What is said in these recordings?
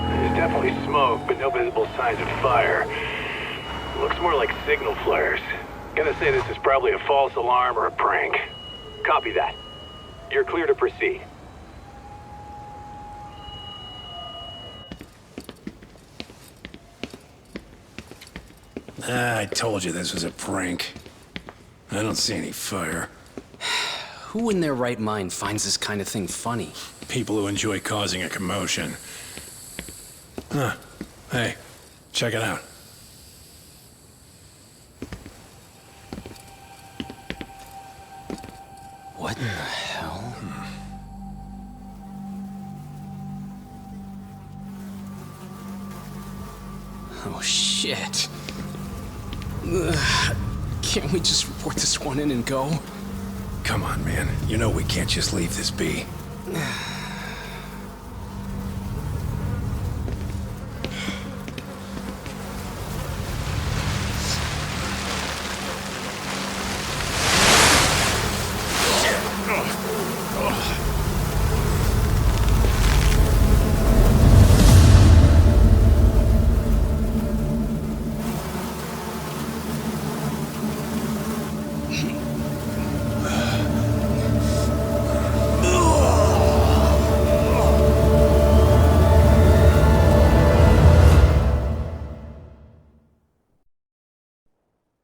There's definitely smoke, but no visible signs of fire. Looks more like signal flares. Gonna say this is probably a false alarm or a prank. Copy that. You're clear to proceed. I told you this was a prank. I don't see any fire. Who in their right mind finds this kind of thing funny? People who enjoy causing a commotion. Huh. Hey, check it out. What in the hell? Oh, shit. Ugh. Can't we just report this one in and go? Come on, man. You know we can't just leave this be.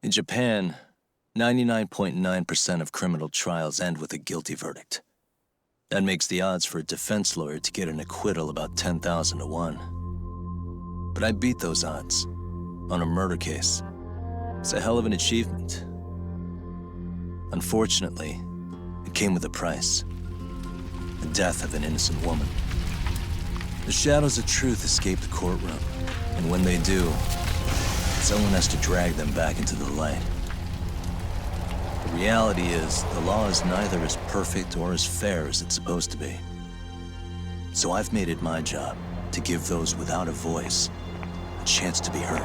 In Japan, 99.9% of criminal trials end with a guilty verdict. That makes the odds for a defense lawyer to get an acquittal about 10,000 to 1. But I beat those odds on a murder case. It's a hell of an achievement. Unfortunately, it came with a price. The death of an innocent woman. The shadows of truth escape the courtroom, and when they do, someone has to drag them back into the light. The reality is, the law is neither as perfect or as fair as it's supposed to be. So I've made it my job to give those without a voice a chance to be heard.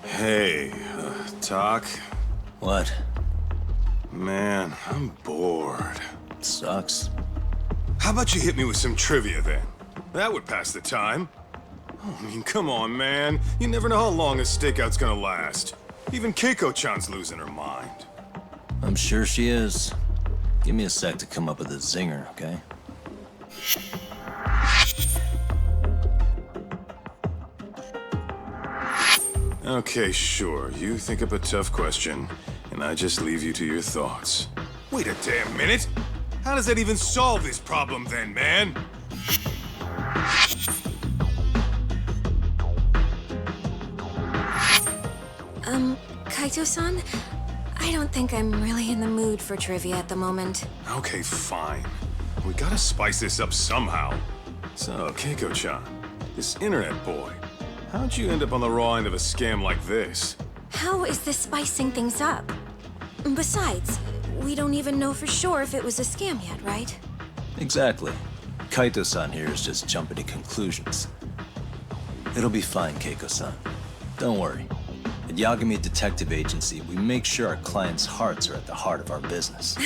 Hey, Talk? What? Man, I'm bored. Sucks. How about you hit me with some trivia then? That would pass the time. Oh, I mean, come on, man. You never know how long a stakeout's gonna last. Even Keiko-chan's losing her mind. I'm sure she is. Give me a sec to come up with a zinger, okay? Okay, sure. You think up a tough question, and I just leave you to your thoughts. Wait a damn minute! How does that even solve this problem then, man? Kaito-san? I don't think I'm really in the mood for trivia at the moment. Okay, fine. We gotta spice this up somehow. So, Keiko-chan, this internet boy, how'd you end up on the raw end of a scam like this? How is this spicing things up? Besides, we don't even know for sure if it was a scam yet, right? Exactly. Kaito-san here is just jumping to conclusions. It'll be fine, Keiko-san. Don't worry. At Yagami Detective Agency, we make sure our clients' hearts are at the heart of our business.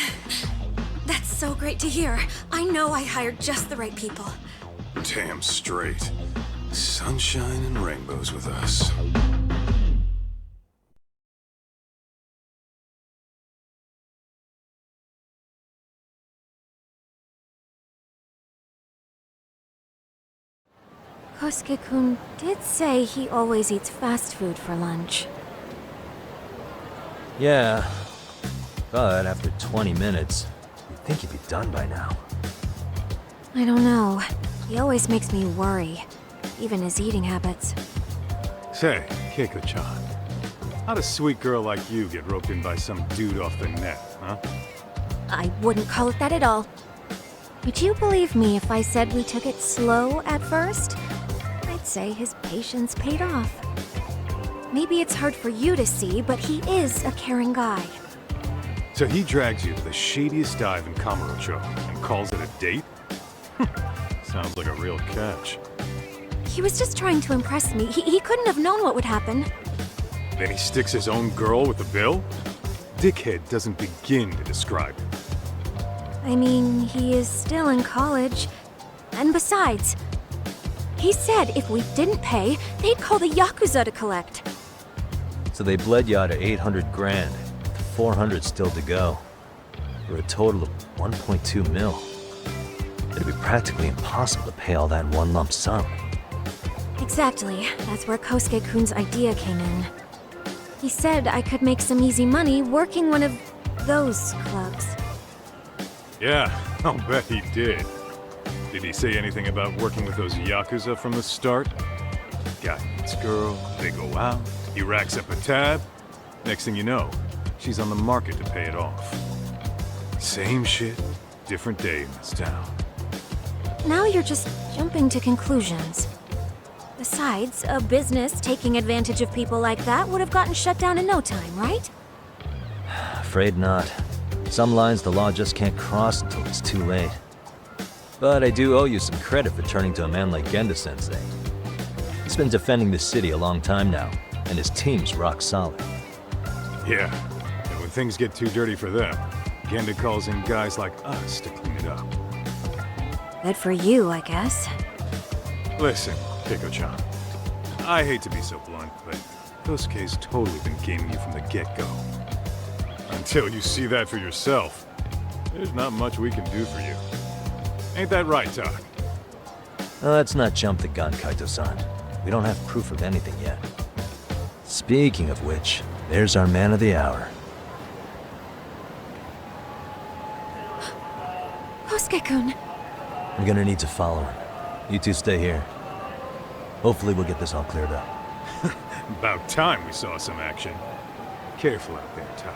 That's so great to hear. I know I hired just the right people. Damn straight. Sunshine and rainbows with us. Kosuke-kun did say he always eats fast food for lunch. Yeah, but after 20 minutes, you'd think he'd be done by now. I don't know. He always makes me worry. Even his eating habits. Say, Keiko-chan, how'd a sweet girl like you get roped in by some dude off the net, huh? I wouldn't call it that at all. Would you believe me if I said we took it slow at first? I'd say his patience paid off. Maybe it's hard for you to see, but he is a caring guy. So he drags you to the shadiest dive in Kamurocho and calls it a date? Sounds like a real catch. He was just trying to impress me. He couldn't have known what would happen. Then he sticks his own girl with the bill? Dickhead doesn't begin to describe it. I mean, he is still in college. And besides, he said if we didn't pay, they'd call the Yakuza to collect. So they bled you out of 800 grand, with 400 still to go, for a total of 1.2 mil. It'd be practically impossible to pay all that in one lump sum. Exactly. That's where Kosuke-kun's idea came in. He said I could make some easy money working one of those clubs. Yeah, I'll bet he did. Did he say anything about working with those Yakuza from the start? Guy meets girl, they go out, he racks up a tab. Next thing you know, she's on the market to pay it off. Same shit, different day in this town. Now you're just jumping to conclusions. Besides, a business taking advantage of people like that would have gotten shut down in no time, right? Afraid not. Some lines the law just can't cross until it's too late. But I do owe you some credit for turning to a man like Genda-sensei. He's been defending the city a long time now, and his team's rock solid. Yeah, and when things get too dirty for them, Genda calls in guys like us to clean it up. Good for you, I guess. Listen, Keiko-chan, I hate to be so blunt, but Kosuke's totally been gaming you from the get-go. Until you see that for yourself, there's not much we can do for you. Ain't that right, Todd? Let's not jump the gun, Kaito-san. We don't have proof of anything yet. Speaking of which, there's our man of the hour. Kosuke-kun. I'm gonna need to follow him. You two stay here. Hopefully we'll get this all cleared up. About time we saw some action. Careful out there, Tak.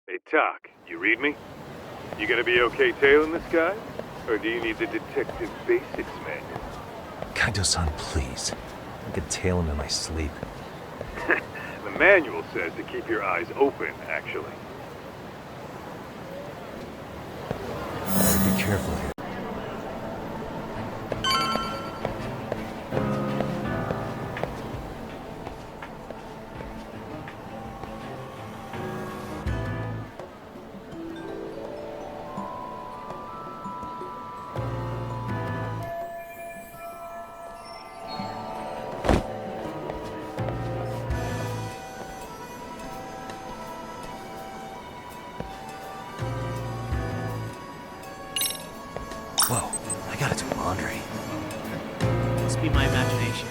Hey, Tak, you read me? You gonna be okay tailing this guy? Or do you need the detective basics manual? Kaito-san, please. I could tail him in my sleep. The manual says to keep your eyes open, actually. Better be careful here. Whoa, I gotta do laundry. Must be my imagination.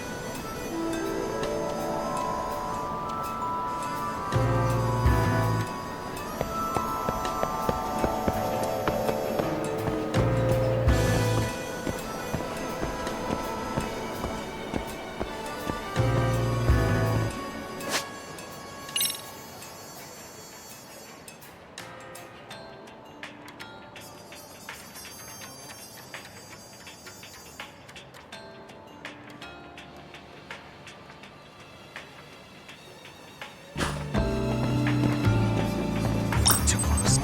Too close.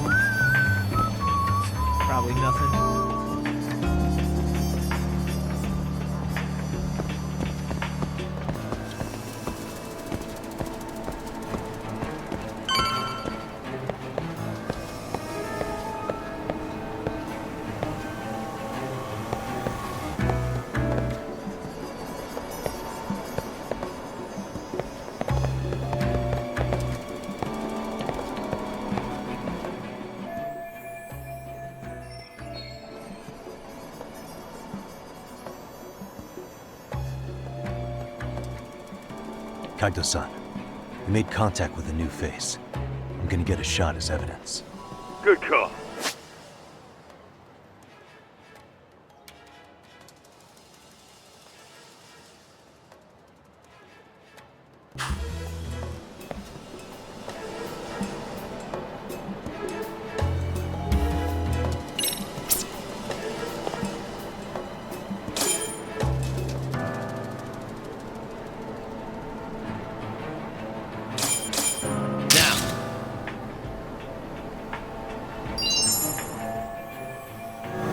Probably nothing. Kaito-san, we made contact with a new face. I'm gonna get a shot as evidence. Good call.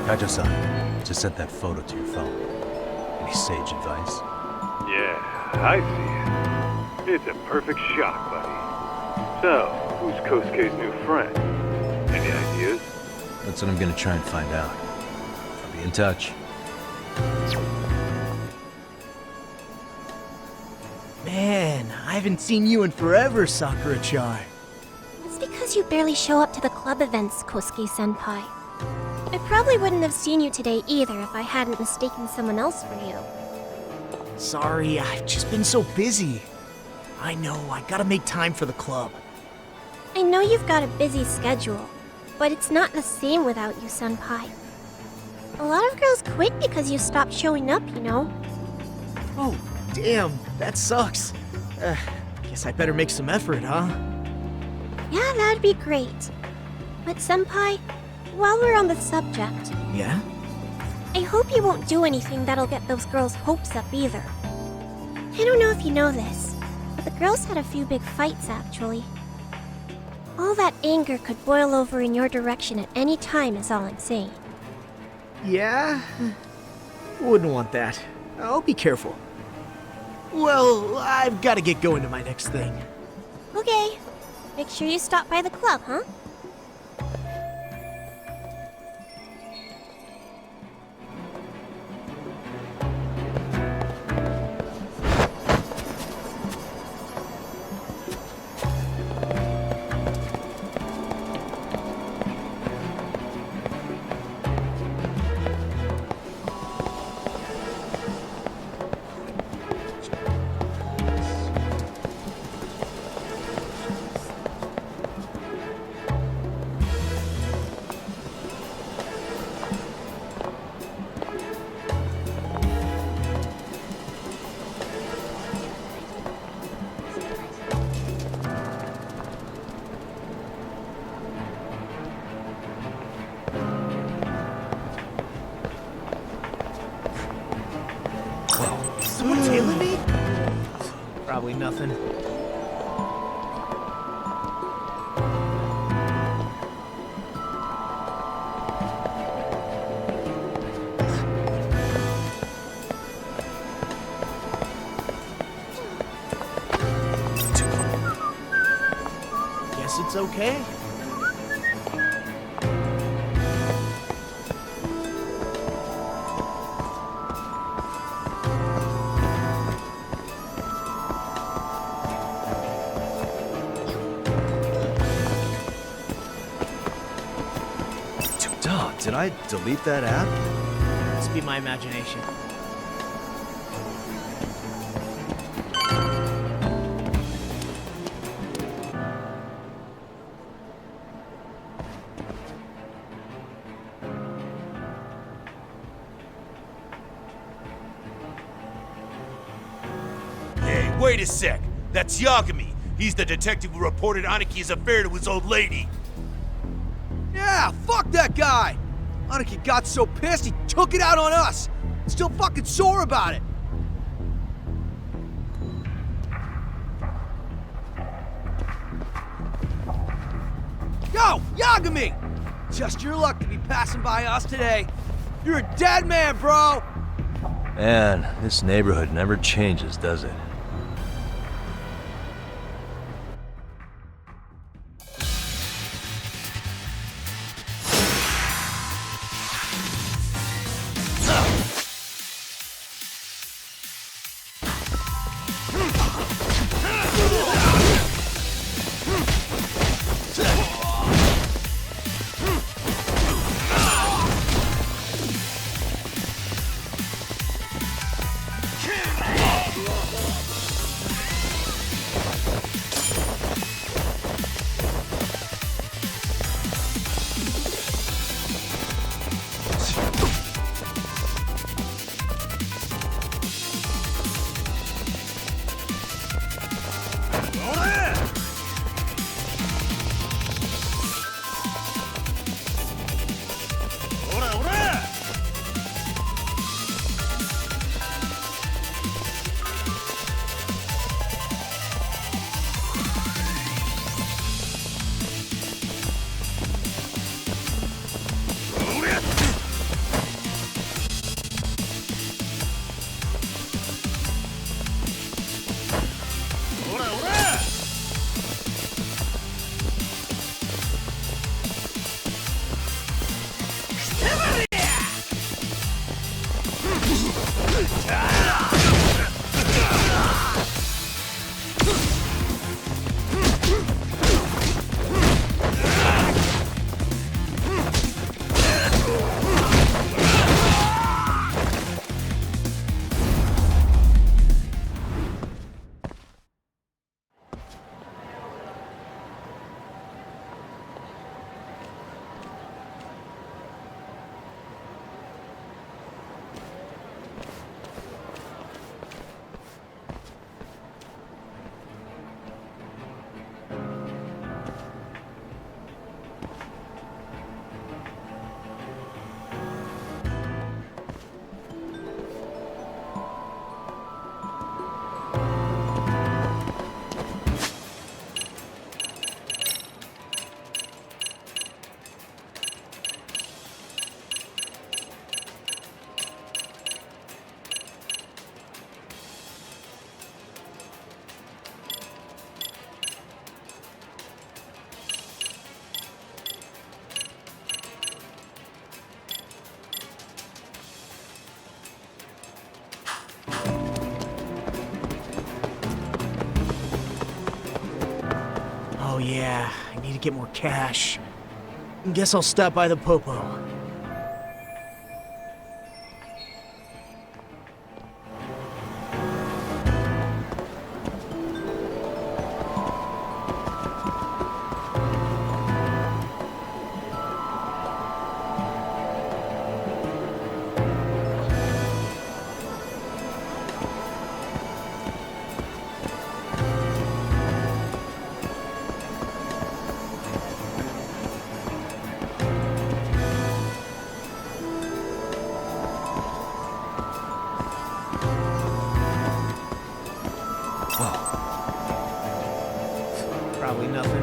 Kaito-san, just sent that photo to your phone. Any sage advice? Yeah, I see it. It's a perfect shot, buddy. So, who's Kosuke's new friend? Any ideas? That's what I'm gonna try and find out. I'll be in touch. Man, I haven't seen you in forever, Sakura-chan. It's because you barely show up to the club events, Kosuke-senpai. I probably wouldn't have seen you today either if I hadn't mistaken someone else for you. Sorry, I've just been so busy. I know, I gotta make time for the club. I know you've got a busy schedule, but it's not the same without you, senpai. A lot of girls quit because you stopped showing up, you know? Oh, damn, that sucks. Guess I better make some effort, huh? Yeah, that'd be great. But senpai, while we're on the subject, Yeah? I hope you won't do anything that'll get those girls' hopes up either. I don't know if you know this, but the girls had a few big fights actually. All that anger could boil over in your direction at any time is all I'm saying. Yeah? Wouldn't want that. I'll be careful. Well, I've gotta get going to my next thing. Okay. Make sure you stop by the club, huh? Someone tailing me? Probably nothing. Guess it's okay. Duh, did I delete that app? Must be my imagination. Hey, wait a sec. That's Yagami. He's the detective who reported Aniki's affair to his old lady. Yeah, fuck that guy! Aniki got so pissed he took it out on us! Still fucking sore about it! Yo, Yagami! Just your luck to be passing by us today. You're a dead man, bro! Man, this neighborhood never changes, does it? Oh yeah, I need to get more cash. Guess I'll stop by the Popo. Probably nothing.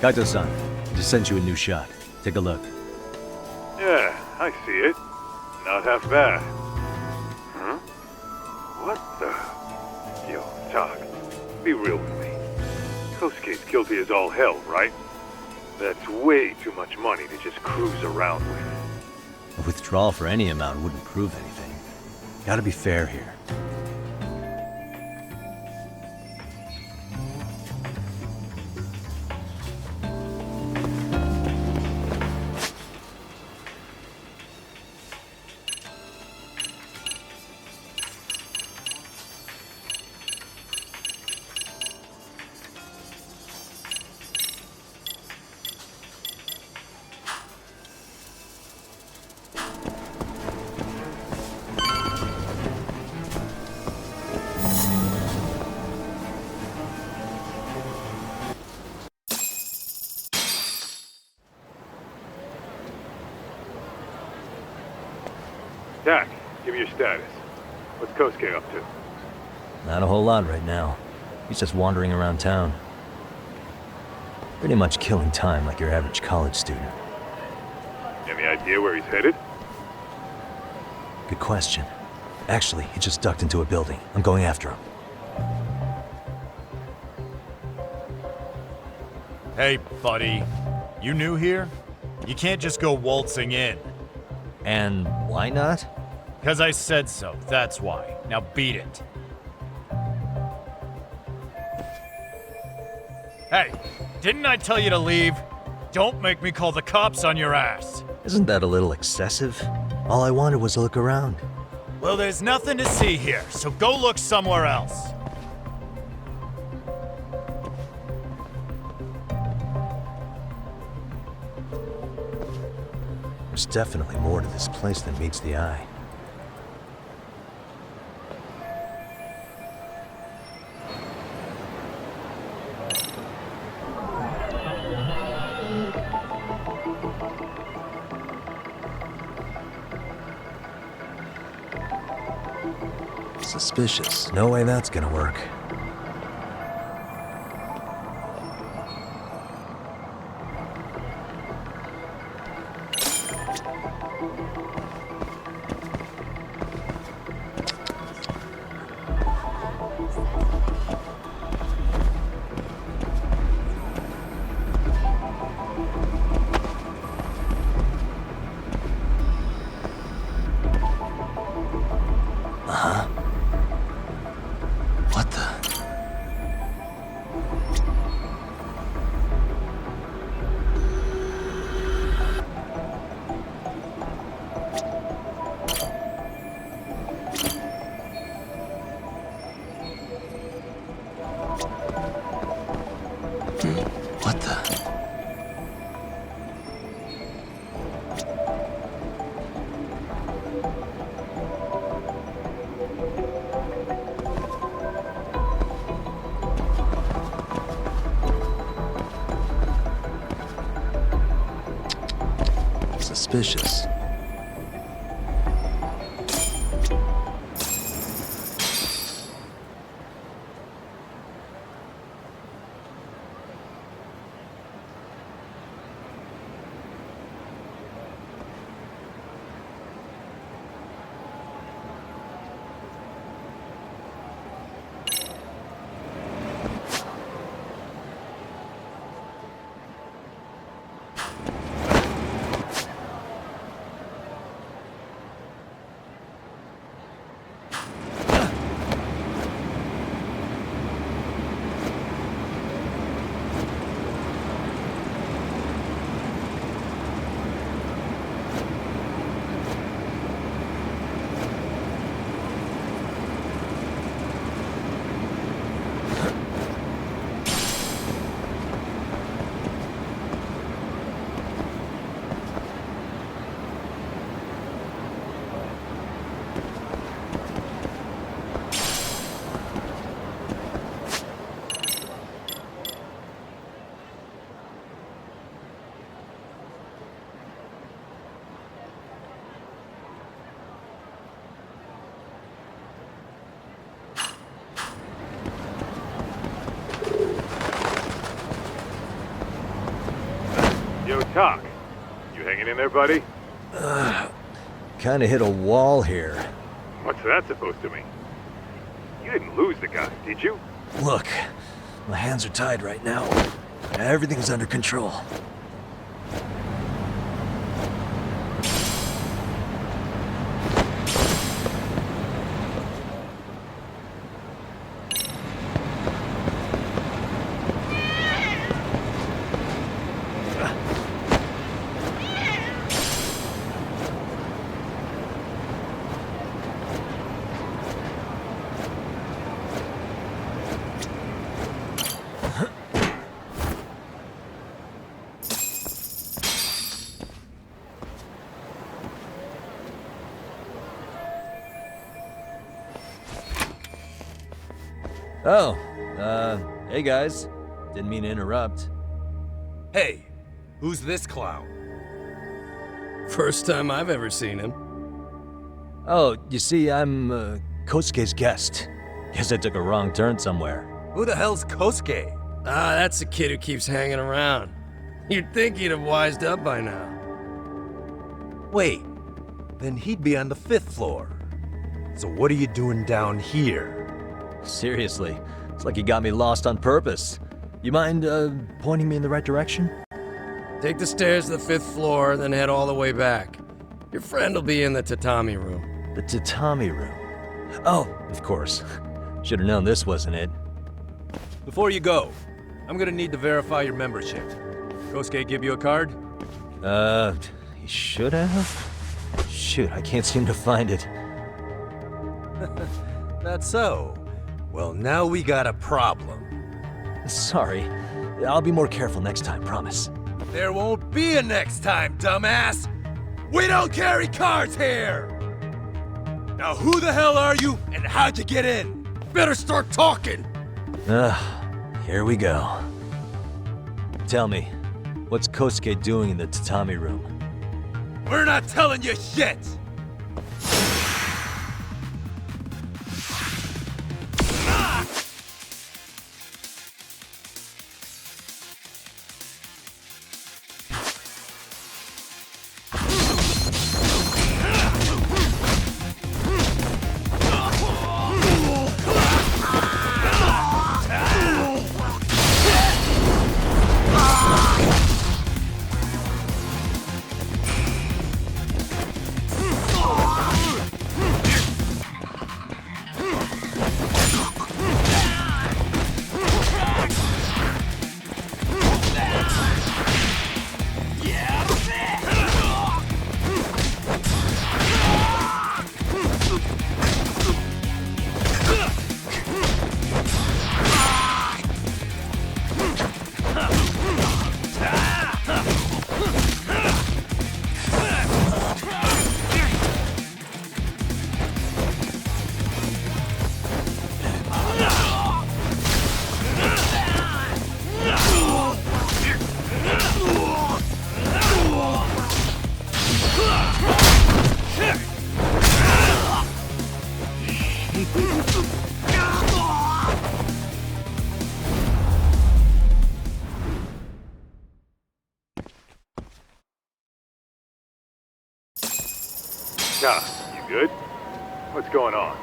Kaito-san, just sent you a new shot. Take a look. Yeah, I see it. Not half bad. Huh? What the? Yo, Doc, be real with me. Kosuke's guilty as all hell, right? That's way too much money to just cruise around with. A withdrawal for any amount wouldn't prove anything. Gotta be fair here. Dak, give me your status. What's Kosuke up to? Not a whole lot right now. He's just wandering around town. Pretty much killing time like your average college student. Any idea where he's headed? Good question. Actually, he just ducked into a building. I'm going after him. Hey, buddy. You new here? You can't just go waltzing in. And why not? 'Cause I said so, that's why. Now beat it. Hey, didn't I tell you to leave? Don't make me call the cops on your ass. Isn't that a little excessive? All I wanted was to look around. Well, there's nothing to see here, so go look somewhere else. There's definitely more to this place than meets the eye. Suspicious. No way that's gonna work. What the? suspicious. Yo, Talk. You hanging in there, buddy? Kinda hit a wall here. What's that supposed to mean? You didn't lose the guy, did you? Look, my hands are tied right now. Everything's under control. Oh, hey guys. Didn't mean to interrupt. Hey, who's this clown? First time I've ever seen him. Oh, you see, I'm, Kosuke's guest. Guess I took a wrong turn somewhere. Who the hell's Kosuke? Ah, that's the kid who keeps hanging around. You'd think he'd have wised up by now. Wait, then he'd be on the 5th floor. So what are you doing down here? Seriously, it's like you got me lost on purpose. You mind, pointing me in the right direction? Take the stairs to the 5th floor, then head all the way back. Your friend will be in the tatami room. The tatami room. Oh, of course. Should've known this wasn't it. Before you go, I'm gonna need to verify your membership. Kosuke give you a card? He should have? Shoot, I can't seem to find it. That's so. Well, now we got a problem. Sorry. I'll be more careful next time, promise. There won't be a next time, dumbass! We don't carry cards here! Now who the hell are you, and how'd you get in? Better start talking! Here we go. Tell me, what's Kosuke doing in the tatami room? We're not telling you shit! Doc, you good? What's going on?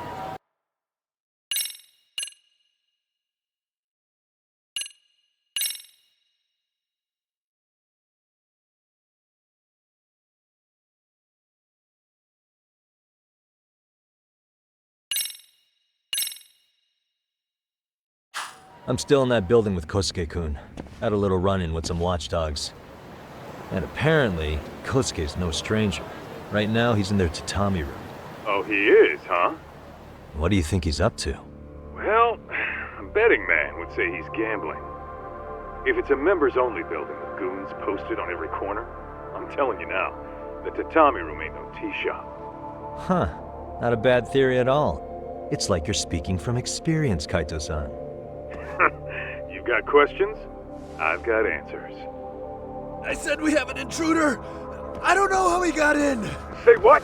I'm still in that building with Kosuke-kun. Had a little run-in with some watchdogs. And apparently, Kosuke's no stranger. Right now, he's in their tatami room. Oh, he is, huh? What do you think he's up to? Well, a betting man would say he's gambling. If it's a members-only building with goons posted on every corner, I'm telling you now, the tatami room ain't no tea shop. Huh. Not a bad theory at all. It's like you're speaking from experience, Kaito-san. You've got questions? I've got answers. I said we have an intruder. I don't know how he got in. Say what?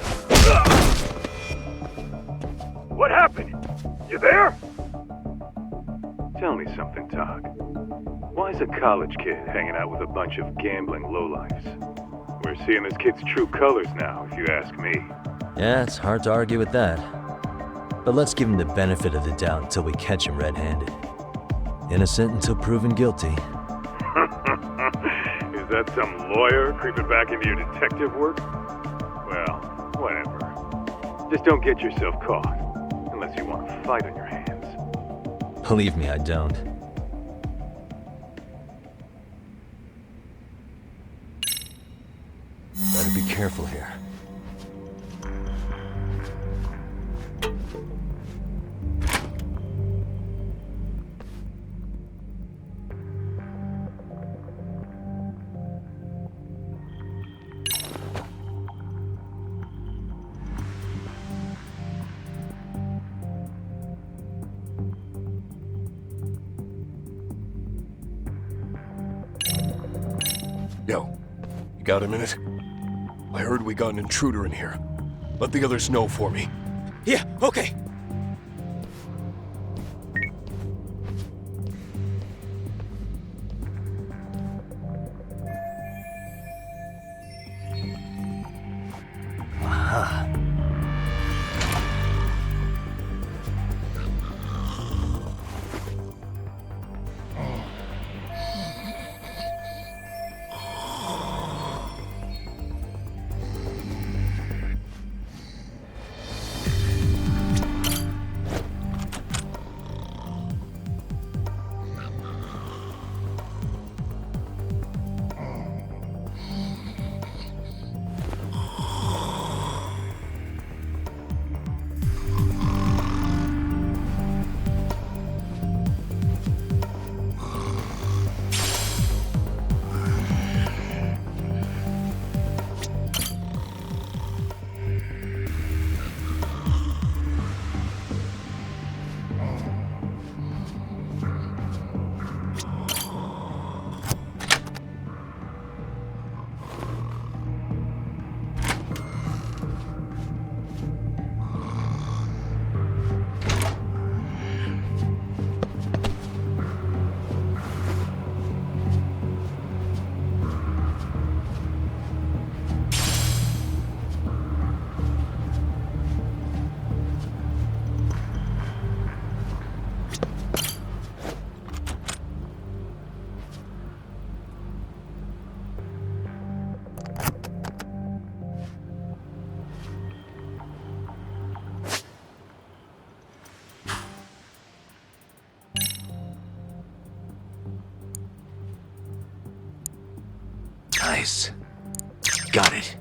What happened? You there? Tell me something, Tog. Why is a college kid hanging out with a bunch of gambling lowlifes? We're seeing this kid's true colors now, if you ask me. Yeah, it's hard to argue with that. But let's give him the benefit of the doubt until we catch him red-handed. Innocent until proven guilty. Is that some lawyer creeping back into your detective work? Well, whatever. Just don't get yourself caught. Unless you want a fight on your hands. Believe me, I don't. Better be careful here. Yo, you got a minute? I heard we got an intruder in here. Let the others know for me. Yeah, okay. Nice. Got it.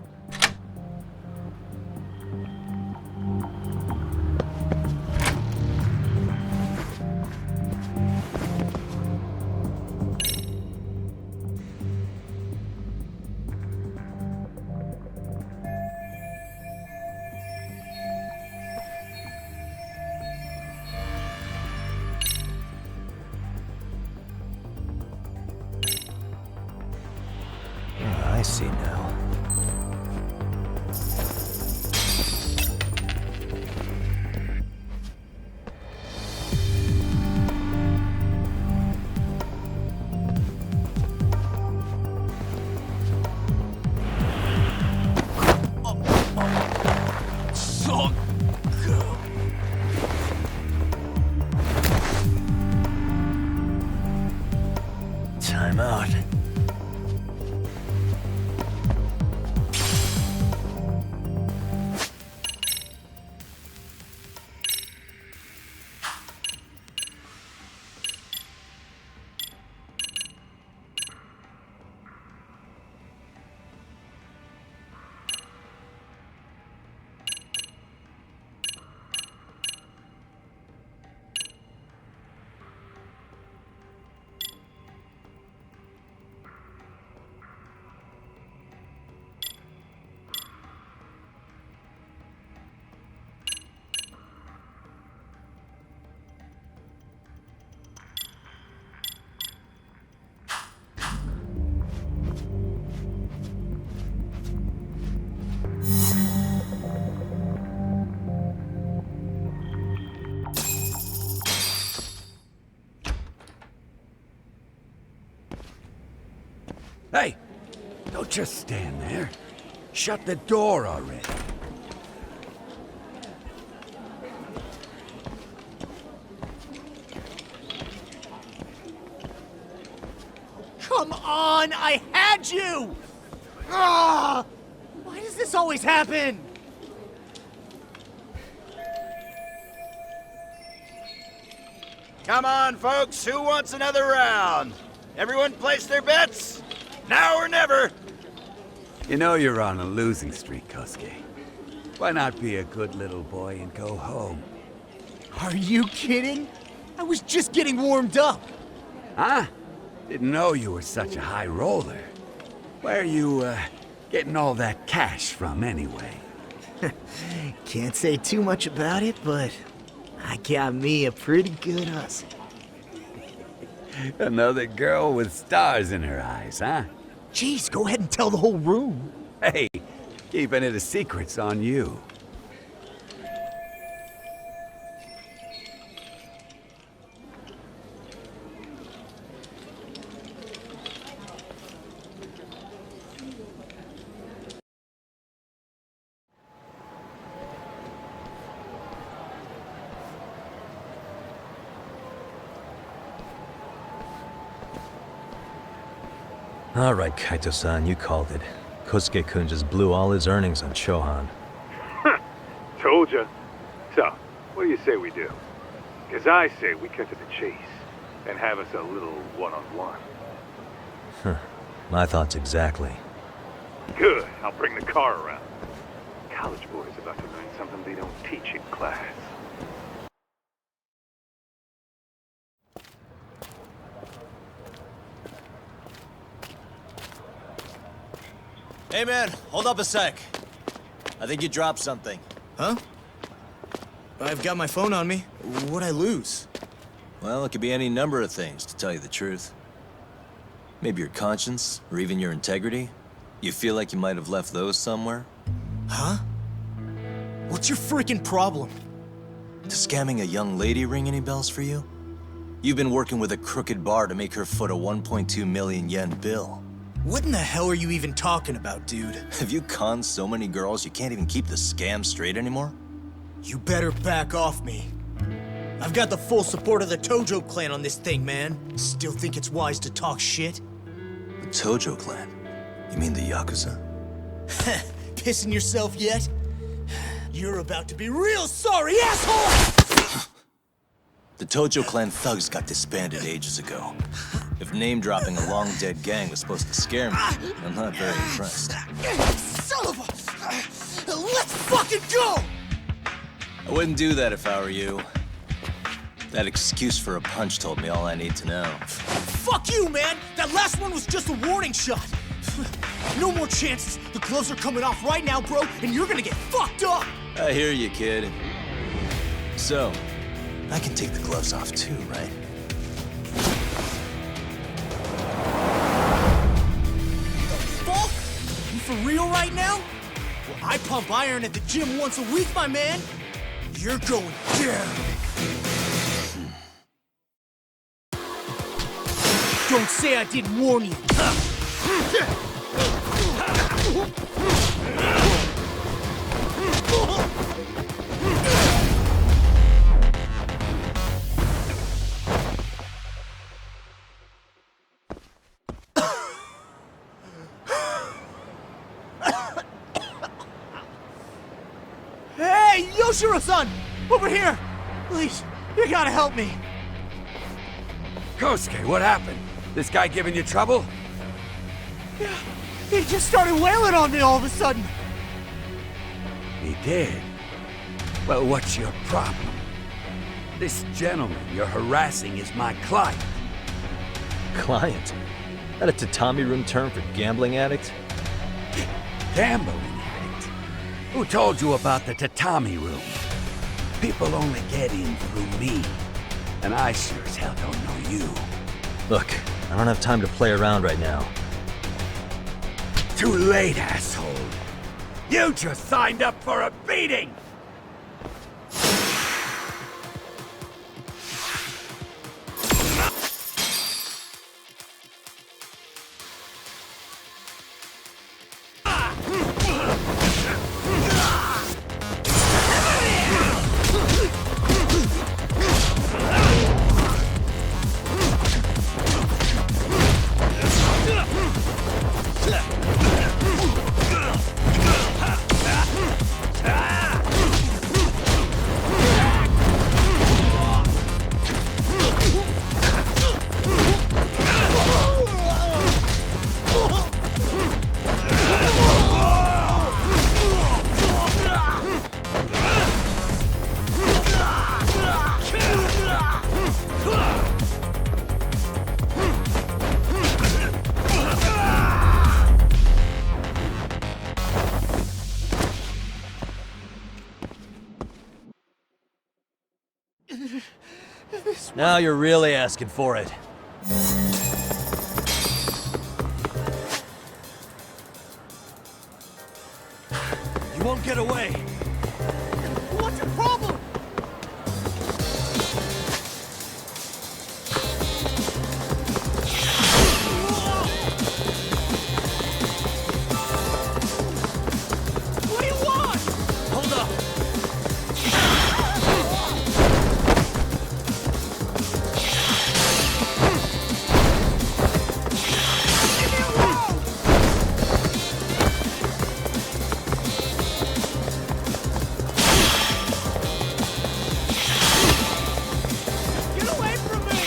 I see now. Hey, don't just stand there. Shut the door already. Come on, I had you! Ah! Why does this always happen? Come on, folks, who wants another round? Everyone place their bets? Now or never! You know you're on a losing streak, Kosuke. Why not be a good little boy and go home? Are you kidding? I was just getting warmed up. Huh? Didn't know you were such a high roller. Where are you, getting all that cash from, anyway? Can't say too much about it, but I got me a pretty good hustle. Another girl with stars in her eyes, huh? Jeez, go ahead and tell the whole room. Hey, keeping it a secret's on you. All right, Kaito-san, you called it. Kosuke-kun just blew all his earnings on Shohan. Told ya. So, what do you say we do? Because I say we cut to the chase and have us a little one-on-one. My thoughts exactly. Good. I'll bring the car around. College boys about to learn something they don't teach in class. Hey man, hold up a sec. I think you dropped something. Huh? I've got my phone on me. What'd I lose? Well, it could be any number of things, to tell you the truth. Maybe your conscience, or even your integrity. You feel like you might have left those somewhere? Huh? What's your freaking problem? Does scamming a young lady ring any bells for you? You've been working with a crooked bar to make her foot a 1.2 million yen bill. What in the hell are you even talking about, dude? Have you conned so many girls you can't even keep the scam straight anymore? You better back off me. I've got the full support of the Tojo clan on this thing, man. Still think it's wise to talk shit? The Tojo clan? You mean the Yakuza? Pissing yourself yet? You're about to be real sorry, asshole! The Tojo clan thugs got disbanded ages ago. If name-dropping a long-dead gang was supposed to scare me, I'm not very impressed. Son of a... Let's fucking go! I wouldn't do that if I were you. That excuse for a punch told me all I need to know. Fuck you, man! That last one was just a warning shot! No more chances. The gloves are coming off right now, bro, and you're gonna get fucked up! I hear you, kid. So, I can take the gloves off too, right? Fuck? You for real right now? Well, I pump iron at the gym once a week, my man. You're going down. Don't say I didn't warn you. Hey, Yoshiro-san! Over here! Please, you gotta help me. Kosuke, what happened? This guy giving you trouble? Yeah, he just started wailing on me all of a sudden. He did? Well, what's your problem? This gentleman you're harassing is my client. Client? That a tatami room term for gambling addict? Gambling addict? Who told you about the tatami room? People only get in through me. And I sure as hell don't know you. Look, I don't have time to play around right now. Too late, asshole. You just signed up for a beating! Now you're really asking for it. You won't get away. What's your problem? What do you want? Hold up. Get away from me!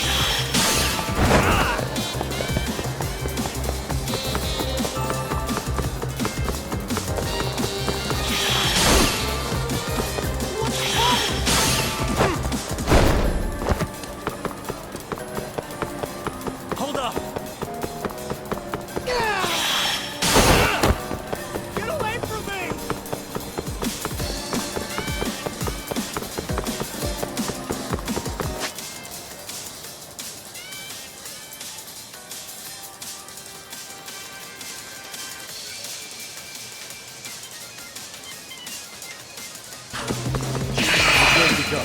Hold up. Get away from me! Good to go.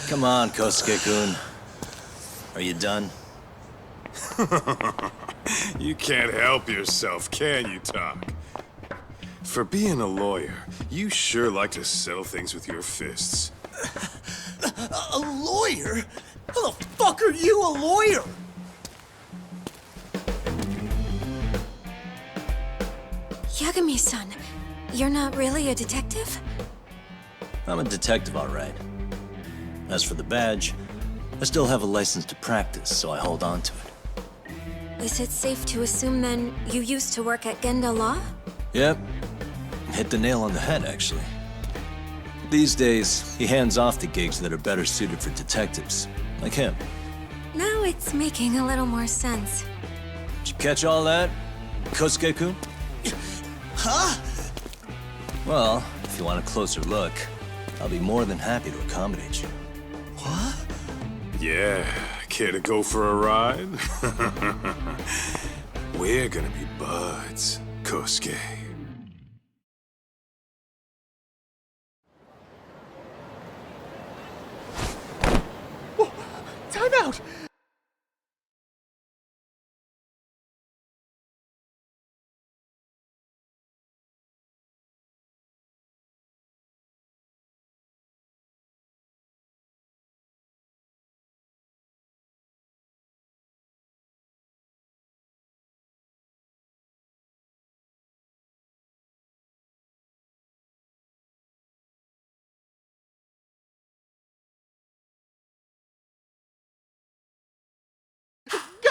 Come on, Kosuke-kun. Are you done? You can't help yourself, can you, Tak? For being a lawyer, you sure like to settle things with your fists. A lawyer? How the fuck are you a lawyer? Yagami-san, you're not really a detective? I'm a detective, all right. As for the badge, I still have a license to practice, so I hold on to it. Is it safe to assume then you used to work at Genda Law? Yep. Hit the nail on the head, actually. These days, he hands off to gigs that are better suited for detectives, like him. Now it's making a little more sense. Did you catch all that, Kosuke-kun? Huh? Well, if you want a closer look, I'll be more than happy to accommodate you. What? Yeah, care to go for a ride? We're gonna be buds, Kosuke. Time out!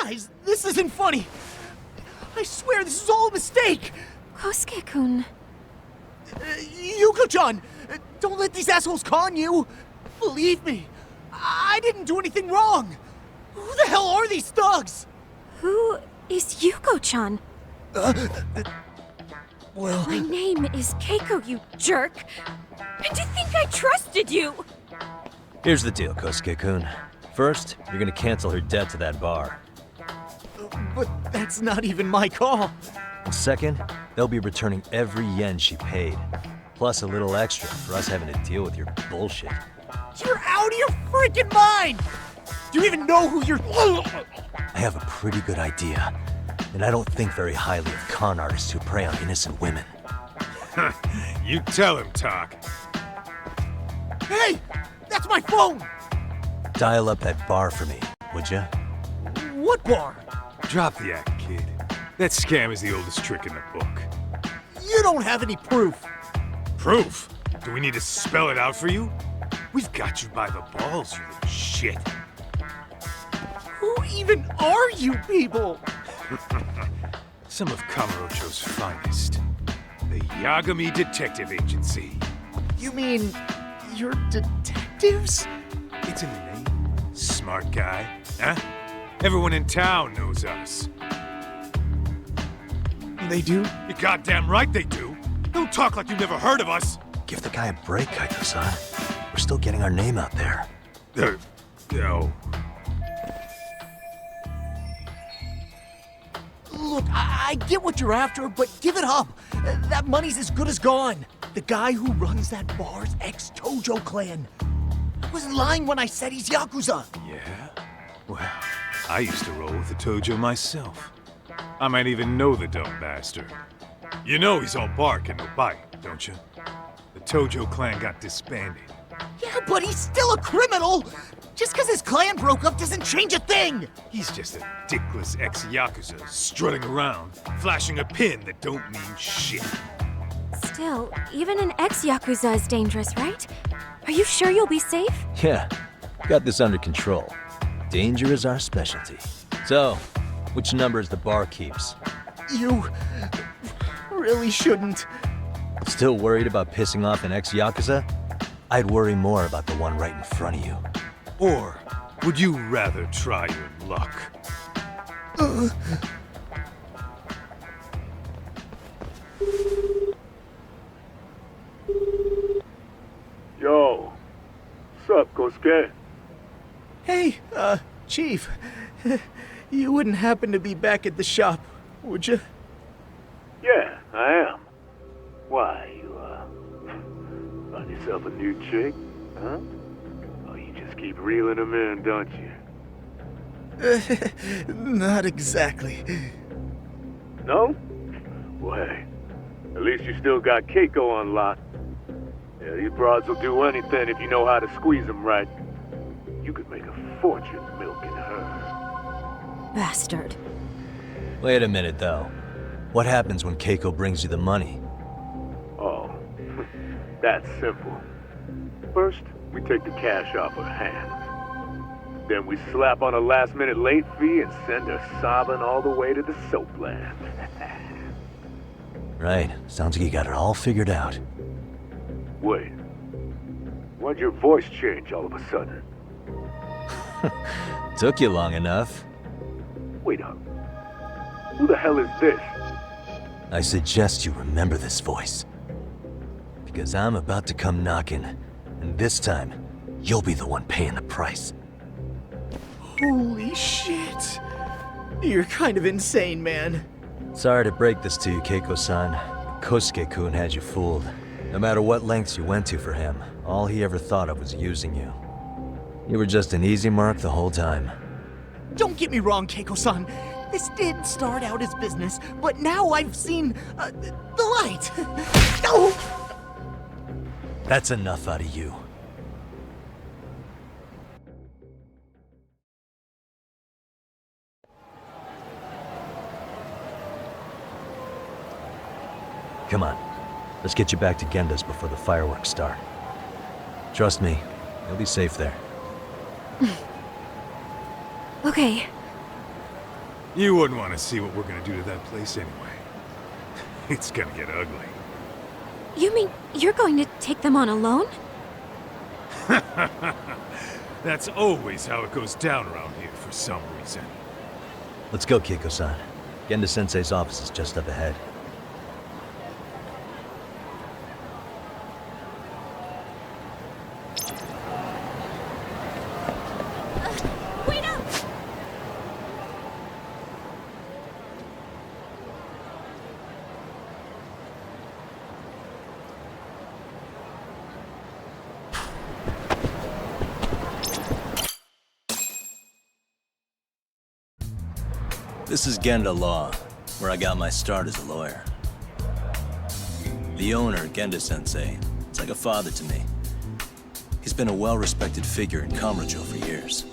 Guys, this isn't funny! I swear this is all a mistake! Kosuke-kun. Yuko-chan! Don't let these assholes con you! Believe me, I didn't do anything wrong! Who the hell are these thugs? Who is Yuko-chan? Well... My name is Keiko, you jerk! And to think I trusted you! Here's the deal, Kosuke-kun. First, you're gonna cancel her debt to that bar. But that's not even my call. And second, they'll be returning every yen she paid. Plus a little extra for us having to deal with your bullshit. You're out of your freaking mind! Do you even know who you're... I have a pretty good idea. And I don't think very highly of con artists who prey on innocent women. You tell him, Tak. Hey! That's my phone! Dial up that bar for me, would ya? What bar? Drop the act, kid. That scam is the oldest trick in the book. You don't have any proof. Proof? Do we need to spell it out for you? We've got you by the balls, you little shit. Who even are you people? Some of Kamurocho's finest. The Yagami Detective Agency. You mean you're detectives? It's in the name. Smart guy, huh? Everyone in town knows us. They do? You're goddamn right they do. Don't talk like you've never heard of us. Give the guy a break, Kaito-san. We're still getting our name out there. No. Look, I get what you're after, but give it up. That money's as good as gone. The guy who runs that bar's ex-Tojo clan. I wasn't lying when I said he's Yakuza. Yeah? Well, I used to roll with the Tojo myself. I might even know the dumb bastard. You know he's all bark and no bite, don't you? The Tojo clan got disbanded. Yeah, but he's still a criminal! Just because his clan broke up doesn't change a thing! He's just a dickless ex-Yakuza strutting around, flashing a pin that don't mean shit. Still, even an ex-Yakuza is dangerous, right? Are you sure you'll be safe? Yeah, got this under control. Danger is our specialty. So, which numbers the bar keeps? You really shouldn't. Still worried about pissing off an ex-Yakuza? I'd worry more about the one right in front of you. Or would you rather try your luck? Yo, what's up, Kosuke? Hey, Chief. You wouldn't happen to be back at the shop, would you? Yeah, I am. Why, you, find yourself a new chick, huh? Oh, you just keep reeling them in, don't you? Not exactly. No? Well, hey, at least you still got Keiko on lock. Yeah, these broads will do anything if you know how to squeeze them right. You could make a fortune milking her. Bastard. Wait a minute, though. What happens when Keiko brings you the money? Oh, that's simple. First, we take the cash off her hands. Then we slap on a last-minute late fee and send her sobbing all the way to the soapland. Right. Sounds like you got it all figured out. Wait. Why'd your voice change all of a sudden? Took you long enough. Wait up. Who the hell is this? I suggest you remember this voice. Because I'm about to come knocking, and this time, you'll be the one paying the price. Holy shit. You're kind of insane, man. Sorry to break this to you, Keiko-san. Kosuke-kun had you fooled. No matter what lengths you went to for him, all he ever thought of was using you. You were just an easy mark the whole time. Don't get me wrong, Keiko-san. This did start out as business, but now I've seen the light. No! That's enough out of you. Come on, let's get you back to Genda's before the fireworks start. Trust me, you'll be safe there. Okay. You wouldn't want to see what we're gonna do to that place anyway. It's gonna get ugly. You mean you're going to take them on alone? That's always how it goes down around here for some reason. Let's go, Keiko-san. Genda-sensei's office is just up ahead. Wait up! This is Genda Law, where I got my start as a lawyer. The owner, Genda-sensei, is like a father to me. He's been a well-respected figure in Kamurocho for years.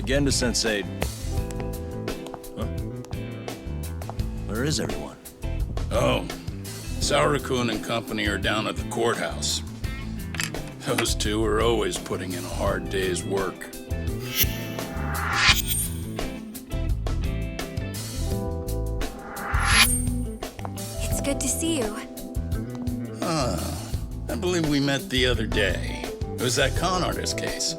Genda-sensei... Huh? Where is everyone? Oh, Saura-kun and company are down at the courthouse. Those two are always putting in a hard day's work. good to see you. I believe we met the other day. It was that con artist case.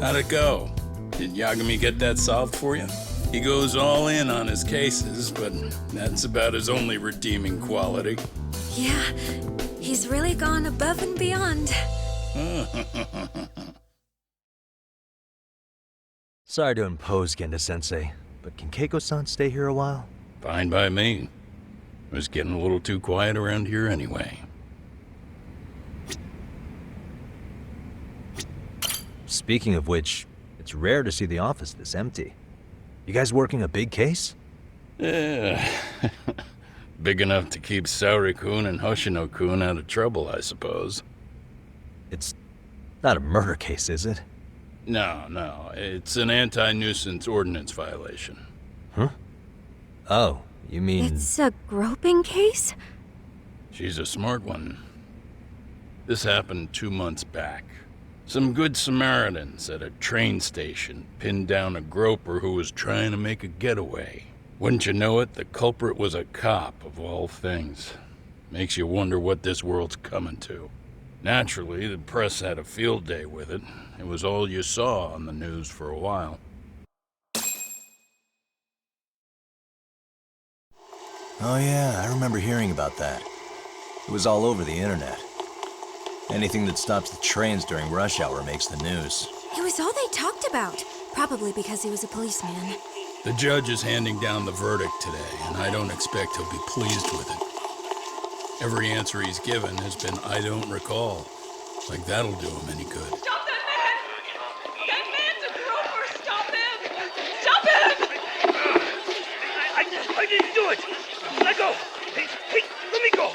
How'd it go? Did Yagami get that solved for you? He goes all in on his cases, but that's about his only redeeming quality. Yeah, he's really gone above and beyond. Sorry to impose, Genda-sensei, but can Keiko-san stay here a while? Fine by me. It was getting a little too quiet around here anyway. Speaking of which, it's rare to see the office this empty. You guys working a big case? Yeah. Big enough to keep Saori-kun and Hoshino-kun out of trouble, I suppose. It's not a murder case, is it? No. It's an anti-nuisance ordinance violation. Huh? Oh, you mean... It's a groping case? She's a smart one. This happened 2 months back. Some good Samaritans at a train station pinned down a groper who was trying to make a getaway. Wouldn't you know it, the culprit was a cop, of all things. Makes you wonder what this world's coming to. Naturally, the press had a field day with it. It was all you saw on the news for a while. Oh yeah, I remember hearing about that. It was all over the internet. Anything that stops the trains during rush hour makes the news. It was all they talked about. Probably because he was a policeman. The judge is handing down the verdict today, and I don't expect he'll be pleased with it. Every answer he's given has been, I don't recall. Like that'll do him any good. Stop that man! That man's a groper! Stop him! Stop him! I didn't do it! Let go! Hey, let me go!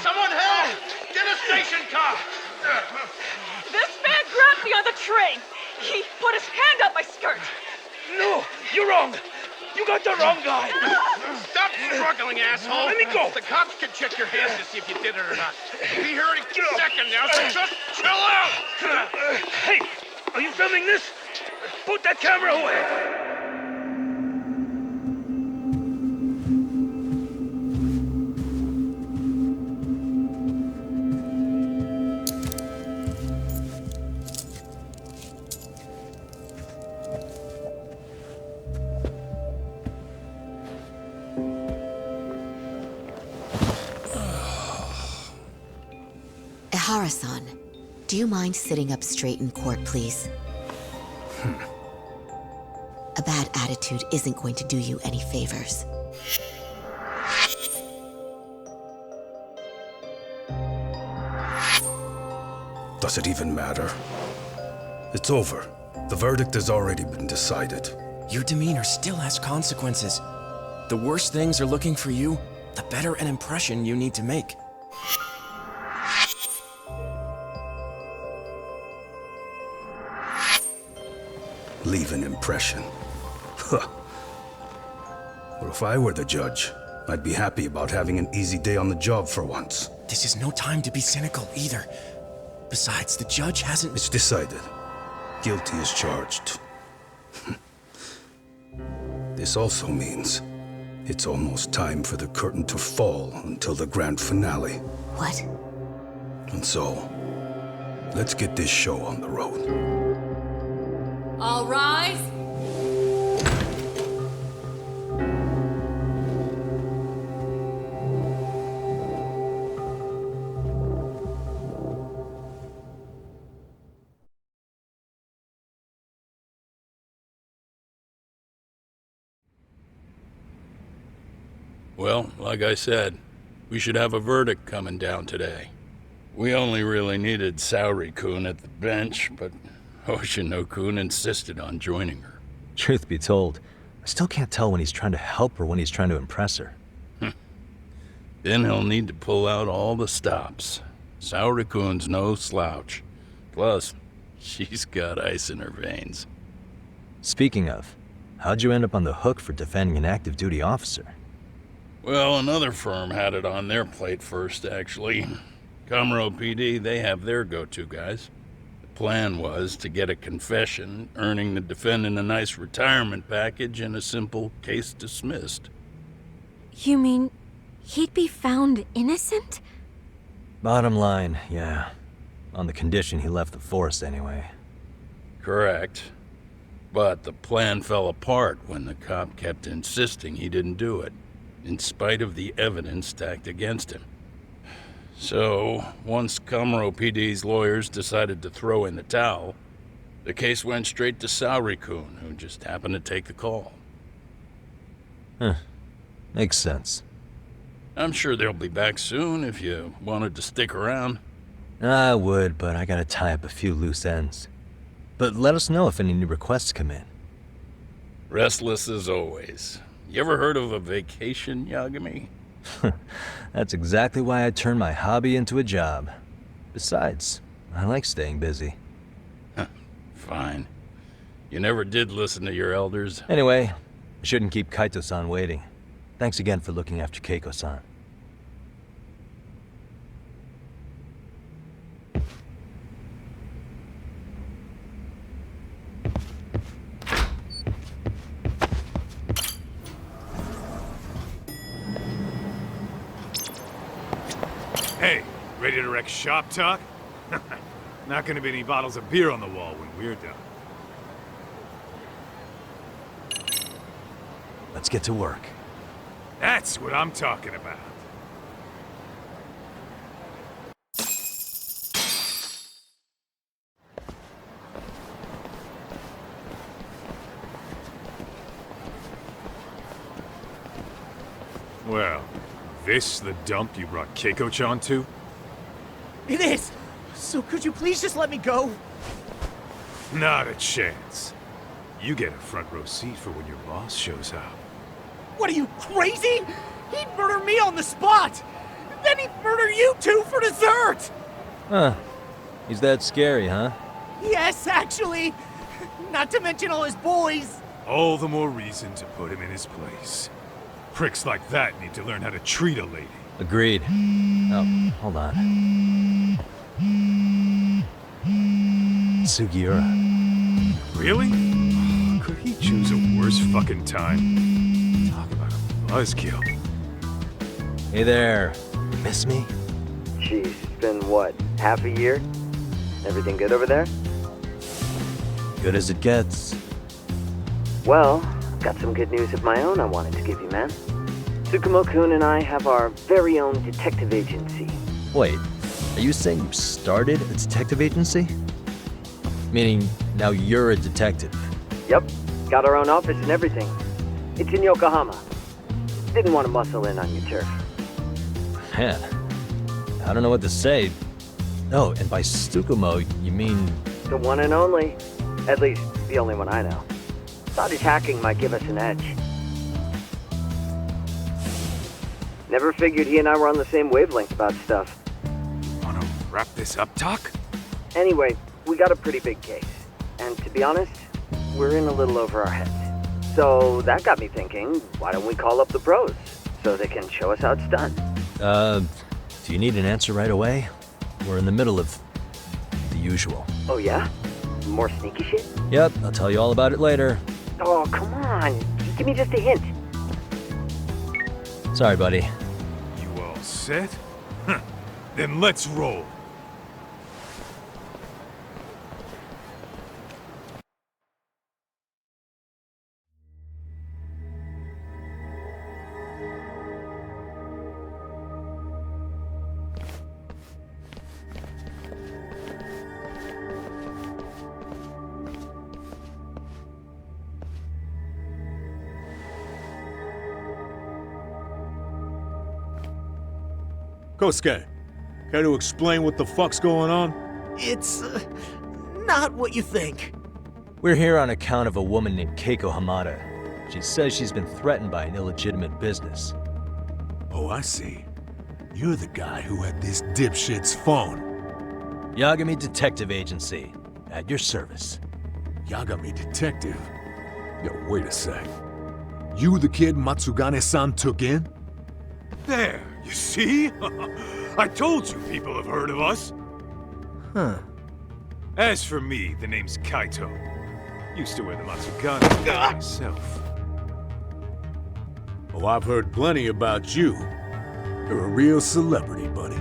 Someone help! Get a station car! This man grabbed me on the train! He put his hand up my skirt! No! You're wrong! You got the wrong guy! Stop struggling, asshole! Let me go! The cops can check your hands to see if you did it or not. We'll be here in a second now, so just chill out! Hey! Are you filming this? Put that camera away! Ihara-san, do you mind sitting up straight in court, please? A bad attitude isn't going to do you any favors. Does it even matter? It's over. The verdict has already been decided. Your demeanor still has consequences. The worse things are looking for you, the better an impression you need to make. Leave an impression. Huh. Well, if I were the judge, I'd be happy about having an easy day on the job for once. This is no time to be cynical, either. Besides, the judge hasn't... It's decided. Guilty is charged. This also means it's almost time for the curtain to fall until the grand finale. What? And so, let's get this show on the road. All rise. Well, like I said, we should have a verdict coming down today. We only really needed Saori-kun at the bench, but Hoshino-kun insisted on joining her. Truth be told, I still can't tell when he's trying to help or when he's trying to impress her. Then he'll need to pull out all the stops. Saori-kun's no slouch. Plus, she's got ice in her veins. Speaking of, how'd you end up on the hook for defending an active duty officer? Well, another firm had it on their plate first, actually. Comro PD, they have their go-to guys. The plan was to get a confession, earning the defendant a nice retirement package and a simple case dismissed. You mean He'd be found innocent? Bottom line, yeah. On the condition he left the force anyway. Correct. But the plan fell apart when the cop kept insisting he didn't do it, in spite of the evidence stacked against him. So, once Kamuro PD's lawyers decided to throw in the towel, the case went straight to Saori-kun, who just happened to take the call. Huh. Makes sense. I'm sure they'll be back soon if you wanted to stick around. I would, but I gotta tie up a few loose ends. But let us know if any new requests come in. Restless as always. You ever heard of a vacation, Yagami? That's exactly why I turned my hobby into a job. Besides, I like staying busy. Fine. You never did listen to your elders. Anyway, I shouldn't keep Kaito-san waiting. Thanks again for looking after Keiko-san. Hey, ready to wreck shop talk? Not gonna be any bottles of beer on the wall when we're done. Let's get to work. That's what I'm talking about. Well, this the dump you brought Keiko-chan to? It is! So could you please just let me go? Not a chance. You get a front row seat for when your boss shows up. What are you, crazy? He'd murder me on the spot! Then he'd murder you two for dessert! Huh. He's that scary, huh? Yes, actually. Not to mention all his boys. All the more reason to put him in his place. Pricks like that need to learn how to treat a lady. Agreed. Oh, hold on. Sugiura. Really? Could he choose a worse fucking time? Talk about a buzzkill. Hey there. Miss me? Jeez, it's been what, half a year? Everything good over there? Good as it gets. Well, I've got some good news of my own I wanted to give you, man. Tsukumo-kun and I have our very own detective agency. Wait, are you saying you started a detective agency? Meaning, now you're a detective? Yep, got our own office and everything. It's in Yokohama. Didn't want to muscle in on your turf. Man, I don't know what to say. Oh, and by Tsukumo, you mean... The one and only. At least, the only one I know. Thought his hacking might give us an edge. Never figured he and I were on the same wavelength about stuff. Wanna wrap this up, Doc? Anyway, we got a pretty big case. And to be honest, we're in a little over our heads. So that got me thinking, why don't we call up the pros? So they can show us how it's done. Do you need an answer right away? We're in the middle of the usual. Oh yeah? More sneaky shit? Yep, I'll tell you all about it later. Oh, come on. Give me just a hint. Sorry, buddy. You all set? Then let's roll. Kosuke, care to explain what the fuck's going on? It's not what you think. We're here on account of a woman named Keiko Hamada. She says she's been threatened by an illegitimate business. Oh, I see. You're the guy who had this dipshit's phone. Yagami Detective Agency, at your service. Yagami Detective? Yo, wait a sec. You the kid Matsugane-san took in? There, you see? I told you people have heard of us. Huh. As for me, the name's Kaito. Used to wear the Matsugane myself. Oh, I've heard plenty about you. You're a real celebrity, buddy.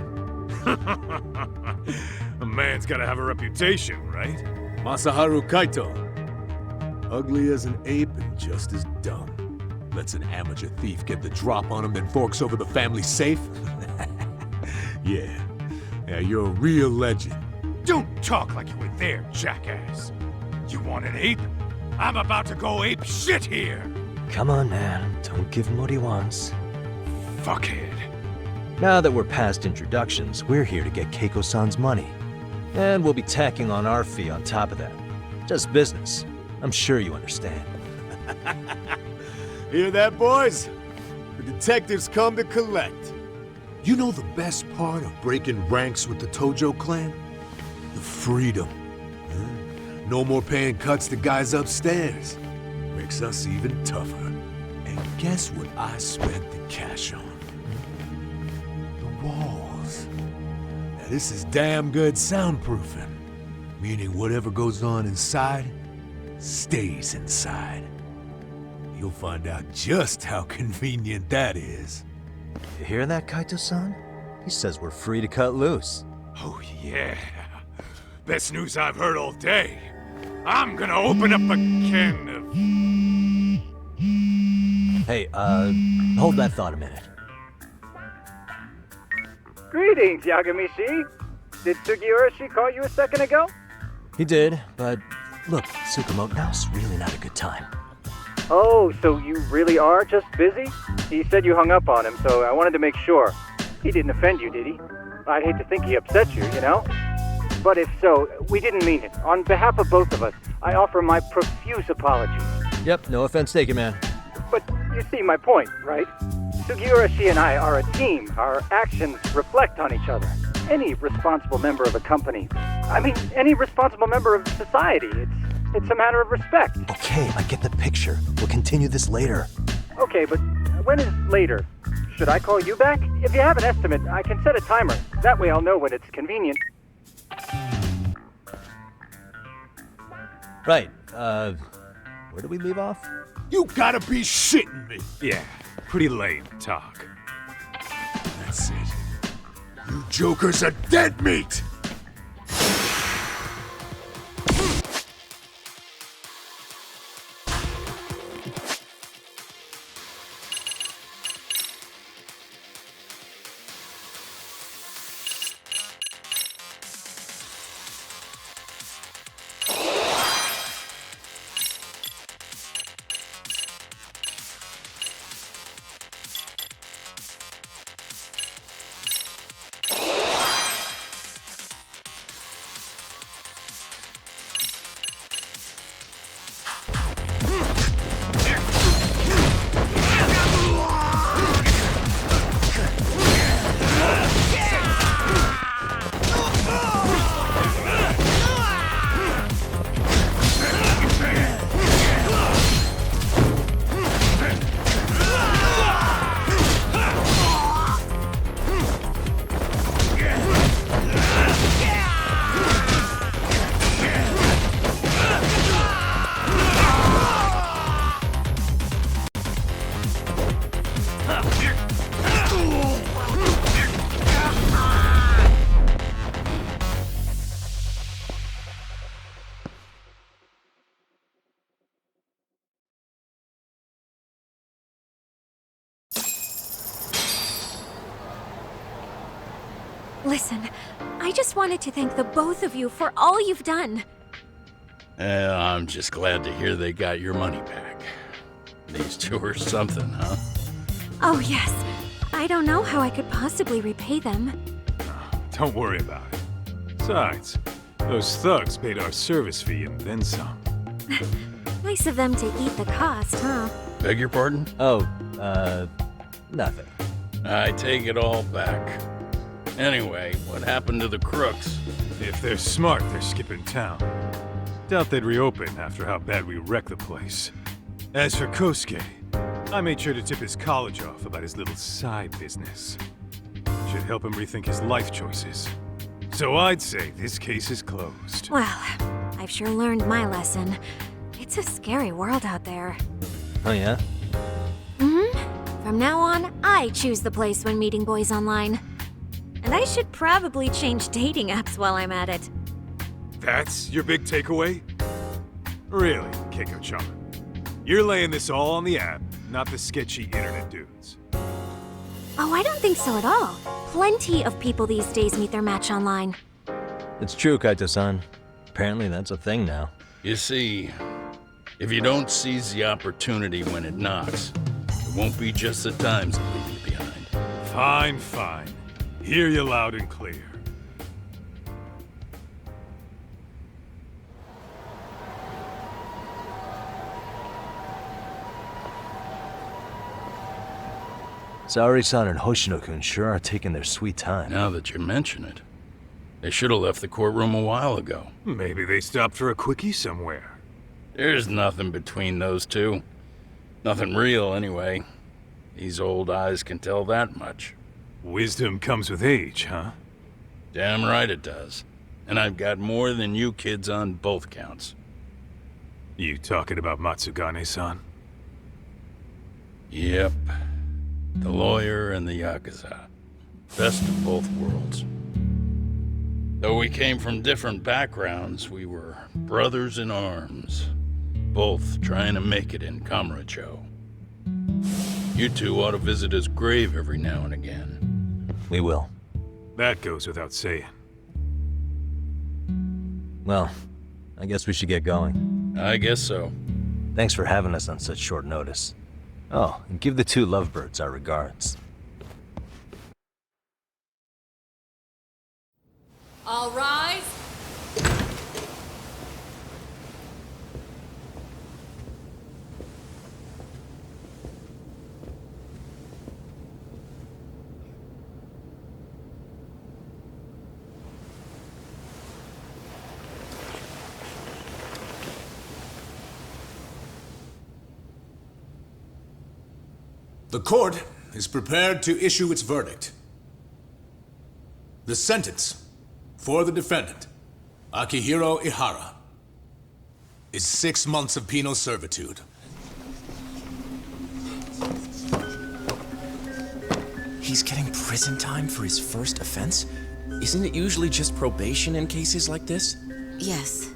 A man's gotta have a reputation, right? Masaharu Kaito. Ugly as an ape and just as dumb. Lets an amateur thief get the drop on him, then forks over the family safe? Yeah, you're a real legend. Don't talk like you were there, jackass. You want an ape? I'm about to go ape shit here! Come on, man. Don't give him what he wants. Fuckhead. Now that we're past introductions, we're here to get Keiko-san's money. And we'll be tacking on our fee on top of that. Just business. I'm sure you understand. Hear that, boys? The detectives come to collect. You know the best part of breaking ranks with the Tojo clan? The freedom. Huh? No more paying cuts to guys upstairs. Makes us even tougher. And guess what I spent the cash on? The walls. Now this is damn good soundproofing. Meaning whatever goes on inside, stays inside. You'll find out just how convenient that is. You hear that, Kaito-san? He says we're free to cut loose. Oh yeah. Best news I've heard all day. I'm gonna open up a can of... Hey, hold that thought a minute. Greetings, Yagami-shi. Did Sugiura-shi call you a second ago? He did, but look, Tsukumo, now's really not a good time. Oh, so you really are just busy? He said you hung up on him, so I wanted to make sure. He didn't offend you, did he? I'd hate to think he upset you, you know? But if so, we didn't mean it. On behalf of both of us, I offer my profuse apologies. Yep, no offense taken, man. But you see my point, right? Sugiura-shi and I are a team. Our actions reflect on each other. Any responsible member of a company, any responsible member of society, it's a matter of respect. Okay, I get the picture. We'll continue this later. Okay, but when is later? Should I call you back? If you have an estimate, I can set a timer. That way I'll know when it's convenient. Right, where do we leave off? You gotta be shitting me! Yeah, pretty lame talk. That's it. You jokers are dead meat! Listen, I just wanted to thank the both of you for all you've done. I'm just glad to hear they got your money back. These two are something, huh? Oh, yes. I don't know how I could possibly repay them. Don't worry about it. Besides, those thugs paid our service fee and then some. Nice of them to eat the cost, huh? Beg your pardon? Oh, nothing. I take it all back. Anyway, what happened to the crooks? If they're smart, they're skipping town. Doubt they'd reopen after how bad we wrecked the place. As for Kosuke, I made sure to tip his college off about his little side business. Should help him rethink his life choices. So I'd say this case is closed. Well, I've sure learned my lesson. It's a scary world out there. Oh, yeah? Mm-hmm. From now on, I choose the place when meeting boys online. And I should probably change dating apps while I'm at it. That's your big takeaway? Really, Keiko-chan? You're laying this all on the app, not the sketchy internet dudes. Oh, I don't think so at all. Plenty of people these days meet their match online. It's true, Kaito-san. Apparently that's a thing now. You see, if you don't seize the opportunity when it knocks, it won't be just the times that leave you behind. Fine, fine. Hear you loud and clear. Saori-san and Hoshino-kun sure are taking their sweet time. Now that you mention it, they should have left the courtroom a while ago. Maybe they stopped for a quickie somewhere. There's nothing between those two. Nothing real, anyway. These old eyes can tell that much. Wisdom comes with age, huh? Damn right it does. And I've got more than you kids on both counts. You talking about Matsugane-san? Yep. The lawyer and the Yakuza. Best of both worlds. Though we came from different backgrounds, we were brothers in arms. Both trying to make it in Kamurocho. You two ought to visit his grave every now and again. We will. That goes without saying. Well, I guess we should get going. I guess so. Thanks for having us on such short notice. Oh, and give the two lovebirds our regards. All rise. The court is prepared to issue its verdict. The sentence for the defendant, Akihiro Ihara, is 6 months of penal servitude. He's getting prison time for his first offense? Isn't it usually just probation in cases like this? Yes.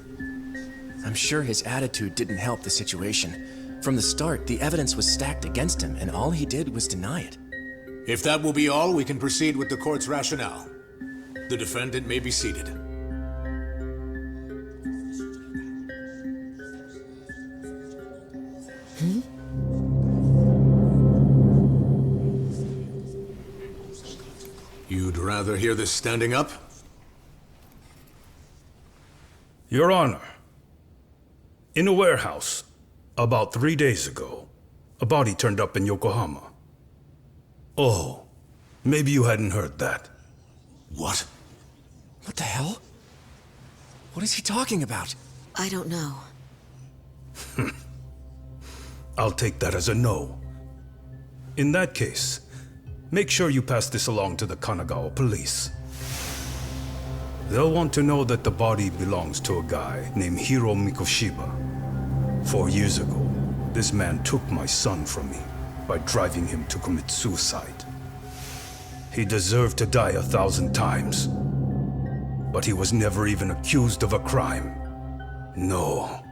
I'm sure his attitude didn't help the situation. From the start, the evidence was stacked against him, and all he did was deny it. If that will be all, we can proceed with the court's rationale. The defendant may be seated. You'd rather hear this standing up? Your Honor, in a warehouse, about 3 days ago, a body turned up in Yokohama. Oh, maybe you hadn't heard that. What? What the hell? What is he talking about? I don't know. I'll take that as a no. In that case, make sure you pass this along to the Kanagawa police. They'll want to know that the body belongs to a guy named Hiro Mikoshiba. 4 years ago, this man took my son from me by driving him to commit suicide. He deserved to die 1,000 times, but he was never even accused of a crime. No,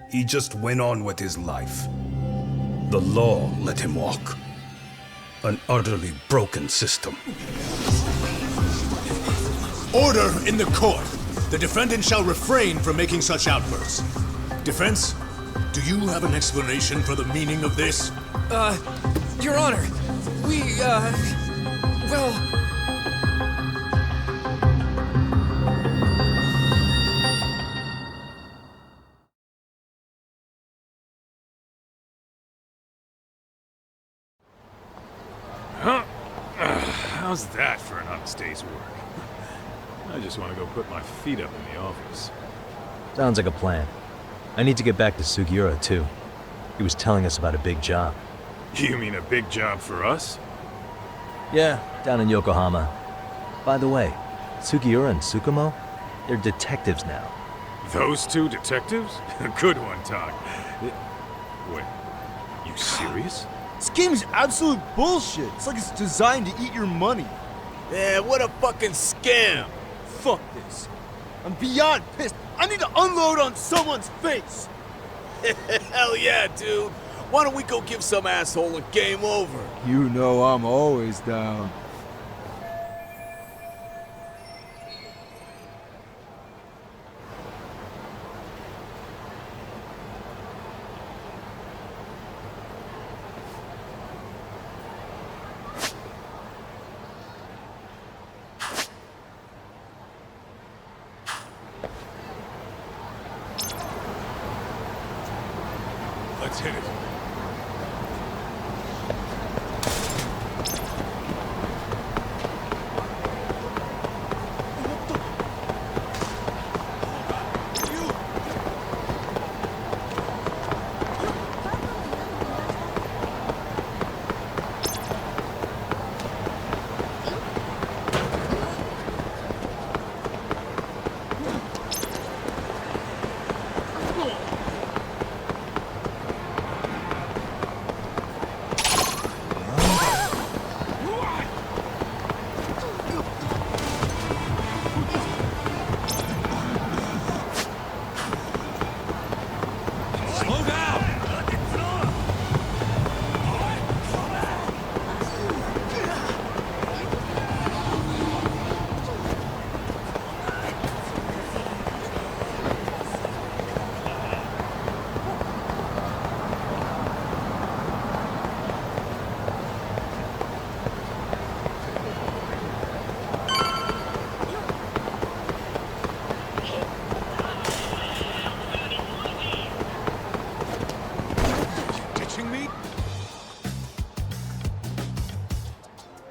he just went on with his life. The law let him walk. An utterly broken system. Order in the court! The defendant shall refrain from making such outbursts. Defense, do you have an explanation for the meaning of this? Your Honor, well... Huh? How's that for an honest day's work? I just want to go put my feet up in the office. Sounds like a plan. I need to get back to Sugiura, too. He was telling us about a big job. You mean a big job for us? Yeah, down in Yokohama. By the way, Sugiura and Tsukumo, they're detectives now. Those two detectives? Good one, Todd. Wait, you serious? This game is absolute bullshit. It's like it's designed to eat your money. Yeah, what a fucking scam! Fuck this. I'm beyond pissed. I need to unload on someone's face. Hell yeah, dude. Why don't we go give some asshole a game over? You know I'm always down. Let's hit it.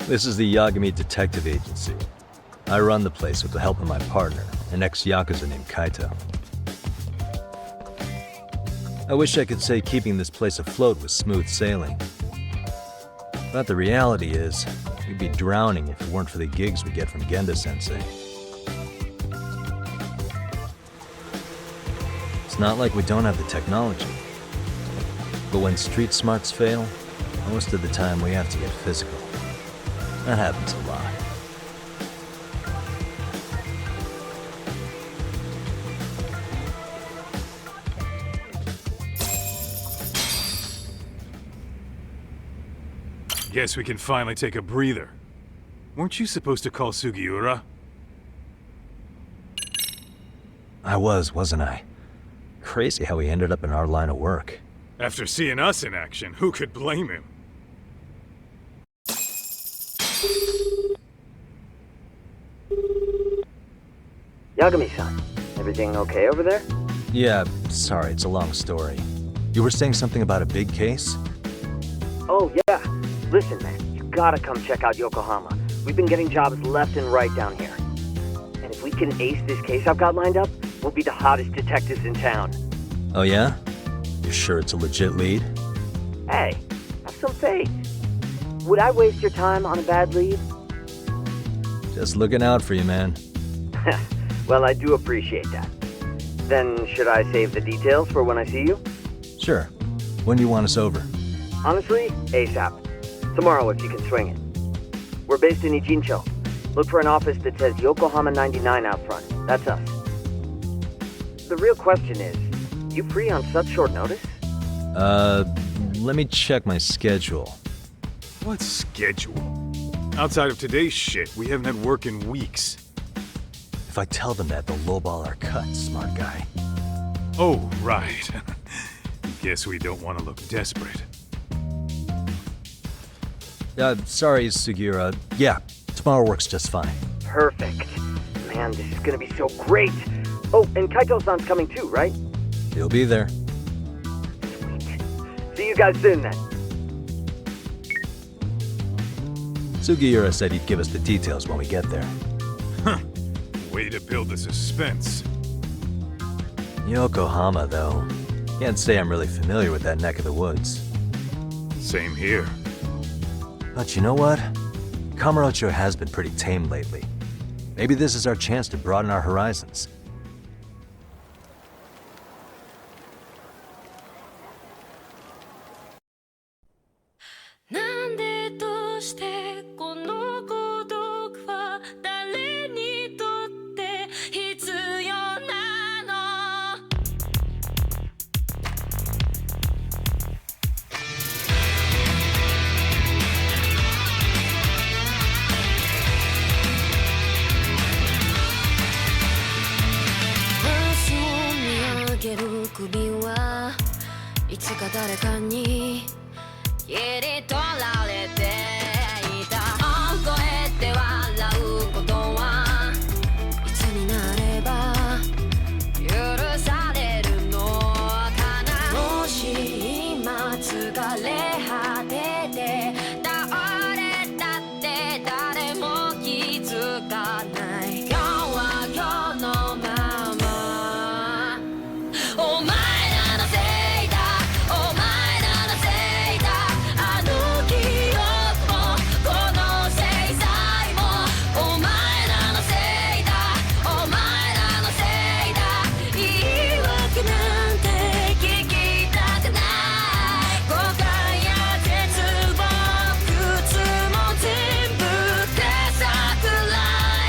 This is the Yagami Detective Agency. I run the place with the help of my partner, an ex-Yakuza named Kaito. I wish I could say keeping this place afloat was smooth sailing. But the reality is, we'd be drowning if it weren't for the gigs we get from Genda-sensei. It's not like we don't have the technology. But when street smarts fail, most of the time we have to get physical. That happens a lot. Guess we can finally take a breather. Weren't you supposed to call Sugiura? I wasn't I? Crazy how he ended up in our line of work. After seeing us in action, who could blame him? Yagami-san, everything okay over there? Yeah, sorry, it's a long story. You were saying something about a big case? Oh, yeah. Listen, man, you gotta come check out Yokohama. We've been getting jobs left and right down here. And if we can ace this case I've got lined up, we'll be the hottest detectives in town. Oh yeah? You sure it's a legit lead? Hey, have some faith. Would I waste your time on a bad lead? Just looking out for you, man. Well, I do appreciate that. Then, should I save the details for when I see you? Sure. When do you want us over? Honestly, ASAP. Tomorrow if you can swing it. We're based in Ijincho. Look for an office that says Yokohama 99 out front. That's us. The real question is, you free on such short notice? Let me check my schedule. What schedule? Outside of today's shit, we haven't had work in weeks. If I tell them that, they'll lowball our cut, smart guy. Oh, right. Guess we don't want to look desperate. Sorry, Sugiura. Yeah, tomorrow works just fine. Perfect. Man, this is gonna be so great. Oh, and Kaito-san's coming too, right? He'll be there. Sweet. See you guys soon then. Sugiura said he'd give us the details when we get there. Huh. Way to build the suspense. Yokohama, though. Can't say I'm really familiar with that neck of the woods. Same here. But you know what? Kamurocho has been pretty tame lately. Maybe this is our chance to broaden our horizons. かに切り取られていたこうやって笑うことはいつになれば許されるのかなもし今疲れ果てて倒れたって誰も気づかない今日は今日のままお前らのせいだお前らのせいだあの記憶もこの制裁もお前らのせいだお前らのせいだ言い訳なんて聞きたくない誤解や絶望靴も全部手桜へ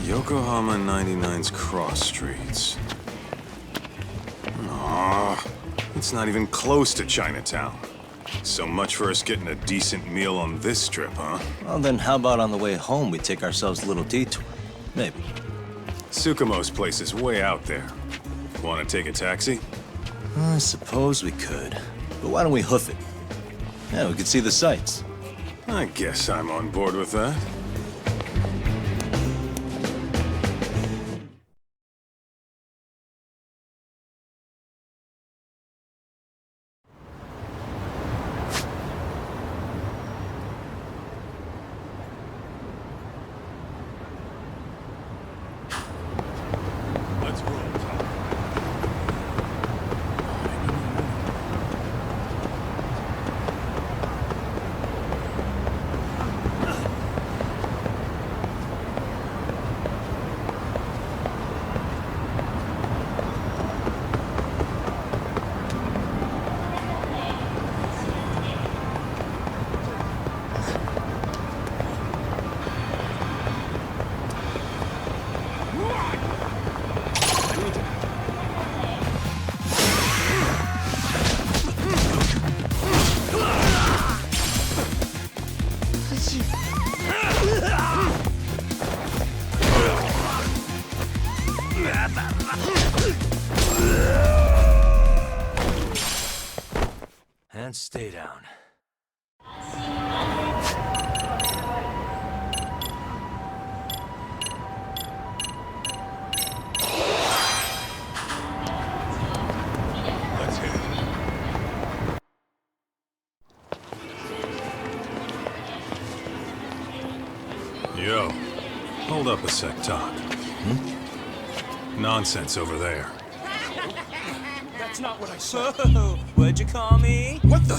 Yokohama 99's cross streets. Aw, it's not even close to Chinatown. So much for us getting a decent meal on this trip, huh? Well, then how about on the way home we take ourselves a little detour? Maybe. Tsukumo's place is way out there. Want to take a taxi? I suppose we could. But why don't we hoof it? Yeah, we could see the sights. I guess I'm on board with that. Let's roll, Tom. And stay down. Let's hit it. Yo, hold up a sec, Doc. Nonsense over there. That's not what I said. What'd you call me? What the?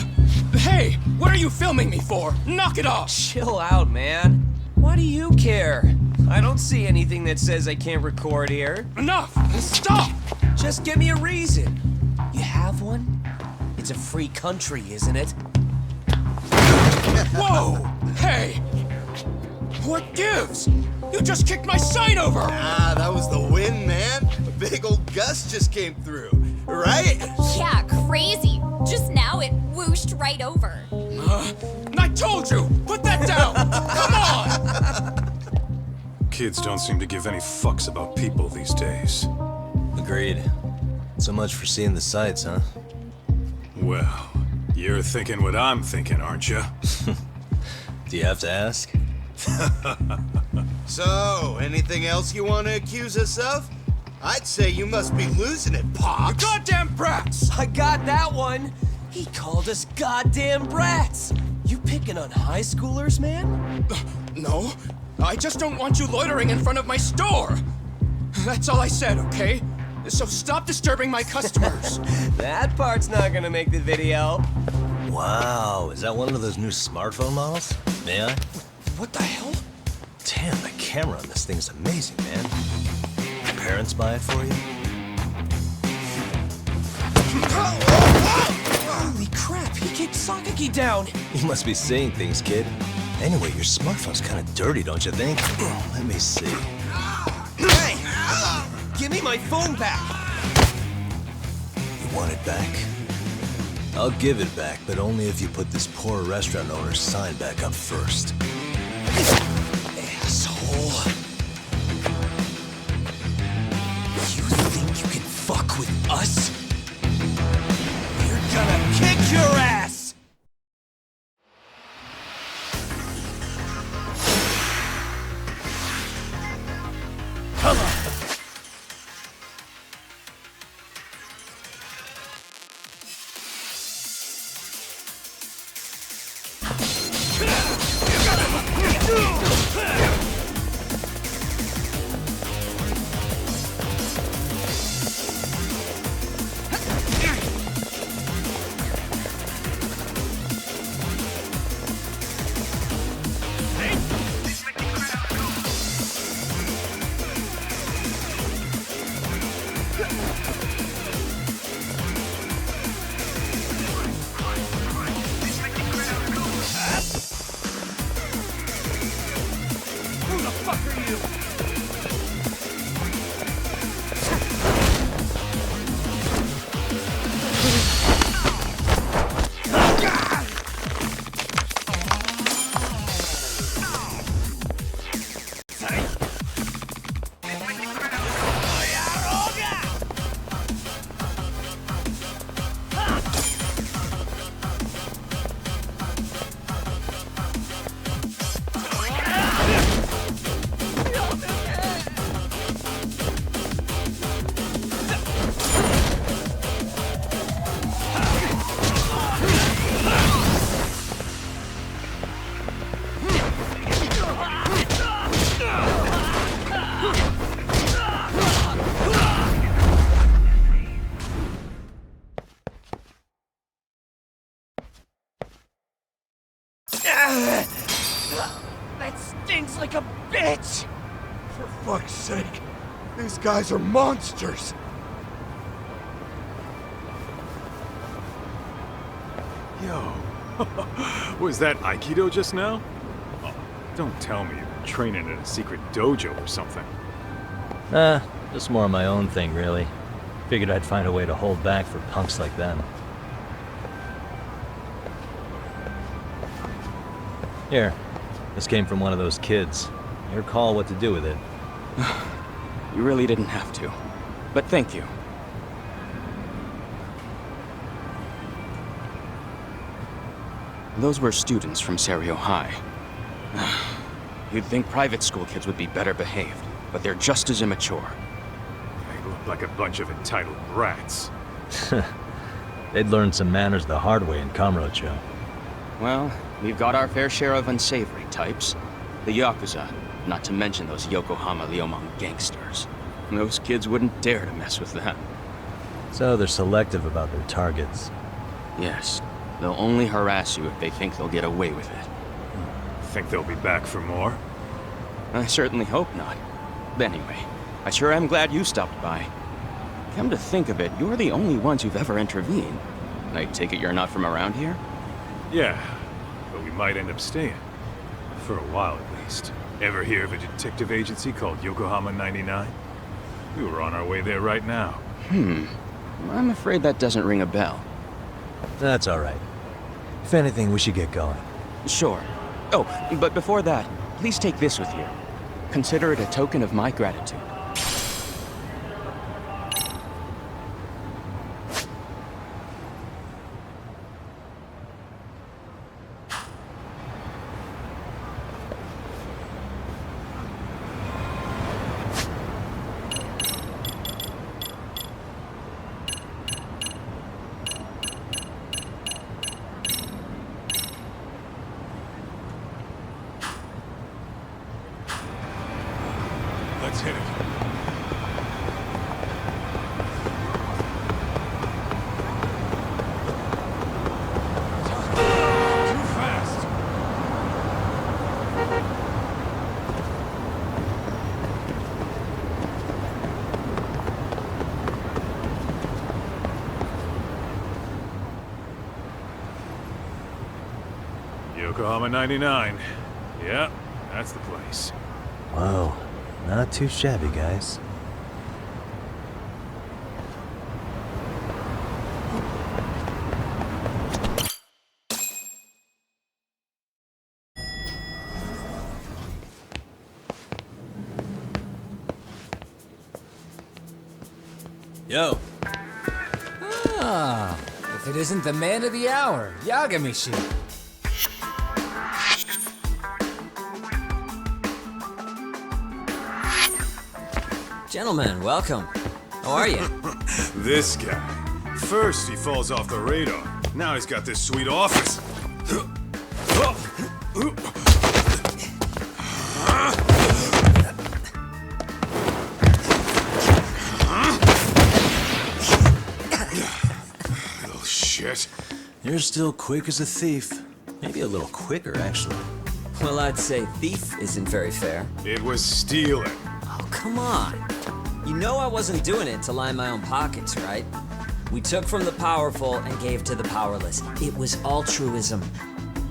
Hey, what are you filming me for? Knock it off! Chill out, man. Why do you care? I don't see anything that says I can't record here. Enough! Stop! Just give me a reason. You have one? It's a free country, isn't it? Whoa! Hey! What gives? You just kicked my sign over! Ah, that was the wind, man. A big old gust just came through, right? Yeah, crazy. Just now it whooshed right over. I told you! Put that down! Come on! Kids don't seem to give any fucks about people these days. Agreed. So much for seeing the sights, huh? Well, you're thinking what I'm thinking, aren't you? Do you have to ask? So, anything else you want to accuse us of? I'd say you must be losing it, Pops. You goddamn brats! I got that one! He called us goddamn brats! You picking on high schoolers, man? No, I just don't want you loitering in front of my store! That's all I said, okay? So stop disturbing my customers! That part's not gonna make the video. Wow, is that one of those new smartphone models? May I? What the hell? Damn, the camera on this thing's amazing, man. Your parents buy it for you? Holy crap, he kicked Sakaki down! You must be seeing things, kid. Anyway, your smartphone's kind of dirty, don't you think? Let me see. Hey! Give me my phone back! You want it back? I'll give it back, but only if you put this poor restaurant owner's sign back up first. Asshole. You think you can fuck with us? We're gonna kick your ass! Come on! That stinks like a bitch! For fuck's sake, these guys are monsters! Yo, was that Aikido just now? Oh, don't tell me you're training at a secret dojo or something. Just more of my own thing, really. Figured I'd find a way to hold back for punks like them. Here, this came from one of those kids. Your call what to do with it. You really didn't have to. But thank you. Those were students from Serio High. You'd think private school kids would be better behaved, but they're just as immature. They look like a bunch of entitled brats. They'd learned some manners the hard way in Kamurocho. Well, we've got our fair share of unsavory types. The Yakuza, not to mention those Yokohama Liomang gangsters. Those kids wouldn't dare to mess with them. So they're selective about their targets. Yes. They'll only harass you if they think they'll get away with it. Think they'll be back for more? I certainly hope not. But anyway, I sure am glad you stopped by. Come to think of it, you're the only ones who've ever intervened. I take it you're not from around here? Yeah, but we might end up staying. For a while at least. Ever hear of a detective agency called Yokohama 99? We were on our way there right now. I'm afraid that doesn't ring a bell. That's alright. If anything, we should get going. Sure. Oh, but before that, please take this with you. Consider it a token of my gratitude. Yokohama 99. Yeah, that's the place. Whoa, not too shabby, guys. Yo. Ah, if it isn't the man of the hour, Yagami-shi. Gentlemen, welcome. How are you? This guy. First he falls off the radar. Now he's got this sweet office. Little shit. You're still quick as a thief. Maybe a little quicker, actually. Well, I'd say thief isn't very fair. It was stealing. Oh, come on. You know I wasn't doing it to line my own pockets, right? We took from the powerful and gave to the powerless. It was altruism.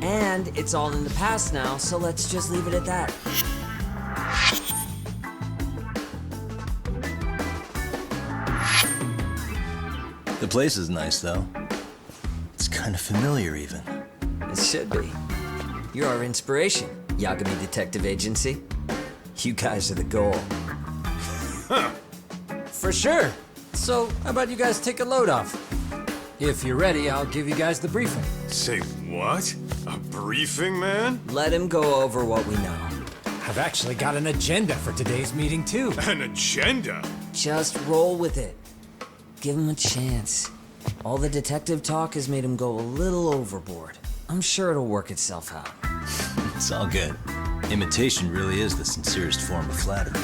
And it's all in the past now, so let's just leave it at that. The place is nice, though. It's kind of familiar, even. It should be. You're our inspiration, Yagami Detective Agency. You guys are the goal. For sure. So, how about you guys take a load off? If you're ready, I'll give you guys the briefing. Say what? A briefing, man? Let him go over what we know. I've actually got an agenda for today's meeting, too. An agenda? Just roll with it. Give him a chance. All the detective talk has made him go a little overboard. I'm sure it'll work itself out. It's all good. Imitation really is the sincerest form of flattery.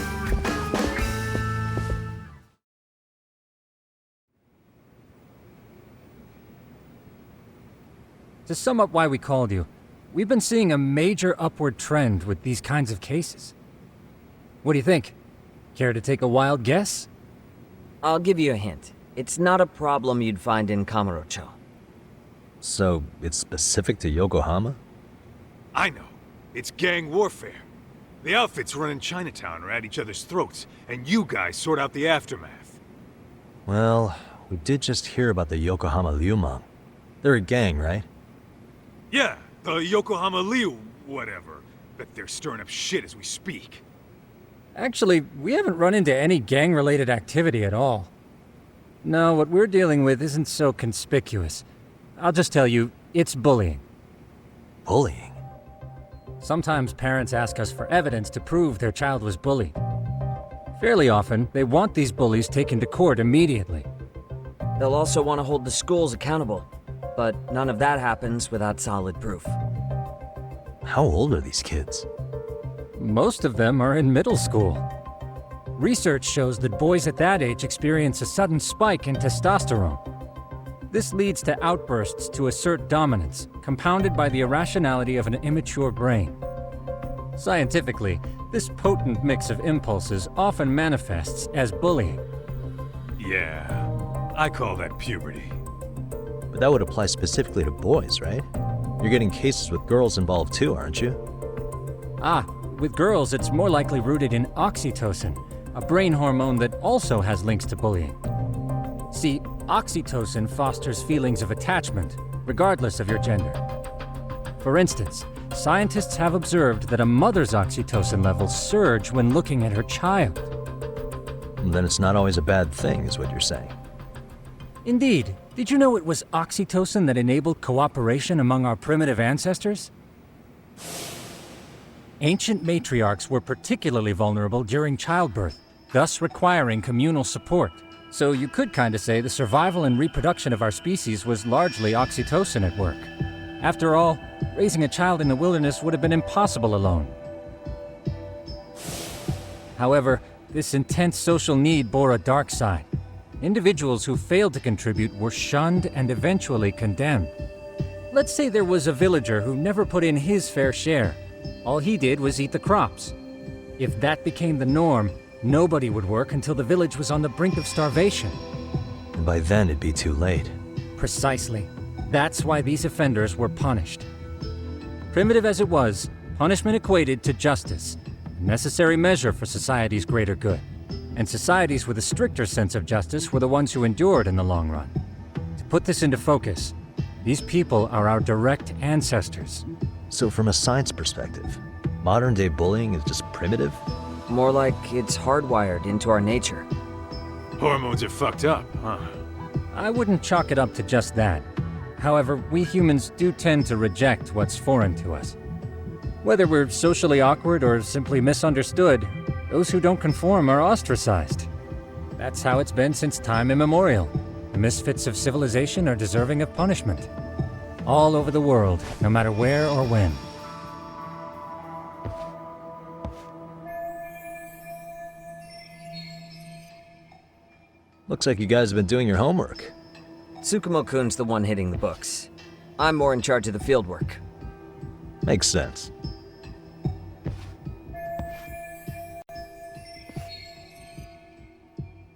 To sum up why we called you, we've been seeing a major upward trend with these kinds of cases. What do you think? Care to take a wild guess? I'll give you a hint. It's not a problem you'd find in Kamurocho. So, it's specific to Yokohama? I know. It's gang warfare. The outfits running Chinatown are at each other's throats, and you guys sort out the aftermath. Well, we did just hear about the Yokohama Liumang. They're a gang, right? Yeah, the Yokohama Liu, whatever. Bet they're stirring up shit as we speak. Actually, we haven't run into any gang-related activity at all. No, what we're dealing with isn't so conspicuous. I'll just tell you, it's bullying. Bullying? Sometimes parents ask us for evidence to prove their child was bullied. Fairly often, they want these bullies taken to court immediately. They'll also want to hold the schools accountable, but none of that happens without solid proof. How old are these kids? Most of them are in middle school. Research shows that boys at that age experience a sudden spike in testosterone. This leads to outbursts to assert dominance, compounded by the irrationality of an immature brain. Scientifically, this potent mix of impulses often manifests as bullying. Yeah, I call that puberty. But that would apply specifically to boys, right? You're getting cases with girls involved too, aren't you? Ah, with girls it's more likely rooted in oxytocin, a brain hormone that also has links to bullying. See, oxytocin fosters feelings of attachment, regardless of your gender. For instance, scientists have observed that a mother's oxytocin levels surge when looking at her child. Then it's not always a bad thing, is what you're saying. Indeed. Did you know it was oxytocin that enabled cooperation among our primitive ancestors? Ancient matriarchs were particularly vulnerable during childbirth, thus requiring communal support. So you could kinda say the survival and reproduction of our species was largely oxytocin at work. After all, raising a child in the wilderness would have been impossible alone. However, this intense social need bore a dark side. Individuals who failed to contribute were shunned and eventually condemned. Let's say there was a villager who never put in his fair share. All he did was eat the crops. If that became the norm, nobody would work until the village was on the brink of starvation. And by then it'd be too late. Precisely. That's why these offenders were punished. Primitive as it was, punishment equated to justice, a necessary measure for society's greater good. And societies with a stricter sense of justice were the ones who endured in the long run. To put this into focus, these people are our direct ancestors. So from a science perspective, modern-day bullying is just primitive? More like it's hardwired into our nature. Hormones are fucked up, huh? I wouldn't chalk it up to just that. However, we humans do tend to reject what's foreign to us. Whether we're socially awkward or simply misunderstood, those who don't conform are ostracized. That's how it's been since time immemorial. The misfits of civilization are deserving of punishment. All over the world, no matter where or when. Looks like you guys have been doing your homework. Tsukumo-kun's the one hitting the books. I'm more in charge of the fieldwork. Makes sense.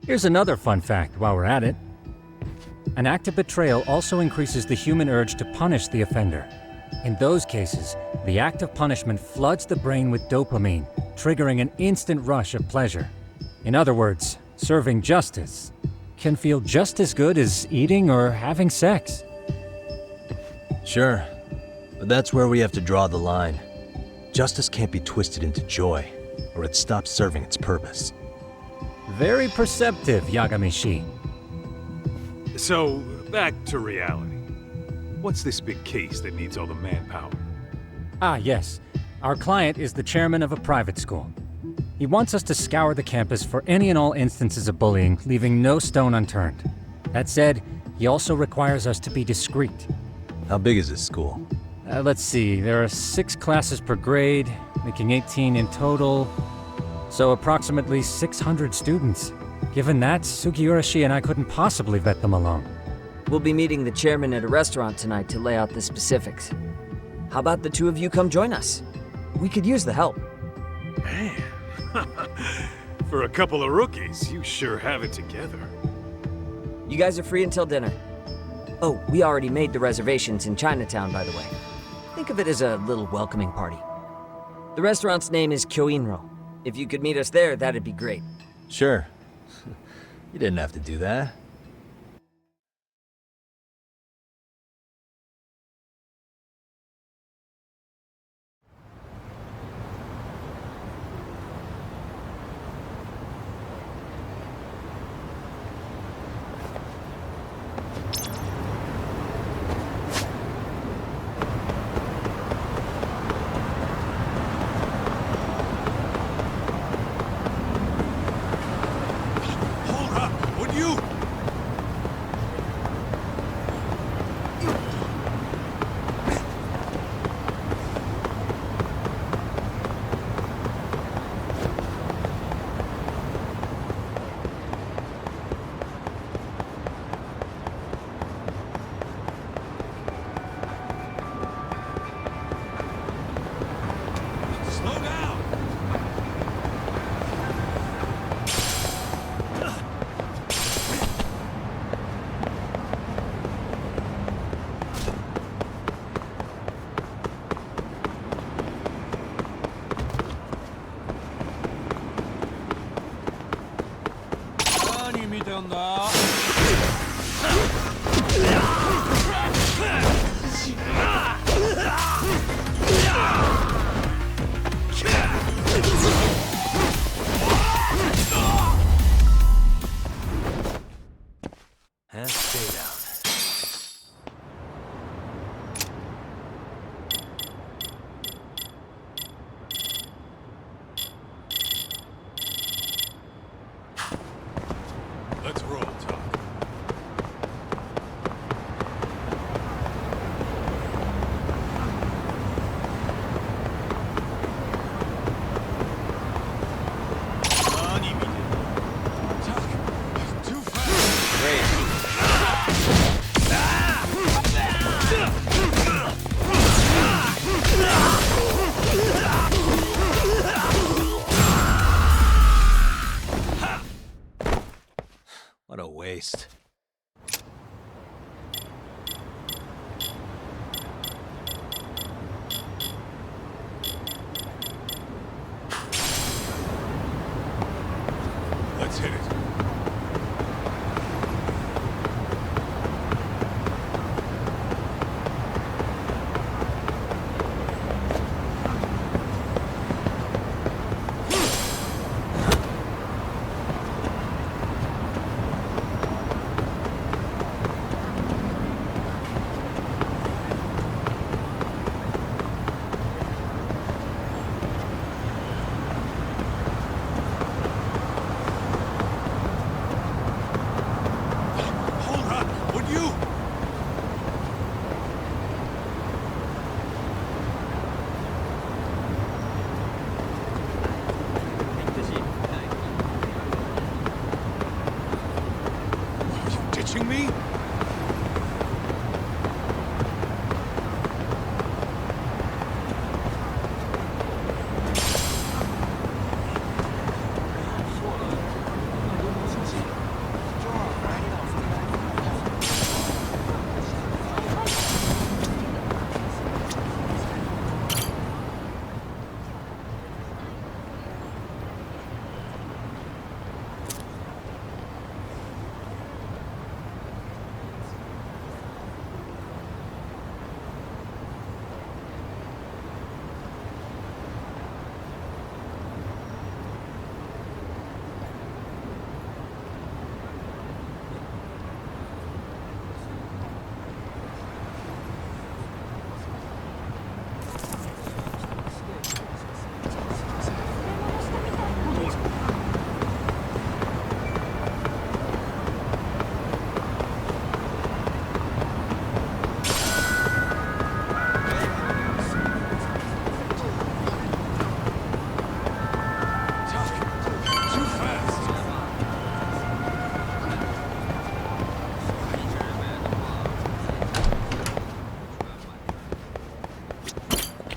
Here's another fun fact while we're at it. An act of betrayal also increases the human urge to punish the offender. In those cases, the act of punishment floods the brain with dopamine, triggering an instant rush of pleasure. In other words, serving justice can feel just as good as eating or having sex. Sure, but that's where we have to draw the line. Justice can't be twisted into joy, or it stops serving its purpose. Very perceptive, Yagami-shi. So, back to reality. What's this big case that needs all the manpower? Ah, yes. Our client is the chairman of a private school. He wants us to scour the campus for any and all instances of bullying, leaving no stone unturned. That said, he also requires us to be discreet. How big is this school? Let's see, there are 6 classes per grade, making 18 in total. So approximately 600 students. Given that, Sugiurashi and I couldn't possibly vet them alone. We'll be meeting the chairman at a restaurant tonight to lay out the specifics. How about the two of you come join us? We could use the help. Man, for a couple of rookies, you sure have it together. You guys are free until dinner. Oh, we already made the reservations in Chinatown, by the way. Think of it as a little welcoming party. The restaurant's name is Kyoinro. If you could meet us there, that'd be great. Sure. You didn't have to do that.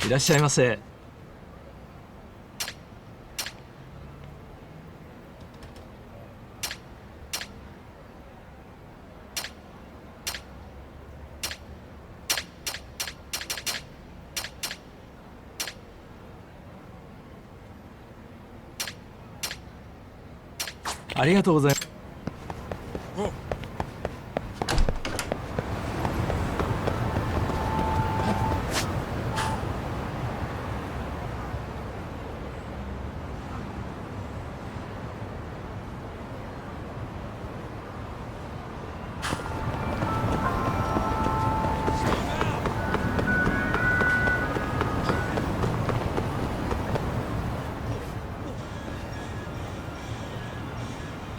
いらっしゃいませ。ありがとうございます。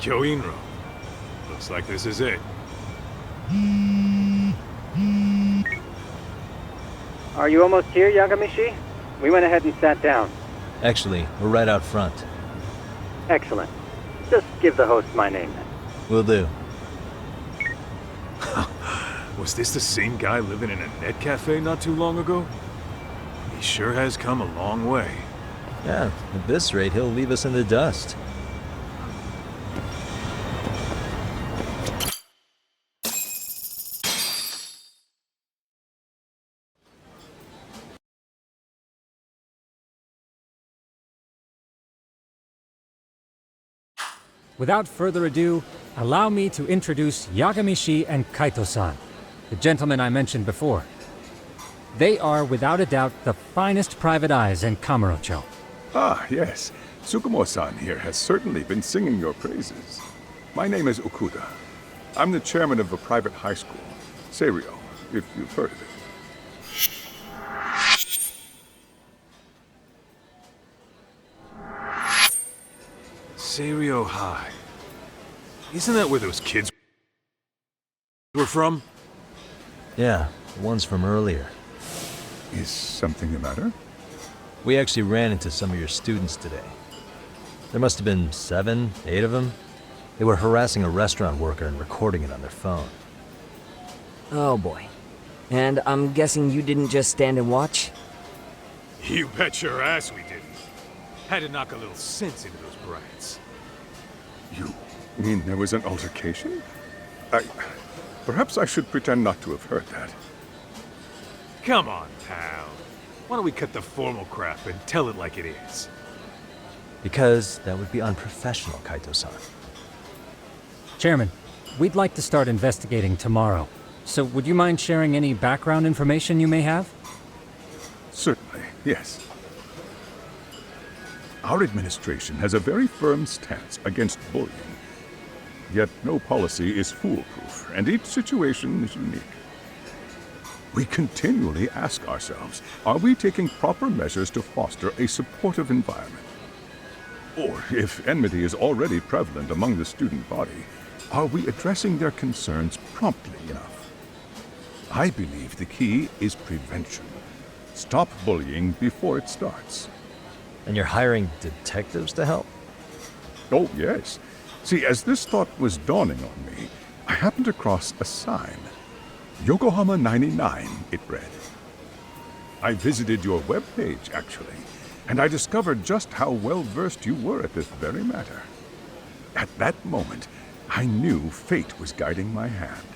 Kyoin room. Looks like this is it. Are you almost here, Yagamishi? We went ahead and sat down. Actually, we're right out front. Excellent. Just give the host my name then. Will do. Was this the same guy living in a net cafe not too long ago? He sure has come a long way. Yeah, at this rate, he'll leave us in the dust. Without further ado, allow me to introduce Yagamishi and Kaito-san, the gentlemen I mentioned before. They are, without a doubt, the finest private eyes in Kamurocho. Ah, yes. Tsukumo-san here has certainly been singing your praises. My name is Okuda. I'm the chairman of a private high school, Seiryo, if you've heard of it. Seiryo High. Isn't that where those kids were from? Yeah, the ones from earlier. Is something the matter? We actually ran into some of your students today. There must have been 7, 8 of them. They were harassing a restaurant worker and recording it on their phone. Oh boy. And I'm guessing you didn't just stand and watch? You bet your ass we didn't. Had to knock a little sense into those brats. You mean there was an altercation? Perhaps I should pretend not to have heard that. Come on, pal. Why don't we cut the formal crap and tell it like it is? Because that would be unprofessional, Kaito-san. Chairman, we'd like to start investigating tomorrow. So would you mind sharing any background information you may have? Certainly, yes. Our administration has a very firm stance against bullying. Yet no policy is foolproof, and each situation is unique. We continually ask ourselves, are we taking proper measures to foster a supportive environment? Or, if enmity is already prevalent among the student body, are we addressing their concerns promptly enough? I believe the key is prevention. Stop bullying before it starts. And you're hiring detectives to help? Oh, yes. See, as this thought was dawning on me, I happened across a sign. Yokohama 99, it read. I visited your webpage, actually, and I discovered just how well-versed you were at this very matter. At that moment, I knew fate was guiding my hand.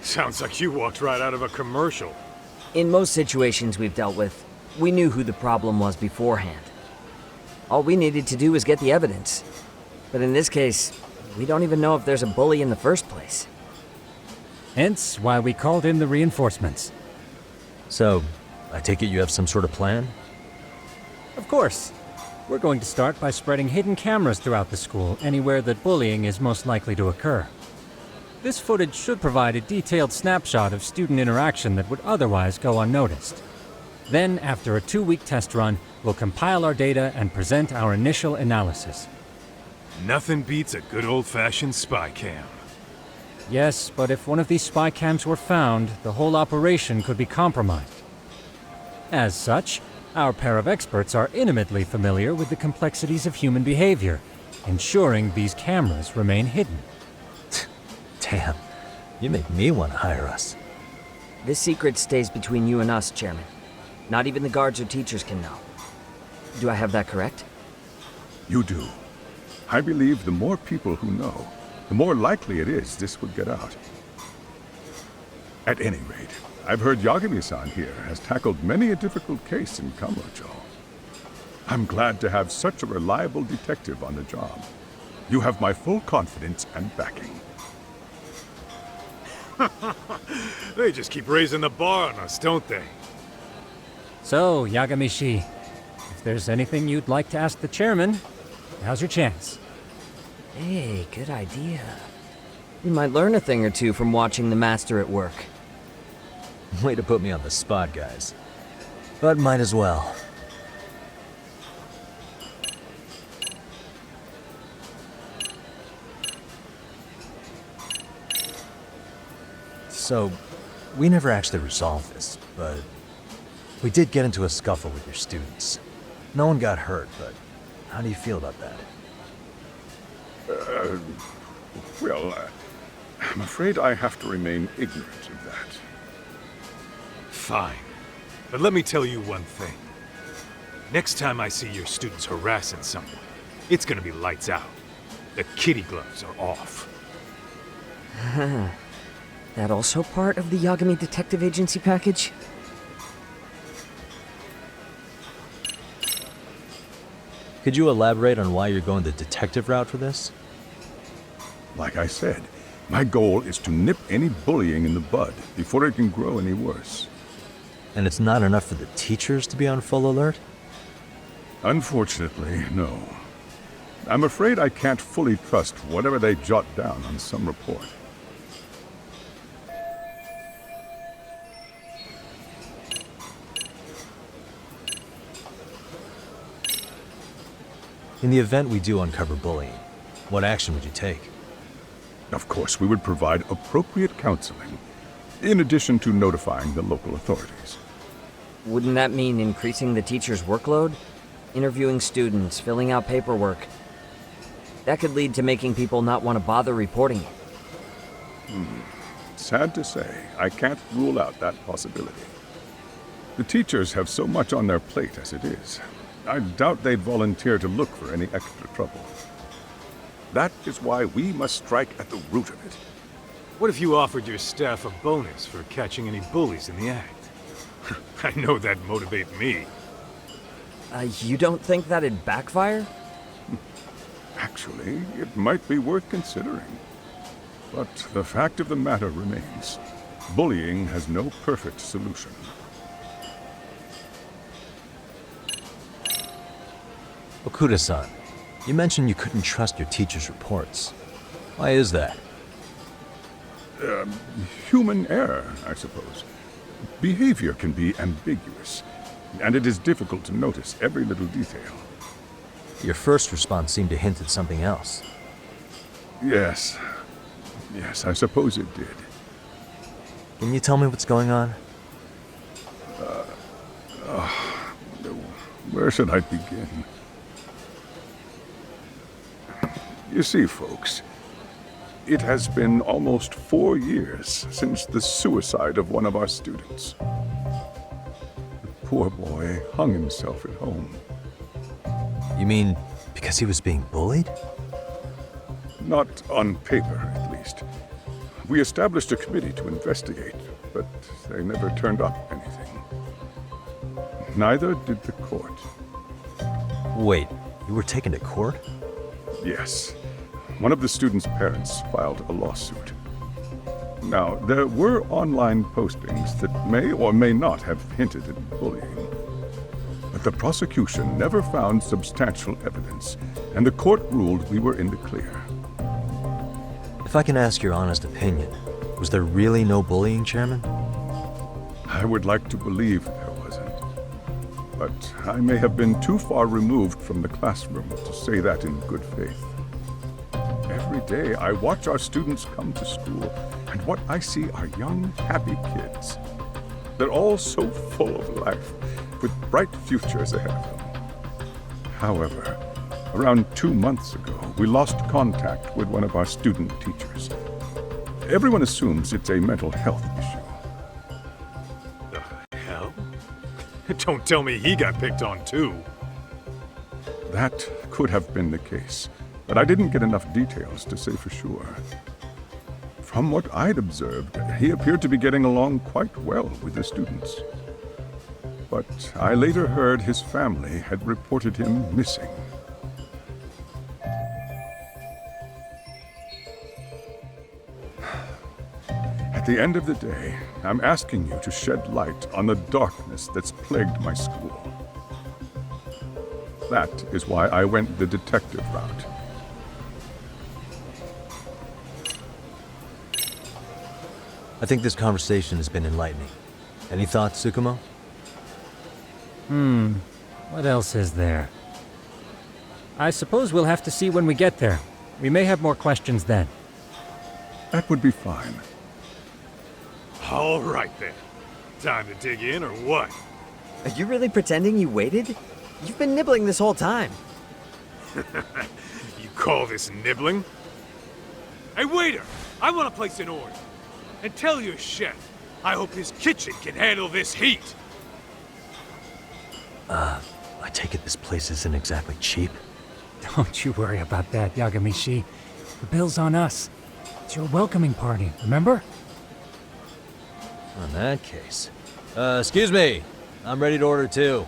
Sounds like you walked right out of a commercial. In most situations we've dealt with, we knew who the problem was beforehand. All we needed to do was get the evidence. But in this case, we don't even know if there's a bully in the first place. Hence why we called in the reinforcements. So, I take it you have some sort of plan? Of course. We're going to start by spreading hidden cameras throughout the school, anywhere that bullying is most likely to occur. This footage should provide a detailed snapshot of student interaction that would otherwise go unnoticed. Then, after a 2-week test run, we'll compile our data and present our initial analysis. Nothing beats a good old-fashioned spy cam. Yes, but if one of these spy cams were found, the whole operation could be compromised. As such, our pair of experts are intimately familiar with the complexities of human behavior, ensuring these cameras remain hidden. Damn, you make me want to hire us. This secret stays between you and us, Chairman. Not even the guards or teachers can know. Do I have that correct? You do. I believe the more people who know, the more likely it is this would get out. At any rate, I've heard Yagami-san here has tackled many a difficult case in Kamurocho. I'm glad to have such a reliable detective on the job. You have my full confidence and backing. They just keep raising the bar on us, don't they? So, Yagami-shi, if there's anything you'd like to ask the chairman, now's your chance. Hey, good idea. We might learn a thing or two from watching the master at work. Way to put me on the spot, guys. But might as well. So, we never actually resolved this, but we did get into a scuffle with your students. No one got hurt, but how do you feel about that? I'm afraid I have to remain ignorant of that. Fine. But let me tell you one thing. Next time I see your students harassing someone, it's gonna be lights out. The kitty gloves are off. That also part of the Yagami Detective Agency package? Could you elaborate on why you're going the detective route for this? Like I said, my goal is to nip any bullying in the bud before it can grow any worse. And it's not enough for the teachers to be on full alert? Unfortunately, no. I'm afraid I can't fully trust whatever they jot down on some report. In the event we do uncover bullying, what action would you take? Of course, we would provide appropriate counseling, in addition to notifying the local authorities. Wouldn't that mean increasing the teacher's workload? Interviewing students, filling out paperwork. That could lead to making people not want to bother reporting it. Sad to say, I can't rule out that possibility. The teachers have so much on their plate as it is. I doubt they'd volunteer to look for any extra trouble. That is why we must strike at the root of it. What if you offered your staff a bonus for catching any bullies in the act? I know that'd motivate me. You don't think that'd backfire? Actually, it might be worth considering. But the fact of the matter remains, bullying has no perfect solution. Okuda-san, you mentioned you couldn't trust your teacher's reports. Why is that? Human error, I suppose. Behavior can be ambiguous, and it is difficult to notice every little detail. Your first response seemed to hint at something else. Yes, I suppose it did. Can you tell me what's going on? Where should I begin? You see, folks, it has been almost 4 years since the suicide of one of our students. The poor boy hung himself at home. You mean because he was being bullied? Not on paper, at least. We established a committee to investigate, but they never turned up anything. Neither did the court. Wait, you were taken to court? Yes. One of the students' parents filed a lawsuit. Now, there were online postings that may or may not have hinted at bullying. But the prosecution never found substantial evidence, and the court ruled we were in the clear. If I can ask your honest opinion, was there really no bullying, Chairman? I would like to believe there wasn't. But I may have been too far removed from the classroom to say that in good faith. Every day I watch our students come to school, and what I see are young, happy kids. They're all so full of life, with bright futures ahead of them. However, around 2 months ago, we lost contact with one of our student teachers. Everyone assumes it's a mental health issue. The hell? Don't tell me he got picked on too. That could have been the case, but I didn't get enough details to say for sure. From what I'd observed, he appeared to be getting along quite well with the students. But I later heard his family had reported him missing. At the end of the day, I'm asking you to shed light on the darkness that's plagued my school. That is why I went the detective route. I think this conversation has been enlightening. Any thoughts, Tsukumo? What else is there? I suppose we'll have to see when we get there. We may have more questions then. That would be fine. All right then. Time to dig in or what? Are you really pretending you waited? You've been nibbling this whole time. You call this nibbling? Hey waiter, I want to place an order. And tell your chef, I hope his kitchen can handle this heat. I take it this place isn't exactly cheap? Don't you worry about that, Yagamishi. The bill's on us. It's your welcoming party, remember? In that case. Excuse me. I'm ready to order too.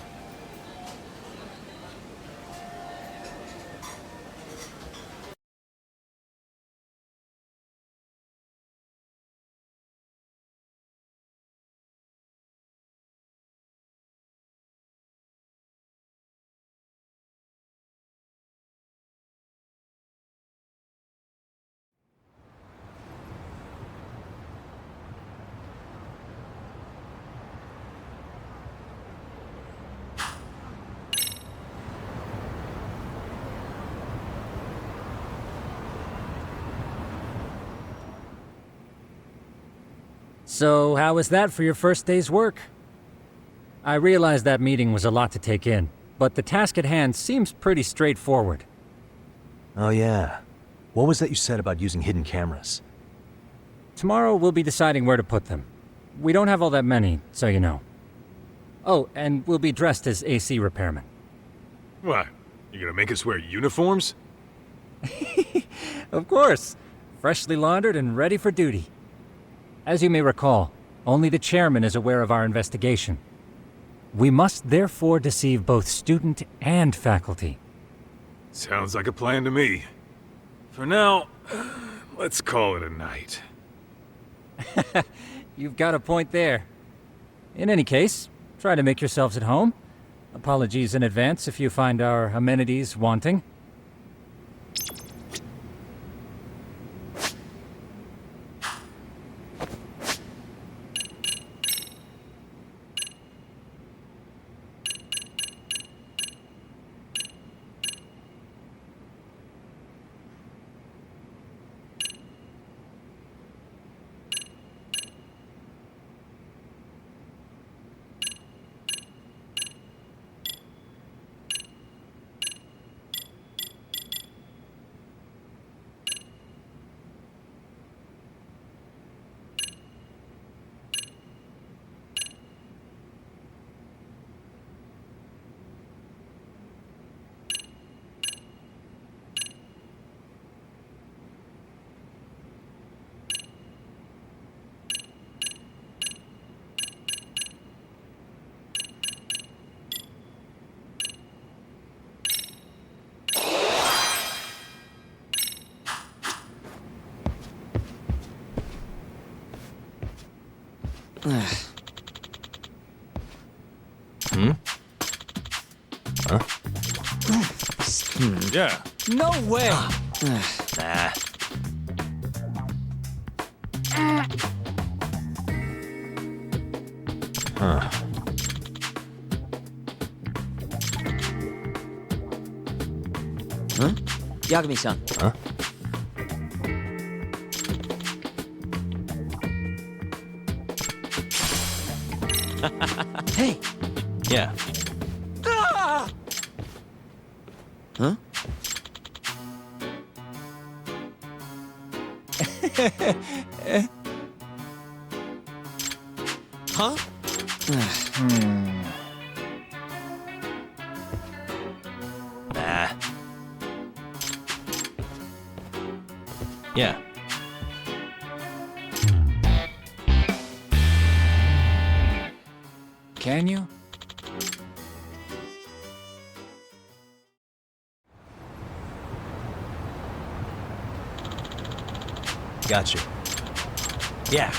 So, how was that for your first day's work? I realize that meeting was a lot to take in, but the task at hand seems pretty straightforward. Oh yeah. What was that you said about using hidden cameras? Tomorrow we'll be deciding where to put them. We don't have all that many, so you know. Oh, and we'll be dressed as AC repairmen. What? You gonna make us wear uniforms? Of course. Freshly laundered and ready for duty. As you may recall, only the chairman is aware of our investigation. We must therefore deceive both student and faculty. Sounds like a plan to me. For now, let's call it a night. You've got a point there. In any case, try to make yourselves at home. Apologies in advance if you find our amenities wanting. Huh? Yeah. No way! Nah. Huh. Huh? Yagami-san. Huh? Hey! Yeah. Ah! Huh? Huh? Yeah. Can you? Gotcha. Yeah.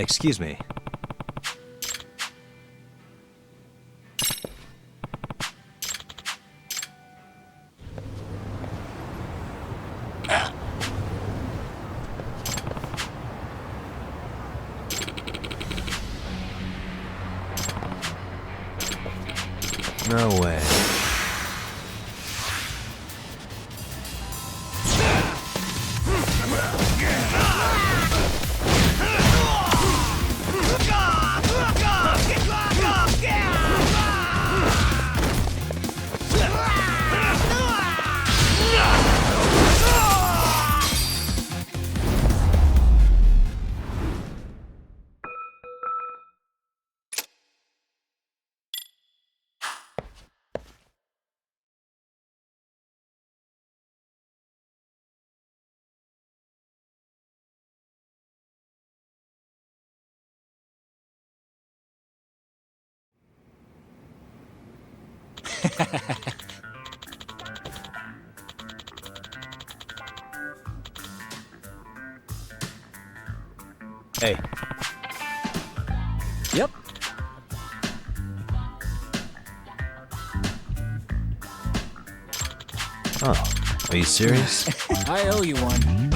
Excuse me. No way. Hey. Yep. Oh, are you serious? I owe you one.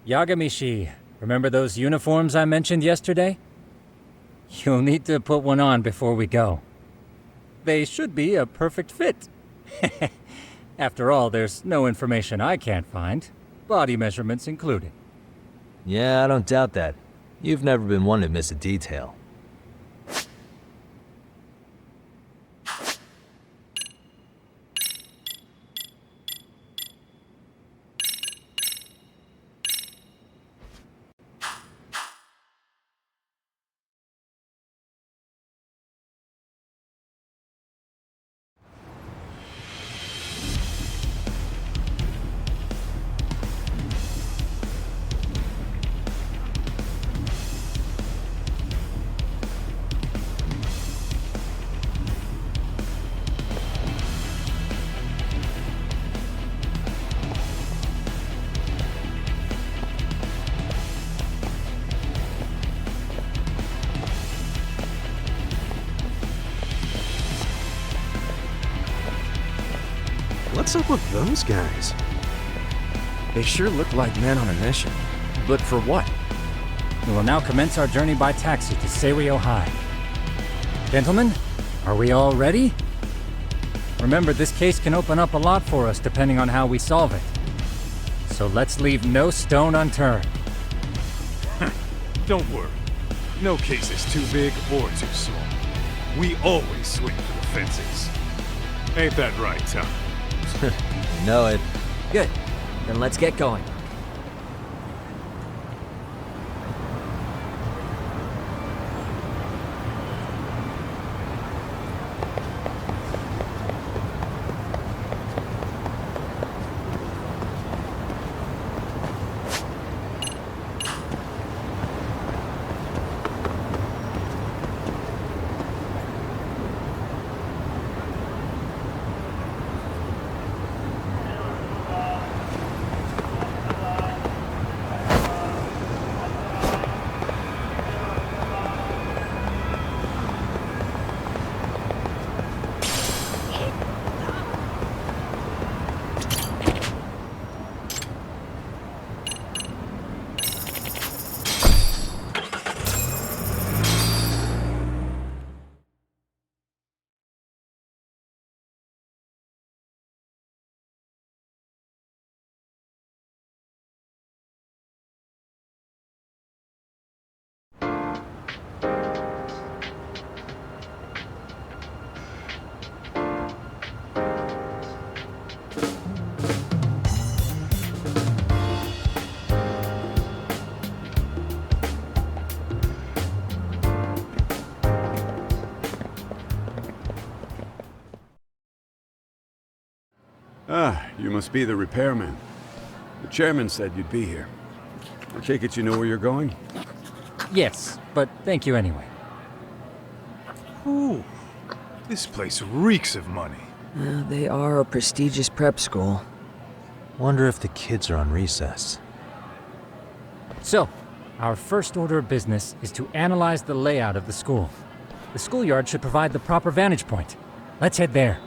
Yagamishi, remember those uniforms I mentioned yesterday? You'll need to put one on before we go. They should be a perfect fit. After all, there's no information I can't find, body measurements included. Yeah, I don't doubt that. You've never been one to miss a detail. Who are those guys? They sure look like men on a mission. But for what? We will now commence our journey by taxi to Seiryo High. Gentlemen, are we all ready? Remember, this case can open up a lot for us depending on how we solve it. So let's leave no stone unturned. Don't worry. No case is too big or too small. We always swing for the fences. Ain't that right, Tom? You know it. Good. Then let's get going. Ah, you must be the repairman. The chairman said you'd be here. I take it you know where you're going? Yes, but thank you anyway. Ooh, this place reeks of money. They are a prestigious prep school. Wonder if the kids are on recess. So, our first order of business is to analyze the layout of the school. The schoolyard should provide the proper vantage point. Let's head there.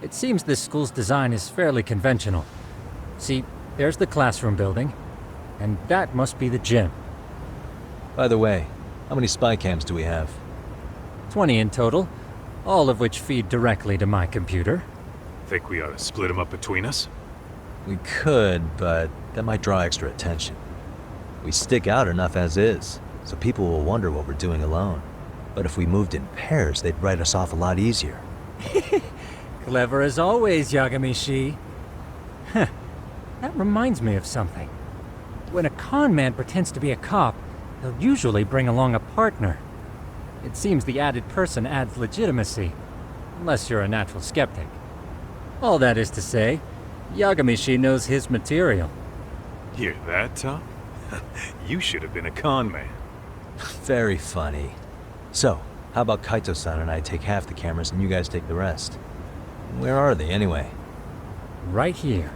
It seems this school's design is fairly conventional. See, there's the classroom building, and that must be the gym. By the way, how many spy cams do we have? 20 in total, all of which feed directly to my computer. Think we ought to split them up between us? We could, but that might draw extra attention. We stick out enough as is, so people will wonder what we're doing alone. But if we moved in pairs, they'd write us off a lot easier. Clever as always, Yagami-shi. Huh. That reminds me of something. When a con man pretends to be a cop, he'll usually bring along a partner. It seems the added person adds legitimacy, unless you're a natural skeptic. All that is to say, Yagami-shi knows his material. Hear that, Tom? You should have been a con man. Very funny. So, how about Kaito-san and I take half the cameras and you guys take the rest? Where are they, anyway? Right here.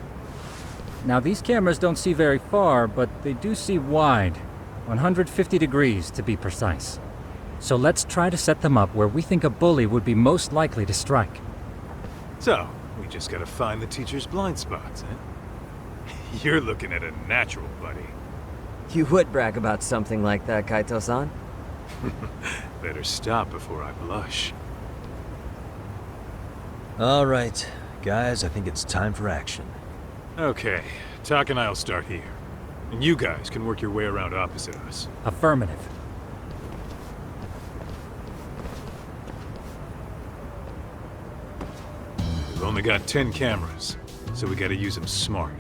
Now, these cameras don't see very far, but they do see wide. 150 degrees, to be precise. So let's try to set them up where we think a bully would be most likely to strike. So, we just gotta find the teacher's blind spots, eh? You're looking at a natural, buddy. You would brag about something like that, Kaito-san. Better stop before I blush. All right, guys, I think it's time for action. Okay, Tak and I'll start here. And you guys can work your way around opposite us. Affirmative. We've only got 10 cameras, so we gotta use them smart.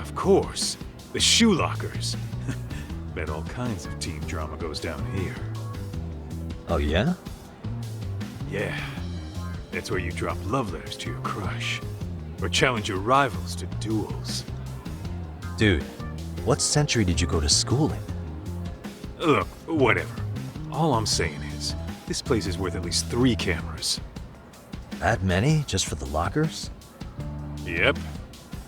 Of course, the shoe lockers. Bet all kinds of teen drama goes down here. Oh yeah? Yeah. That's where you drop love letters to your crush. Or challenge your rivals to duels. Dude, what century did you go to school in? Look, whatever. All I'm saying is, this place is worth at least 3 cameras. That many? Just for the lockers? Yep.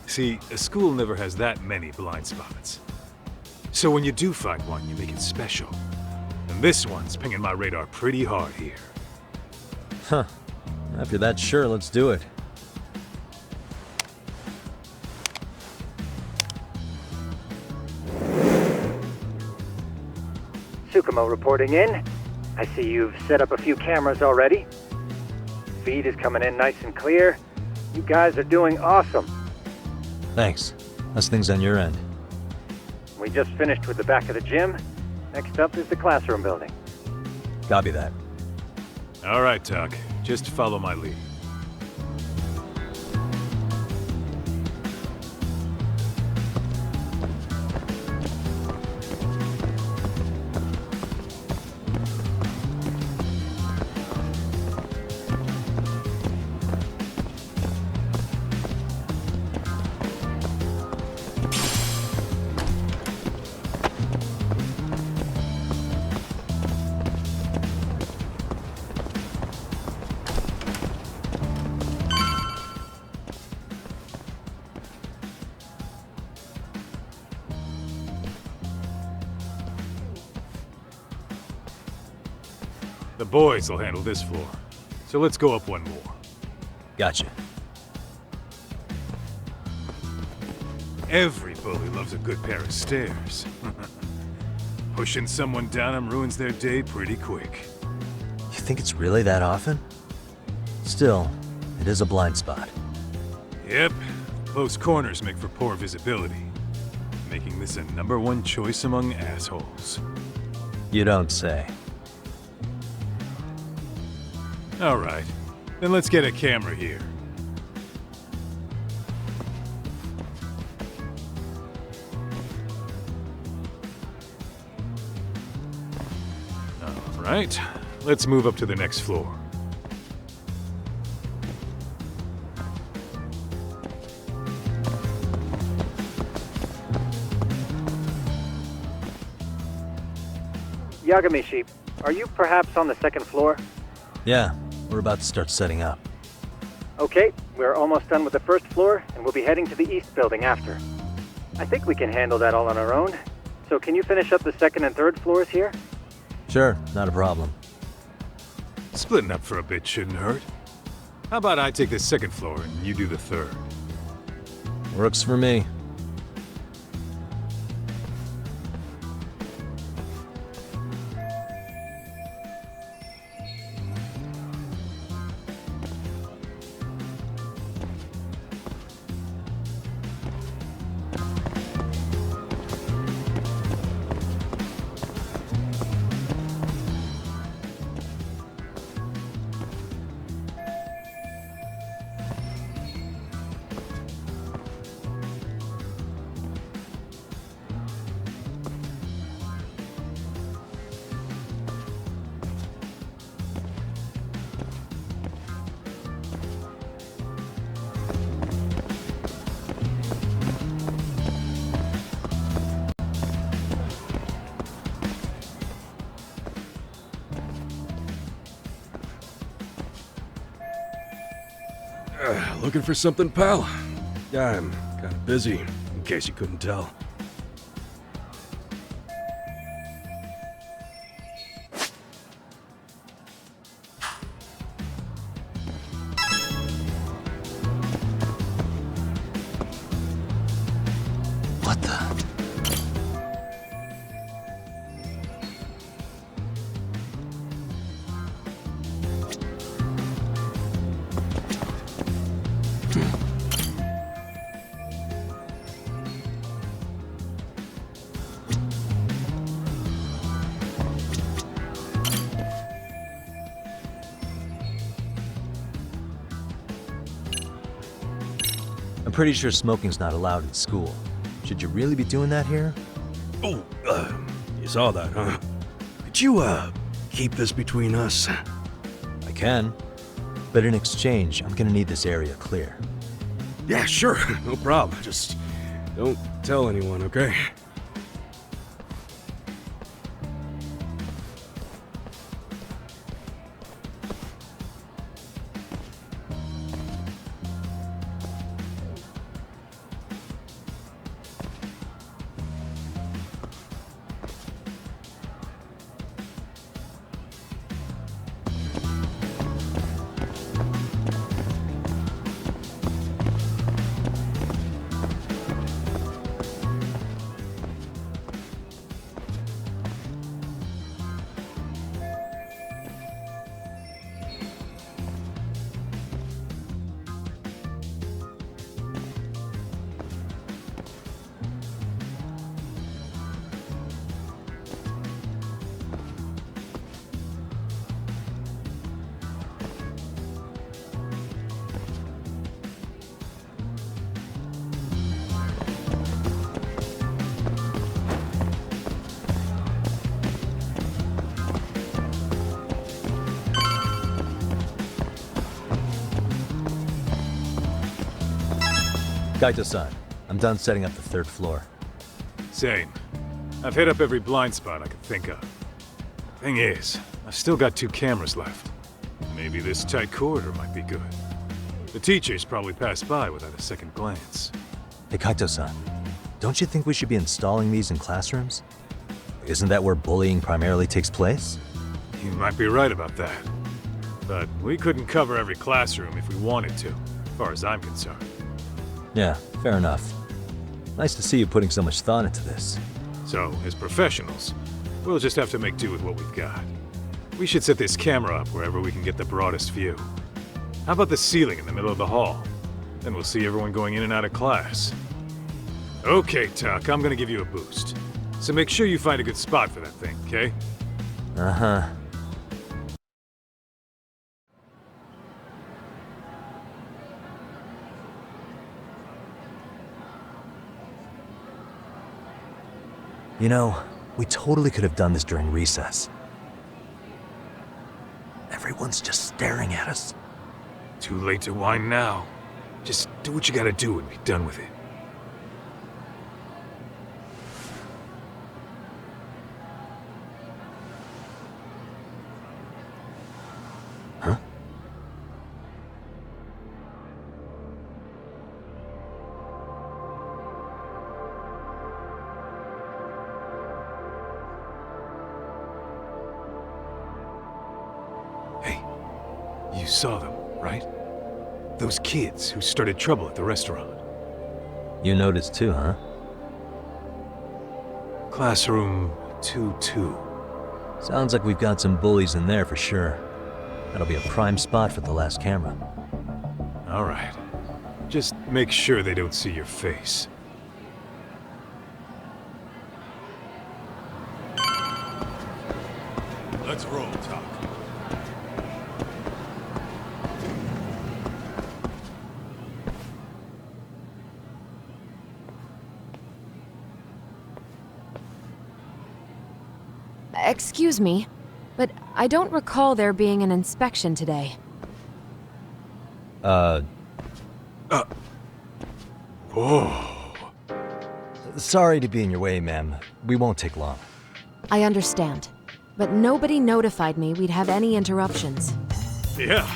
See, a school never has that many blind spots. So when you do find one, you make it special. And this one's pinging my radar pretty hard here. Huh. If you're that sure, let's do it. Tsukumo reporting in. I see you've set up a few cameras already. Feed is coming in nice and clear. You guys are doing awesome. Thanks. How's things on your end? We just finished with the back of the gym. Next up is the classroom building. Copy that. All right, Tuck. Just follow my lead. The boys will handle this floor. So let's go up one more. Gotcha. Every bully loves a good pair of stairs. Pushing someone down them ruins their day pretty quick. You think it's really that often? Still, it is a blind spot. Yep. Close corners make for poor visibility. Making this a #1 choice among assholes. You don't say. All right. Then let's get a camera here. All right. Let's move up to the next floor. Yagami-shi, are you perhaps on the second floor? Yeah, we're about to start setting up. Okay, we're almost done with the first floor, and we'll be heading to the east building after. I think we can handle that all on our own. So can you finish up the second and third floors here? Sure, not a problem. Splitting up for a bit shouldn't hurt. How about I take the second floor and you do the third? Works for me. Looking for something, pal? Yeah, I'm kind of busy, in case you couldn't tell. What the? I'm pretty sure smoking's not allowed in school. Should you really be doing that here? Oh, you saw that, huh? Could you, keep this between us? I can. But in exchange, I'm gonna need this area clear. Yeah, sure. No problem. Just don't tell anyone, okay? Kaito-san, I'm done setting up the 3rd floor. Same. I've hit up every blind spot I could think of. Thing is, I've still got 2 cameras left. Maybe this tight corridor might be good. The teachers probably passed by without a second glance. Hey Kaito-san, don't you think we should be installing these in classrooms? Isn't that where bullying primarily takes place? You might be right about that. But we couldn't cover every classroom if we wanted to, as far as I'm concerned. Yeah, fair enough. Nice to see you putting so much thought into this. So, as professionals, we'll just have to make do with what we've got. We should set this camera up wherever we can get the broadest view. How about the ceiling in the middle of the hall? Then we'll see everyone going in and out of class. Okay, Tuck, I'm gonna give you a boost. So make sure you find a good spot for that thing, okay? Uh-huh. You know, we totally could have done this during recess. Everyone's just staring at us. Too late to whine now. Just do what you gotta do and be done with it. Huh? You saw them, right? Those kids who started trouble at the restaurant. You noticed too, huh? Classroom 2-2. Sounds like we've got some bullies in there for sure. That'll be a prime spot for the last camera. All right. Just make sure they don't see your face. Let's roll, Talk. Excuse me, but I don't recall there being an inspection today. Whoa. Sorry to be in your way, ma'am. We won't take long. I understand, but nobody notified me we'd have any interruptions. Yeah,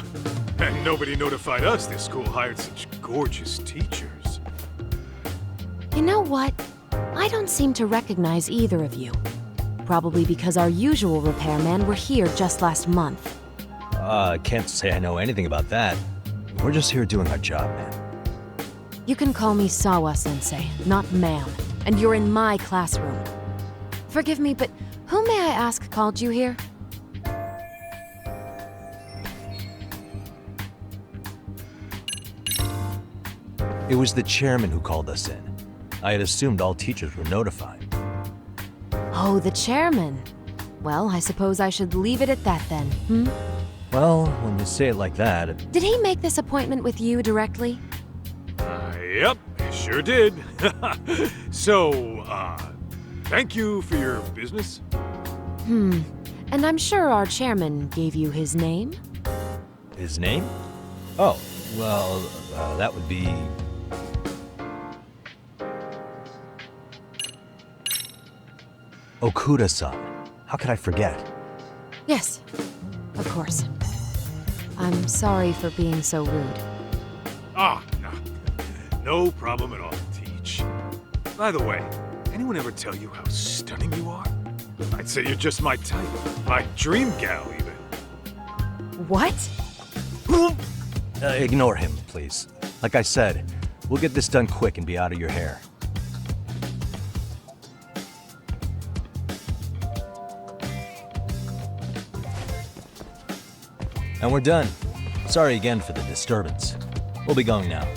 and nobody notified us this school hired such gorgeous teachers. You know what? I don't seem to recognize either of you. Probably because our usual repairmen were here just last month. Can't say I know anything about that. We're just here doing our job, man. You can call me Sawa-sensei, not ma'am, and you're in my classroom. Forgive me, but who may I ask called you here? It was the chairman who called us in. I had assumed all teachers were notified. Oh, the chairman. Well, I suppose I should leave it at that then, hmm? Well, when you say it like that... Did he make this appointment with you directly? Yep, sure did. So, thank you for your business. And I'm sure our chairman gave you his name? His name? Oh, well, that would be... Okuda-san. How could I forget? Yes, of course. I'm sorry for being so rude. Ah, no. No problem at all, Teach. By the way, anyone ever tell you how stunning you are? I'd say you're just my type. My dream gal, even. What? Ignore him, please. Like I said, we'll get this done quick and be out of your hair. And we're done. Sorry again for the disturbance. We'll be going now.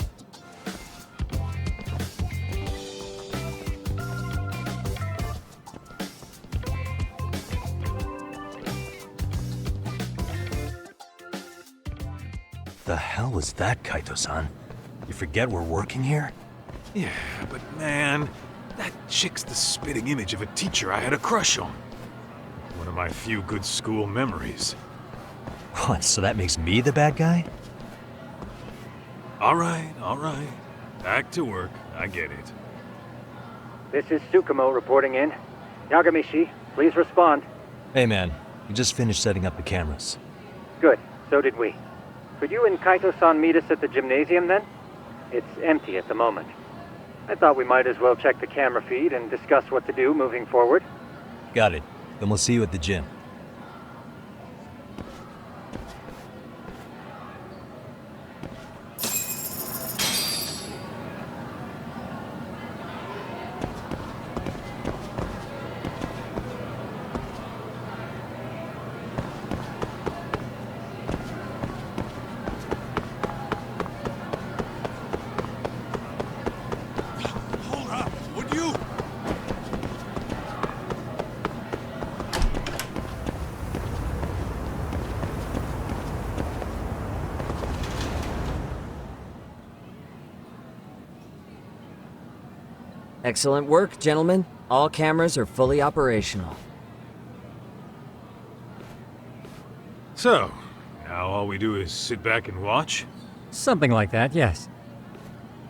The hell was that, Kaito-san? You forget we're working here? Yeah, but man, that chick's the spitting image of a teacher I had a crush on. One of my few good school memories. What, so that makes me the bad guy? All right. Back to work. I get it. This is Tsukumo reporting in. Yagamishi, please respond. Hey man, we just finished setting up the cameras. Good, so did we. Could you and Kaito-san meet us at the gymnasium then? It's empty at the moment. I thought we might as well check the camera feed and discuss what to do moving forward. Got it. Then we'll see you at the gym. Excellent work, gentlemen. All cameras are fully operational. So, now all we do is sit back and watch? Something like that, yes.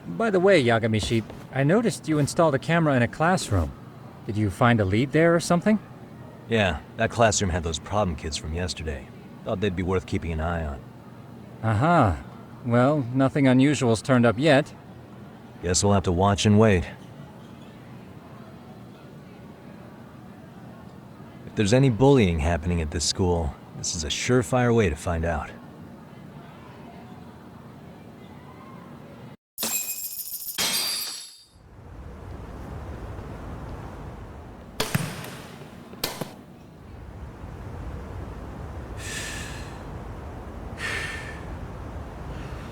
By the way, Yagamishi, I noticed you installed a camera in a classroom. Did you find a lead there or something? Yeah, that classroom had those problem kids from yesterday. Thought they'd be worth keeping an eye on. Aha. Well, nothing unusual's turned up yet. Guess we'll have to watch and wait. If there's any bullying happening at this school, this is a surefire way to find out.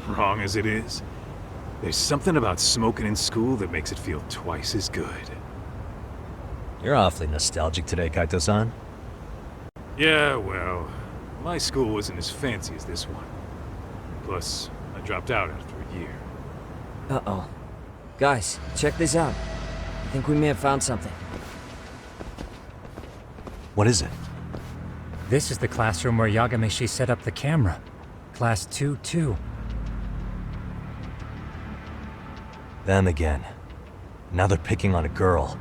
Wrong as it is, there's something about smoking in school that makes it feel twice as good. You're awfully nostalgic today, Kaito-san. Yeah, well, my school wasn't as fancy as this one. Plus, I dropped out after a year. Uh-oh. Guys, check this out. I think we may have found something. What is it? This is the classroom where Yagamishi set up the camera. Class 2-2. Them again. Now they're picking on a girl.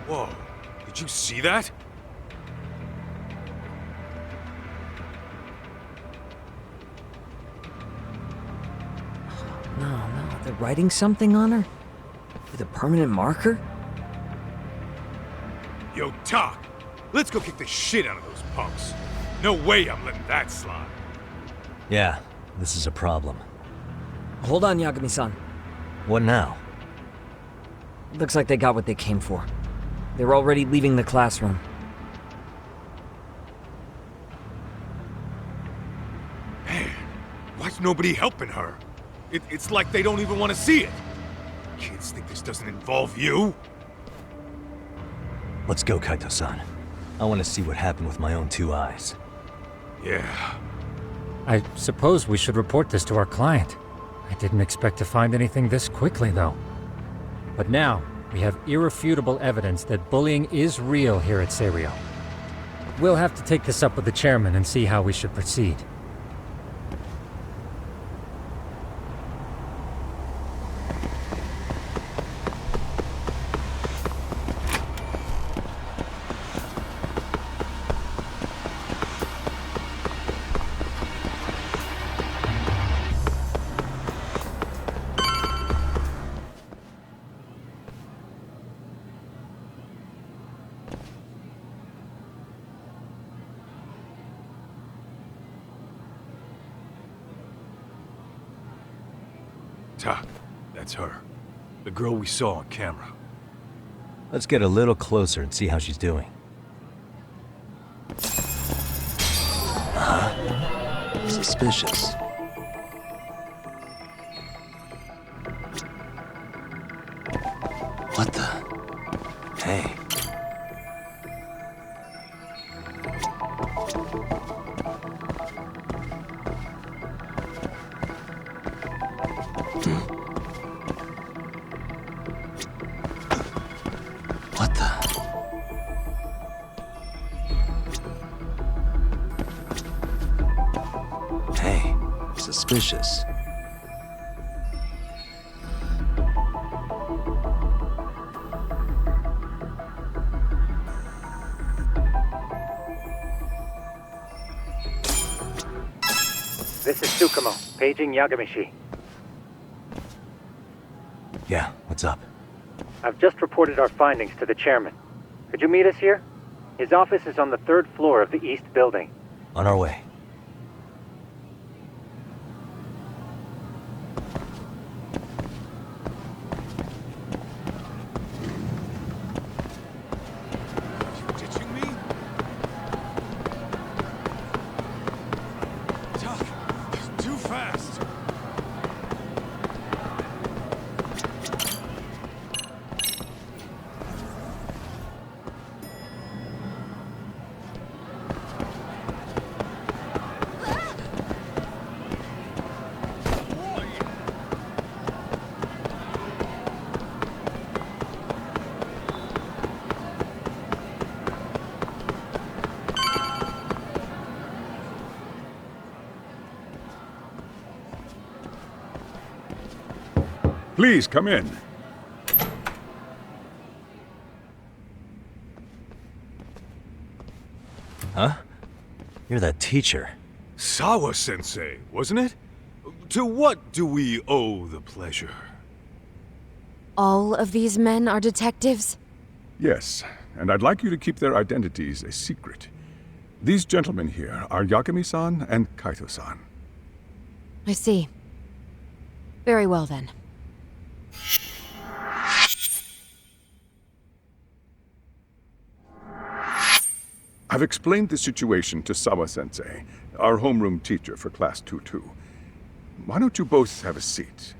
Whoa, did you see that? No, they're writing something on her? With a permanent marker? Yo, Talk, let's go kick the shit out of those punks. No way I'm letting that slide. Yeah, this is a problem. Hold on, Yagami-san. What now? Looks like they got what they came for. They're already leaving the classroom. Man, why's nobody helping her? It's like they don't even want to see it. Kids think this doesn't involve you? Let's go, Kaito-san. I want to see what happened with my own two eyes. Yeah. I suppose we should report this to our client. I didn't expect to find anything this quickly, though. But now, We have irrefutable evidence that bullying is real here at Serio. We'll have to take this up with the chairman and see how we should proceed. Ta, that's her. The girl we saw on camera. Let's get a little closer and see how she's doing. Suspicious. What the? Hey. What the? Hey, suspicious. This is Tsukumo, paging Yagamishi. Yeah, what's up? I've just reported our findings to the chairman. Could you meet us here? His office is on the 3rd floor of the east building. On our way. Ditching me? Doc, too fast. Please, come in. Huh? You're that teacher. Sawa-sensei, wasn't it? To what do we owe the pleasure? All of these men are detectives? Yes, and I'd like you to keep their identities a secret. These gentlemen here are Yagami-san and Kaito-san. I see. Very well then. I've explained the situation to Sawa-sensei, our homeroom teacher for Class 2-2. Why don't you both have a seat?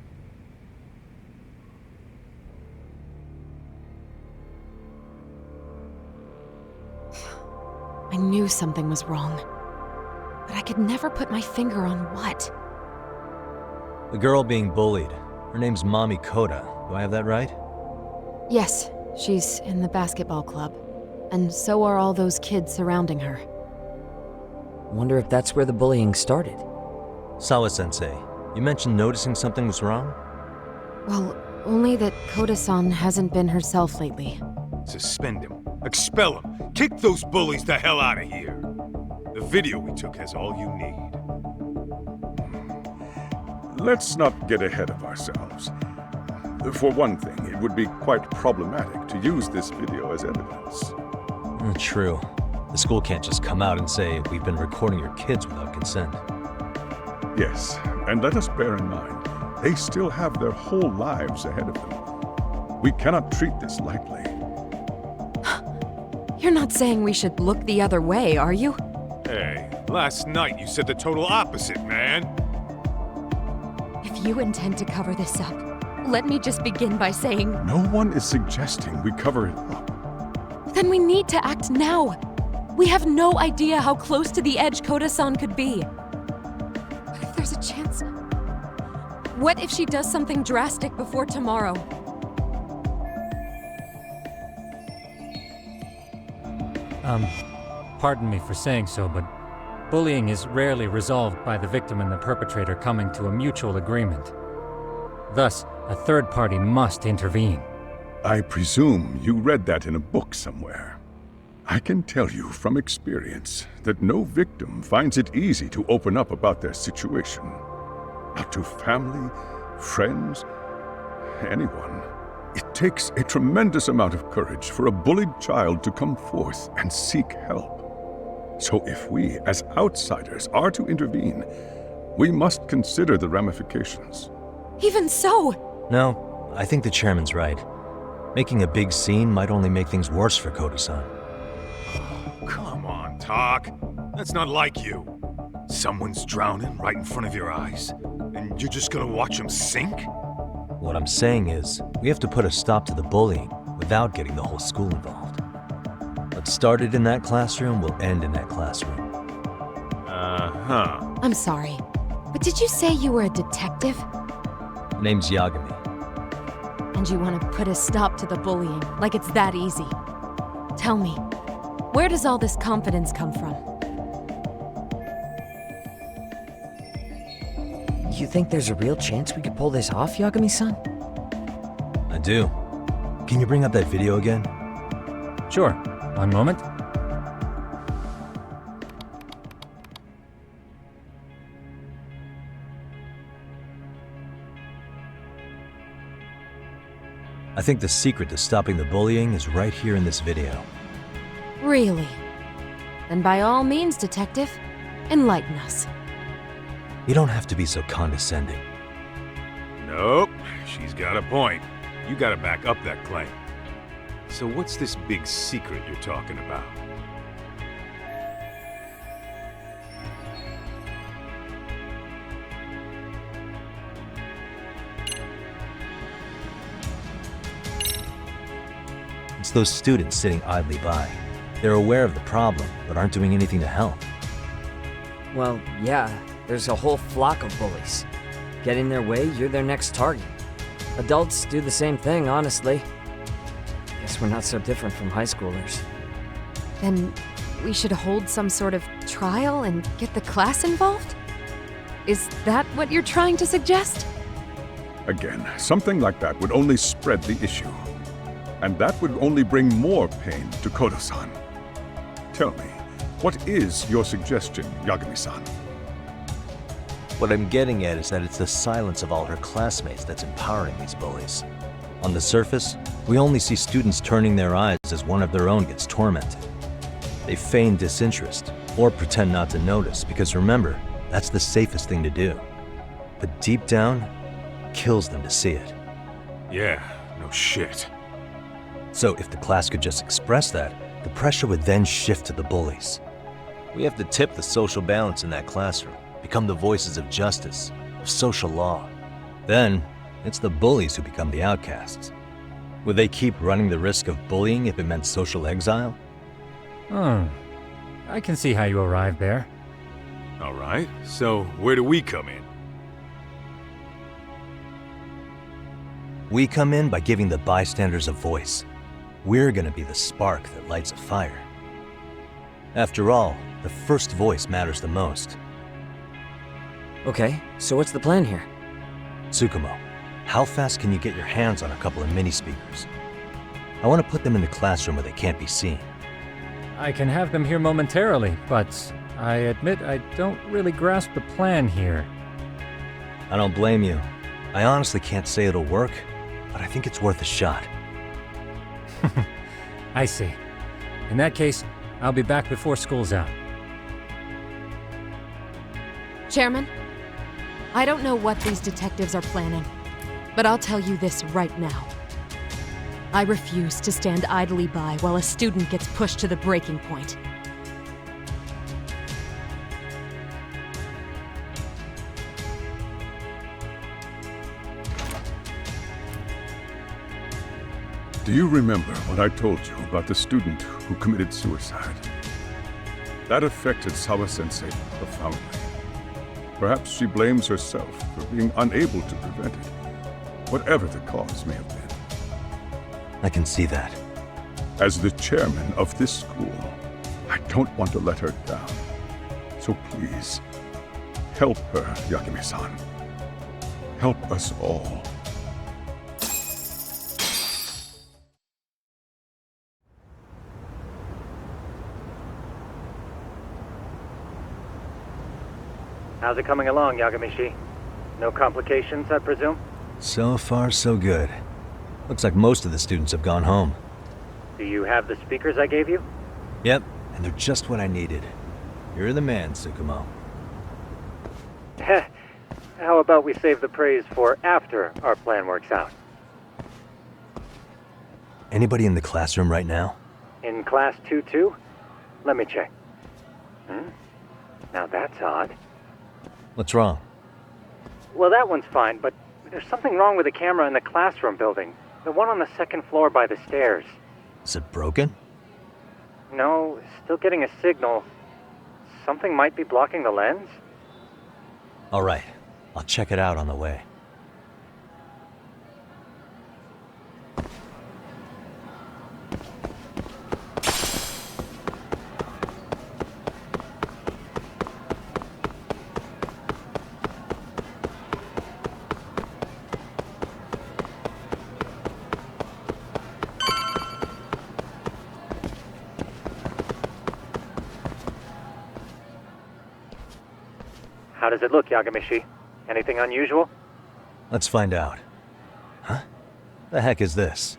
I knew something was wrong, but I could never put my finger on what. The girl being bullied. Her name's Mami Koda. Do I have that right? Yes, she's in the basketball club. And so are all those kids surrounding her. Wonder if that's where the bullying started. Sawa-sensei, you mentioned noticing something was wrong? Well, only that Koda-san hasn't been herself lately. Suspend him. Expel him. Kick those bullies the hell out of here. The video we took has all you need. Let's not get ahead of ourselves. For one thing, it would be quite problematic to use this video as evidence. True. The school can't just come out and say, we've been recording your kids without consent. Yes, and let us bear in mind, they still have their whole lives ahead of them. We cannot treat this lightly. You're not saying we should look the other way, are you? Hey, last night you said the total opposite, man. If you intend to cover this up, let me just begin by saying... No one is suggesting we cover it up. Then we need to act now. We have no idea how close to the edge Koda-san could be. What if there's a chance? What if she does something drastic before tomorrow? Pardon me for saying so, but bullying is rarely resolved by the victim and the perpetrator coming to a mutual agreement. Thus, a third party must intervene. I presume you read that in a book somewhere. I can tell you from experience that no victim finds it easy to open up about their situation. Not to family, friends, anyone. It takes a tremendous amount of courage for a bullied child to come forth and seek help. So if we, as outsiders, are to intervene, we must consider the ramifications. Even so! No, I think the chairman's right. Making a big scene might only make things worse for Koto-san. Come on, Tak. That's not like you. Someone's drowning right in front of your eyes, and you're just gonna watch him sink? What I'm saying is, we have to put a stop to the bullying without getting the whole school involved. What started in that classroom will end in that classroom. Uh-huh. I'm sorry, but did you say you were a detective? Name's Yagami. And you want to put a stop to the bullying, like it's that easy. Tell me, where does all this confidence come from? You think there's a real chance we could pull this off, Yagami-san? I do. Can you bring up that video again? Sure. One moment. I think the secret to stopping the bullying is right here in this video. Really? Then by all means, detective, enlighten us. You don't have to be so condescending. Nope, she's got a point. You gotta back up that claim. So what's this big secret you're talking about? It's those students sitting idly by. They're aware of the problem, but aren't doing anything to help. Well, yeah, there's a whole flock of bullies. Get in their way, you're their next target. Adults do the same thing, honestly. Guess we're not so different from high schoolers. Then we should hold some sort of trial and get the class involved? Is that what you're trying to suggest? Again, something like that would only spread the issue. And that would only bring more pain to Koto-san. Tell me, what is your suggestion, Yagami-san? What I'm getting at is that it's the silence of all her classmates that's empowering these bullies. On the surface, we only see students turning their eyes as one of their own gets tormented. They feign disinterest, or pretend not to notice, because remember, that's the safest thing to do. But deep down, it kills them to see it. Yeah, no shit. So if the class could just express that, the pressure would then shift to the bullies. We have to tip the social balance in that classroom, become the voices of justice, of social law. Then, it's the bullies who become the outcasts. Would they keep running the risk of bullying if it meant social exile? I can see how you arrived there. All right, so where do we come in? We come in by giving the bystanders a voice. We're gonna be the spark that lights a fire. After all, the first voice matters the most. Okay, so what's the plan here? Tsukumo, how fast can you get your hands on a couple of mini-speakers? I want to put them in the classroom where they can't be seen. I can have them here momentarily, but I admit I don't really grasp the plan here. I don't blame you. I honestly can't say it'll work, but I think it's worth a shot. I see. In that case, I'll be back before school's out. Chairman, I don't know what these detectives are planning, but I'll tell you this right now. I refuse to stand idly by while a student gets pushed to the breaking point. Do you remember what I told you about the student who committed suicide? That affected Sawa-sensei profoundly. Perhaps she blames herself for being unable to prevent it, whatever the cause may have been. I can see that. As the chairman of this school, I don't want to let her down. So please, help her, Yakumi-san. Help us all. How's it coming along, Yagamishi? No complications, I presume? So far, so good. Looks like most of the students have gone home. Do you have the speakers I gave you? Yep, and they're just what I needed. You're the man, Tsukumo. How about we save the praise for after our plan works out? Anybody in the classroom right now? In class 2-2? Let me check. Now that's odd. What's wrong? Well, that one's fine, but there's something wrong with the camera in the classroom building. The one on the second floor by the stairs. Is it broken? No, still getting a signal. Something might be blocking the lens? All right, I'll check it out on the way. How does it look, Yagamishi? Anything unusual? Let's find out. Huh? The heck is this?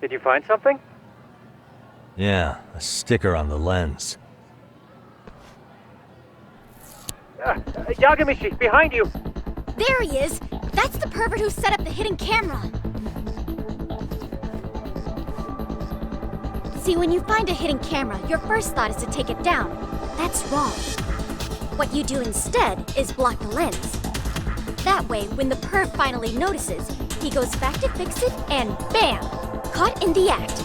Did you find something? Yeah, a sticker on the lens. Yagamishi, behind you! There he is! That's the pervert who set up the hidden camera! See, when you find a hidden camera, your first thought is to take it down. That's wrong. What you do instead is block the lens. That way, when the perv finally notices, he goes back to fix it and bam! Caught in the act.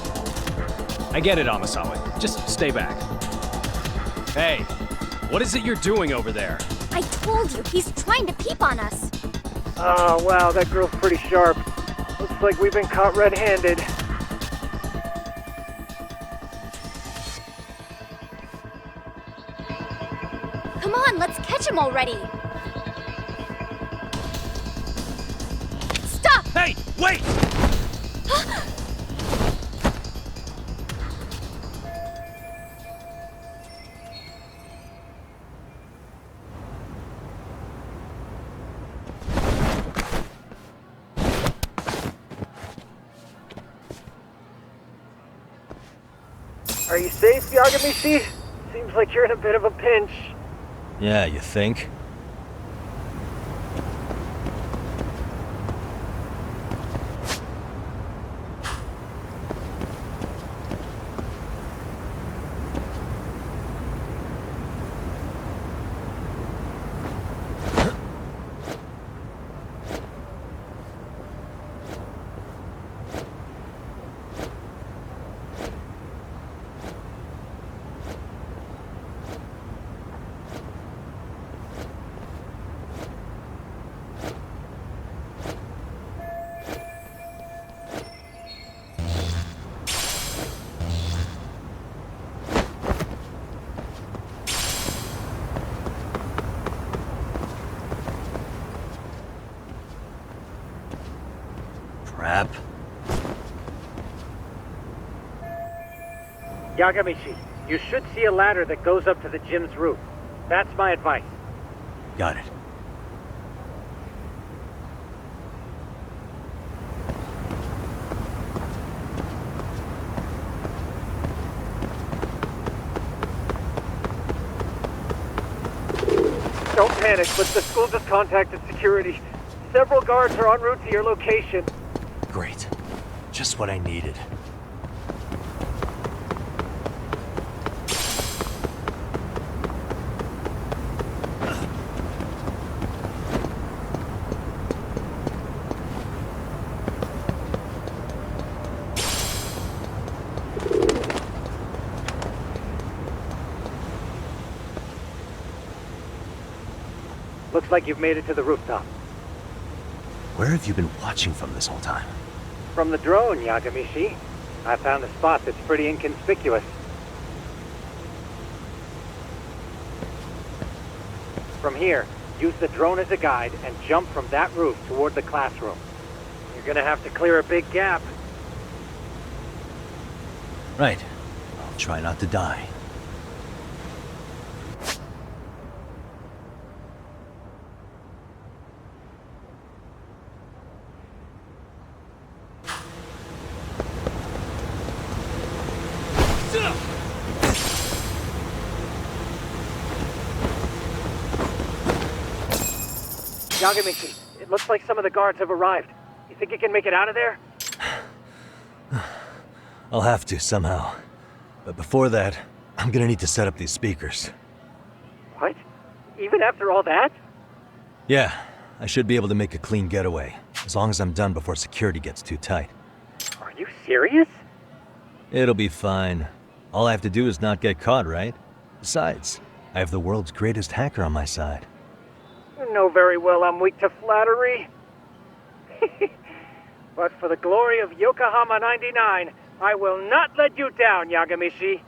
I get it, Amasawa. Just stay back. Hey, what is it you're doing over there? I told you, he's trying to peep on us. Oh, wow, that girl's pretty sharp. Looks like we've been caught red-handed. Come on, let's catch him already. Stop! Hey, wait! Are you safe, Yagamishi? Seems like you're in a bit of a pinch. Yeah, you think? Crap. Yagamishi, you should see a ladder that goes up to the gym's roof. That's my advice. Got it. Don't panic, but the school just contacted security. Several guards are en route to your location. Great. Just what I needed. Looks like you've made it to the rooftop. Where have you been watching from this whole time? From the drone, Yagamishi. I found a spot that's pretty inconspicuous. From here, use the drone as a guide and jump from that roof toward the classroom. You're gonna have to clear a big gap. Right. I'll try not to die. Yagamichi, it looks like some of the guards have arrived. You think you can make it out of there? I'll have to, somehow. But before that, I'm gonna need to set up these speakers. What? Even after all that? Yeah, I should be able to make a clean getaway, as long as I'm done before security gets too tight. Are you serious? It'll be fine. All I have to do is not get caught, right? Besides, I have the world's greatest hacker on my side. You know very well I'm weak to flattery. But for the glory of Yokohama 99, I will not let you down, Yagamishi.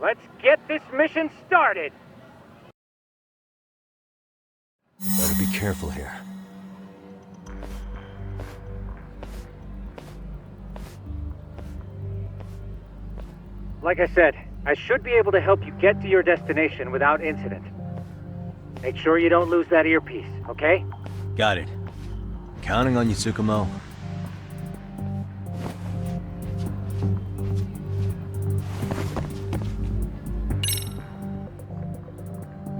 Let's get this mission started! Better be careful here. Like I said, I should be able to help you get to your destination without incident. Make sure you don't lose that earpiece, okay? Got it. Counting on you, Tsukumo.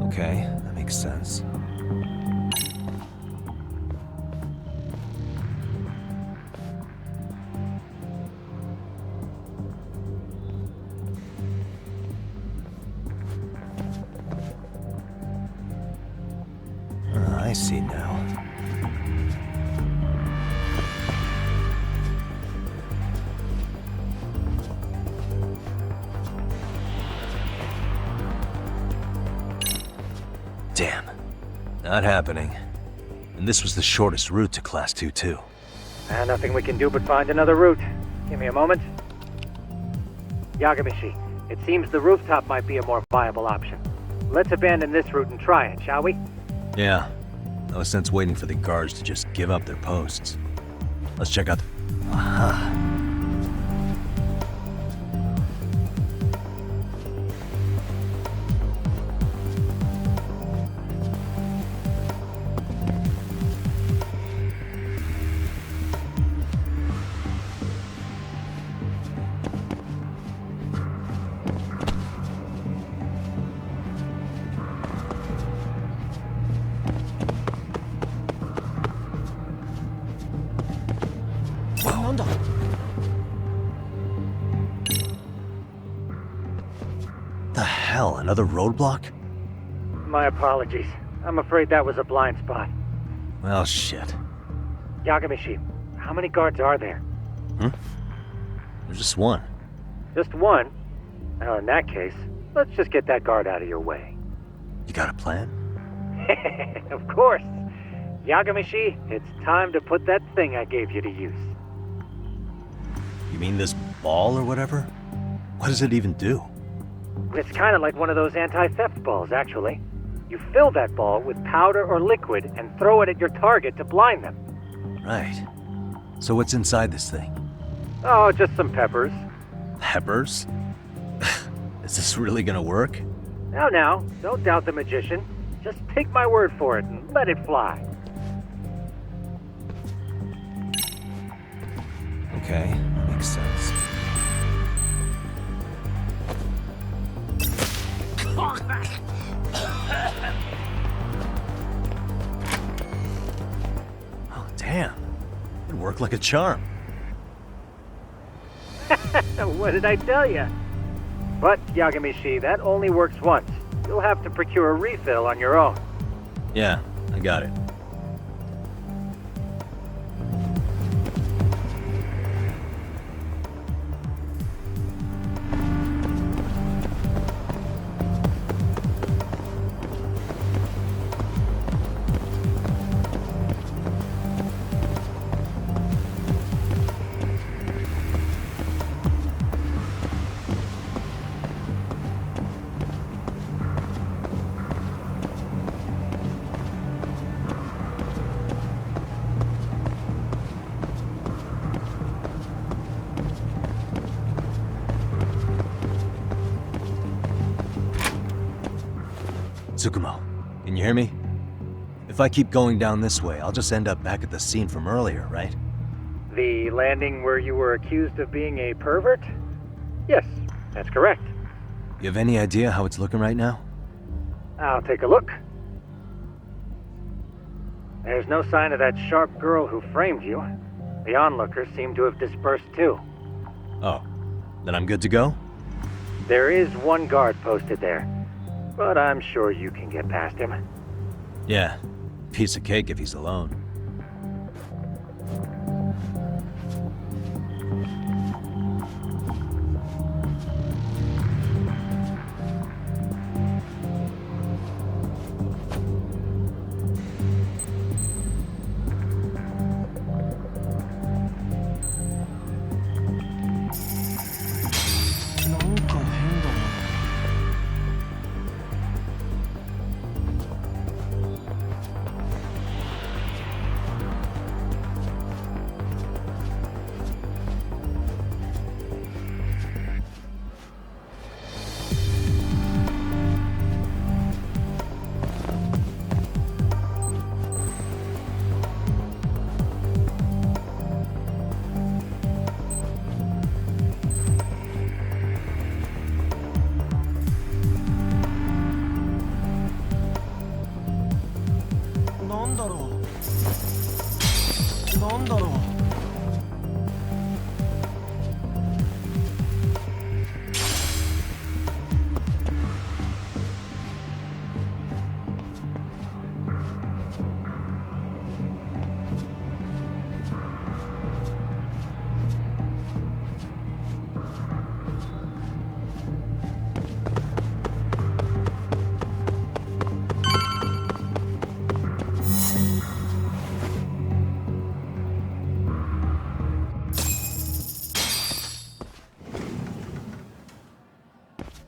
Okay, that makes sense. I see now. Damn. Not happening. And this was the shortest route to Class 2, too. Nothing we can do but find another route. Give me a moment. Yagamishi, it seems the rooftop might be a more viable option. Let's abandon this route and try it, shall we? Yeah. No sense waiting for the guards to just give up their posts. Let's check out the... Aha. The hell, another roadblock? My apologies. I'm afraid that was a blind spot. Well, shit. Yagamishi, how many guards are there? There's just one. Just one? Well, in that case, let's just get that guard out of your way. You got a plan? Of course. Yagamishi, it's time to put that thing I gave you to use. You mean this ball or whatever? What does it even do? It's kind of like one of those anti-theft balls, actually. You fill that ball with powder or liquid and throw it at your target to blind them. Right. So what's inside this thing? Oh, just some peppers. Peppers? Is this really gonna work? Now, don't doubt the magician. Just take my word for it and let it fly. Okay, that makes sense. Oh, damn. It worked like a charm. What did I tell you? But, Yagamishi, that only works once. You'll have to procure a refill on your own. Yeah, I got it. Tsukumo, can you hear me? If I keep going down this way, I'll just end up back at the scene from earlier, right? The landing where you were accused of being a pervert? Yes, that's correct. You have any idea how it's looking right now? I'll take a look. There's no sign of that sharp girl who framed you. The onlookers seem to have dispersed too. Oh, then I'm good to go? There is one guard posted there, but I'm sure you can get past him. Yeah, piece of cake if he's alone.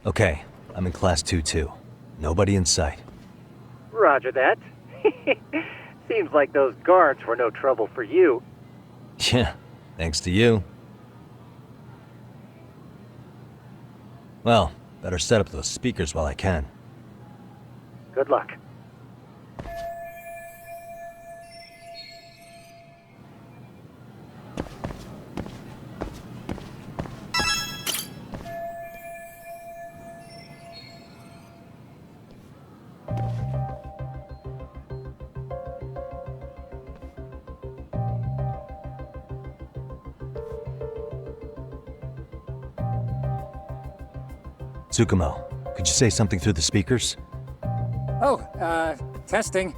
Okay, I'm in Class 2-2. Nobody in sight. Roger that. Seems like those guards were no trouble for you. Yeah, thanks to you. Well, better set up those speakers while I can. Good luck. Tsukumo, could you say something through the speakers? Oh, testing.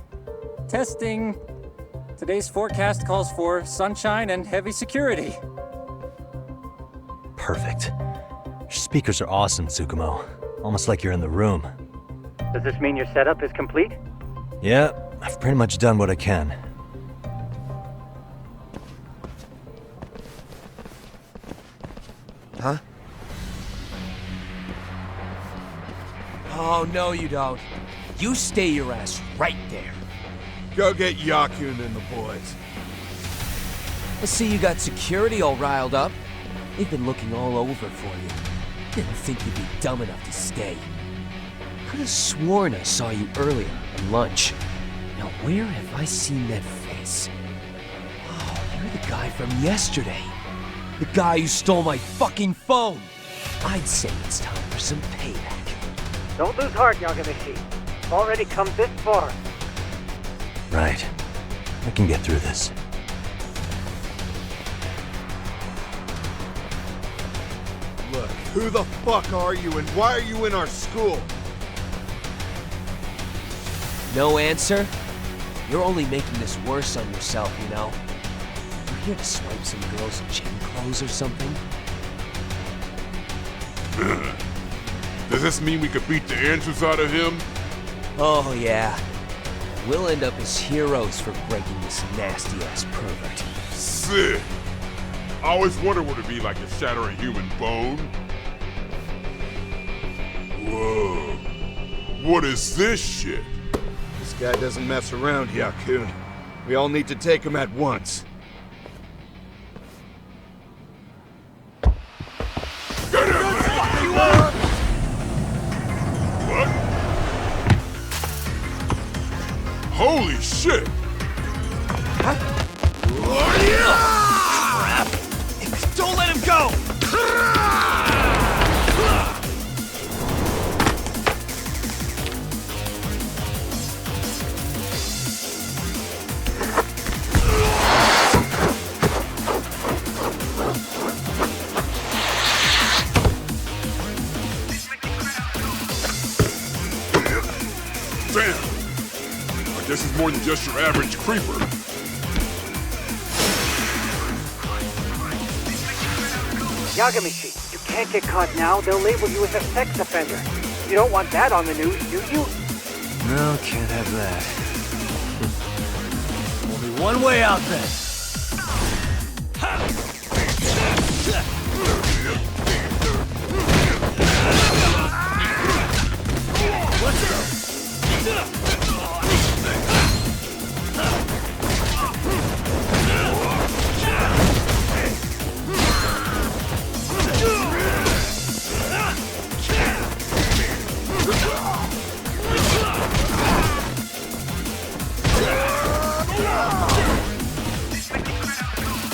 Testing. Today's forecast calls for sunshine and heavy security. Perfect. Your speakers are awesome, Tsukumo. Almost like you're in the room. Does this mean your setup is complete? Yeah, I've pretty much done what I can. Huh? Oh, no you don't. You stay your ass right there. Go get Yakun and the boys. I see you got security all riled up. They've been looking all over for you. Didn't think you'd be dumb enough to stay. Could have sworn I saw you earlier at lunch. Now where have I seen that face? Oh, you're the guy from yesterday. The guy who stole my fucking phone. I'd say it's time for some payback. Don't lose heart, Yagamishi. Already come this far. Right. I can get through this. Look, who the fuck are you and why are you in our school? No answer? You're only making this worse on yourself, you know? You're here to swipe some girls in chain clothes or something? Does this mean we could beat the answers out of him? Oh, yeah. We'll end up as heroes for breaking this nasty-ass pervert. Sick! I always wondered what it'd be like to shatter a human bone. Whoa. What is this shit? This guy doesn't mess around, Yakun. We all need to take him at once. shit! Crap! Don't let him go! Damn! I guess it's more than just your average creeper. Yagamichi, you can't get caught now. They'll label you as a sex offender. You don't want that on the news, do you? No, can't have that. Only one way out then. Let's go.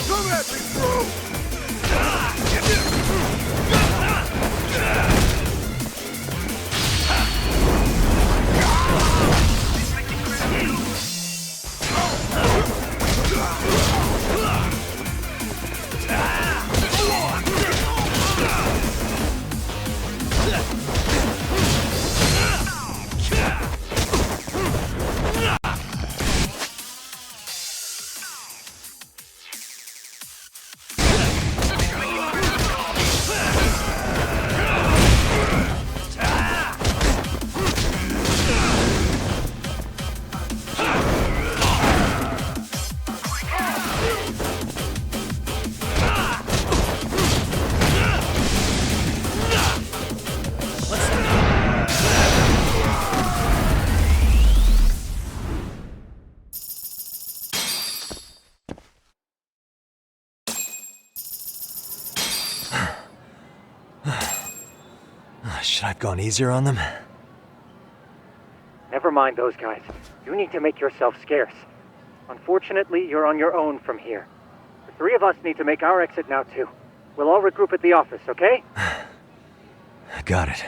Come at me, bro! Should I have gone easier on them? Never mind those guys. You need to make yourself scarce. Unfortunately, you're on your own from here. The three of us need to make our exit now, too. We'll all regroup at the office, okay? Got it.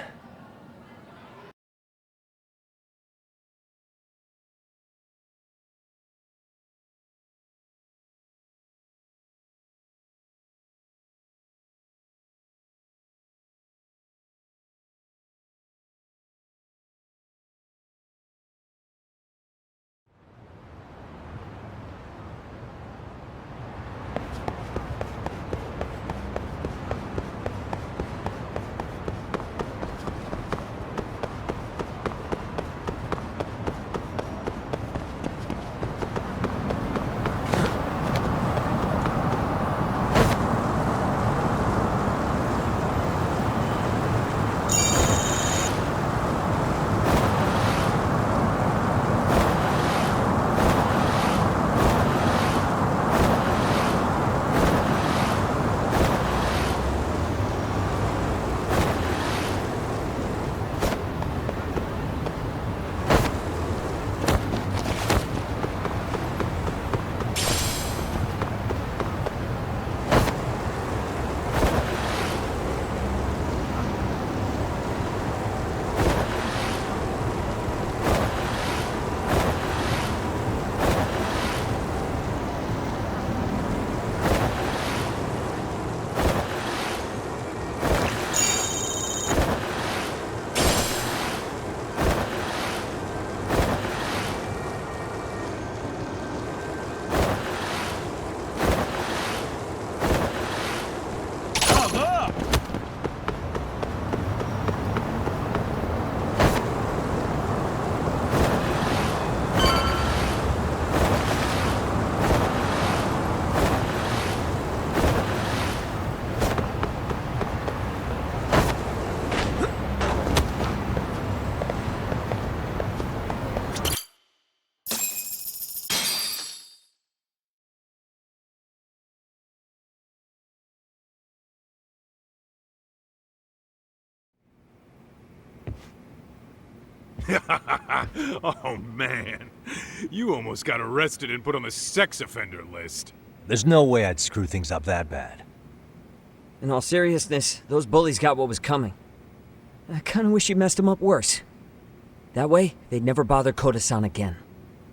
Oh, man. You almost got arrested and put on the sex offender list. There's no way I'd screw things up that bad. In all seriousness, those bullies got what was coming. I kinda wish you messed them up worse. That way, they'd never bother Koda-san again.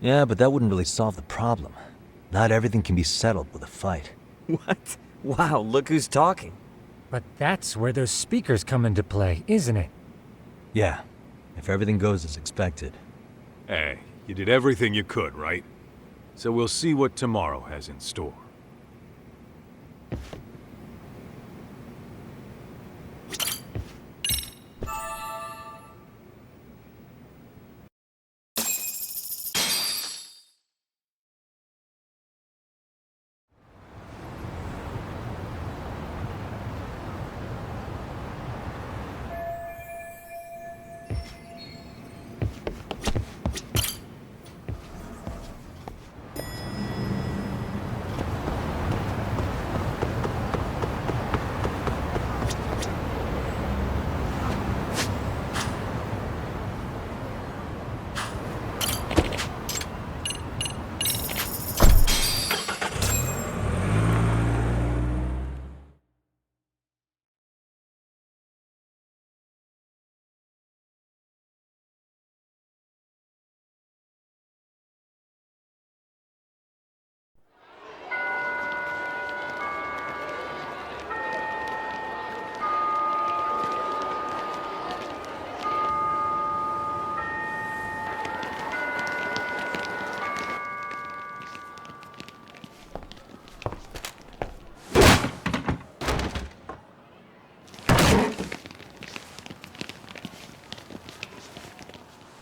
Yeah, but that wouldn't really solve the problem. Not everything can be settled with a fight. What? Wow, look who's talking. But that's where those speakers come into play, isn't it? Yeah, if everything goes as expected. Hey, you did everything you could, right? So we'll see what tomorrow has in store.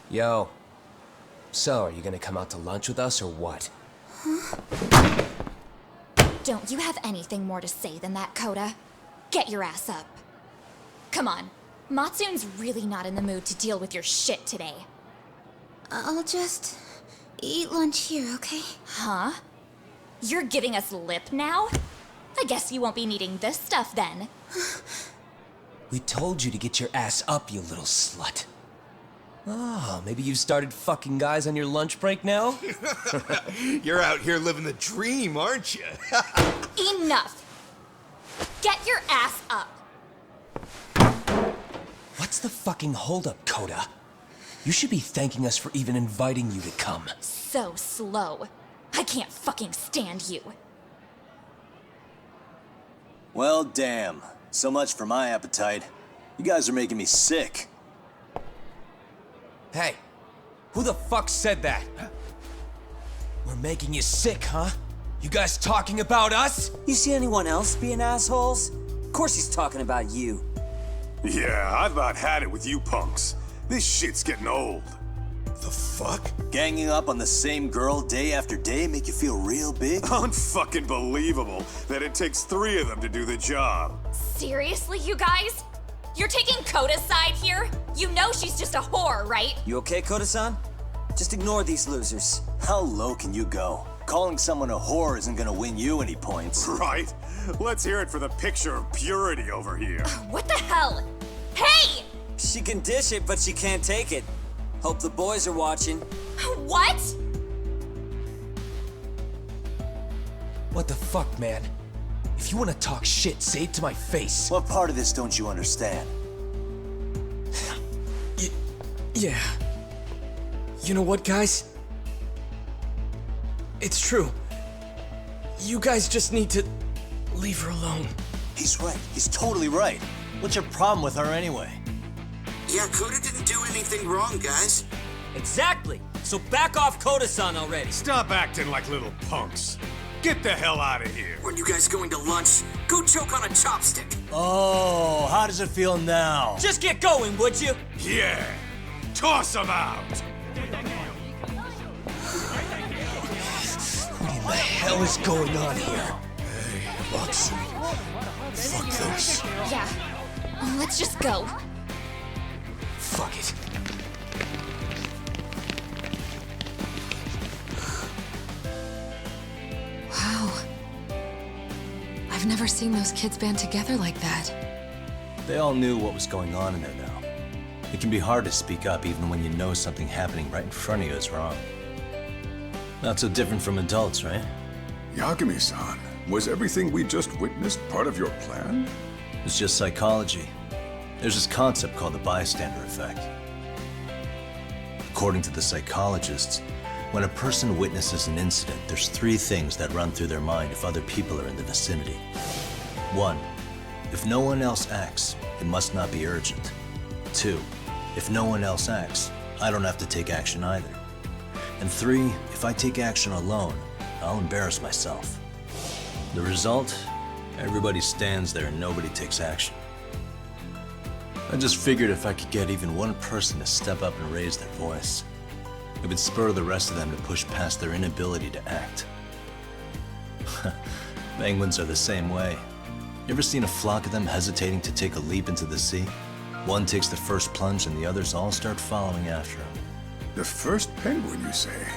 Yo. So, are you gonna come out to lunch with us or what? Don't you have anything more to say than that, Koda? Get your ass up. Come on. Matsune's really not in the mood to deal with your shit today. I'll just eat lunch here, okay? Huh? You're giving us lip now? I guess you won't be needing this stuff then. We told you to get your ass up, you little slut. Oh, maybe you've started fucking guys on your lunch break now? You're out here living the dream, aren't you? Enough! Get your ass up! What's the fucking holdup, Koda? You should be thanking us for even inviting you to come. So slow. I can't fucking stand you. Well, damn. So much for my appetite. You guys are making me sick. Hey, who the fuck said that? We're making you sick, huh? You guys talking about us? You see anyone else being assholes? Of course he's talking about you. Yeah, I've about had it with you punks. This shit's getting old. The fuck? Ganging up on the same girl day after day make you feel real big? Unfucking believable that it takes 3 of them to do the job. Seriously, you guys? You're taking Koda's side here? You know she's just a whore, right? You okay, Koda-san? Just ignore these losers. How low can you go? Calling someone a whore isn't gonna win you any points. Right? Let's hear it for the picture of purity over here. What the hell? Hey! She can dish it, but she can't take it. Hope the boys are watching. What? What the fuck, man? If you want to talk shit, say it to my face. What part of this don't you understand? Yeah. You know what, guys? It's true. You guys just need to leave her alone. He's right. He's totally right. What's your problem with her anyway? Yakuza didn't do anything wrong, guys. Exactly. So back off Koda-san already. Stop acting like little punks. Get the hell out of here. When you guys going to lunch, go choke on a chopstick. Oh, how does it feel now? Just get going, would you? Yeah. Toss him out. What in the hell is going on here? Hey, Matsu. Fuck this. Yeah. Let's just go. Fuck it. Wow. I've never seen those kids band together like that. They all knew what was going on in there now. It can be hard to speak up even when you know something happening right in front of you is wrong. Not so different from adults, right? Yagami-san, was everything we just witnessed part of your plan? It's just psychology. There's this concept called the bystander effect. According to the psychologists, when a person witnesses an incident, there's 3 things that run through their mind if other people are in the vicinity. 1, if no one else acts, it must not be urgent. 2, if no one else acts, I don't have to take action either. And 3, if I take action alone, I'll embarrass myself. The result? Everybody stands there and nobody takes action. I just figured if I could get even one person to step up and raise their voice, it would spur the rest of them to push past their inability to act. Penguins are the same way. You ever seen a flock of them hesitating to take a leap into the sea? One takes the first plunge and the others all start following after him. The first penguin, you say?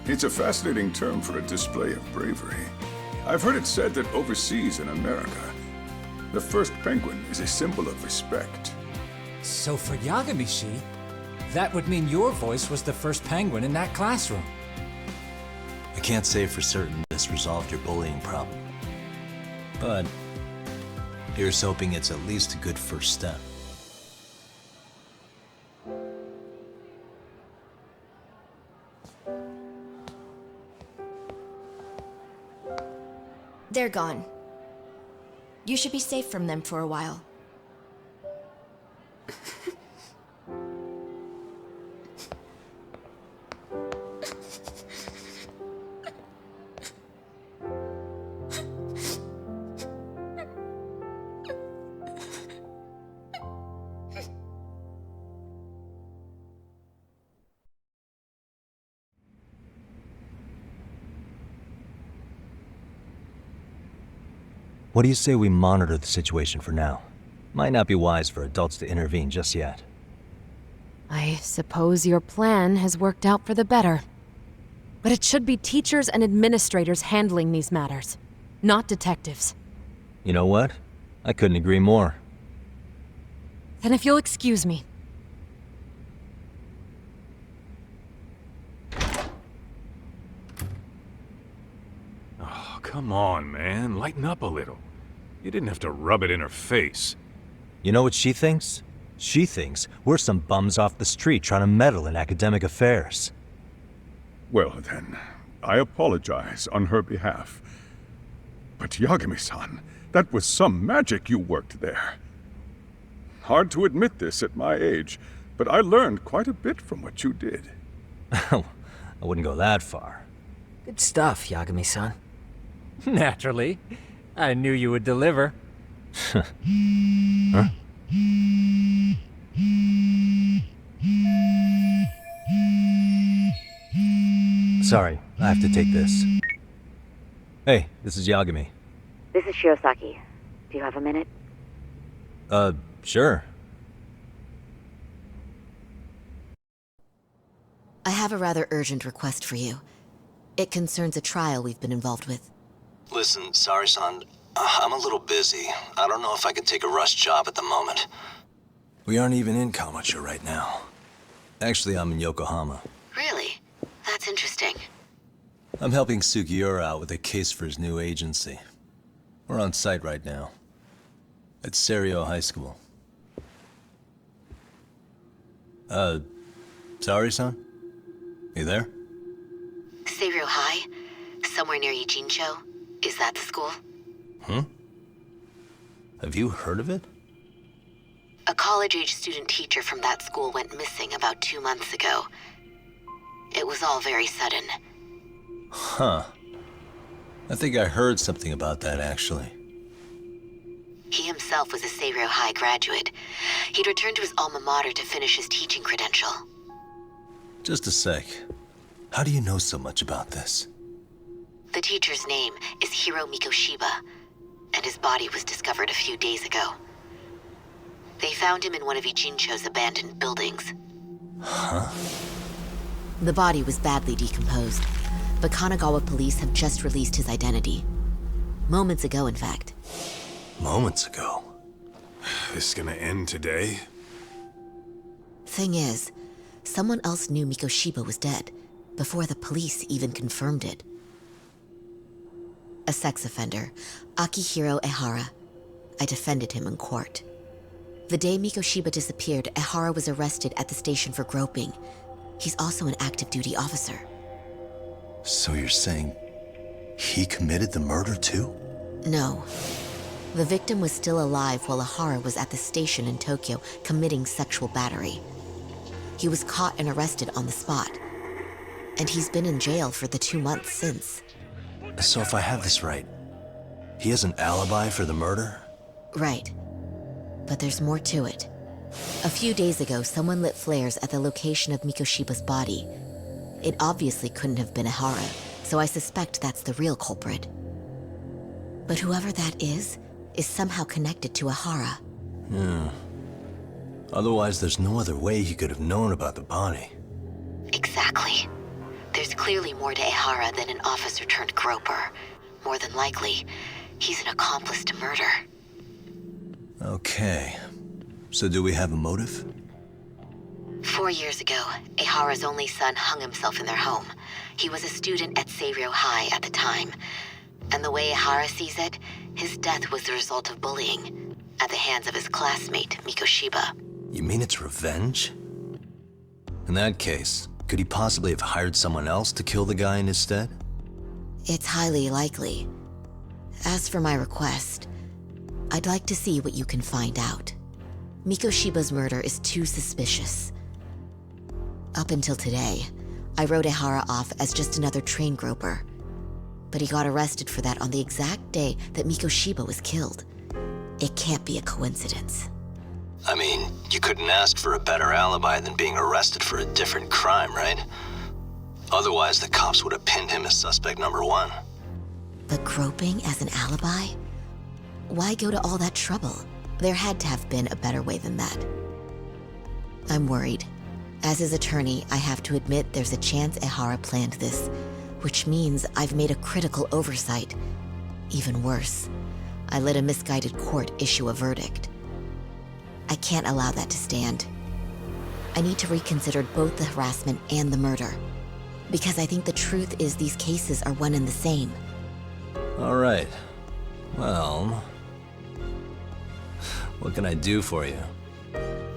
It's a fascinating term for a display of bravery. I've heard it said that overseas in America, the first penguin is a symbol of respect. So for Yagami-shi, that would mean your voice was the first penguin in that classroom. I can't say for certain this resolved your bullying problem. But here's hoping it's at least a good first step. They're gone. You should be safe from them for a while. What do you say we monitor the situation for now? Might not be wise for adults to intervene just yet. I suppose your plan has worked out for the better. But it should be teachers and administrators handling these matters, not detectives. You know what? I couldn't agree more. Then if you'll excuse me. Oh, come on, man. Lighten up a little. You didn't have to rub it in her face. You know what she thinks? She thinks we're some bums off the street trying to meddle in academic affairs. Well then, I apologize on her behalf. But Yagami-san, that was some magic you worked there. Hard to admit this at my age, but I learned quite a bit from what you did. I wouldn't go that far. Good stuff, Yagami-san. Naturally. I knew you would deliver. Huh? Sorry, I have to take this. Hey, this is Yagami. This is Shirosaki. Do you have a minute? Sure. I have a rather urgent request for you. It concerns a trial we've been involved with. Listen, Sari-san, I'm a little busy. I don't know if I can take a rush job at the moment. We aren't even in Kawachi right now. Actually, I'm in Yokohama. Really? That's interesting. I'm helping Sugiura out with a case for his new agency. We're on site right now. At Serio High School. Sari-san? You there? Serio High? Somewhere near Ijincho? Is that the school? Have you heard of it? A college-age student teacher from that school went missing about 2 months ago. It was all very sudden. Huh. I think I heard something about that, actually. He himself was a Serio High graduate. He'd returned to his alma mater to finish his teaching credential. Just a sec. How do you know so much about this? The teacher's name is Hiro Mikoshiba, and his body was discovered a few days ago. They found him in one of Ijincho's abandoned buildings. Huh? The body was badly decomposed, but Kanagawa police have just released his identity. Moments ago, in fact. Moments ago? This is gonna end today? Thing is, someone else knew Mikoshiba was dead, before the police even confirmed it. A sex offender, Akihiro Ehara. I defended him in court. The day Mikoshiba disappeared, Ehara was arrested at the station for groping. He's also an active duty officer. So you're saying he committed the murder too? No. The victim was still alive while Ehara was at the station in Tokyo committing sexual battery. He was caught and arrested on the spot. And he's been in jail for the 2 months since. So if I have this right, he has an alibi for the murder? Right. But there's more to it. A few days ago, someone lit flares at the location of Mikoshiba's body. It obviously couldn't have been Ehara, so I suspect that's the real culprit. But whoever that is somehow connected to Ehara. Yeah. Otherwise, there's no other way he could have known about the body. Exactly. There's clearly more to Ehara than an officer turned groper. More than likely, he's an accomplice to murder. Okay. So do we have a motive? 4 years ago, Ehara's only son hung himself in their home. He was a student at Seiryō High at the time. And the way Ehara sees it, his death was the result of bullying at the hands of his classmate, Mikoshiba. You mean it's revenge? In that case, could he possibly have hired someone else to kill the guy in his stead? It's highly likely. As for my request, I'd like to see what you can find out. Mikoshiba's murder is too suspicious. Up until today, I wrote Ehara off as just another train groper. But he got arrested for that on the exact day that Mikoshiba was killed. It can't be a coincidence. I mean, you couldn't ask for a better alibi than being arrested for a different crime, right? Otherwise, the cops would have pinned him as suspect number 1. But groping as an alibi? Why go to all that trouble? There had to have been a better way than that. I'm worried. As his attorney, I have to admit there's a chance Ehara planned this, which means I've made a critical oversight. Even worse, I let a misguided court issue a verdict. I can't allow that to stand. I need to reconsider both the harassment and the murder, because I think the truth is these cases are one and the same. All right. Well, what can I do for you?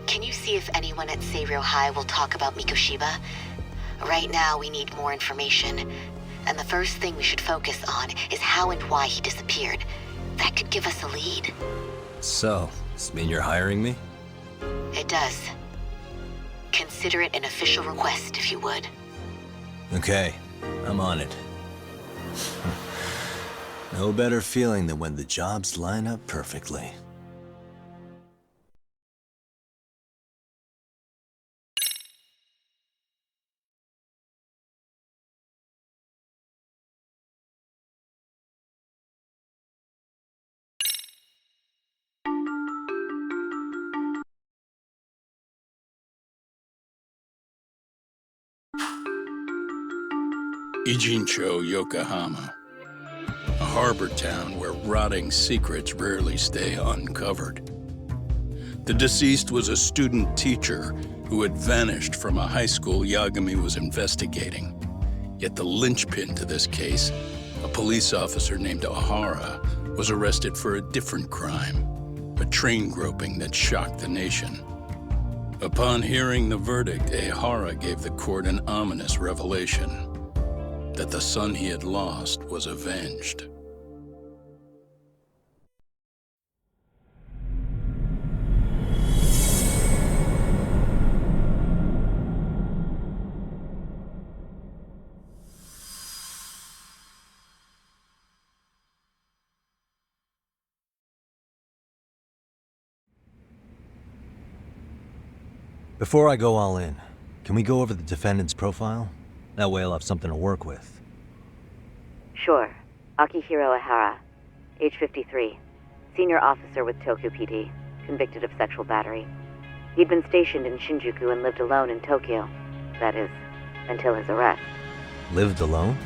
Can you see if anyone at Seiryō High will talk about Mikoshiba? Right now, we need more information. And the first thing we should focus on is how and why he disappeared. That could give us a lead. So, does this mean you're hiring me? It does. Consider it an official request, if you would. Okay, I'm on it. No better feeling than when the jobs line up perfectly. Ijincho, Yokohama. A harbor town where rotting secrets rarely stay uncovered. The deceased was a student teacher who had vanished from a high school Yagami was investigating. Yet the linchpin to this case, a police officer named Ehara, was arrested for a different crime, a train groping that shocked the nation. Upon hearing the verdict, Ehara gave the court an ominous revelation: that the son he had lost was avenged. Before I go all in, can we go over the defendant's profile? That way I'll have something to work with. Sure. Akihiro Ehara, age 53, senior officer with Tokyo PD, convicted of sexual battery. He'd been stationed in Shinjuku and lived alone in Tokyo. That is, until his arrest. Lived alone?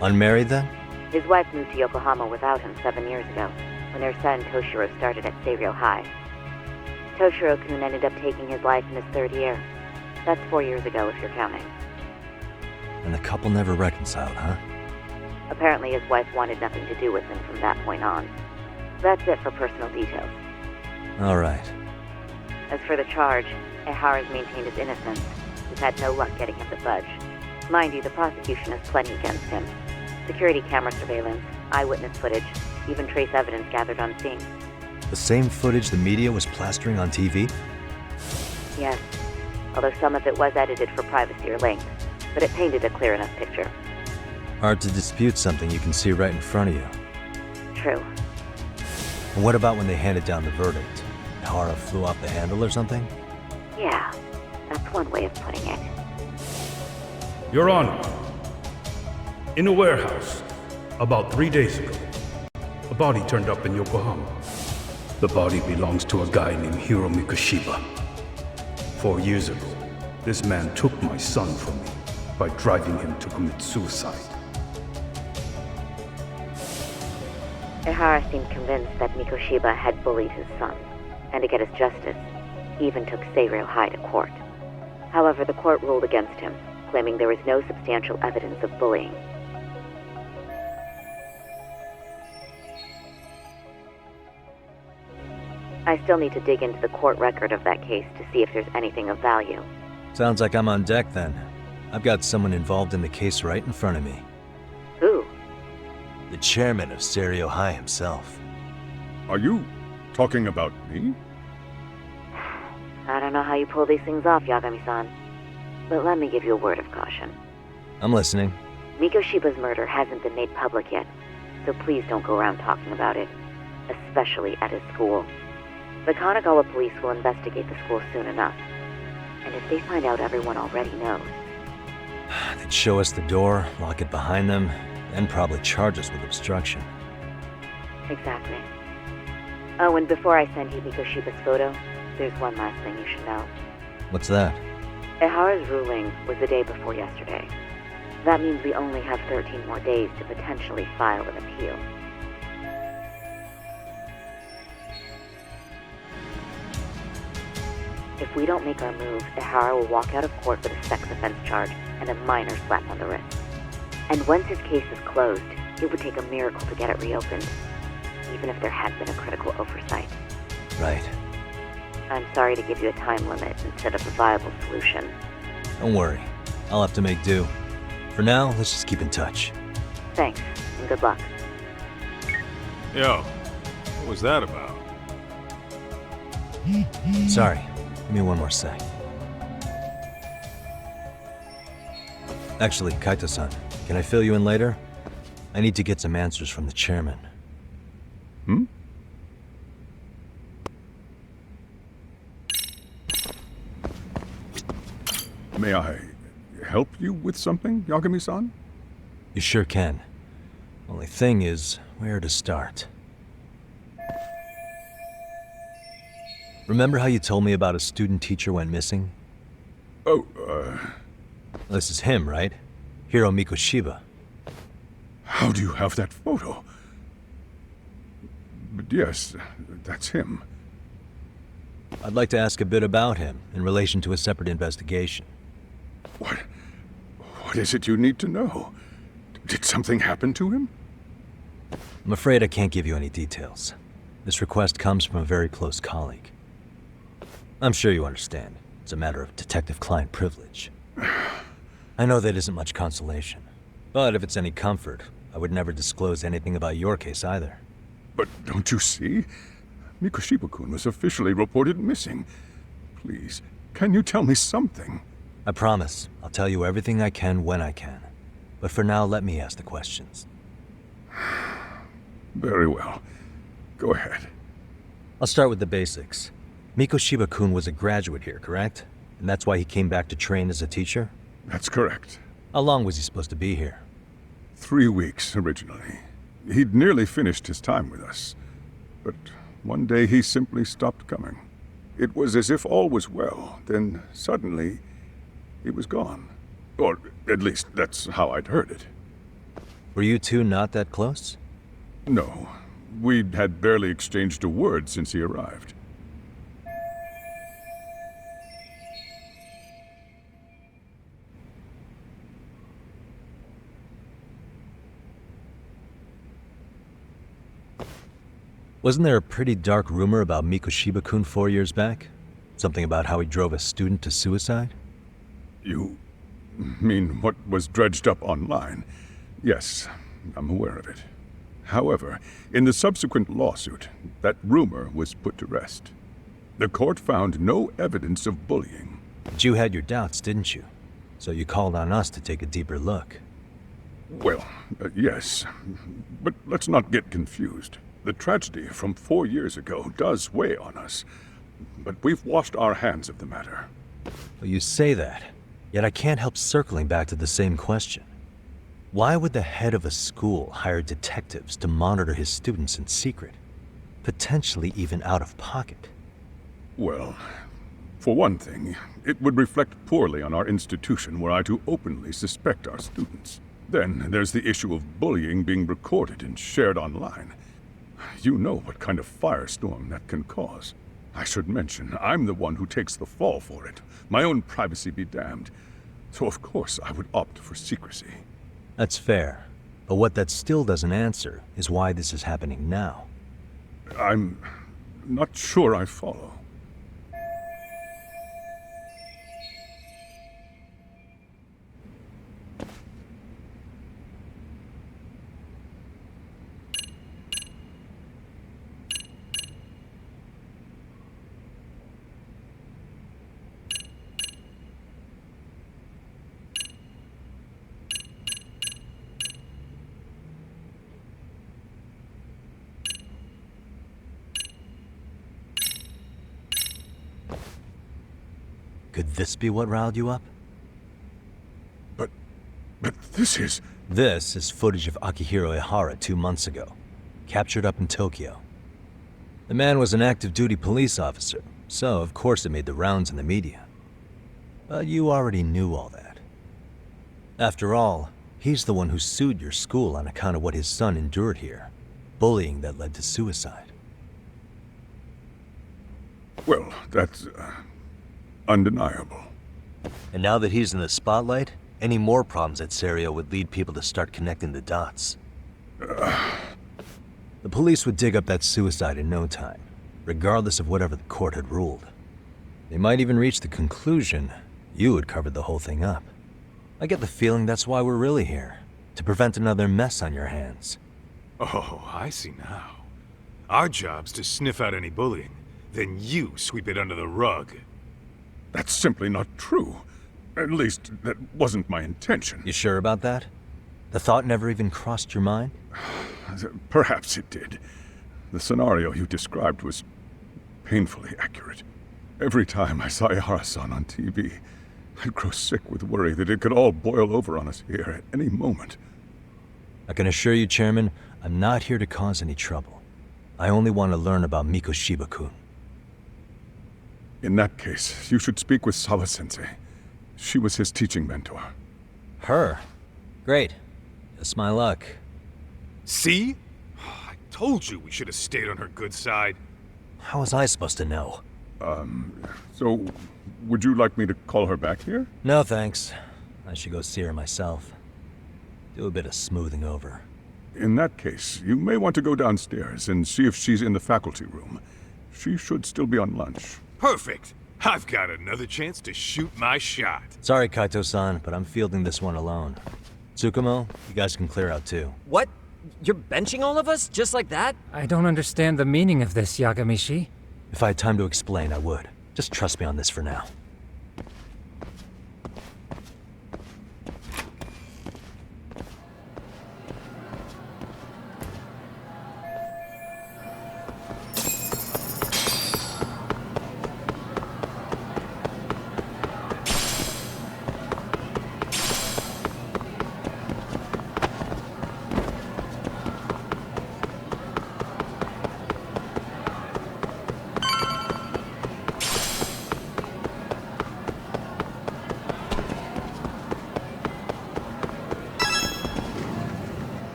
Unmarried then? His wife moved to Yokohama without him 7 years ago, when their son Toshiro started at Seiryō High. Toshiro-kun ended up taking his life in his 3rd year. That's 4 years ago, if you're counting. And the couple never reconciled, huh? Apparently his wife wanted nothing to do with him from that point on. That's it for personal details. All right. As for the charge, Ehara's maintained his innocence. We've had no luck getting him to budge. Mind you, the prosecution has plenty against him. Security camera surveillance, eyewitness footage, even trace evidence gathered on scene. The same footage the media was plastering on TV? Yes, although some of it was edited for privacy or length, but it painted a clear enough picture. Hard to dispute something you can see right in front of you. True. And what about when they handed down the verdict? Ehara flew off the handle or something? Yeah, that's one way of putting it. Your Honor, in a warehouse, about 3 days ago, a body turned up in Yokohama. The body belongs to a guy named Hiro Mikoshiba. 4 years ago, this man took my son from me by driving him to commit suicide. Ehara seemed convinced that Mikoshiba had bullied his son, and to get his justice, he even took Seiryō High to court. However, the court ruled against him, claiming there was no substantial evidence of bullying. I still need to dig into the court record of that case to see if there's anything of value. Sounds like I'm on deck then. I've got someone involved in the case right in front of me. Who? The chairman of Seiryō High himself. Are you talking about me? I don't know how you pull these things off, Yagami-san. But let me give you a word of caution. I'm listening. Mikoshiba's murder hasn't been made public yet, so please don't go around talking about it, especially at his school. The Kanagawa police will investigate the school soon enough, and if they find out everyone already knows... They'd show us the door, lock it behind them, then probably charge us with obstruction. Exactly. Oh, and before I send you Mikoshiba's photo, there's one last thing you should know. What's that? Ehara's ruling was the day before yesterday. That means we only have 13 more days to potentially file an appeal. If we don't make our move, Ehara will walk out of court with a sex offense charge and a minor slap on the wrist. And once his case is closed, it would take a miracle to get it reopened, even if there had been a critical oversight. Right. I'm sorry to give you a time limit instead of a viable solution. Don't worry. I'll have to make do. For now, let's just keep in touch. Thanks, and good luck. Yo, what was that about? Sorry. Give me one more sec. Actually, Kaito-san, can I fill you in later? I need to get some answers from the chairman. Hmm? May I help you with something, Yagami-san? You sure can. Only thing is, where to start? Remember how you told me about a student teacher went missing? Oh, This is him, right? Hiro Mikoshiba. How do you have that photo? But yes, that's him. I'd like to ask a bit about him in relation to a separate investigation. What is it you need to know? Did something happen to him? I'm afraid I can't give you any details. This request comes from a very close colleague. I'm sure you understand. It's a matter of detective-client privilege. I know that isn't much consolation. But if it's any comfort, I would never disclose anything about your case either. But don't you see? Mikoshiba-kun was officially reported missing. Please, can you tell me something? I promise. I'll tell you everything I can when I can. But for now, let me ask the questions. Very well. Go ahead. I'll start with the basics. Mikoshiba-kun was a graduate here, correct? And that's why he came back to train as a teacher? That's correct. How long was he supposed to be here? 3 weeks, originally. He'd nearly finished his time with us. But one day he simply stopped coming. It was as if all was well, then suddenly he was gone. Or at least that's how I'd heard it. Were you two not that close? No. We'd had barely exchanged a word since he arrived. Wasn't there a pretty dark rumor about Mikoshiba-kun 4 years back? Something about how he drove a student to suicide? You mean what was dredged up online? Yes, I'm aware of it. However, in the subsequent lawsuit, that rumor was put to rest. The court found no evidence of bullying. But you had your doubts, didn't you? So you called on us to take a deeper look. Well, yes. But let's not get confused. The tragedy from 4 years ago does weigh on us. But we've washed our hands of the matter. Well, you say that, yet I can't help circling back to the same question. Why would the head of a school hire detectives to monitor his students in secret? Potentially even out of pocket. Well, for one thing, it would reflect poorly on our institution were I to openly suspect our students. Then there's the issue of bullying being recorded and shared online. You know what kind of firestorm that can cause. I should mention, I'm the one who takes the fall for it. My own privacy be damned. So of course I would opt for secrecy. That's fair. But what that still doesn't answer is why this is happening now. I'm not sure I follow. Could this be what riled you up? But this is... This is footage of Akihiro Ihara 2 months ago, captured up in Tokyo. The man was an active duty police officer, so of course it made the rounds in the media. But you already knew all that. After all, he's the one who sued your school on account of what his son endured here, bullying that led to suicide. Well, that's... undeniable. And now that he's in the spotlight, any more problems at Serio would lead people to start connecting the dots. The police would dig up that suicide in no time, regardless of whatever the court had ruled. They might even reach the conclusion you had covered the whole thing up. I get the feeling that's why we're really here, to prevent another mess on your hands. Oh, I see now. Our job's to sniff out any bullying, then you sweep it under the rug. That's simply not true. At least, that wasn't my intention. You sure about that? The thought never even crossed your mind? Perhaps it did. The scenario you described was painfully accurate. Every time I saw Ihara-san on TV, I'd grow sick with worry that it could all boil over on us here at any moment. I can assure you, Chairman, I'm not here to cause any trouble. I only want to learn about Mikoshiba-kun. In that case, you should speak with Sawa-sensei. She was his teaching mentor. Her? Great. Just my luck. See? I told you we should have stayed on her good side. How was I supposed to know? So, would you like me to call her back here? No, thanks. I should go see her myself. Do a bit of smoothing over. In that case, you may want to go downstairs and see if she's in the faculty room. She should still be on lunch. Perfect! I've got another chance to shoot my shot. Sorry, Kaito-san, but I'm fielding this one alone. Tsukumo, you guys can clear out too. What? You're benching all of us? Just like that? I don't understand the meaning of this, Yagamishi. If I had time to explain, I would. Just trust me on this for now.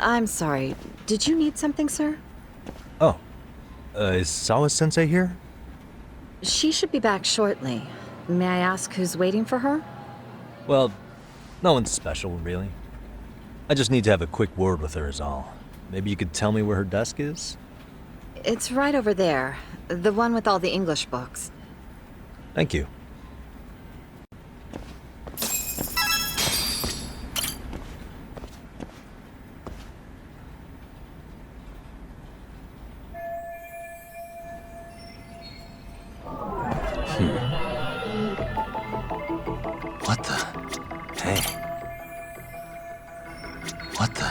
I'm sorry. Did you need something, sir? Oh. Is Sawa-sensei here? She should be back shortly. May I ask who's waiting for her? Well, no one's special, really. I just need to have a quick word with her is all. Maybe you could tell me where her desk is? It's right over there. The one with all the English books. Thank you. What the? Hey. What the?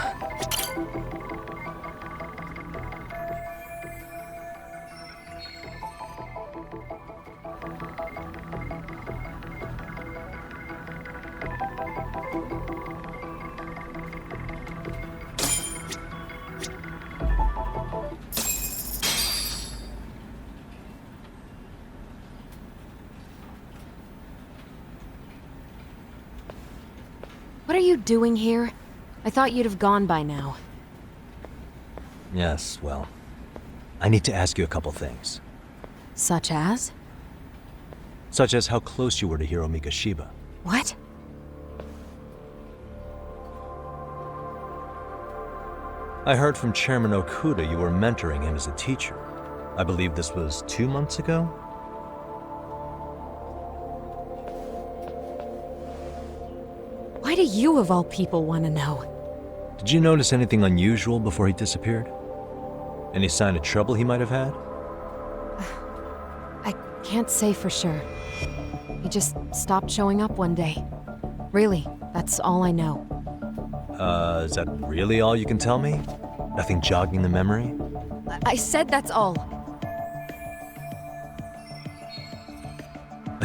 What are you doing here? I thought you'd have gone by now. Yes, well, I need to ask you a couple things. Such as? Such as how close you were to Hiro Mikoshiba. What? I heard from Chairman Okuda you were mentoring him as a teacher. I believe this was 2 months ago? Why do you, of all people, want to know? Did you notice anything unusual before he disappeared? Any sign of trouble he might have had? I can't say for sure. He just stopped showing up one day. Really, that's all I know. Is that really all you can tell me? Nothing jogging the memory? I said that's all.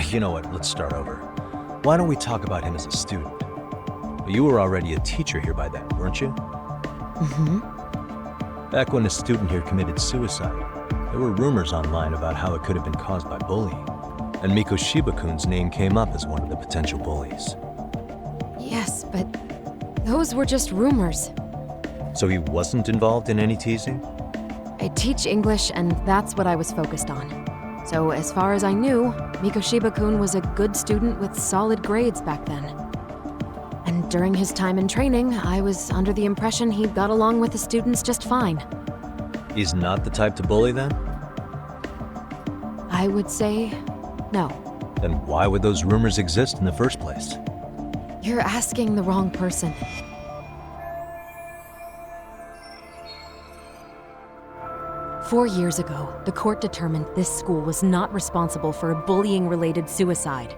You know what, let's start over. Why don't we talk about him as a student? You were already a teacher here by then, weren't you? Mm-hmm. Back when a student here committed suicide, there were rumors online about how it could have been caused by bullying. And Mikoshiba-kun's name came up as one of the potential bullies. Yes, but those were just rumors. So he wasn't involved in any teasing? I teach English, and that's what I was focused on. So as far as I knew, Mikoshiba-kun was a good student with solid grades back then. And during his time in training, I was under the impression he got along with the students just fine. He's not the type to bully then? I would say no. Then why would those rumors exist in the first place? You're asking the wrong person. Four years ago, the court determined this school was not responsible for a bullying-related suicide.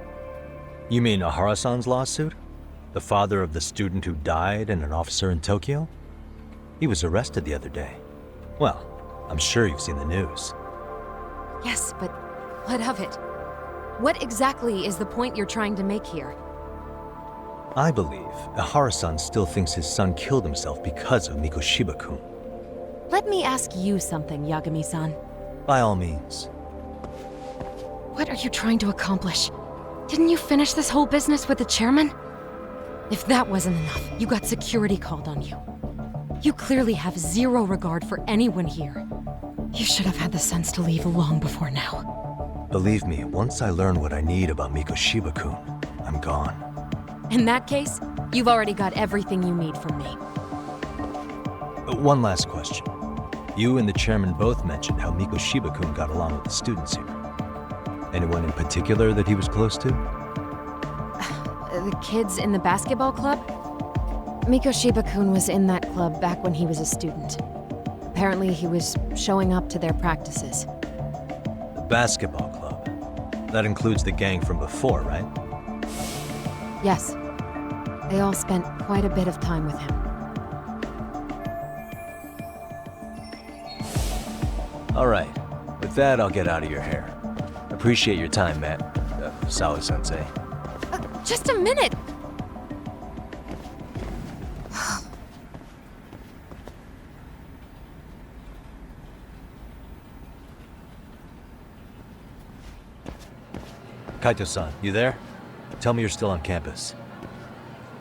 You mean Ahara-san's lawsuit? The father of the student who died and an officer in Tokyo? He was arrested the other day. Well, I'm sure you've seen the news. Yes, but what of it? What exactly is the point you're trying to make here? I believe Ahara-san still thinks his son killed himself because of Mikoshiba-kun. Let me ask you something, Yagami-san. By all means. What are you trying to accomplish? Didn't you finish this whole business with the chairman? If that wasn't enough, you got security called on you. You clearly have zero regard for anyone here. You should have had the sense to leave long before now. Believe me, once I learn what I need about Mikoshiba-kun, I'm gone. In that case, you've already got everything you need from me. One last question. You and the chairman both mentioned how Mikoshiba-kun got along with the students here. Anyone in particular that he was close to? The kids in the basketball club? Mikoshiba-kun was in that club back when he was a student. Apparently he was showing up to their practices. The basketball club? That includes the gang from before, right? Yes. They all spent quite a bit of time with him. All right. With that, I'll get out of your hair. Appreciate your time, Matt. Sawa-sensei. Just a minute! Kaito-san, you there? Tell me you're still on campus.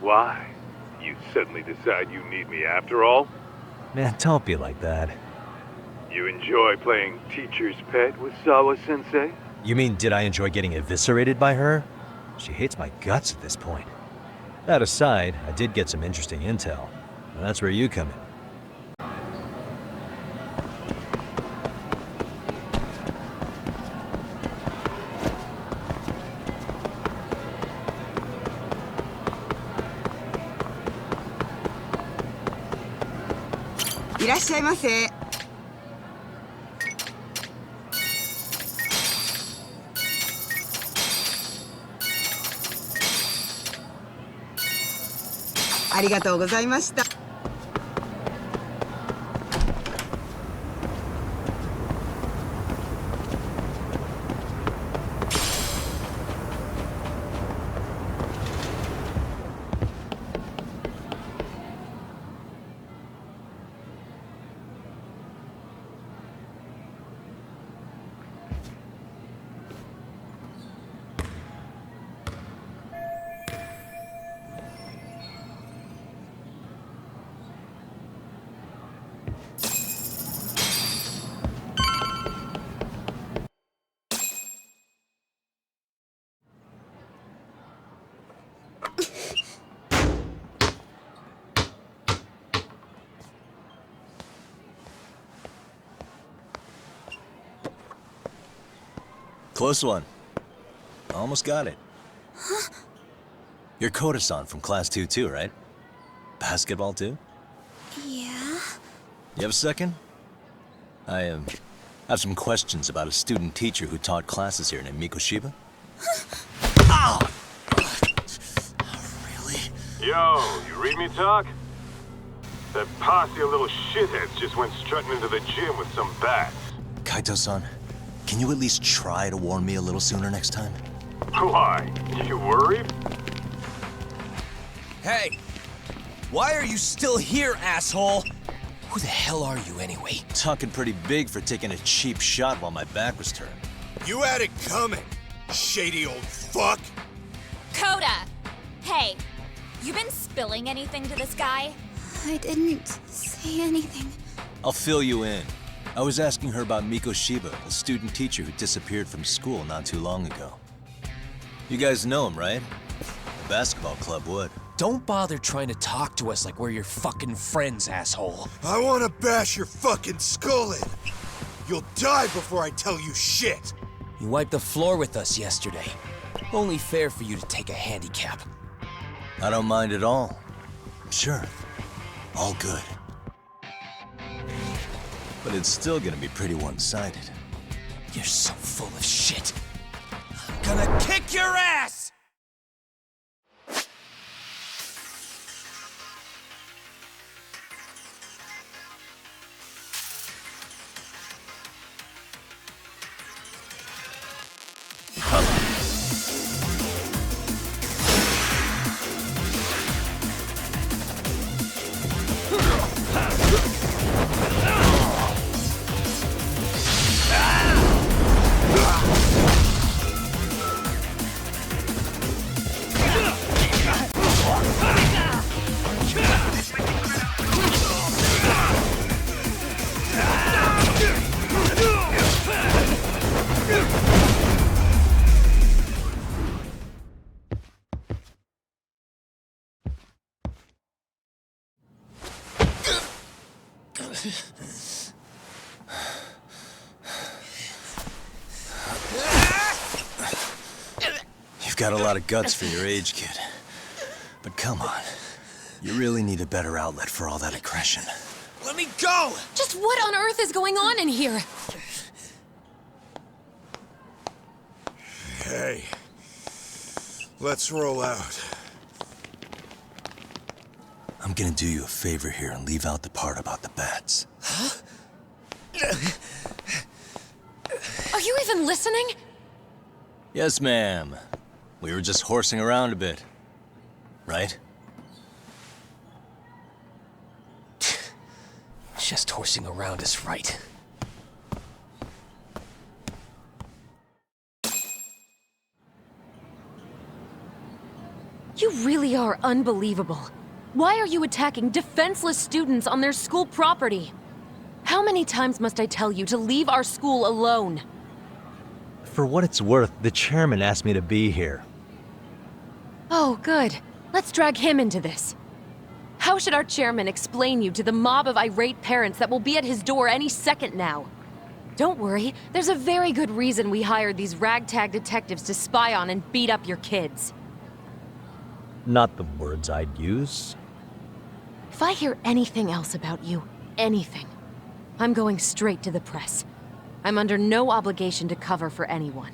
Why? You suddenly decide you need me after all? Man, don't be like that. You enjoy playing teacher's pet with Sawa-sensei? You mean, did I enjoy getting eviscerated by her? She hates my guts at this point. That aside, I did get some interesting intel. And that's where you come in. Close one. Almost got it. Huh? You're Koda-san from Class 2 too, right? Basketball too? Yeah? You have a second? I have some questions about a student teacher who taught classes here named Mikoshiba. Ow! Really? Yo, you read me talk? That posse of little shitheads just went strutting into the gym with some bats. Kaito-san, can you at least try to warn me a little sooner next time? Why? You worried? Hey! Why are you still here, asshole? Who the hell are you anyway? Talking pretty big for taking a cheap shot while my back was turned. You had it coming, shady old fuck! Coda! Hey, you been spilling anything to this guy? I didn't say anything. I'll fill you in. I was asking her about Mikoshiba, a student teacher who disappeared from school not too long ago. You guys know him, right? The basketball club would. Don't bother trying to talk to us like we're your fucking friends, asshole. I wanna bash your fucking skull in. You'll die before I tell you shit. You wiped the floor with us yesterday. Only fair for you to take a handicap. I don't mind at all. Sure. All good. But it's still gonna be pretty one-sided. You're so full of shit. I'm gonna kick your ass! You've got a lot of guts for your age, kid. But come on. You really need a better outlet for all that aggression. Let me go! Just what on earth is going on in here? Hey. Let's roll out. I'm gonna do you a favor here and leave out the part about the bats. Huh? Are you even listening? Yes, ma'am. We were just horsing around a bit. Right? Just horsing around is right. You really are unbelievable. Why are you attacking defenseless students on their school property? How many times must I tell you to leave our school alone? For what it's worth, the chairman asked me to be here. Oh, good. Let's drag him into this. How should our chairman explain you to the mob of irate parents that will be at his door any second now? Don't worry, there's a very good reason we hired these ragtag detectives to spy on and beat up your kids. Not the words I'd use. If I hear anything else about you, anything, I'm going straight to the press. I'm under no obligation to cover for anyone.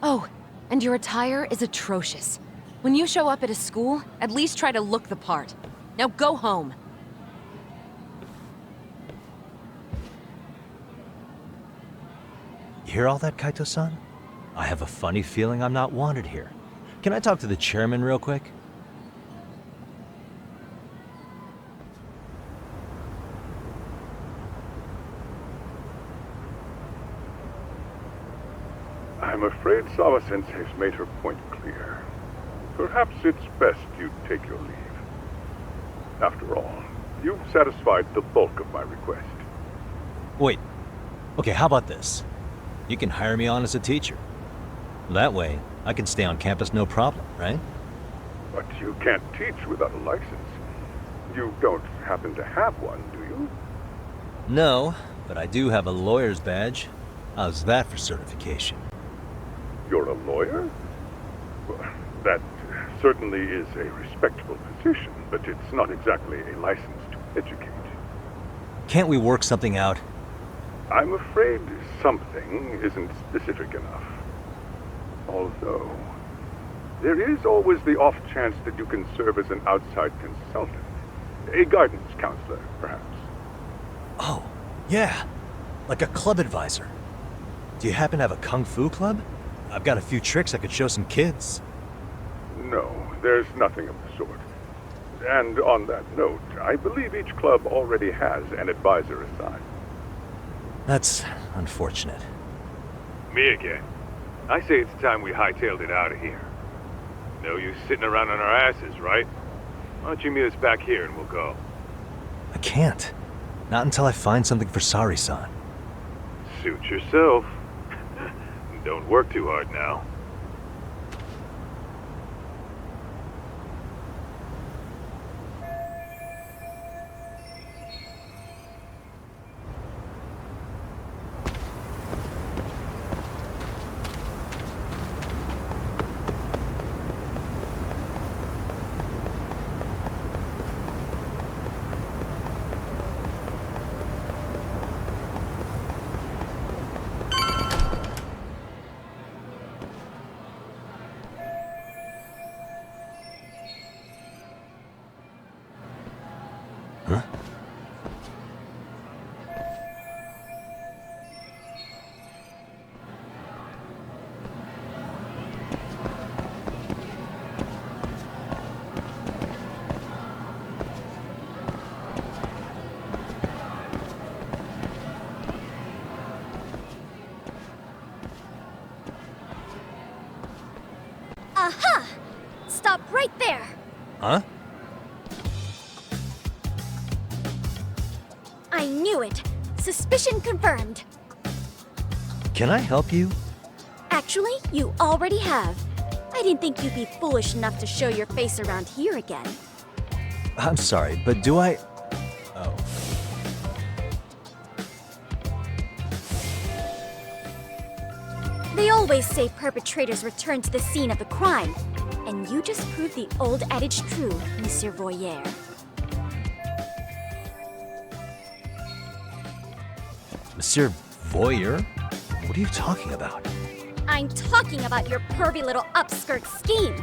Oh, and your attire is atrocious. When you show up at a school, at least try to look the part. Now go home. You hear all that, Kaito-san? I have a funny feeling I'm not wanted here. Can I talk to the chairman real quick? I'm afraid Sawa-sensei's made her point clear. Perhaps it's best you take your leave. After all, you've satisfied the bulk of my request. Wait. Okay, how about this? You can hire me on as a teacher. That way, I can stay on campus no problem, right? But you can't teach without a license. You don't happen to have one, do you? No, but I do have a lawyer's badge. How's that for certification? You're a lawyer? Well, that certainly is a respectable position, but it's not exactly a license to educate. Can't we work something out? I'm afraid something isn't specific enough. Although, there is always the off chance that you can serve as an outside consultant. A guidance counselor, perhaps. Oh, yeah. Like a club advisor. Do you happen to have a kung fu club? I've got a few tricks I could show some kids. No, there's nothing of the sort. And on that note, I believe each club already has an advisor assigned. That's unfortunate. Me again. I say it's time we hightailed it out of here. No use sitting around on our asses, right? Why don't you meet us back here and we'll go? I can't. Not until I find something for Sari-san. Suit yourself. Don't work too hard now. Huh? Aha! Stop right there! Huh? I knew it! Suspicion confirmed. Can I help you? Actually, you already have. I didn't think you'd be foolish enough to show your face around here again. I'm sorry, but do I... Oh. They always say perpetrators return to the scene of the crime. And you just proved the old adage true, Monsieur Voyeur. Monsieur Voyeur? What are you talking about? I'm talking about your pervy little upskirt scheme.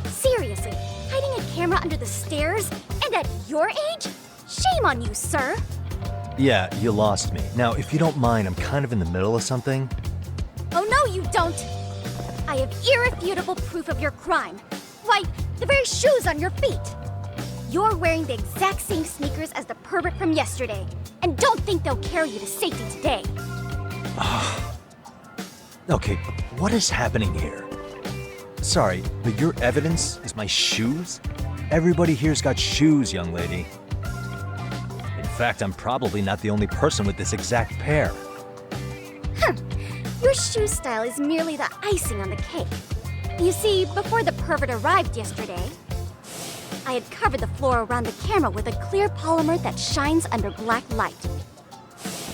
Seriously, hiding a camera under the stairs? And at your age? Shame on you, sir. Yeah, you lost me. Now, if you don't mind, I'm kind of in the middle of something. Oh no, you don't! I have irrefutable proof of your crime. Why, the very shoes on your feet. You're wearing the exact same sneakers as the pervert from yesterday. And don't think they'll carry you to safety today. Okay, what is happening here? Sorry, but your evidence is my shoes? Everybody here's got shoes, young lady. In fact, I'm probably not the only person with this exact pair. Your shoe style is merely the icing on the cake. You see, before the pervert arrived yesterday, I had covered the floor around the camera with a clear polymer that shines under black light.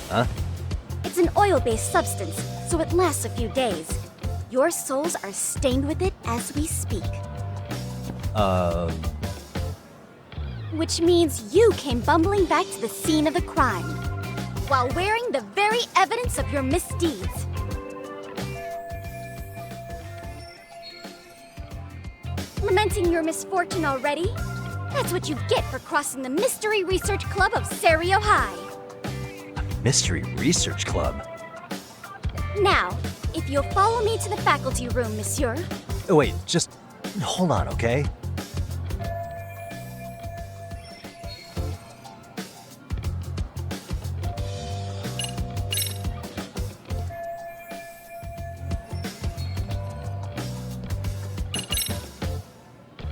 Huh? It's an oil-based substance, so it lasts a few days. Your soles are stained with it as we speak. Which means you came bumbling back to the scene of the crime, while wearing the very evidence of your misdeeds. Lamenting your misfortune already? That's what you get for crossing the Mystery Research Club of Serio High. Mystery Research Club? Now, if you'll follow me to the faculty room, monsieur. Oh, wait, just hold on, okay?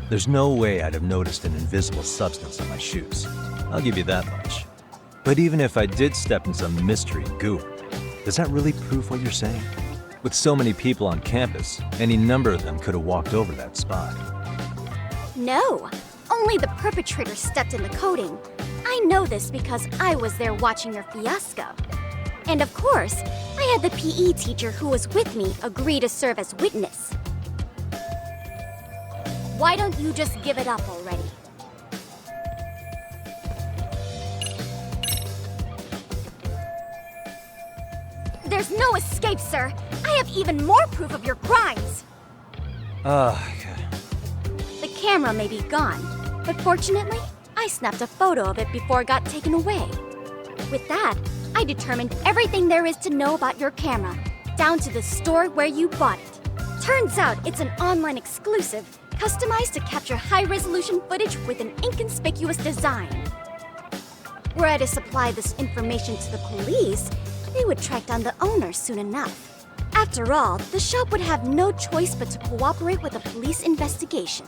There's no way I'd have noticed an invisible substance on my shoes. I'll give you that much. But even if I did step in some mystery goop, does that really prove what you're saying? With so many people on campus, any number of them could have walked over that spot. No, only the perpetrator stepped in the coating. I know this because I was there watching your fiasco. And of course, I had the PE teacher who was with me agree to serve as witness. Why don't you just give it up already? There's no escape, sir. I have even more proof of your crimes. Okay. The camera may be gone, but fortunately, I snapped a photo of it before it got taken away. With that, I determined everything there is to know about your camera, down to the store where you bought it. Turns out it's an online exclusive, customized to capture high-resolution footage with an inconspicuous design. Were I to supply this information to the police, they would track down the owner soon enough. After all, the shop would have no choice but to cooperate with a police investigation.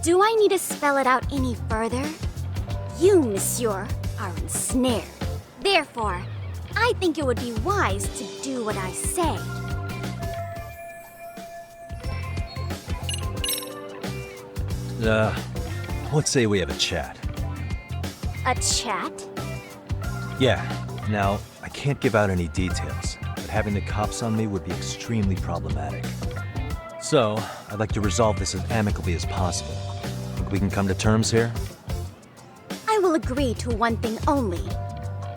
Do I need to spell it out any further? You, monsieur, are ensnared. Therefore, I think it would be wise to do what I say. Let's say we have a chat. A chat? Yeah. Now, I can't give out any details, but having the cops on me would be extremely problematic. So, I'd like to resolve this as amicably as possible. Think we can come to terms here? I will agree to one thing only.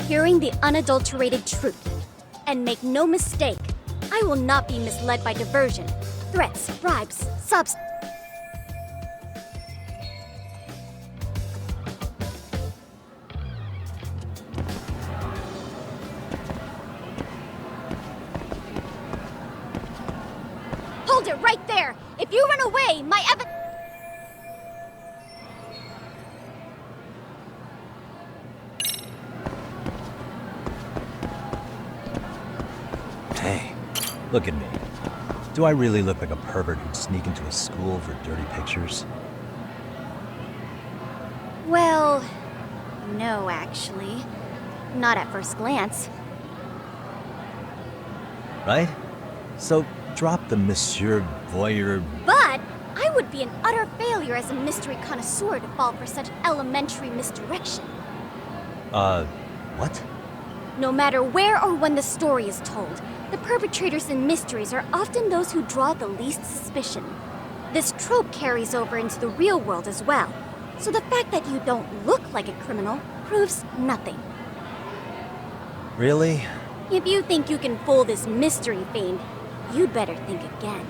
Hearing the unadulterated truth. And make no mistake, I will not be misled by diversion, threats, bribes, subs. Hold it right there! If you run away, my Hey, look at me. Do I really look like a pervert who'd sneak into a school for dirty pictures? Well, no, actually. Not at first glance. Right? So, drop the Monsieur Voyeur. But I would be an utter failure as a mystery connoisseur to fall for such elementary misdirection. What? No matter where or when the story is told, the perpetrators in mysteries are often those who draw the least suspicion. This trope carries over into the real world as well, so the fact that you don't look like a criminal proves nothing. Really? If you think you can fool this mystery fiend, you'd better think again.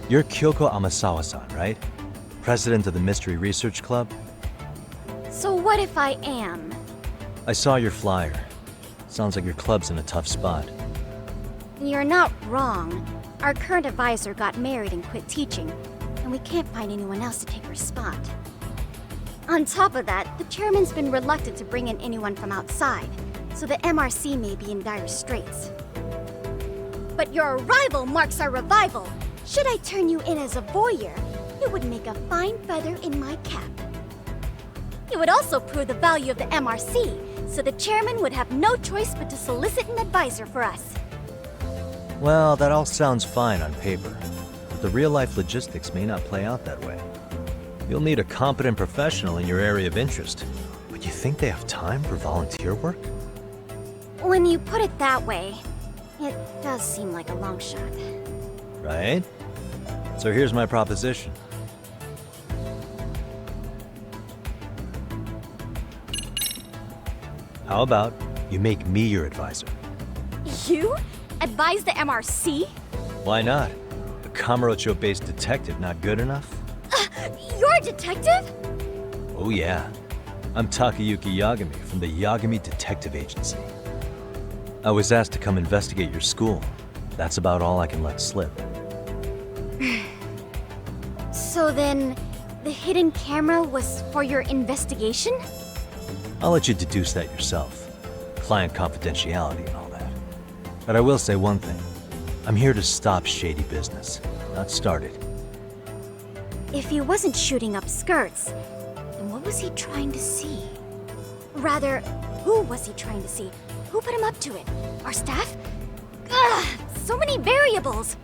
You're Kyoko Amasawa-san, right? President of the Mystery Research Club? So what if I am? I saw your flyer. Sounds like your club's in a tough spot. You're not wrong. Our current advisor got married and quit teaching, and we can't find anyone else to take her spot. On top of that, the chairman's been reluctant to bring in anyone from outside, so the MRC may be in dire straits. But your arrival marks our revival. Should I turn you in as a voyeur, it would make a fine feather in my cap. It would also prove the value of the MRC, so the chairman would have no choice but to solicit an advisor for us. Well, that all sounds fine on paper, but the real-life logistics may not play out that way. You'll need a competent professional in your area of interest, but you think they have time for volunteer work? When you put it that way, it does seem like a long shot. Right? So here's my proposition. How about you make me your advisor? You? Advise the MRC? Why not? A Kamurocho-based detective not good enough? You're a detective? Oh yeah. I'm Takayuki Yagami from the Yagami Detective Agency. I was asked to come investigate your school. That's about all I can let slip. So then, the hidden camera was for your investigation? I'll let you deduce that yourself. Client confidentiality and all that. But I will say one thing. I'm here to stop shady business, not start it. If he wasn't shooting up skirts, then what was he trying to see? Rather, who was he trying to see? Who put him up to it? Our staff? Ugh, so many variables!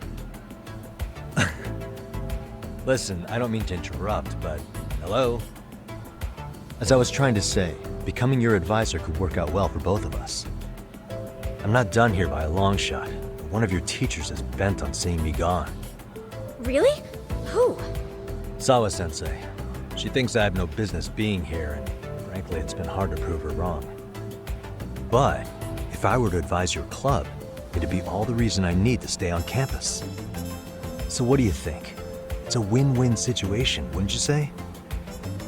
Listen, I don't mean to interrupt, but hello? As I was trying to say, becoming your advisor could work out well for both of us. I'm not done here by a long shot, but one of your teachers is bent on seeing me gone. Really? Who? Sawa-sensei. She thinks I have no business being here, and frankly, it's been hard to prove her wrong. But if I were to advise your club, it'd be all the reason I need to stay on campus. So what do you think? It's a win-win situation, wouldn't you say?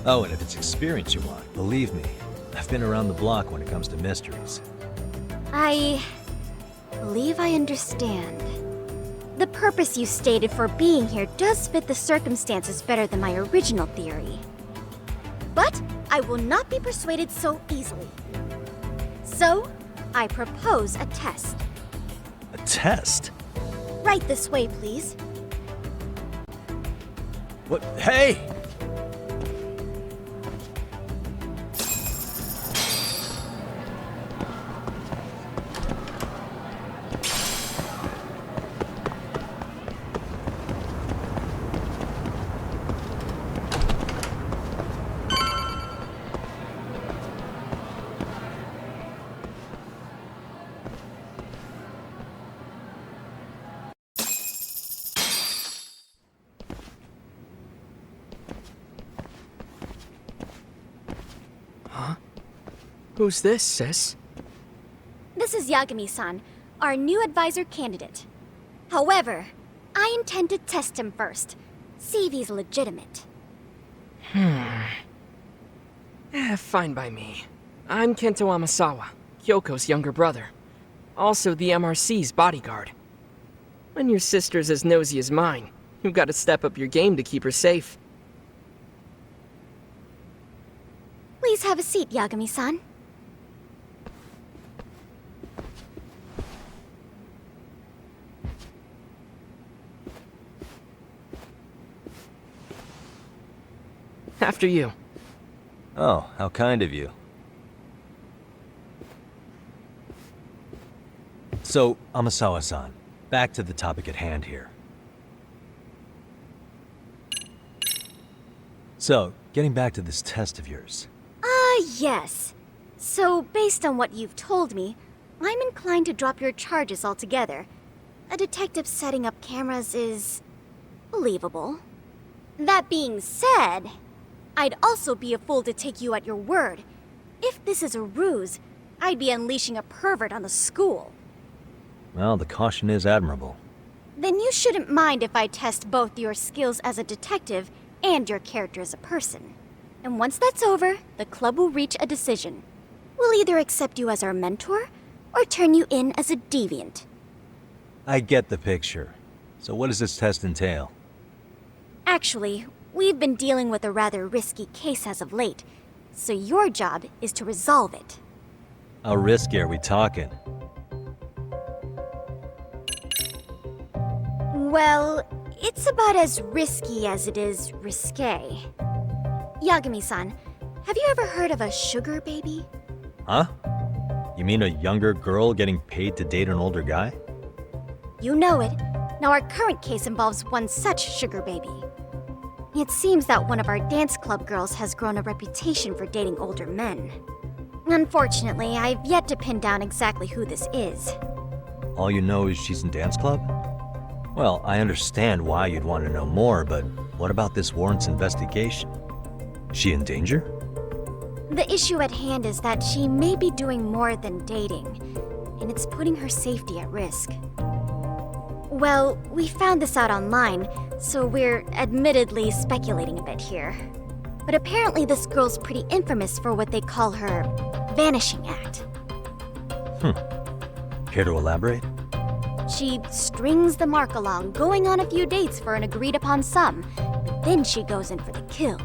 Oh, and if it's experience you want, believe me, I've been around the block when it comes to mysteries. I believe I understand. The purpose you stated for being here does fit the circumstances better than my original theory. But I will not be persuaded so easily. So, I propose a test. A test? Right this way, please. What? Hey! Who's this, sis? This is Yagami-san, our new advisor candidate. However, I intend to test him first. See if he's legitimate. Fine by me. I'm Kento Amasawa, Kyoko's younger brother. Also the MRC's bodyguard. When your sister's as nosy as mine, you've got to step up your game to keep her safe. Please have a seat, Yagami-san. After you. Oh, how kind of you. So, Amasawa-san, back to the topic at hand here. So, getting back to this test of yours. Yes. So, based on what you've told me, I'm inclined to drop your charges altogether. A detective setting up cameras is believable. That being said, I'd also be a fool to take you at your word. If this is a ruse, I'd be unleashing a pervert on the school. Well, the caution is admirable. Then you shouldn't mind if I test both your skills as a detective and your character as a person. And once that's over, the club will reach a decision. We'll either accept you as our mentor, or turn you in as a deviant. I get the picture. So what does this test entail? Actually, we've been dealing with a rather risky case as of late, so your job is to resolve it. How risky are we talking? Well, it's about as risky as it is risque. Yagami-san, have you ever heard of a sugar baby? Huh? You mean a younger girl getting paid to date an older guy? You know it. Now our current case involves one such sugar baby. It seems that one of our dance club girls has grown a reputation for dating older men. Unfortunately, I've yet to pin down exactly who this is. All you know is she's in dance club? Well, I understand why you'd want to know more, but what about this warrants investigation? Is she in danger? The issue at hand is that she may be doing more than dating, and it's putting her safety at risk. Well, we found this out online, so we're admittedly speculating a bit here. But apparently this girl's pretty infamous for what they call her vanishing act. Care to elaborate? She strings the mark along, going on a few dates for an agreed-upon sum, but then she goes in for the kill.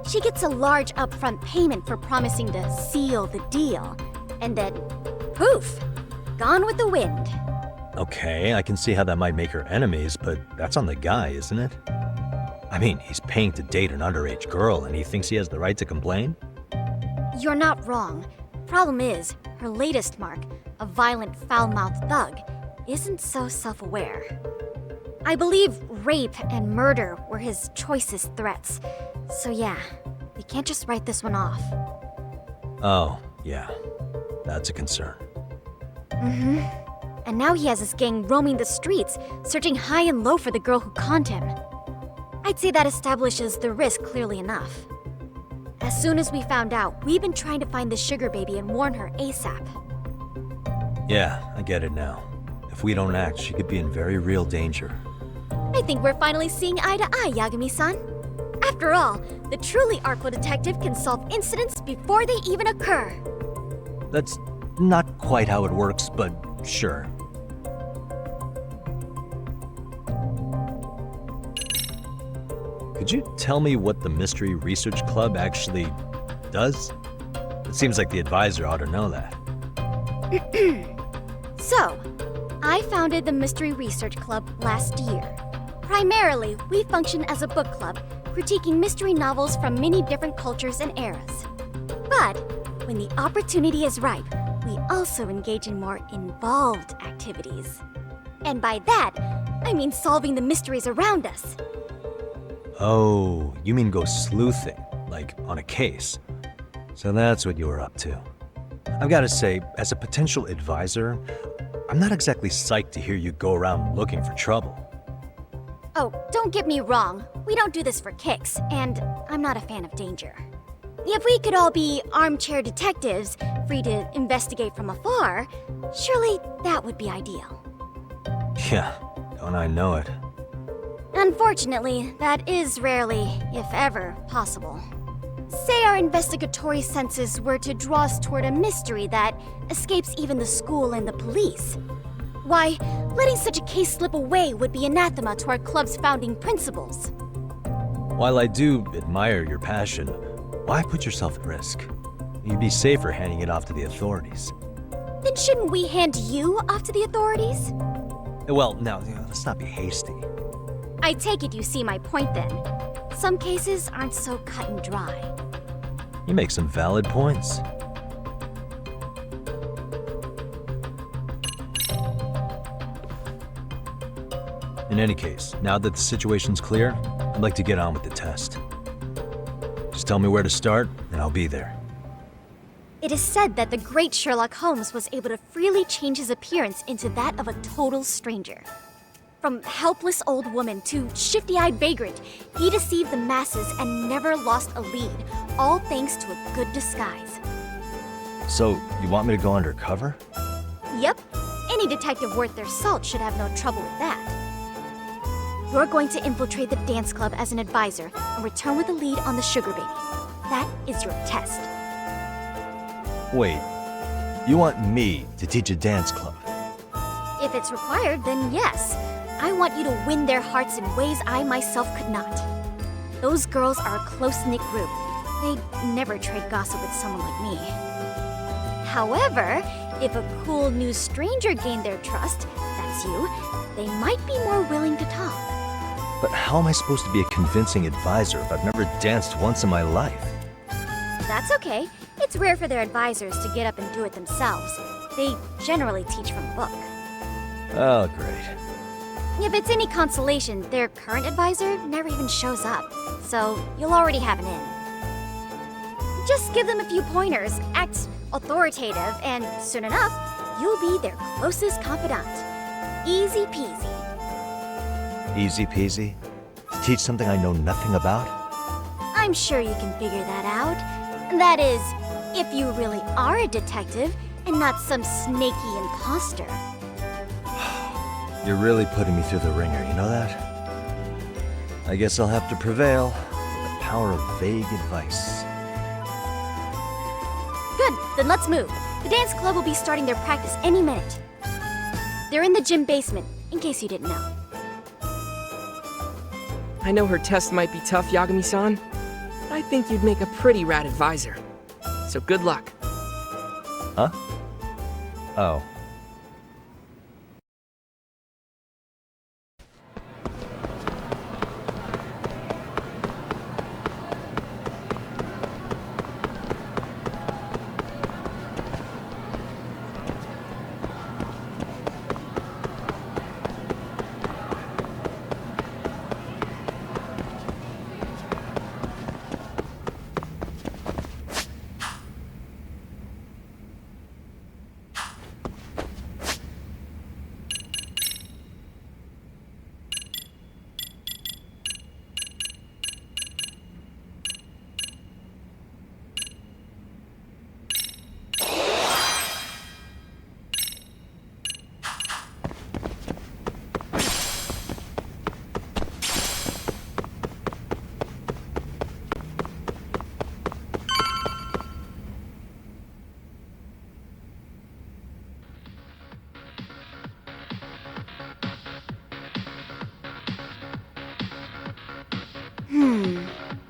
She gets a large upfront payment for promising to seal the deal, and then, poof, gone with the wind. Okay, I can see how that might make her enemies, but that's on the guy, isn't it? I mean, he's paying to date an underage girl, and he thinks he has the right to complain? You're not wrong. Problem is, her latest mark, a violent, foul-mouthed thug, isn't so self-aware. I believe rape and murder were his choicest threats. So yeah, we can't just write this one off. Oh, yeah. That's a concern. Mm-hmm. And now he has his gang roaming the streets, searching high and low for the girl who conned him. I'd say that establishes the risk clearly enough. As soon as we found out, we've been trying to find the sugar baby and warn her ASAP. Yeah, I get it now. If we don't act, she could be in very real danger. I think we're finally seeing eye to eye, Yagami-san. After all, the truly artful detective can solve incidents before they even occur. That's not quite how it works, but sure. Could you tell me what the Mystery Research Club actually does? It seems like the advisor ought to know that. So, I founded the Mystery Research Club last year. Primarily, we function as a book club, critiquing mystery novels from many different cultures and eras. But when the opportunity is ripe, we also engage in more involved activities. And by that, I mean solving the mysteries around us. Oh, you mean go sleuthing, like on a case. So that's what you were up to. I've got to say, as a potential advisor, I'm not exactly psyched to hear you go around looking for trouble. Oh, don't get me wrong. We don't do this for kicks, and I'm not a fan of danger. If we could all be armchair detectives, free to investigate from afar, surely that would be ideal. Yeah, don't I know it. Unfortunately, that is rarely, if ever, possible. Say our investigatory senses were to draw us toward a mystery that escapes even the school and the police. Why, letting such a case slip away would be anathema to our club's founding principles. While I do admire your passion, why put yourself at risk? You'd be safer handing it off to the authorities. Then shouldn't we hand you off to the authorities? Well, now, let's not be hasty. I take it you see my point then. Some cases aren't so cut and dry. You make some valid points. In any case, now that the situation's clear, I'd like to get on with the test. Just tell me where to start, and I'll be there. It is said that the great Sherlock Holmes was able to freely change his appearance into that of a total stranger. From helpless old woman to shifty-eyed vagrant, he deceived the masses and never lost a lead, all thanks to a good disguise. So, you want me to go undercover? Yep, any detective worth their salt should have no trouble with that. You're going to infiltrate the dance club as an advisor and return with a lead on the sugar baby. That is your test. Wait, you want me to teach a dance club? If it's required, then yes. I want you to win their hearts in ways I myself could not. Those girls are a close-knit group. They'd never trade gossip with someone like me. However, if a cool new stranger gained their trust, that's you, they might be more willing to talk. But how am I supposed to be a convincing advisor if I've never danced once in my life? That's okay. It's rare for their advisors to get up and do it themselves. They generally teach from a book. Oh, great. If it's any consolation, their current advisor never even shows up, so you'll already have an in. Just give them a few pointers, act authoritative, and soon enough, you'll be their closest confidant. Easy peasy. Easy peasy? To teach something I know nothing about? I'm sure you can figure that out. That is, if you really are a detective and not some snaky imposter. You're really putting me through the ringer, you know that? I guess I'll have to prevail with the power of vague advice. Good, then let's move. The dance club will be starting their practice any minute. They're in the gym basement, in case you didn't know. I know her test might be tough, Yagami-san, but I think you'd make a pretty rad advisor. So good luck. Huh? Oh.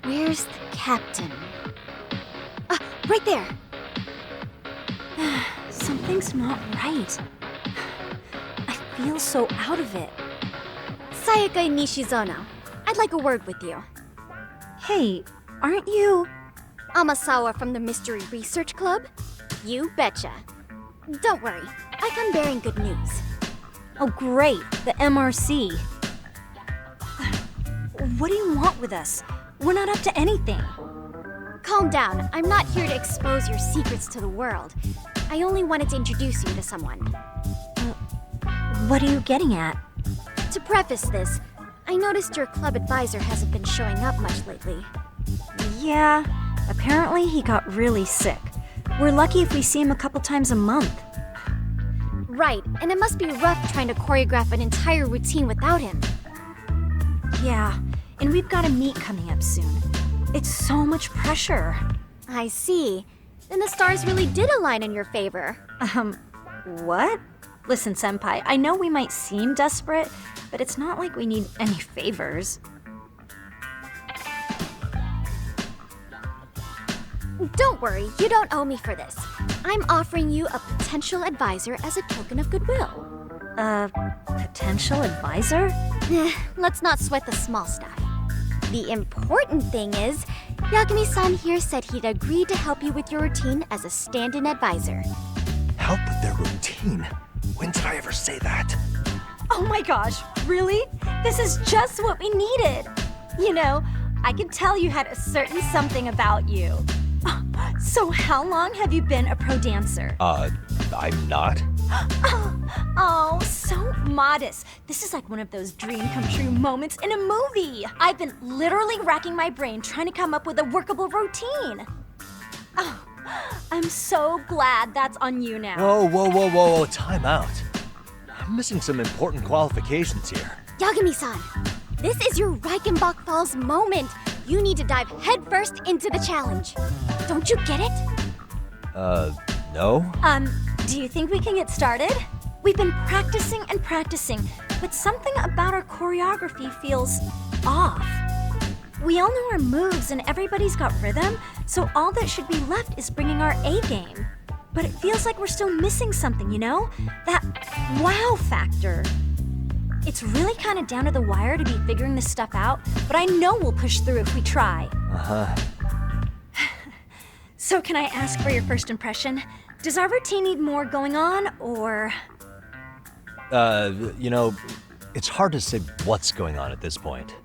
Where's the captain? Right there! Something's not right. I feel so out of it. Sayaka Nishizono, I'd like a word with you. Hey, aren't you... Amasawa from the Mystery Research Club? You betcha. Don't worry, I come bearing good news. Oh great, the MRC. What do you want with us? We're not up to anything. Calm down, I'm not here to expose your secrets to the world. I only wanted to introduce you to someone. What are you getting at? To preface this, I noticed your club advisor hasn't been showing up much lately. Yeah, apparently he got really sick. We're lucky if we see him a couple times a month. Right, and it must be rough trying to choreograph an entire routine without him. Yeah, and we've got a meet coming up soon. It's so much pressure. I see. Then the stars really did align in your favor. What? Listen, Senpai, I know we might seem desperate, but it's not like we need any favors. Don't worry, you don't owe me for this. I'm offering you a potential advisor as a token of goodwill. Potential advisor? Let's not sweat the small stuff. The important thing is, Yagami-san here said he'd agreed to help you with your routine as a stand-in advisor. Help with their routine? When did I ever say that? Oh my gosh, really? This is just what we needed. You know, I could tell you had a certain something about you. So how long have you been a pro dancer? I'm not. Oh, so modest. This is like one of those dream-come-true moments in a movie. I've been literally racking my brain trying to come up with a workable routine. Oh, I'm so glad that's on you now. Whoa, time out. I'm missing some important qualifications here. Yagami-san, This is your Reichenbach Falls moment. You need to dive headfirst into the challenge. Don't you get it? No? Do you think we can get started? We've been practicing and practicing, but something about our choreography feels off. We all know our moves and everybody's got rhythm, so all that should be left is bringing our A game. But it feels like we're still missing something, you know? That wow factor. It's really kind of down to the wire to be figuring this stuff out, but I know we'll push through if we try. Uh-huh. So can I ask for your first impression? Does our routine need more going on, or...? You know, it's hard to say what's going on at this point.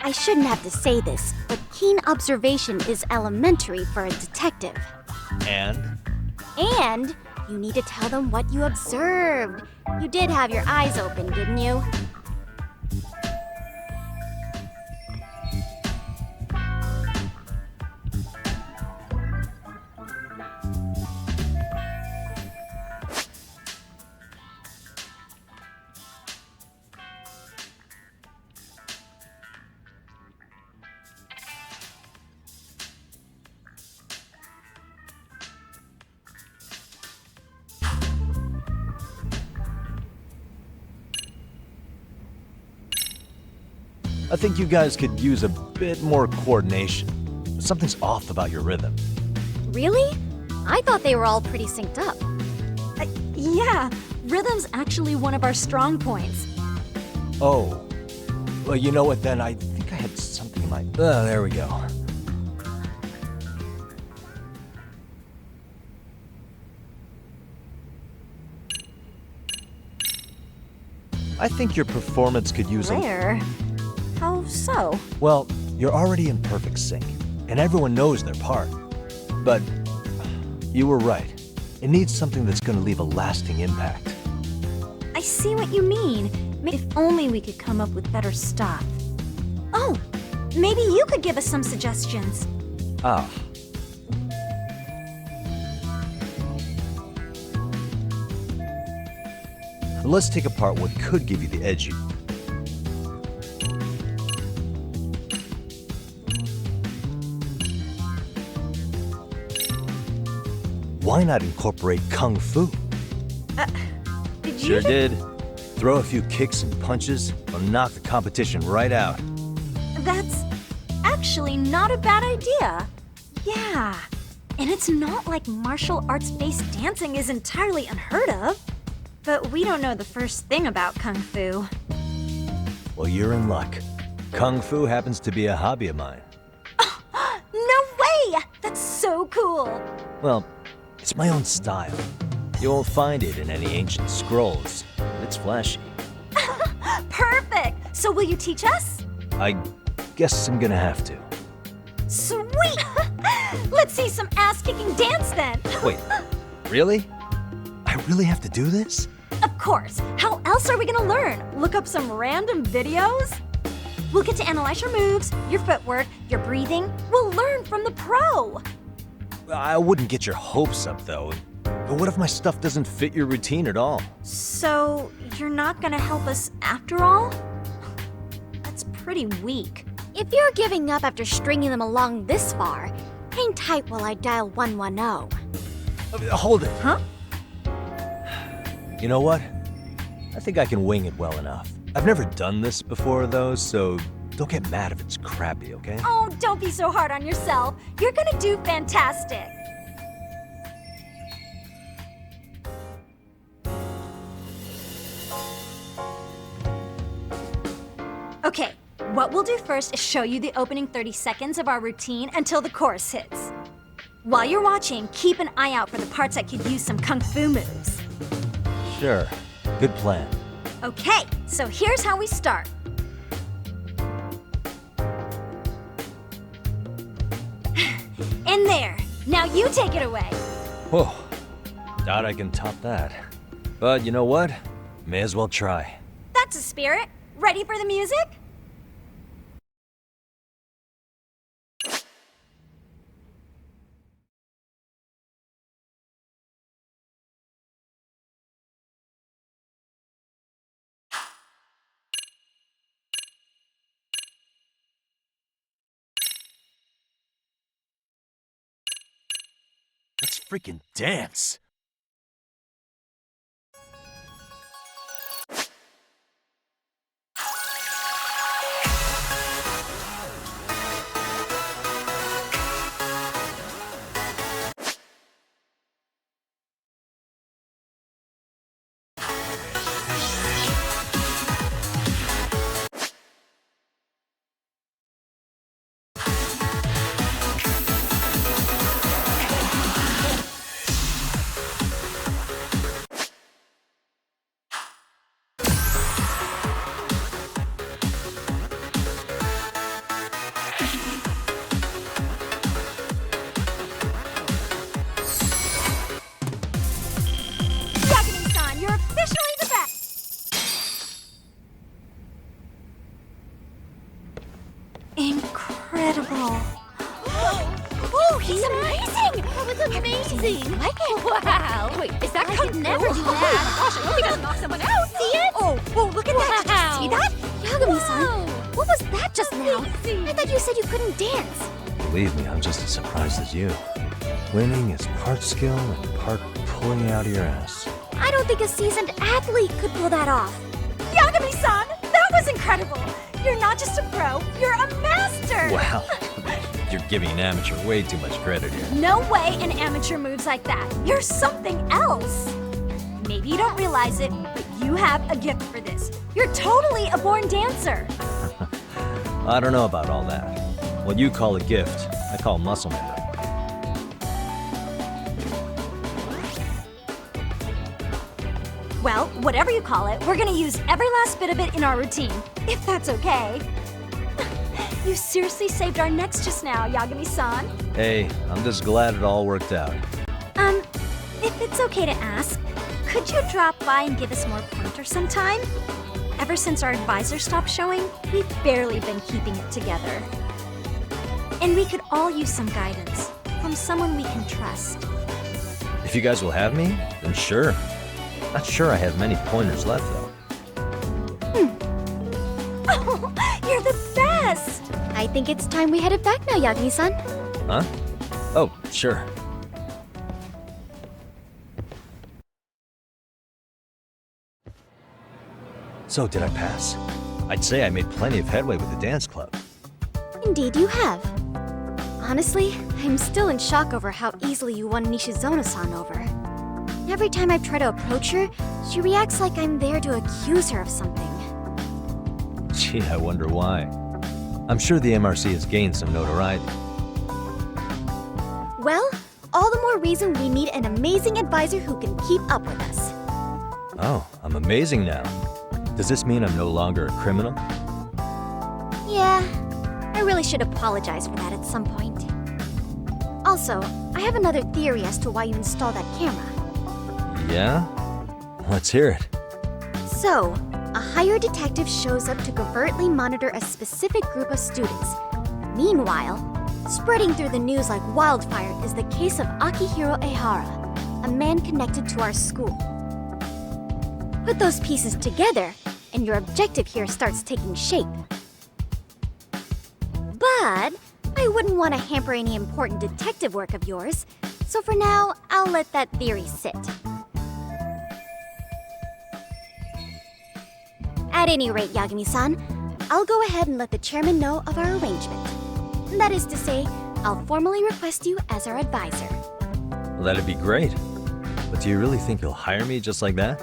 I shouldn't have to say this, but keen observation is elementary for a detective. And? And you need to tell them what you observed. You did have your eyes open, didn't you? I think you guys could use a bit more coordination. Something's off about your rhythm. Really? I thought they were all pretty synced up. Yeah, rhythm's actually one of our strong points. Oh. Well, you know what then? I think I had something in my... there we go. I think your performance could use Where? How so? Well, you're already in perfect sync, and everyone knows their part. But you were right. It needs something that's gonna leave a lasting impact. I see what you mean. If only we could come up with better stuff. Oh, maybe you could give us some suggestions. Ah. Let's take apart what could give you the edge you... Why not incorporate Kung Fu? Did you... Sure did. Throw a few kicks and punches, will knock the competition right out. That's actually not a bad idea. Yeah, and it's not like martial arts-based dancing is entirely unheard of. But we don't know the first thing about Kung Fu. Well, you're in luck. Kung Fu happens to be a hobby of mine. No way! That's so cool! Well, it's my own style. You won't find it in any ancient scrolls. It's flashy. Perfect! So will you teach us? I guess I'm gonna have to. Sweet! Let's see some ass-kicking dance then! Wait, really? I really have to do this? Of course! How else are we gonna learn? Look up some random videos? We'll get to analyze your moves, your footwork, your breathing. We'll learn from the pro! I wouldn't get your hopes up, though. But what if my stuff doesn't fit your routine at all? So, you're not gonna help us after all? That's pretty weak. If you're giving up after stringing them along this far, hang tight while I dial 110. Hold it. Huh? You know what? I think I can wing it well enough. I've never done this before, though, so don't get mad if it's crappy, okay? Oh, don't be so hard on yourself. You're gonna do fantastic. Okay, what we'll do first is show you the opening 30 seconds of our routine until the chorus hits. While you're watching, keep an eye out for the parts that could use some Kung Fu moves. Sure. Good plan. Okay, so here's how we start. In there. Now you take it away. Whoa. Doubt I can top that. But you know what? May as well try. That's a spirit. Ready for the music? Let's freaking dance. Yagami-san, you're officially the best! Incredible. Oh, he's amazing! That was amazing! Like it? Wow! Wait, is that could never do that! Gosh, I hope he doesn't knock someone out! See it? Oh, look at that! Did you see that? Yagami-san, what was that just now? I thought you said you couldn't dance. Believe me, I'm just as surprised as you. Winning is part skill and part pulling out of your ass. I don't think a seasoned athlete could pull that off. Yagami-san, that was incredible! You're not just a pro, you're a master! Wow, you're giving an amateur way too much credit here. No way an amateur moves like that. You're something else. Maybe you don't realize it, but you have a gift for this. You're totally a born dancer. I don't know about all that. What you call a gift, I call muscle memory. Well, whatever you call it, we're gonna use every last bit of it in our routine, if that's okay. You seriously saved our necks just now, Yagami-san. Hey, I'm just glad it all worked out. If it's okay to ask, could you drop by and give us more pointers sometime? Ever since our advisor stopped showing, we've barely been keeping it together. And we could all use some guidance from someone we can trust. If you guys will have me, then sure. Not sure I have many pointers left, though. Oh, you're the best! I think it's time we headed back now, Yagami-san. Huh? Oh, sure. So, did I pass? I'd say I made plenty of headway with the dance club. Indeed you have. Honestly, I'm still in shock over how easily you won Nishizono-san over. Every time I try to approach her, she reacts like I'm there to accuse her of something. Gee, I wonder why. I'm sure the MRC has gained some notoriety. Well, all the more reason we need an amazing advisor who can keep up with us. Oh, I'm amazing now. Does this mean I'm no longer a criminal? Yeah, I really should apologize for that at some point. Also, I have another theory as to why you installed that camera. Yeah? Let's hear it. So, a hired detective shows up to covertly monitor a specific group of students. Meanwhile, spreading through the news like wildfire is the case of Akihiro Ehara, a man connected to our school. Put those pieces together, and your objective here starts taking shape. But I wouldn't want to hamper any important detective work of yours, so for now, I'll let that theory sit. At any rate, Yagami-san, I'll go ahead and let the chairman know of our arrangement. That is to say, I'll formally request you as our advisor. Well, that'd be great. But do you really think you'll hire me just like that?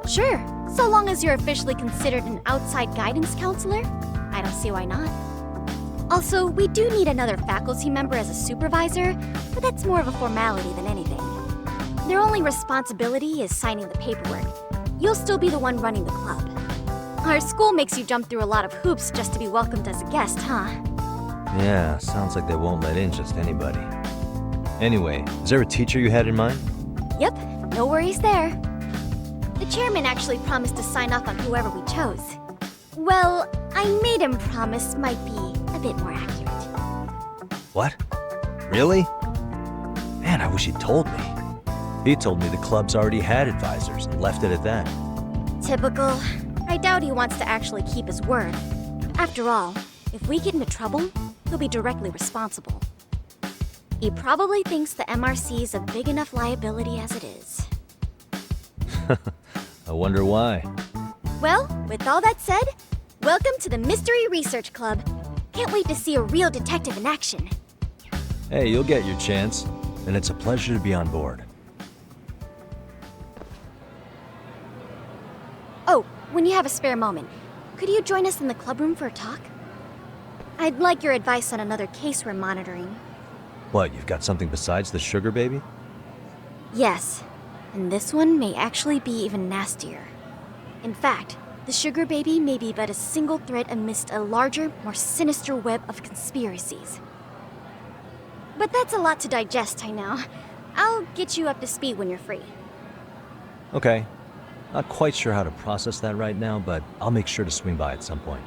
Sure, so long as you're officially considered an outside guidance counselor, I don't see why not. Also, we do need another faculty member as a supervisor, but that's more of a formality than anything. Their only responsibility is signing the paperwork. You'll still be the one running the club. Our school makes you jump through a lot of hoops just to be welcomed as a guest, huh? Yeah, sounds like they won't let in just anybody. Anyway, is there a teacher you had in mind? Yep, no worries there. The chairman actually promised to sign off on whoever we chose. Well, I made him promise might be a bit more accurate. What? Really? Man, I wish he'd told me. He told me the club's already had advisors and left it at that. Typical. I doubt he wants to actually keep his word. After all, if we get into trouble, he'll be directly responsible. He probably thinks the MRC is a big enough liability as it is. I wonder why. Well, with all that said, welcome to the Mystery Research Club. Can't wait to see a real detective in action. Hey, you'll get your chance, and it's a pleasure to be on board. Oh, when you have a spare moment, could you join us in the club room for a talk? I'd like your advice on another case we're monitoring. What, you've got something besides the sugar baby? Yes, and this one may actually be even nastier. In fact, the sugar baby may be but a single thread amidst a larger, more sinister web of conspiracies. But that's a lot to digest, I know. I'll get you up to speed when you're free. Okay. Not quite sure how to process that right now, but I'll make sure to swing by at some point.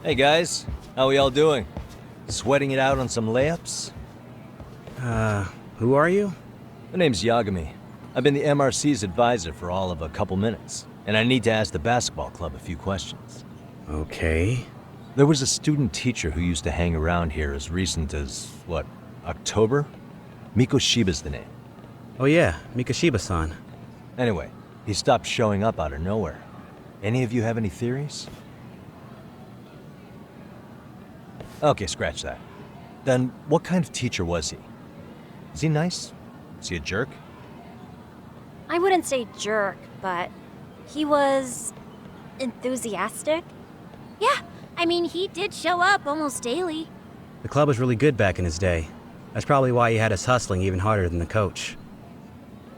Hey guys, how we all doing? Sweating it out on some layups? Who are you? My name's Yagami. I've been the MRC's advisor for all of a couple minutes, and I need to ask the basketball club a few questions. Okay. There was a student teacher who used to hang around here as recent as, what, October? Mikoshiba's the name. Oh yeah, Mikoshiba-san. Anyway, he stopped showing up out of nowhere. Any of you have any theories? Okay, scratch that. Then, what kind of teacher was he? Is he nice? Is he a jerk? I wouldn't say jerk, but he was enthusiastic. Yeah, I mean, he did show up almost daily. The club was really good back in his day. That's probably why he had us hustling even harder than the coach.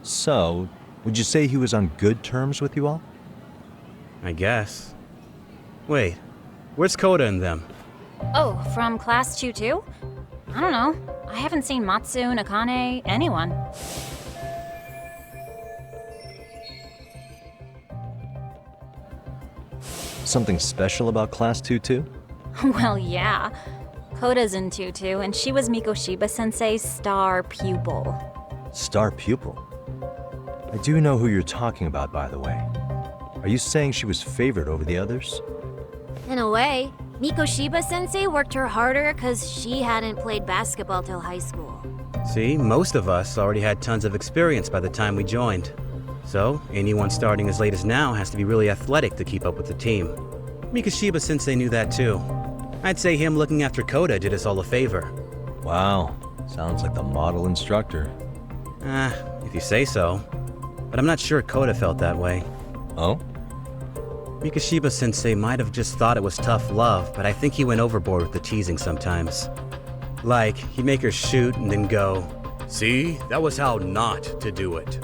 So, would you say he was on good terms with you all? I guess. Wait, where's Koda and them? Oh, from class 2 too? I don't know. I haven't seen Matsu, Nakane, anyone. Something special about class 2 too? Well, yeah. Koda's in 2-2, and she was Mikoshiba-sensei's star pupil. Star pupil? I do know who you're talking about, by the way. Are you saying she was favored over the others? In a way, Mikoshiba-sensei worked her harder because she hadn't played basketball till high school. See, most of us already had tons of experience by the time we joined. So, anyone starting as late as now has to be really athletic to keep up with the team. Mikoshiba-sensei knew that too. I'd say him looking after Koda did us all a favor. Wow, sounds like the model instructor. If you say so. But I'm not sure Koda felt that way. Oh? Mikoshiba-sensei might have just thought it was tough love, but I think he went overboard with the teasing sometimes. Like, he'd make her shoot and then go, "See, that was how not to do it."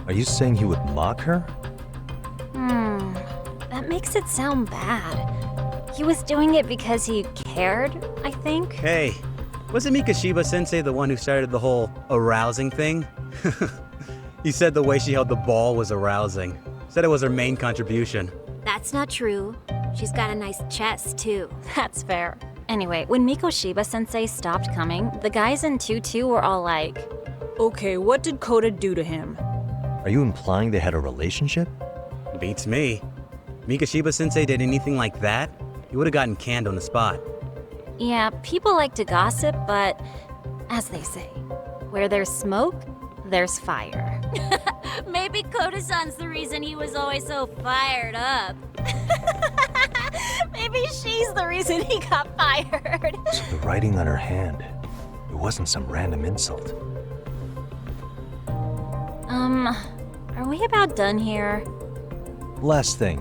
Are you saying he would mock her? That makes it sound bad. He was doing it because he cared, I think. Hey, wasn't Mikoshiba-sensei the one who started the whole arousing thing? He said the way she held the ball was arousing. Said it was her main contribution. That's not true. She's got a nice chest, too. That's fair. Anyway, when Mikoshiba-sensei stopped coming, the guys in 2-2 were all like, "Okay, what did Koda do to him?" Are you implying they had a relationship? Beats me. Mikoshiba-sensei did anything like that, he would have gotten canned on the spot. Yeah, people like to gossip, but as they say, where there's smoke, there's fire. Maybe Koda-san's the reason he was always so fired up. Maybe she's the reason he got fired. So the writing on her hand, it wasn't some random insult. Are we about done here? Last thing,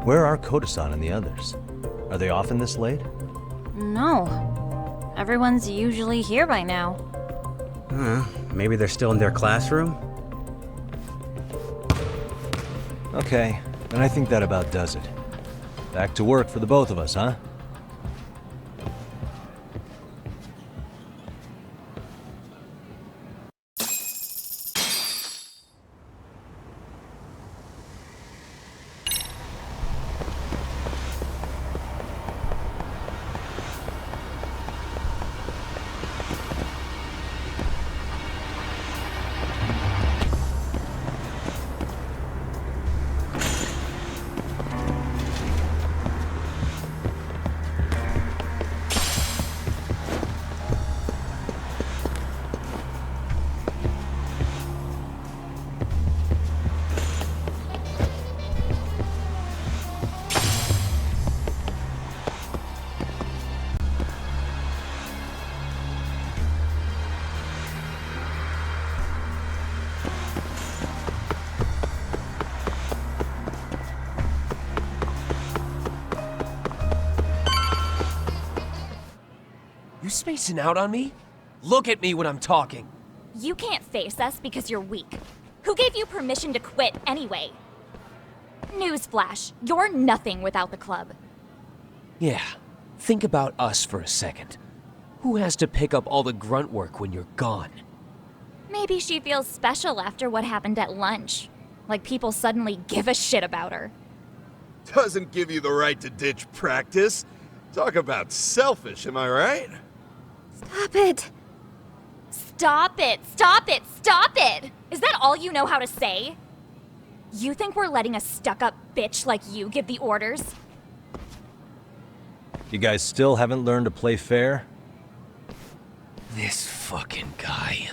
where are Koda-san and the others? Are they often this late? No. Everyone's usually here by now. Maybe they're still in their classroom? Okay, then I think that about does it. Back to work for the both of us, huh? You spacing out on me? Look at me when I'm talking. You can't face us because you're weak. Who gave you permission to quit anyway? Newsflash, you're nothing without the club. Yeah, think about us for a second. Who has to pick up all the grunt work when you're gone? Maybe she feels special after what happened at lunch. Like people suddenly give a shit about her. Doesn't give you the right to ditch practice. Talk about selfish, am I right? Stop it! Stop it! Stop it! Stop it! Is that all you know how to say? You think we're letting a stuck-up bitch like you give the orders? You guys still haven't learned to play fair? This fucking guy.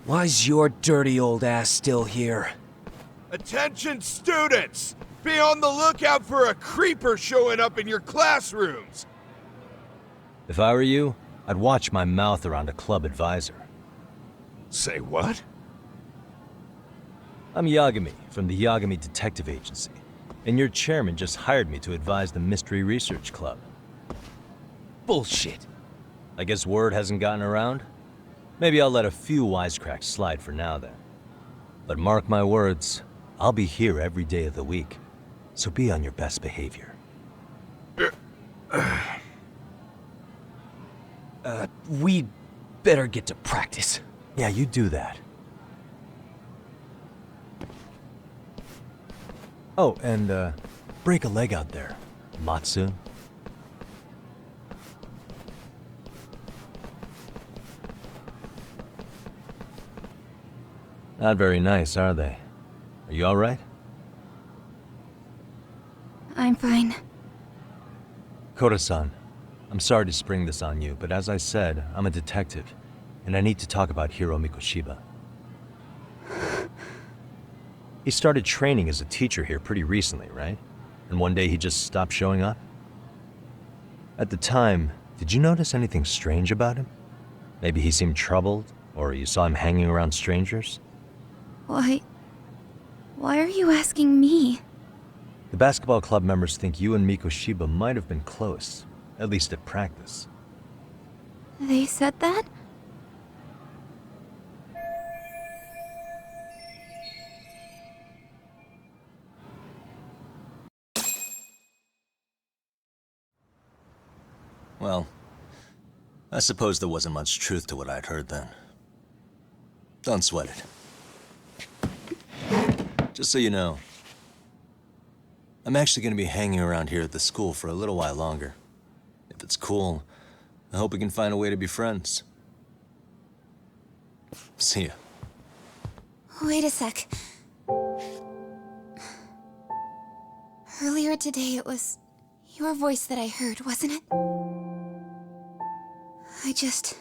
Why's your dirty old ass still here? Attention students! Be on the lookout for a creeper showing up in your classrooms! If I were you, I'd watch my mouth around a club advisor. Say what? I'm Yagami from the Yagami Detective Agency, and your chairman just hired me to advise the Mystery Research Club. Bullshit. I guess word hasn't gotten around? Maybe I'll let a few wisecracks slide for now then. But mark my words, I'll be here every day of the week, so be on your best behavior. We better get to practice. Yeah, you do that. Oh, and, break a leg out there, Matsu. Not very nice, are they? Are you alright? I'm fine. Koda-san, I'm sorry to spring this on you, but as I said, I'm a detective, and I need to talk about Hiro Mikoshiba. He started training as a teacher here pretty recently, right? And one day he just stopped showing up? At the time, did you notice anything strange about him? Maybe he seemed troubled, or you saw him hanging around strangers? Why are you asking me? The basketball club members think you and Mikoshiba might have been close, at least at practice. They said that? Well, I suppose there wasn't much truth to what I'd heard then. Don't sweat it. Just so you know, I'm actually going to be hanging around here at the school for a little while longer. If it's cool, I hope we can find a way to be friends. See ya. Wait a sec. Earlier today, it was your voice that I heard, wasn't it? I just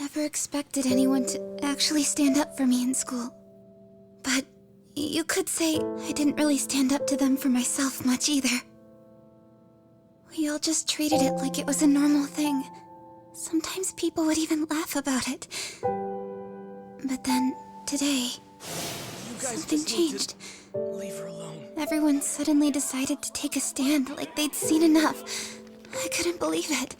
never expected anyone to actually stand up for me in school. But you could say I didn't really stand up to them for myself much either. We all just treated it like it was a normal thing. Sometimes people would even laugh about it. But then, today, something changed. Leave her alone. Everyone suddenly decided to take a stand like they'd seen enough. I couldn't believe it.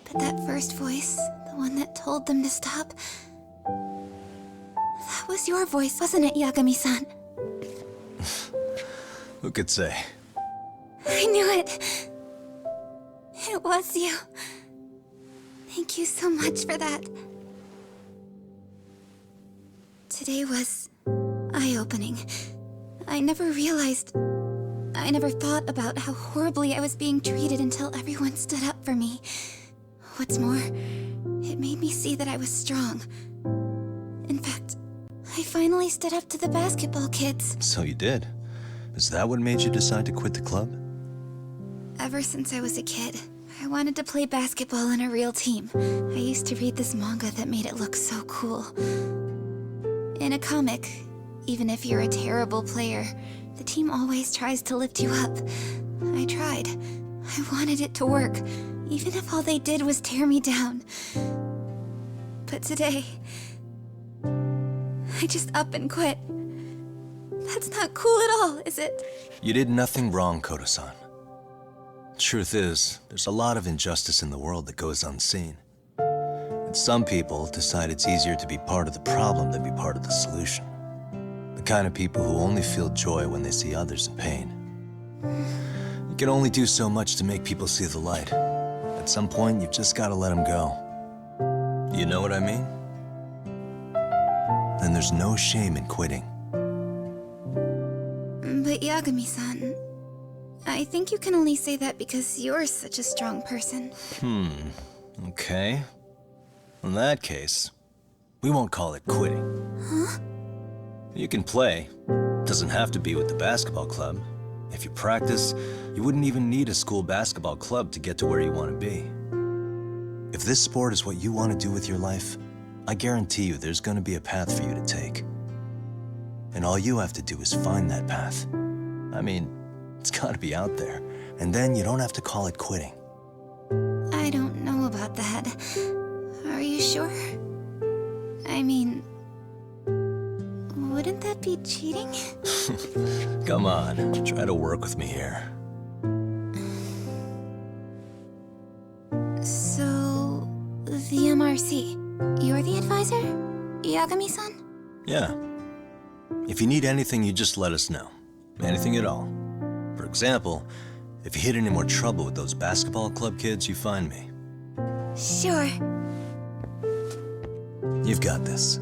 But that first voice, the one that told them to stop, that was your voice, wasn't it, Yagami-san? Who could say? I knew it. It was you. Thank you so much for that. Today was eye-opening. I never thought about how horribly I was being treated until everyone stood up for me. What's more, it made me see that I was strong. In fact, I finally stood up to the basketball kids. So you did. Is that what made you decide to quit the club? Ever since I was a kid, I wanted to play basketball on a real team. I used to read this manga that made it look so cool. In a comic, even if you're a terrible player, the team always tries to lift you up. I tried. I wanted it to work, even if all they did was tear me down. But today, I just up and quit. That's not cool at all, is it? You did nothing wrong, Koto-san. Truth is, there's a lot of injustice in the world that goes unseen. And some people decide it's easier to be part of the problem than be part of the solution. The kind of people who only feel joy when they see others in pain. You can only do so much to make people see the light. At some point, you've just got to let them go. You know what I mean? Then there's no shame in quitting. But Yagami-san, I think you can only say that because you're such a strong person. Okay. In that case, we won't call it quitting. Huh? You can play. Doesn't have to be with the basketball club. If you practice, you wouldn't even need a school basketball club to get to where you want to be. If this sport is what you want to do with your life, I guarantee you there's going to be a path for you to take. And all you have to do is find that path. I mean, it's got to be out there. And then you don't have to call it quitting. I don't know about that. Are you sure? I mean, wouldn't that be cheating? Come on, try to work with me here. So, the MRC, you're the advisor? Yagami-san? Yeah. If you need anything, you just let us know. Anything at all. For example, if you hit any more trouble with those basketball club kids, you find me. Sure. You've got this.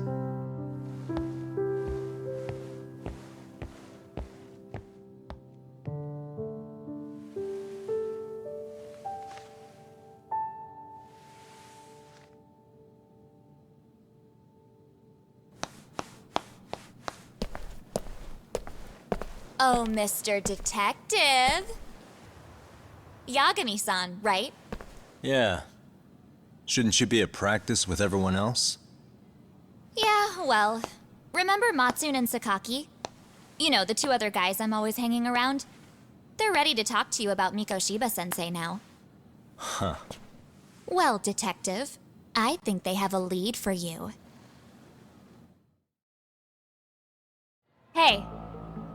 Oh, Mr. Detective. Yagami-san, right? Yeah. Shouldn't you be at practice with everyone else? Yeah, well, remember Matsune and Sakaki? You know, the two other guys I'm always hanging around? They're ready to talk to you about Mikoshiba-sensei now. Huh. Well, Detective, I think they have a lead for you. Hey,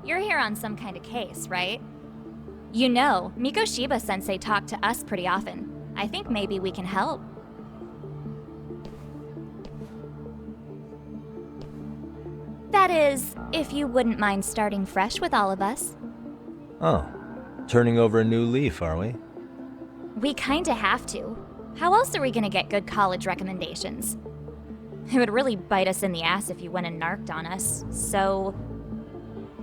you're here on some kind of case, right? You know, Mikoshiba-sensei talked to us pretty often. I think maybe we can help. That is, if you wouldn't mind starting fresh with all of us. Oh, turning over a new leaf, are we? We kinda have to. How else are we gonna get good college recommendations? It would really bite us in the ass if you went and narked on us, so...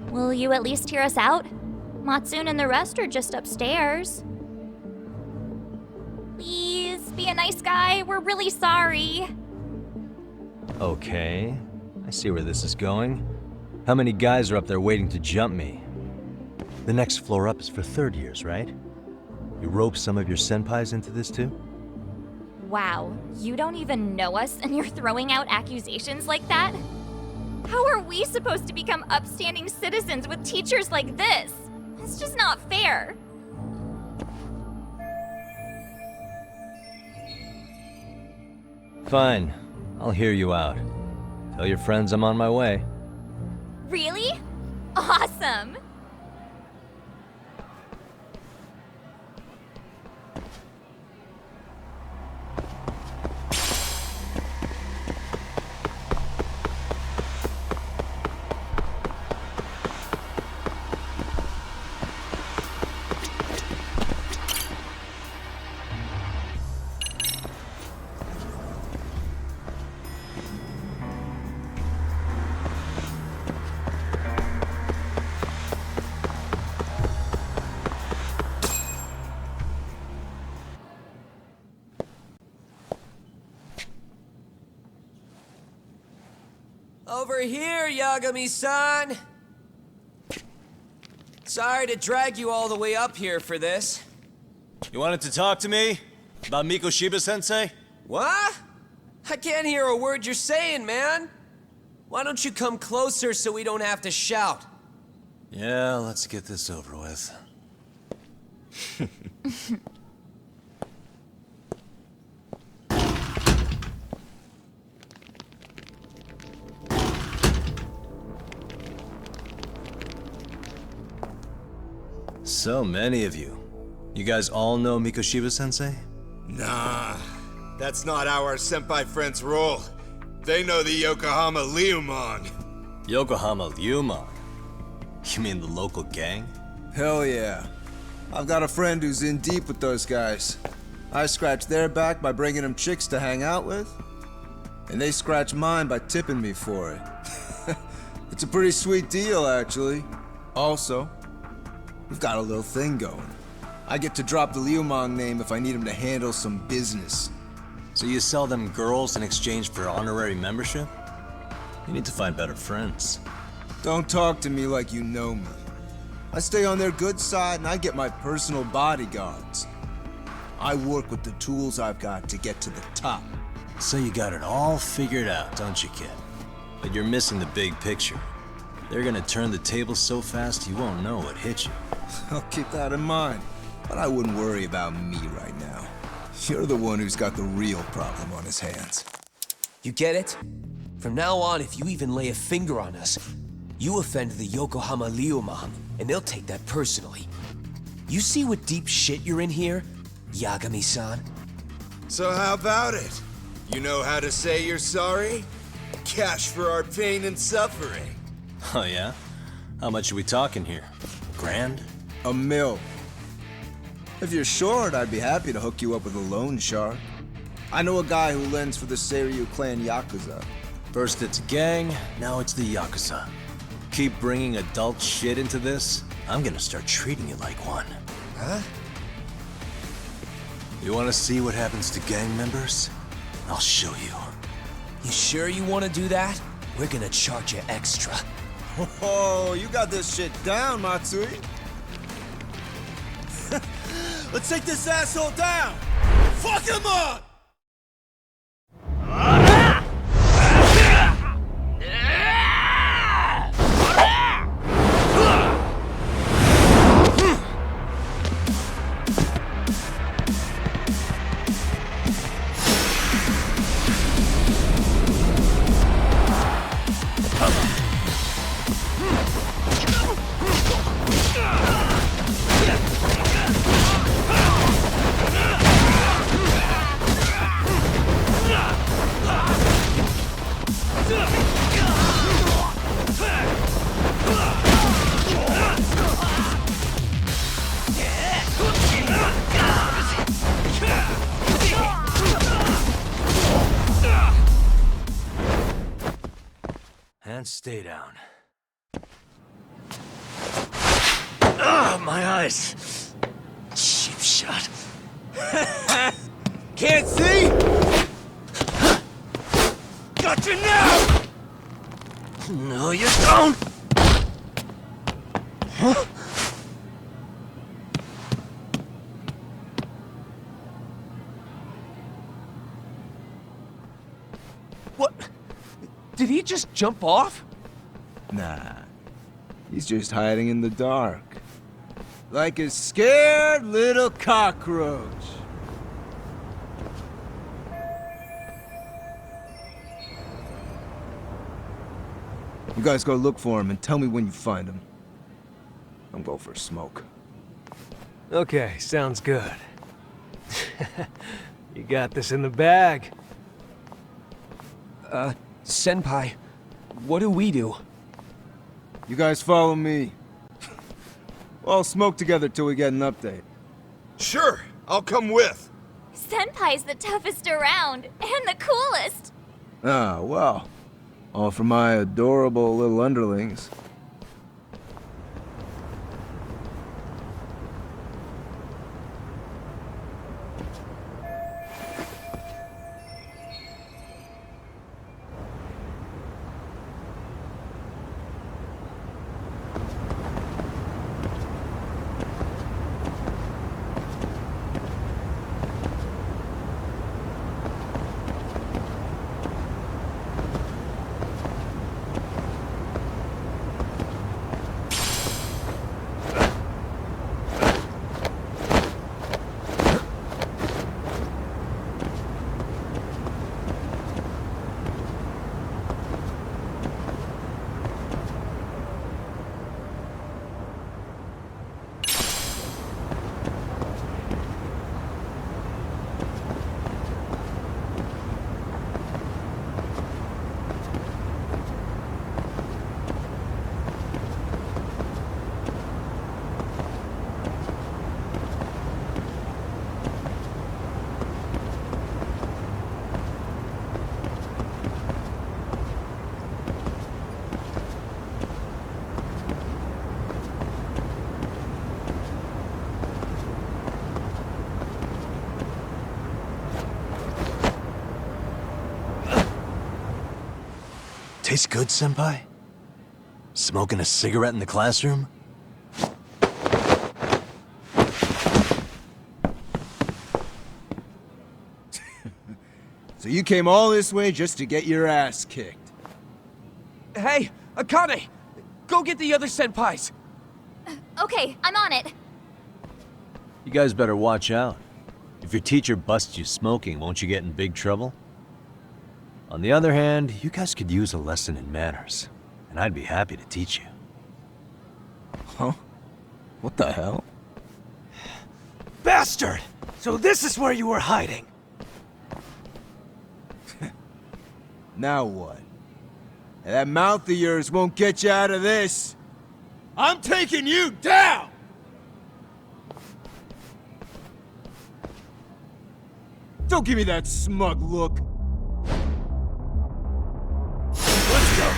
Will you at least hear us out? Matsune and the rest are just upstairs. Please, be a nice guy, we're really sorry. Okay, I see where this is going. How many guys are up there waiting to jump me? The next floor up is for third years, right? You rope some of your senpais into this too? Wow, you don't even know us and you're throwing out accusations like that? How are we supposed to become upstanding citizens with teachers like this? It's just not fair. Fine. I'll hear you out. Tell your friends I'm on my way. Really? Awesome! Over here, Yagami-san! Sorry to drag you all the way up here for this. You wanted to talk to me? About Mikoshiba-sensei? What? I can't hear a word you're saying, man! Why don't you come closer so we don't have to shout? Yeah, let's get this over with. So many of you. You guys all know Mikoshiba-sensei? Nah, that's not how our senpai friends roll. They know the Yokohama Liumang. Yokohama Liumang? You mean the local gang? Hell yeah. I've got a friend who's in deep with those guys. I scratch their back by bringing them chicks to hang out with, and they scratch mine by tipping me for it. It's a pretty sweet deal, actually. Also, we've got a little thing going. I get to drop the Liumang name if I need him to handle some business. So you sell them girls in exchange for honorary membership? You need to find better friends. Don't talk to me like you know me. I stay on their good side and I get my personal bodyguards. I work with the tools I've got to get to the top. So you got it all figured out, don't you, kid? But you're missing the big picture. They're gonna turn the tables so fast you won't know what hit you. I'll keep that in mind. But I wouldn't worry about me right now. You're the one who's got the real problem on his hands. You get it? From now on, if you even lay a finger on us, you offend the Yokohama Liumang, and they'll take that personally. You see what deep shit you're in here, Yagami-san? So how about it? You know how to say you're sorry? Cash for our pain and suffering. Oh yeah? How much are we talking here? Grand? $1 million. If you're short, I'd be happy to hook you up with a loan shark. I know a guy who lends for the Seiryu clan Yakuza. First it's gang, now it's the Yakuza. Keep bringing adult shit into this, I'm gonna start treating you like one. Huh? You wanna see what happens to gang members? I'll show you. You sure you want to do that? We're gonna charge you extra. Oh, you got this shit down, Matsui. Let's take this asshole down! Fuck him up! And stay down. Ah, my eyes! Cheap shot. Can't see? Got you now! No, you don't! Huh? Did he just jump off? Nah. He's just hiding in the dark. Like a scared little cockroach. You guys go look for him and tell me when you find him. I'm going for a smoke. Okay, sounds good. You got this in the bag. Senpai, what do we do? You guys follow me. We'll all smoke together till we get an update. Sure, I'll come with. Senpai's the toughest around, and the coolest! Ah, well. All for my adorable little underlings. Tastes good, Senpai? Smoking a cigarette in the classroom? So you came all this way just to get your ass kicked? Hey, Akane! Go get the other senpais! Okay, I'm on it. You guys better watch out. If your teacher busts you smoking, won't you get in big trouble? On the other hand, you guys could use a lesson in manners, and I'd be happy to teach you. Huh? What the hell? Bastard! So this is where you were hiding. Now what? That mouth of yours won't get you out of this. I'm taking you down! Don't give me that smug look. Let's go.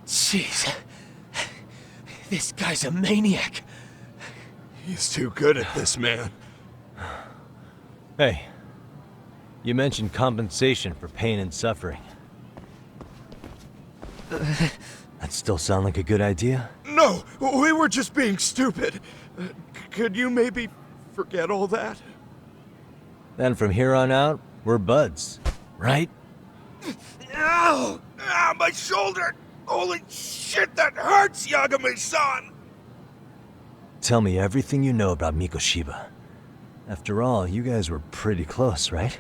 Jeez. This guy's a maniac. He's too good at this, man. Hey, you mentioned compensation for pain and suffering. That still sound like a good idea? No, we were just being stupid. Could you maybe forget all that? Then from here on out, we're buds, right? Ow! Ah, my shoulder! Holy shit, that hurts, Yagami-san! Tell me everything you know about Mikoshiba. After all, you guys were pretty close, right?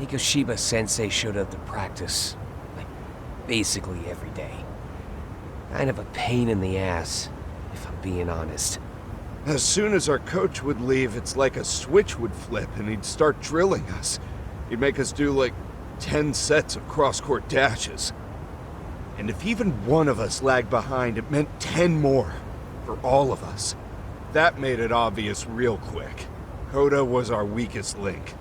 Mikoshiba Sensei showed up to practice, like basically every day. Kind of a pain in the ass, if I'm being honest. As soon as our coach would leave, it's like a switch would flip and he'd start drilling us. He'd make us do like 10 sets of cross-court dashes. And if even one of us lagged behind, it meant 10 more for all of us. That made it obvious real quick. Hoda was our weakest link.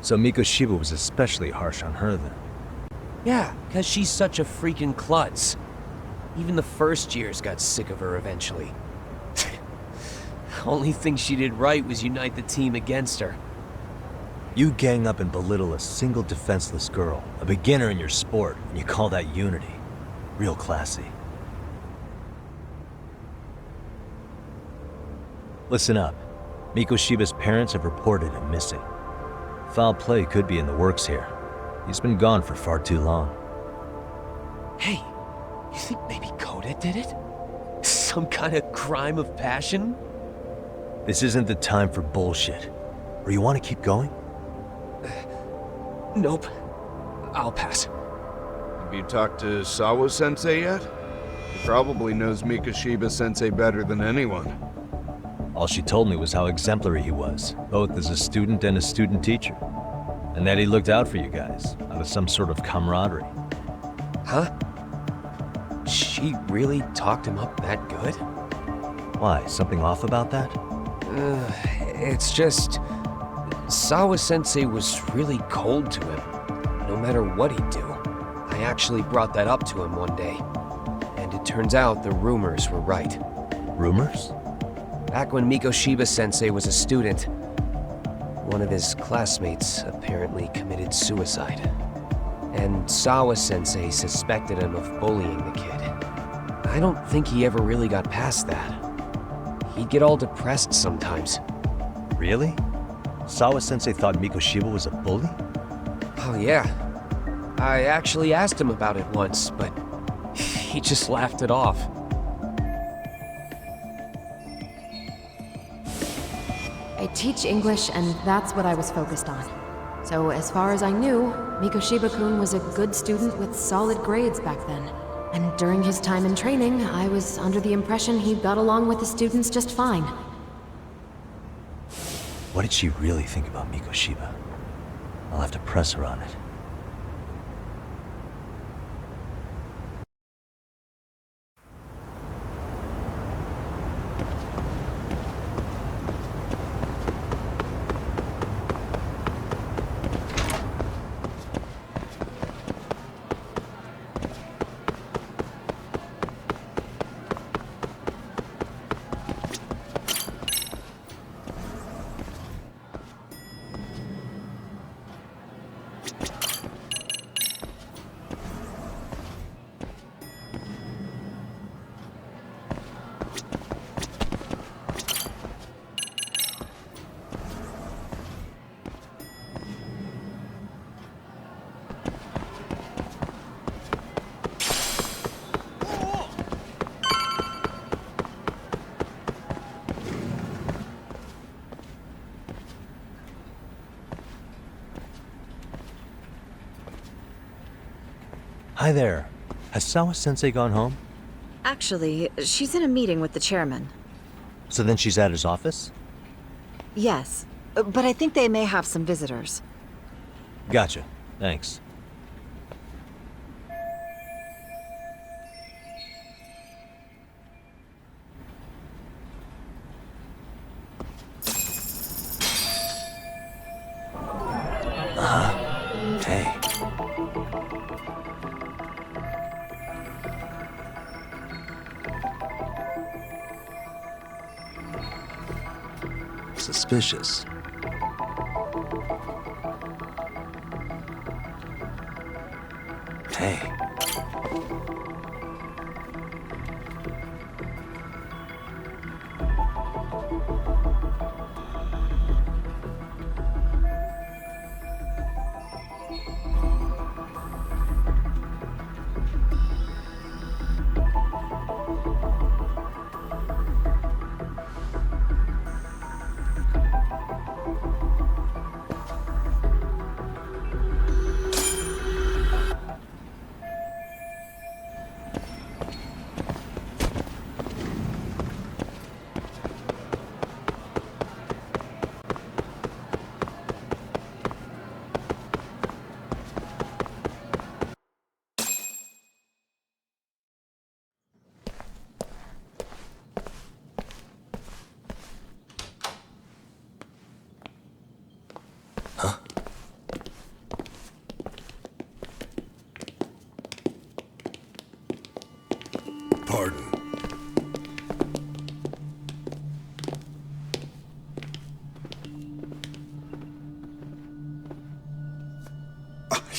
So Mikoshiba was especially harsh on her then. Yeah, because she's such a freaking klutz. Even the first years got sick of her eventually. Only thing she did right was unite the team against her. You gang up and belittle a single defenseless girl, a beginner in your sport, and you call that unity. Real classy. Listen up. Mikoshiba's parents have reported him missing. Foul play could be in the works here. He's been gone for far too long. Hey, you think maybe Koda did it? Some kind of crime of passion? This isn't the time for bullshit. Or you want to keep going? Nope. I'll pass. Have you talked to Sawa-sensei yet? He probably knows Mikoshiba-sensei better than anyone. All she told me was how exemplary he was, both as a student and a student teacher. And that he looked out for you guys, out of some sort of camaraderie. Huh? She really talked him up that good? Why, something off about that? It's just... Sawa-sensei was really cold to him, no matter what he'd do. I actually brought that up to him one day. And it turns out the rumors were right. Rumors? Back when Mikoshiba-sensei was a student, one of his classmates apparently committed suicide. And Sawa-sensei suspected him of bullying the kid. I don't think he ever really got past that. He'd get all depressed sometimes. Really? Sawa-sensei thought Mikoshiba was a bully? Oh yeah. I actually asked him about it once, but he just laughed it off. I teach English, and that's what I was focused on. So as far as I knew, Mikoshiba-kun was a good student with solid grades back then. And during his time in training, I was under the impression he got along with the students just fine. What did she really think about Mikoshiba? I'll have to press her on it. Hi there. Has Sawa-sensei gone home? Actually, she's in a meeting with the chairman. So then she's at his office? Yes, but I think they may have some visitors. Gotcha. Thanks. Hey. Suspicious. Hey.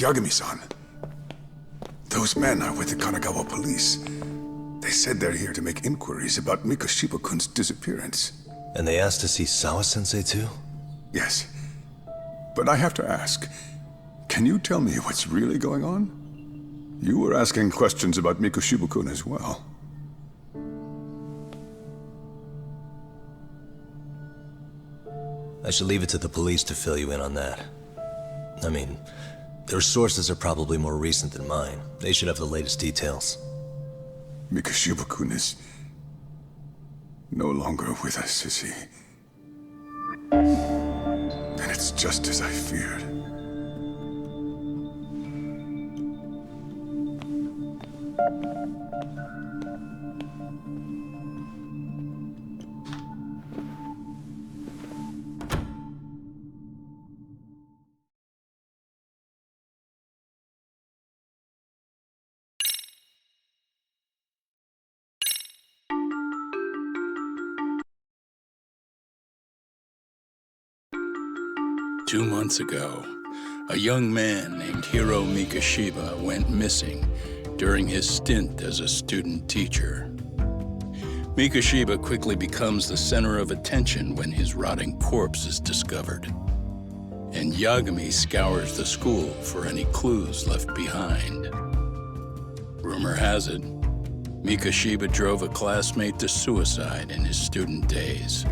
Yagami-san. Those men are with the Kanagawa police. They said they're here to make inquiries about Mikoshiba-kun's disappearance. And they asked to see Sawa-sensei too? Yes. But I have to ask, can you tell me what's really going on? You were asking questions about Mikoshiba-kun as well. I should leave it to the police to fill you in on that. I mean, their sources are probably more recent than mine. They should have the latest details. Mikoshiba-kun is no longer with us, is he? Then it's just as I feared. Two months ago, a young man named Hiro Mikoshiba went missing during his stint as a student teacher. Mikoshiba quickly becomes the center of attention when his rotting corpse is discovered. And Yagami scours the school for any clues left behind. Rumor has it, Mikoshiba drove a classmate to suicide in his student days.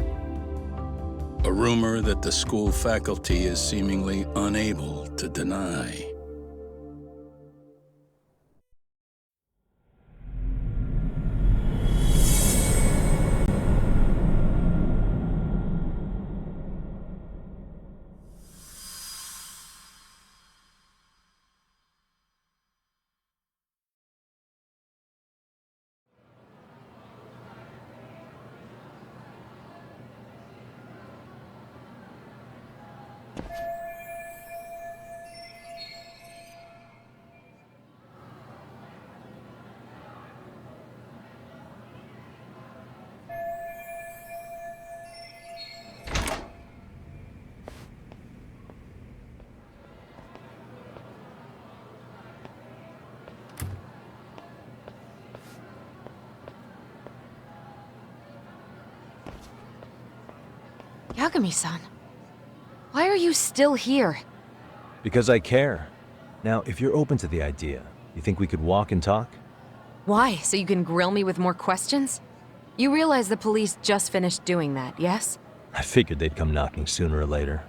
A rumor that the school faculty is seemingly unable to deny. Yagami-san, why are you still here? Because I care. Now, if you're open to the idea, you think we could walk and talk? Why? So you can grill me with more questions? You realize the police just finished doing that, yes? I figured they'd come knocking sooner or later.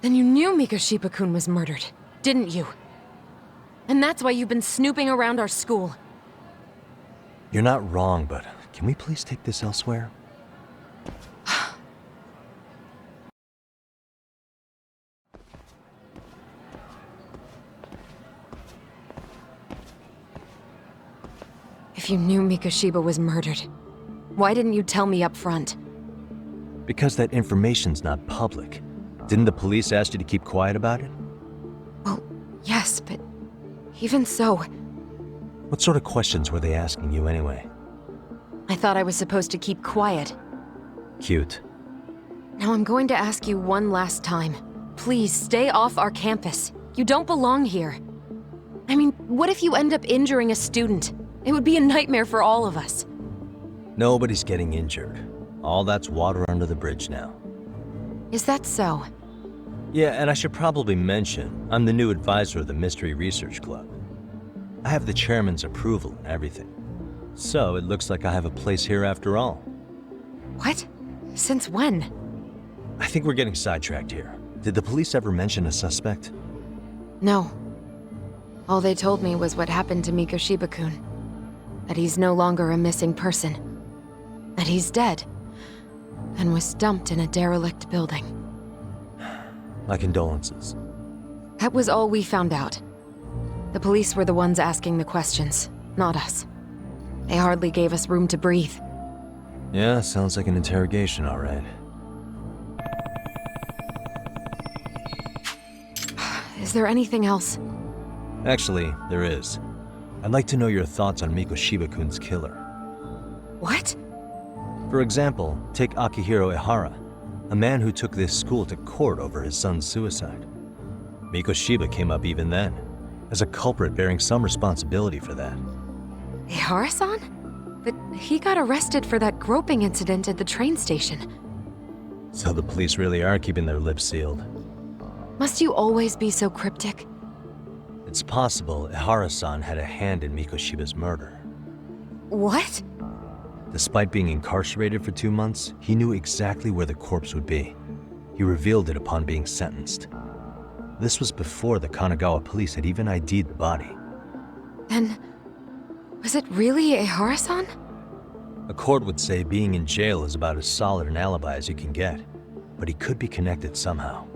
Then you knew Mikoshiba-kun was murdered, didn't you? And that's why you've been snooping around our school. You're not wrong, but can we please take this elsewhere? If you knew Mikoshiba was murdered, why didn't you tell me up front? Because that information's not public. Didn't the police ask you to keep quiet about it? Well, yes, but even so... What sort of questions were they asking you anyway? I thought I was supposed to keep quiet. Cute. Now I'm going to ask you one last time. Please, stay off our campus. You don't belong here. I mean, what if you end up injuring a student? It would be a nightmare for all of us. Nobody's getting injured. All that's water under the bridge now. Is that so? Yeah, and I should probably mention, I'm the new advisor of the Mystery Research Club. I have the chairman's approval and everything. So it looks like I have a place here after all. What? Since when? I think we're getting sidetracked here. Did the police ever mention a suspect? No. All they told me was what happened to Mikoshiba-kun. That he's no longer a missing person. That he's dead. And was dumped in a derelict building. My condolences. That was all we found out. The police were the ones asking the questions, not us. They hardly gave us room to breathe. Yeah, sounds like an interrogation, all right. Is there anything else? Actually, there is. I'd like to know your thoughts on Mikoshiba-kun's killer. What? For example, take Akihiro Ehara, a man who took this school to court over his son's suicide. Mikoshiba came up even then. as a culprit bearing some responsibility for that. Ihara-san? But he got arrested for that groping incident at the train station. So the police really are keeping their lips sealed. Must you always be so cryptic? It's possible Ihara-san had a hand in Mikoshiba's murder. What? Despite being incarcerated for 2 months, he knew exactly where the corpse would be. He revealed it upon being sentenced. This was before the Kanagawa police had even ID'd the body. Then, was it really Ihara-san? A court would say being in jail is about as solid an alibi as you can get, but he could be connected somehow.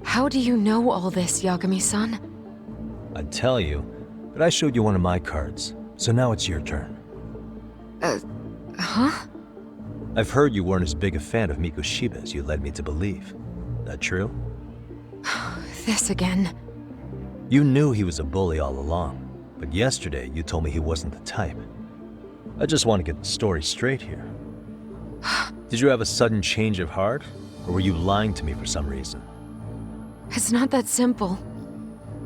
How do you know all this, Yagami-san? I'd tell you, but I showed you one of my cards, so now it's your turn. Huh? I've heard you weren't as big a fan of Mikoshiba as you led me to believe. That true? This again. You knew he was a bully all along, but yesterday you told me he wasn't the type. I just want to get the story straight here. Did you have a sudden change of heart, or were you lying to me for some reason? It's not that simple.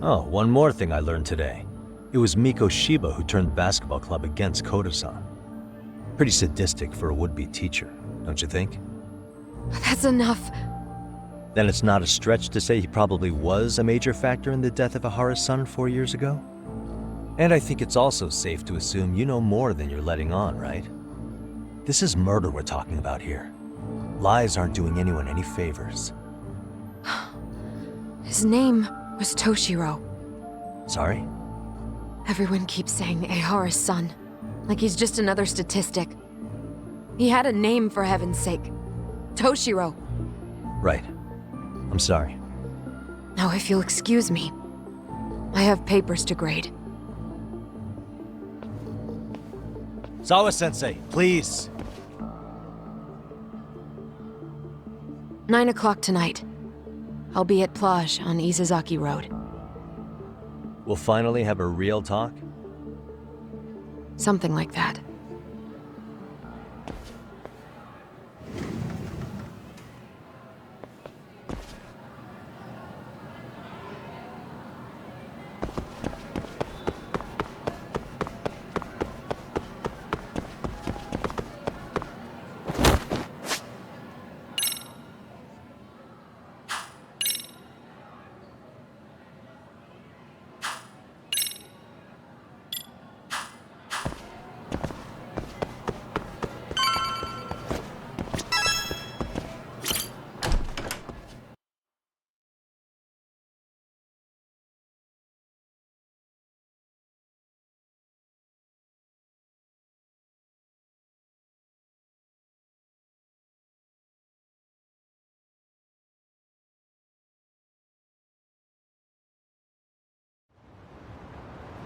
Oh, one more thing I learned today. It was Mikoshiba who turned the basketball club against Koto-san. Pretty sadistic for a would-be teacher, don't you think? That's enough. Then it's not a stretch to say he probably was a major factor in the death of Ihara's son 4 years ago? And I think it's also safe to assume you know more than you're letting on, right? This is murder we're talking about here. Lies aren't doing anyone any favors. His name was Toshiro. Sorry? Everyone keeps saying Ihara's son, like he's just another statistic. He had a name, for heaven's sake. Toshiro. Right. I'm sorry. Now, if you'll excuse me, I have papers to grade. Sawa-sensei, please. 9 o'clock tonight. I'll be at Plage on Izazaki Road. We'll finally have a real talk? Something like that.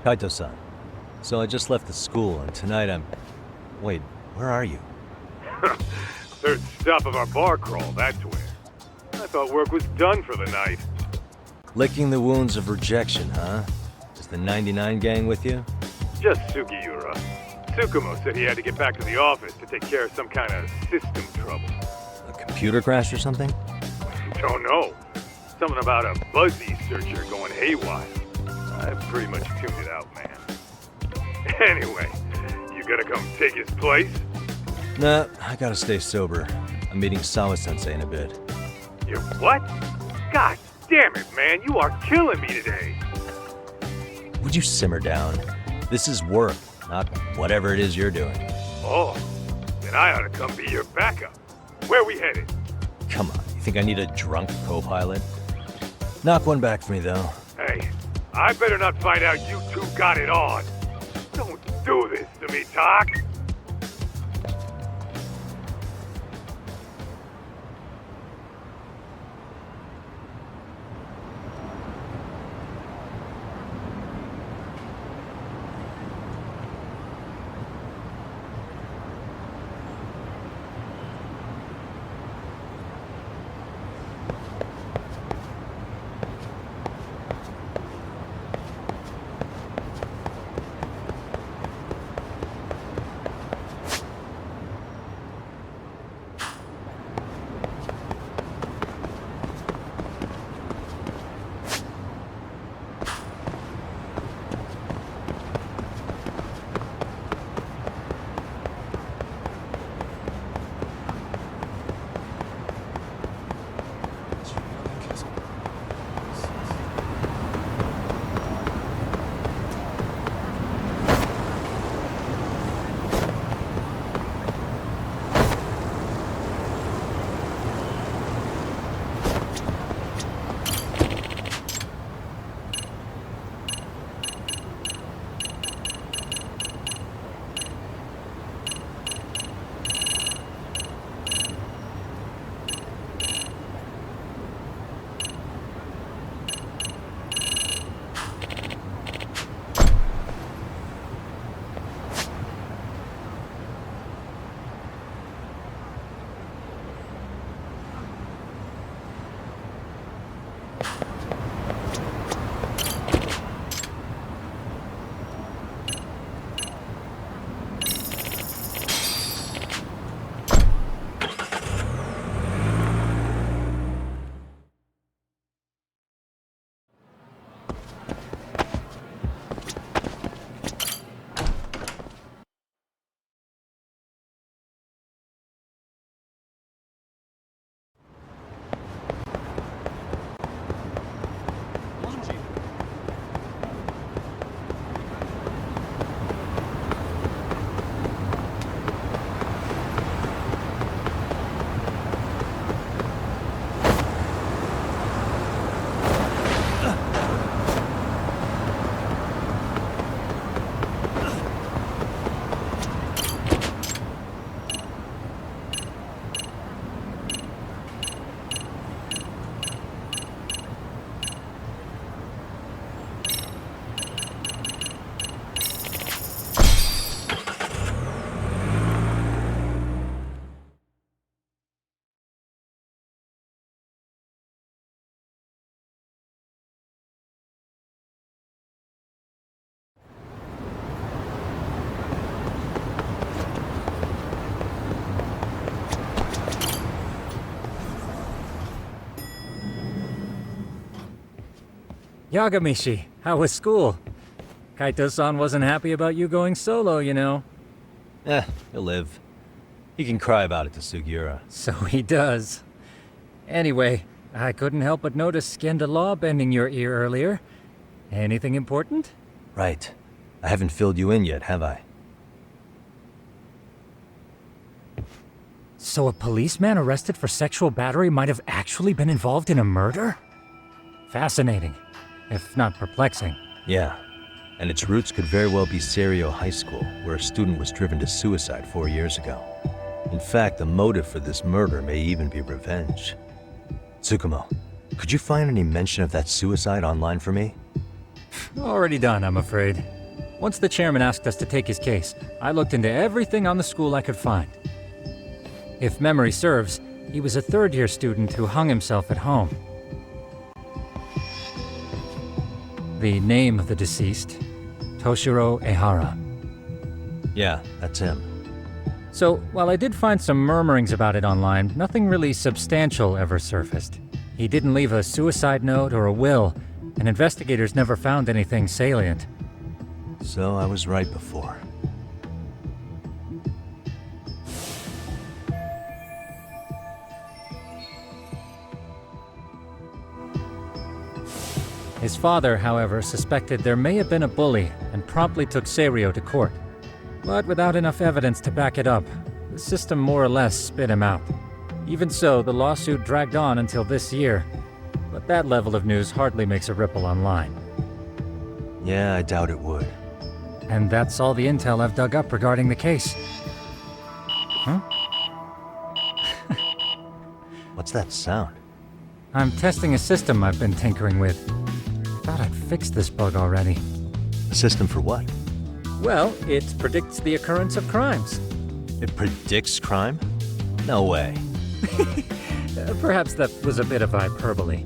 Kaito-san, so I just left the school, and tonight I'm... Wait, where are you? Third stop of our bar crawl, that's where. I thought work was done for the night. Licking the wounds of rejection, huh? Is the 99 gang with you? Just Sugiura. Tsukumo said he had to get back to the office to take care of some kind of system trouble. A computer crash or something? Don't know. Something about a Buzzy searcher going haywire. I pretty much tuned it out, man. Anyway, you gonna come take his place? Nah, I gotta stay sober. I'm meeting Sawa-sensei in a bit. You what? God damn it, man, you are killing me today. Would you simmer down? This is work, not whatever it is you're doing. Oh, then I ought to come be your backup. Where we headed? Come on, you think I need a drunk co-pilot? Knock one back for me, though. Hey, I better not find out you two got it on. Don't do this to me, Doc. Yagamishi, how was school? Kaito-san wasn't happy about you going solo, you know. He'll live. He can cry about it to Sugiura. So he does. Anyway, I couldn't help but notice Genda Law bending your ear earlier. Anything important? Right. I haven't filled you in yet, have I? So a policeman arrested for sexual battery might have actually been involved in a murder? Fascinating, if not perplexing. Yeah. And its roots could very well be Serio High School, where a student was driven to suicide 4 years ago. In fact, the motive for this murder may even be revenge. Tsukumo, could you find any mention of that suicide online for me? Already done, I'm afraid. Once the chairman asked us to take his case, I looked into everything on the school I could find. If memory serves, he was a third-year student who hung himself at home. The name of the deceased, Toshiro Ehara. Yeah, that's him. So, while I did find some murmurings about it online, nothing really substantial ever surfaced. He didn't leave a suicide note or a will, and investigators never found anything salient. So I was right before. His father, however, suspected there may have been a bully and promptly took Serio to court. But without enough evidence to back it up, the system more or less spit him out. Even so, the lawsuit dragged on until this year. But that level of news hardly makes a ripple online. Yeah, I doubt it would. And that's all the intel I've dug up regarding the case. Huh? What's that sound? I'm testing a system I've been tinkering with. Thought I'd fixed this bug already. A system for what? Well, it predicts the occurrence of crimes. It predicts crime? No way. Perhaps that was a bit of hyperbole,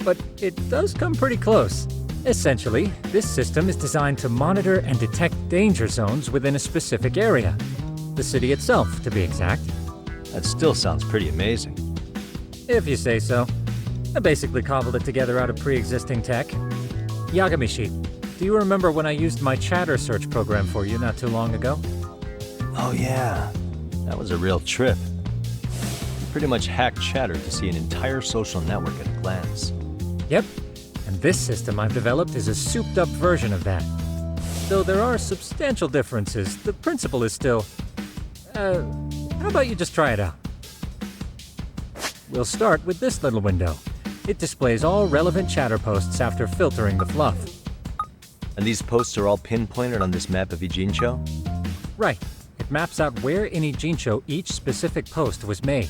but it does come pretty close. Essentially, this system is designed to monitor and detect danger zones within a specific area. The city itself, to be exact. That still sounds pretty amazing. If you say so. I basically cobbled it together out of pre-existing tech. Yagamishi, do you remember when I used my chatter search program for you not too long ago? Oh yeah, that was a real trip. You pretty much hacked Chatter to see an entire social network at a glance. Yep, and this system I've developed is a souped-up version of that. Though there are substantial differences, the principle is still... how about you just try it out? We'll start with this little window. It displays all relevant chatter posts after filtering the fluff. And these posts are all pinpointed on this map of Ijincho? Right. It maps out where in Ijincho each specific post was made.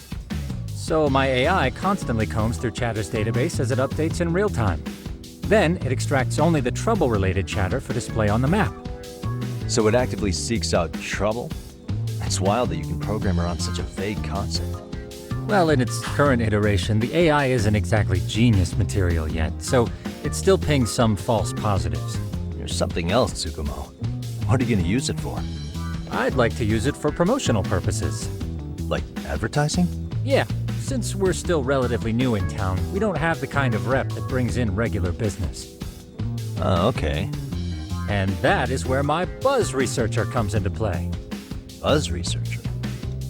So my AI constantly combs through Chatter's database as it updates in real time. Then it extracts only the trouble-related chatter for display on the map. So it actively seeks out trouble? It's wild that you can program around such a vague concept. Well, in its current iteration, the AI isn't exactly genius material yet, so it still pings some false positives. There's something else, Tsukumo. What are you going to use it for? I'd like to use it for promotional purposes. Like advertising? Yeah, since we're still relatively new in town, we don't have the kind of rep that brings in regular business. Okay. And that is where my buzz researcher comes into play. Buzz researcher?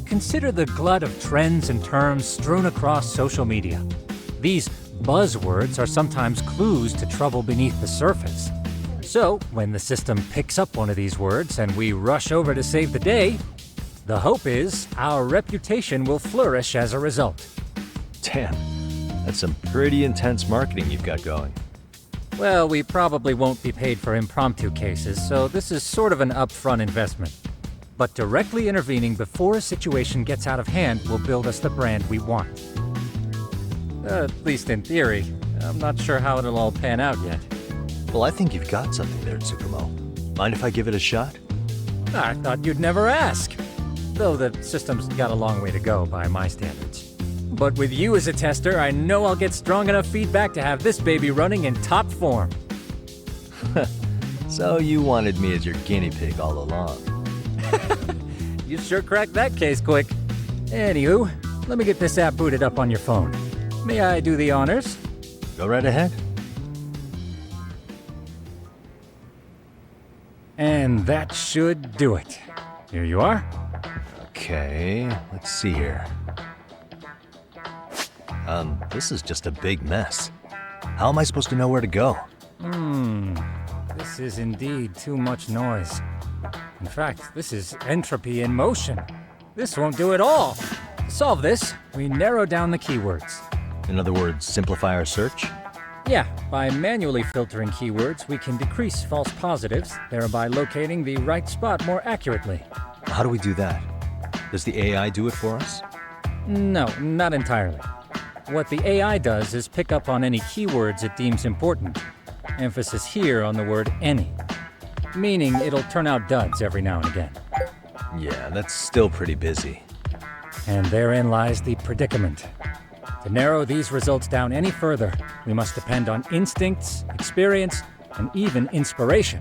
Consider the glut of trends and terms strewn across social media. These buzzwords are sometimes clues to trouble beneath the surface. So, when the system picks up one of these words and we rush over to save the day, the hope is our reputation will flourish as a result. Damn, that's some pretty intense marketing you've got going. Well, we probably won't be paid for impromptu cases, so this is sort of an upfront investment. But directly intervening before a situation gets out of hand will build us the brand we want. At least in theory. I'm not sure how it'll all pan out yet. Well, I think you've got something there, Tsukumo. Mind if I give it a shot? I thought you'd never ask. Though the system's got a long way to go by my standards. But with you as a tester, I know I'll get strong enough feedback to have this baby running in top form. So you wanted me as your guinea pig all along. You sure cracked that case quick. Anywho, let me get this app booted up on your phone. May I do the honors? Go right ahead. And that should do it. Here you are. Okay, let's see here. This is just a big mess. How am I supposed to know where to go? This is indeed too much noise. In fact, this is entropy in motion. This won't do at all. To solve this, we narrow down the keywords. In other words, simplify our search? Yeah, by manually filtering keywords, we can decrease false positives, thereby locating the right spot more accurately. How do we do that? Does the AI do it for us? No, not entirely. What the AI does is pick up on any keywords it deems important. Emphasis here on the word any. Meaning it'll turn out duds every now and again. Yeah, that's still pretty busy. And therein lies the predicament. To narrow these results down any further, we must depend on instincts, experience, and even inspiration.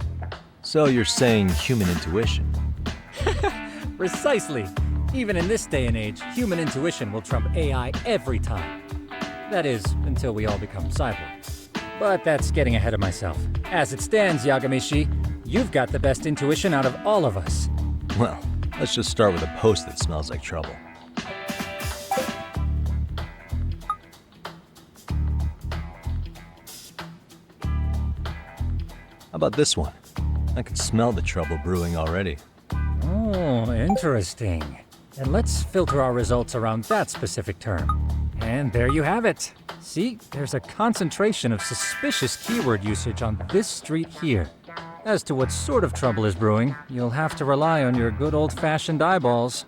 So you're saying human intuition? Precisely. Even in this day and age, human intuition will trump AI every time. That is, until we all become cyborgs. But that's getting ahead of myself. As it stands, Yagami-shi, you've got the best intuition out of all of us. Well, let's just start with a post that smells like trouble. How about this one? I can smell the trouble brewing already. Oh, interesting. And let's filter our results around that specific term. And there you have it. See, there's a concentration of suspicious keyword usage on this street here. As to what sort of trouble is brewing, you'll have to rely on your good old-fashioned eyeballs.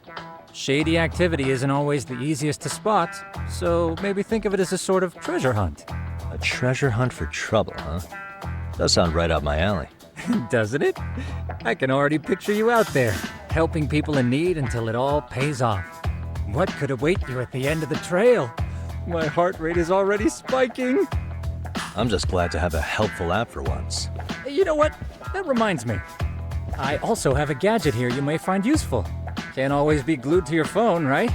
Shady activity isn't always the easiest to spot, so maybe think of it as a sort of treasure hunt. A treasure hunt for trouble, huh? Does sound right up my alley. Doesn't it? I can already picture you out there, helping people in need until it all pays off. What could await you at the end of the trail? My heart rate is already spiking. I'm just glad to have a helpful app for once. You know what? That reminds me. I also have a gadget here you may find useful. Can't always be glued to your phone, right?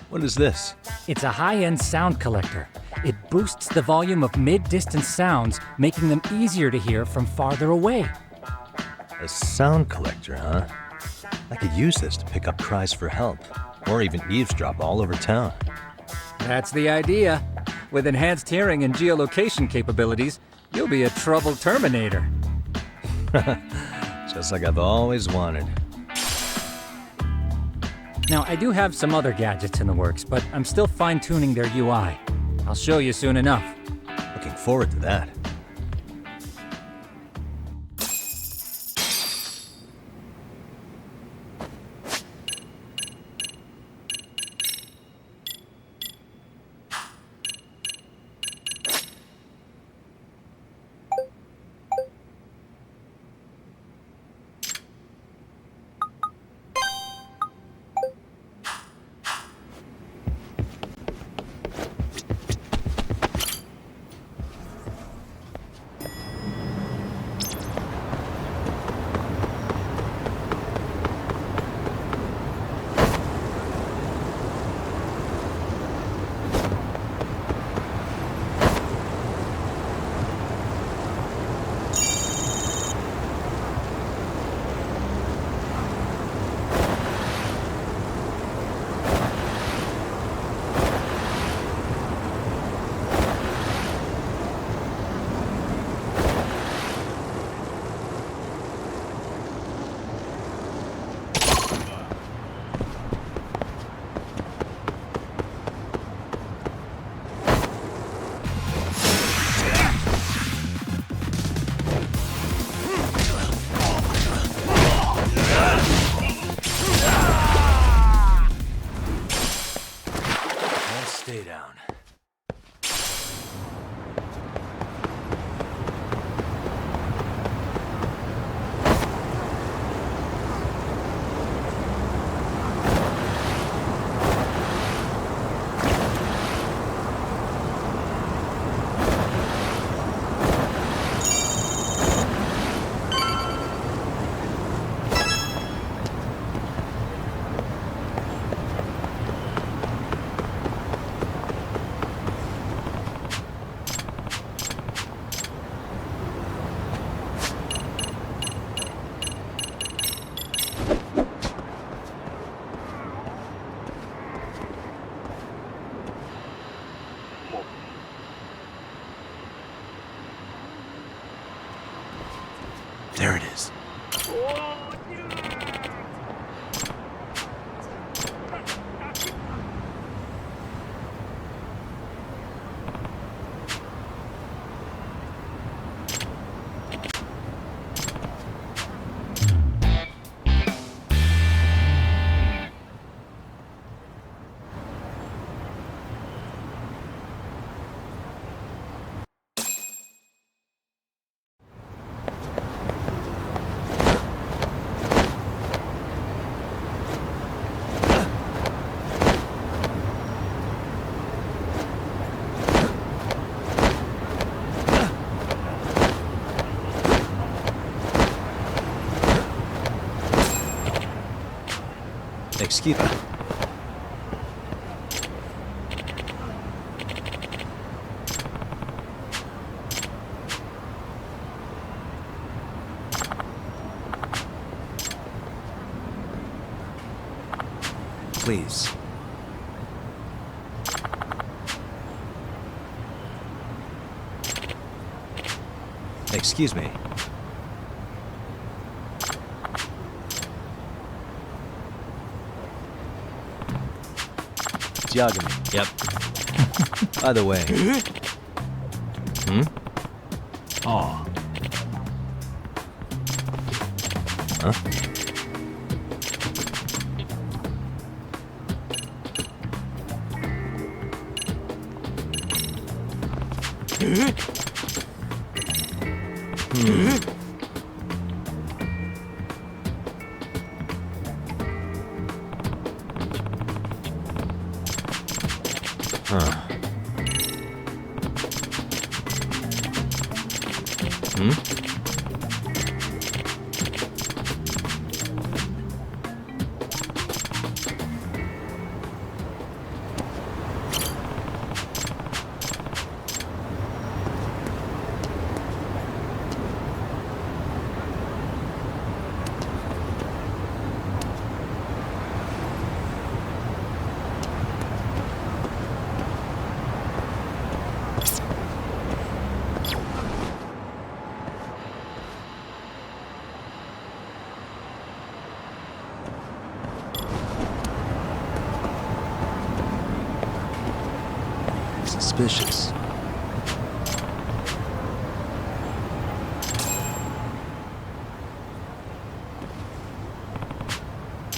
What is this? It's a high-end sound collector. It boosts the volume of mid-distance sounds, making them easier to hear from farther away. A sound collector, huh? I could use this to pick up cries for help, or even eavesdrop all over town. That's the idea. With enhanced hearing and geolocation capabilities, you'll be a trouble terminator. Just like I've always wanted. Now, I do have some other gadgets in the works, but I'm still fine-tuning their UI. I'll show you soon enough. Looking forward to that. Stay down. Excuse me. Please. Excuse me. Yagami. Yep. By the way. Hmm? Oh. Huh? Huh. Hmm? Suspicious.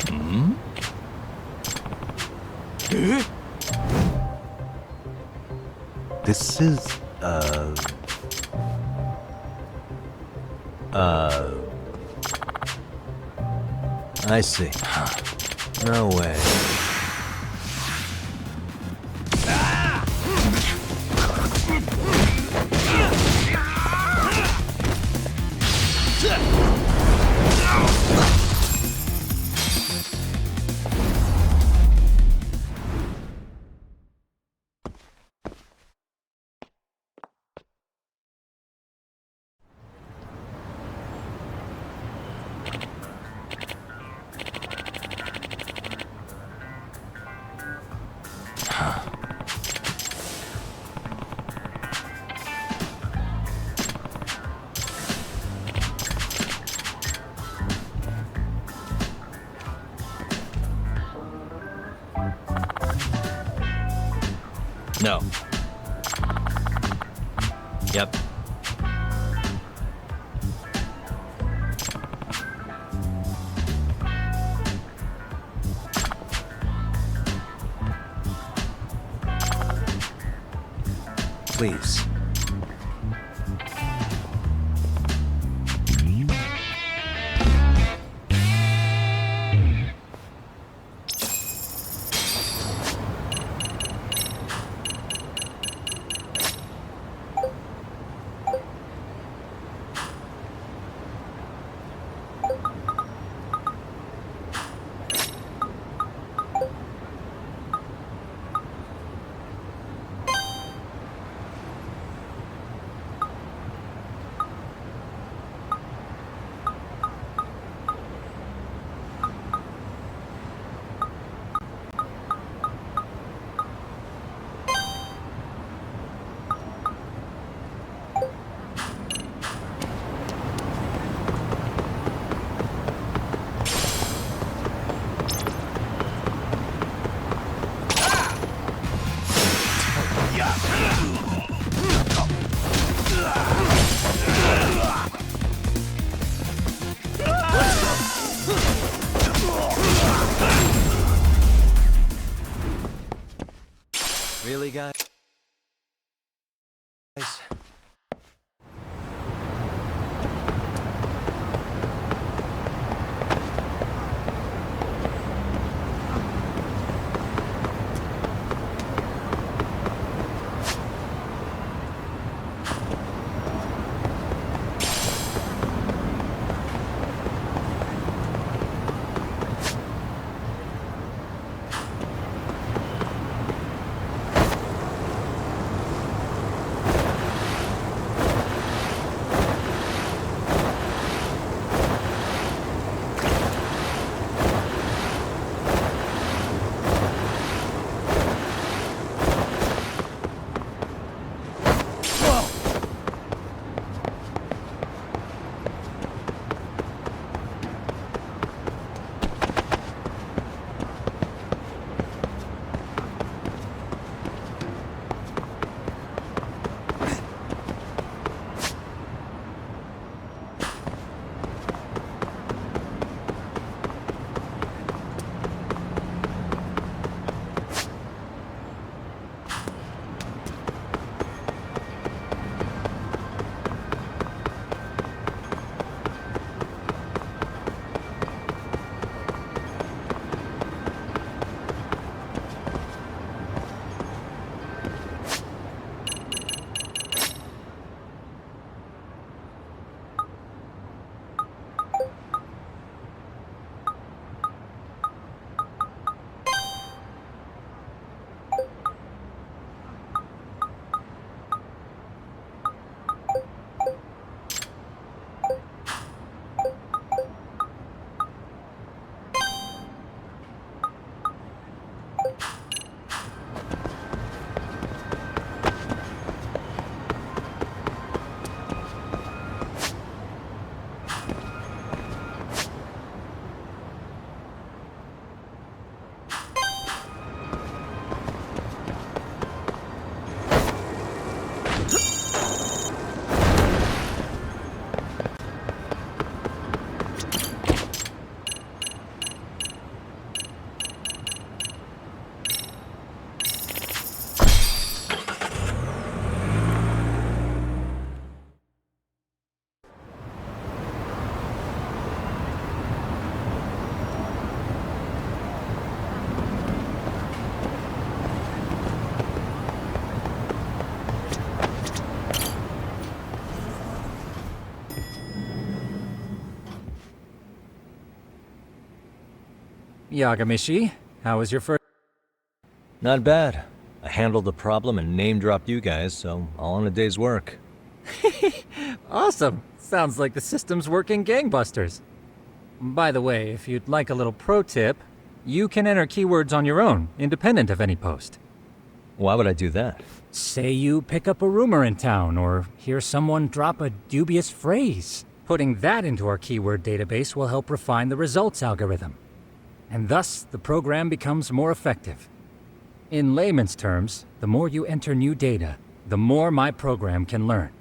Hmm? This is, I see. No way. No. Yep. Please. Really, guys? Yagamishi, how was your first... Not bad. I handled the problem and name-dropped you guys, so all in a day's work. Awesome! Sounds like the system's working gangbusters. By the way, if you'd like a little pro tip, you can enter keywords on your own, independent of any post. Why would I do that? Say you pick up a rumor in town, or hear someone drop a dubious phrase. Putting that into our keyword database will help refine the results algorithm. And thus, the program becomes more effective. In layman's terms, the more you enter new data, the more my program can learn.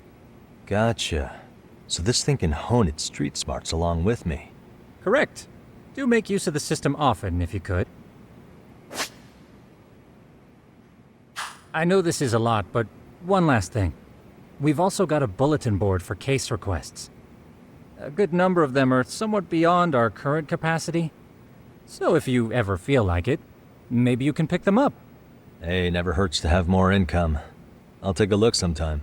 Gotcha. So this thing can hone its street smarts along with me. Correct. Do make use of the system often, if you could. I know this is a lot, but one last thing. We've also got a bulletin board for case requests. A good number of them are somewhat beyond our current capacity. So if you ever feel like it, maybe you can pick them up. Hey, never hurts to have more income. I'll take a look sometime.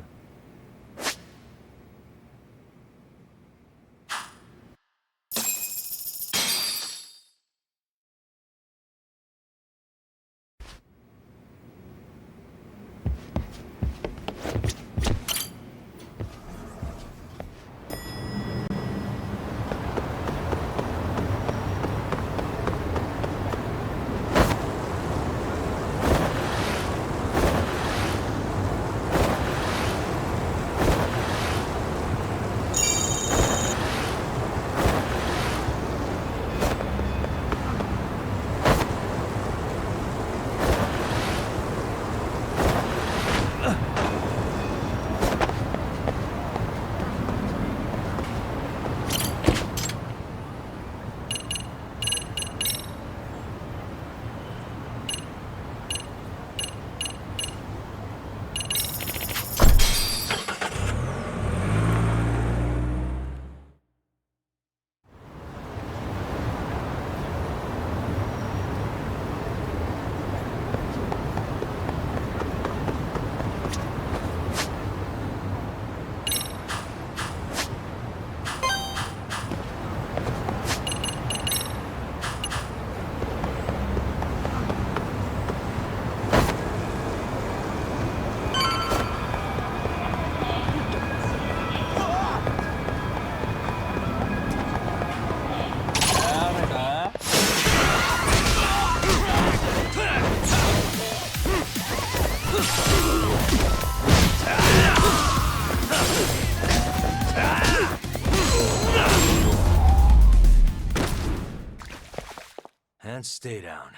And stay down.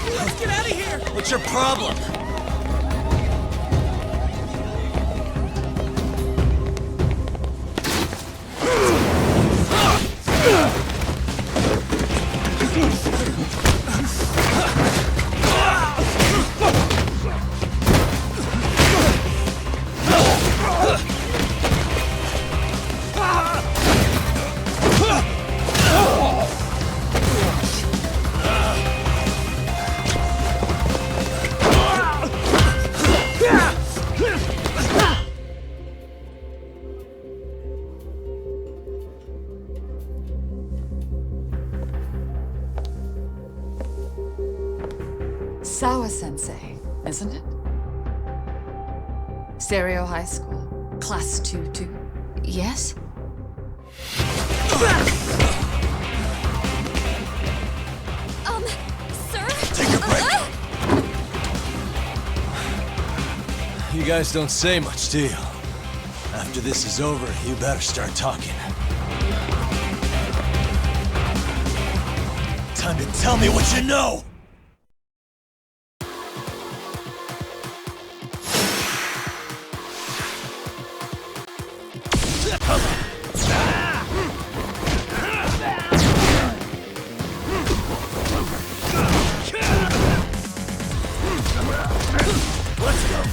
Let's get out of here! What's your problem? Sawa-sensei, isn't it? Stereo High School, Class 2-2. Yes? Sir? Take a break. You guys don't say much, do you? After this is over, you better start talking. Time to tell me what you know! Let's go!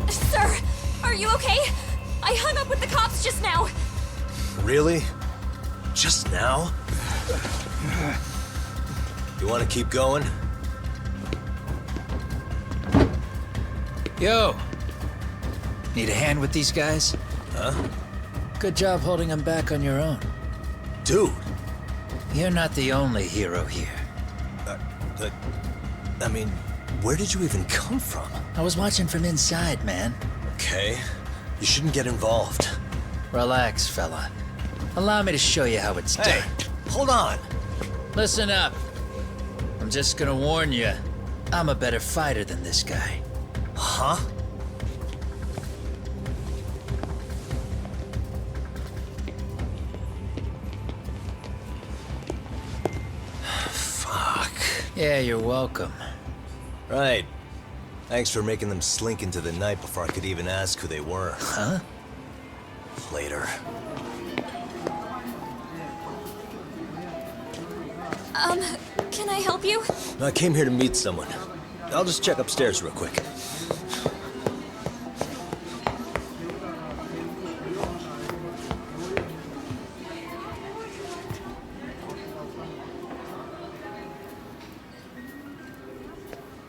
Sir, are you okay? I hung up with the cops just now. Really? Just now? You want to keep going? Yo! Need a hand with these guys? Huh? Good job holding them back on your own. Dude! You're not the only hero here. I mean, where did you even come from? I was watching from inside, man. Okay. You shouldn't get involved. Relax, fella. Allow me to show you how it's Hey, done. hold on! Listen up. I'm just gonna warn you. I'm a better fighter than this guy. Huh? Fuck. Yeah, you're welcome. Right. Thanks for making them slink into the night before I could even ask who they were. Huh? Later. Can I help you? I came here to meet someone. I'll just check upstairs real quick.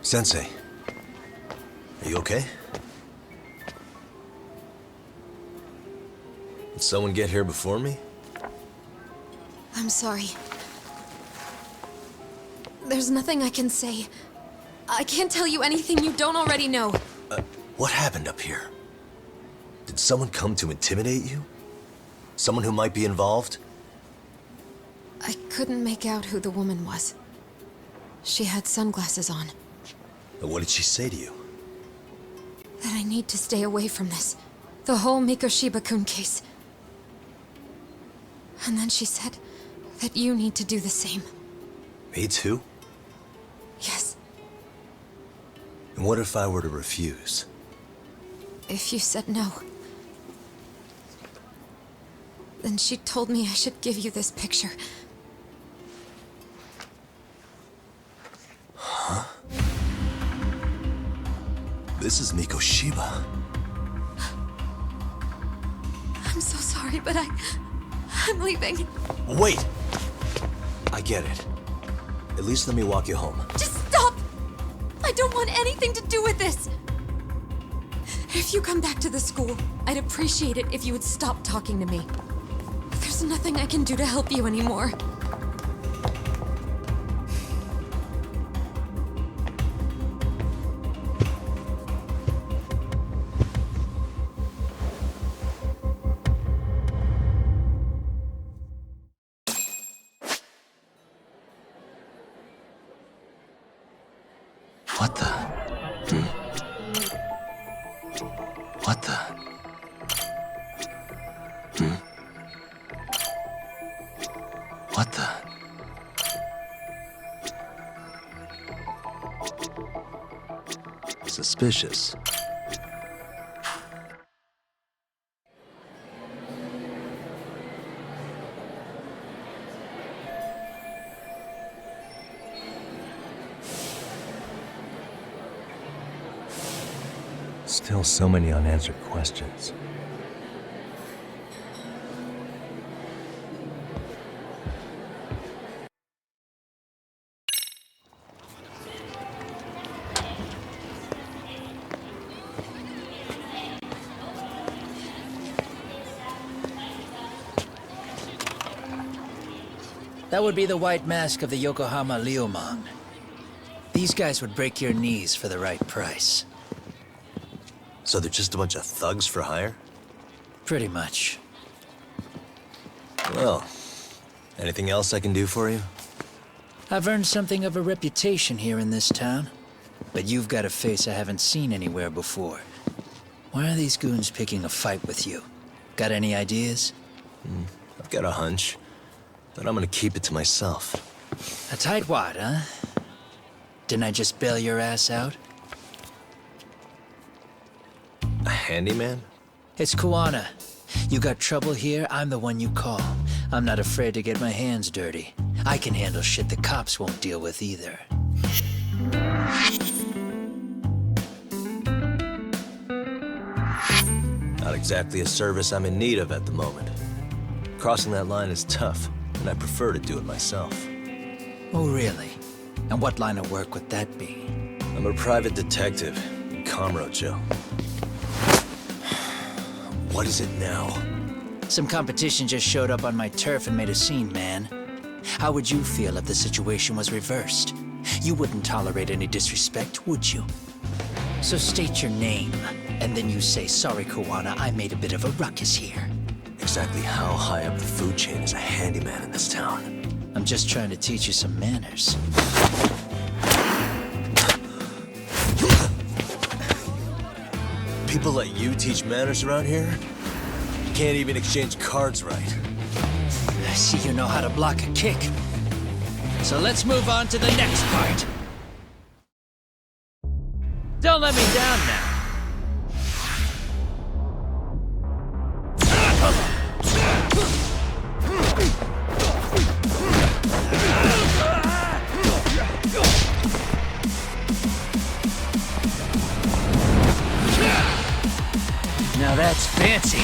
Sensei, are you okay? Did someone get here before me? I'm sorry. There's nothing I can say. I can't tell you anything you don't already know. What happened up here? Did someone come to intimidate you? Someone who might be involved? I couldn't make out who the woman was. She had sunglasses on. What did she say to you? That I need to stay away from this. The whole Mikoshiba-kun case. And then she said that you need to do the same. Me too? Yes. And what if I were to refuse? If you said no. Then she told me I should give you this picture. Huh? This is Mikoshiba. I'm so sorry, but I'm leaving. Wait! I get it. At least let me walk you home. Just stop! I don't want anything to do with this! If you come back to the school, I'd appreciate it if you would stop talking to me. There's nothing I can do to help you anymore. What the? What the? What the? Suspicious. Still so many unanswered questions. That would be the white mask of the Yokohama Liumang. These guys would break your knees for the right price. So they're just a bunch of thugs for hire? Pretty much. Well, anything else I can do for you? I've earned something of a reputation here in this town. But you've got a face I haven't seen anywhere before. Why are these goons picking a fight with you? Got any ideas? I've got a hunch, but I'm gonna keep it to myself. A tightwad, huh? Didn't I just bail your ass out? A handyman? It's Kuwana. You got trouble here, I'm the one you call. I'm not afraid to get my hands dirty. I can handle shit the cops won't deal with either. Not exactly a service I'm in need of at the moment. Crossing that line is tough, and I prefer to do it myself. Oh, really? And what line of work would that be? I'm a private detective in Kamurocho. What is it now? Some competition just showed up on my turf and made a scene, man. How would you feel if the situation was reversed? You wouldn't tolerate any disrespect, would you? So state your name, and then you say, sorry, Kuwana, I made a bit of a ruckus here. Exactly how high up the food chain is a handyman in this town? I'm just trying to teach you some manners. People let you teach manners around here? You can't even exchange cards right. I see you know how to block a kick. So let's move on to the next part. Don't let me down now. Now that's fancy.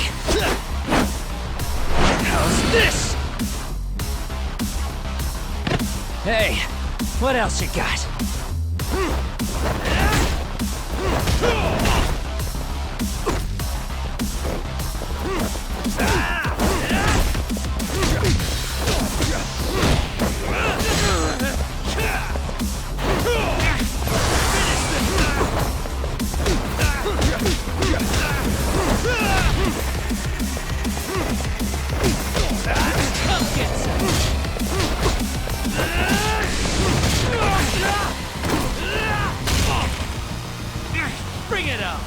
How's this? Hey, what else you got? Bring it up!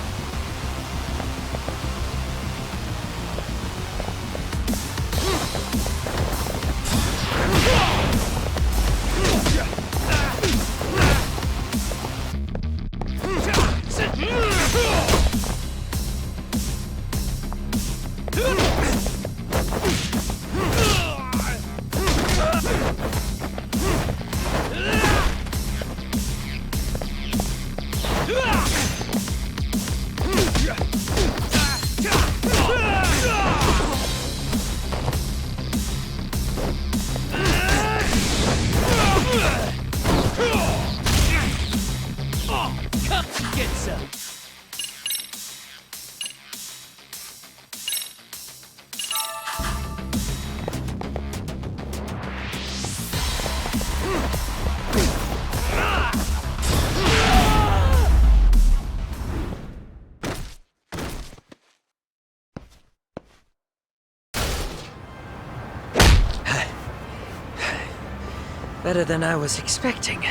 Better than I was expecting.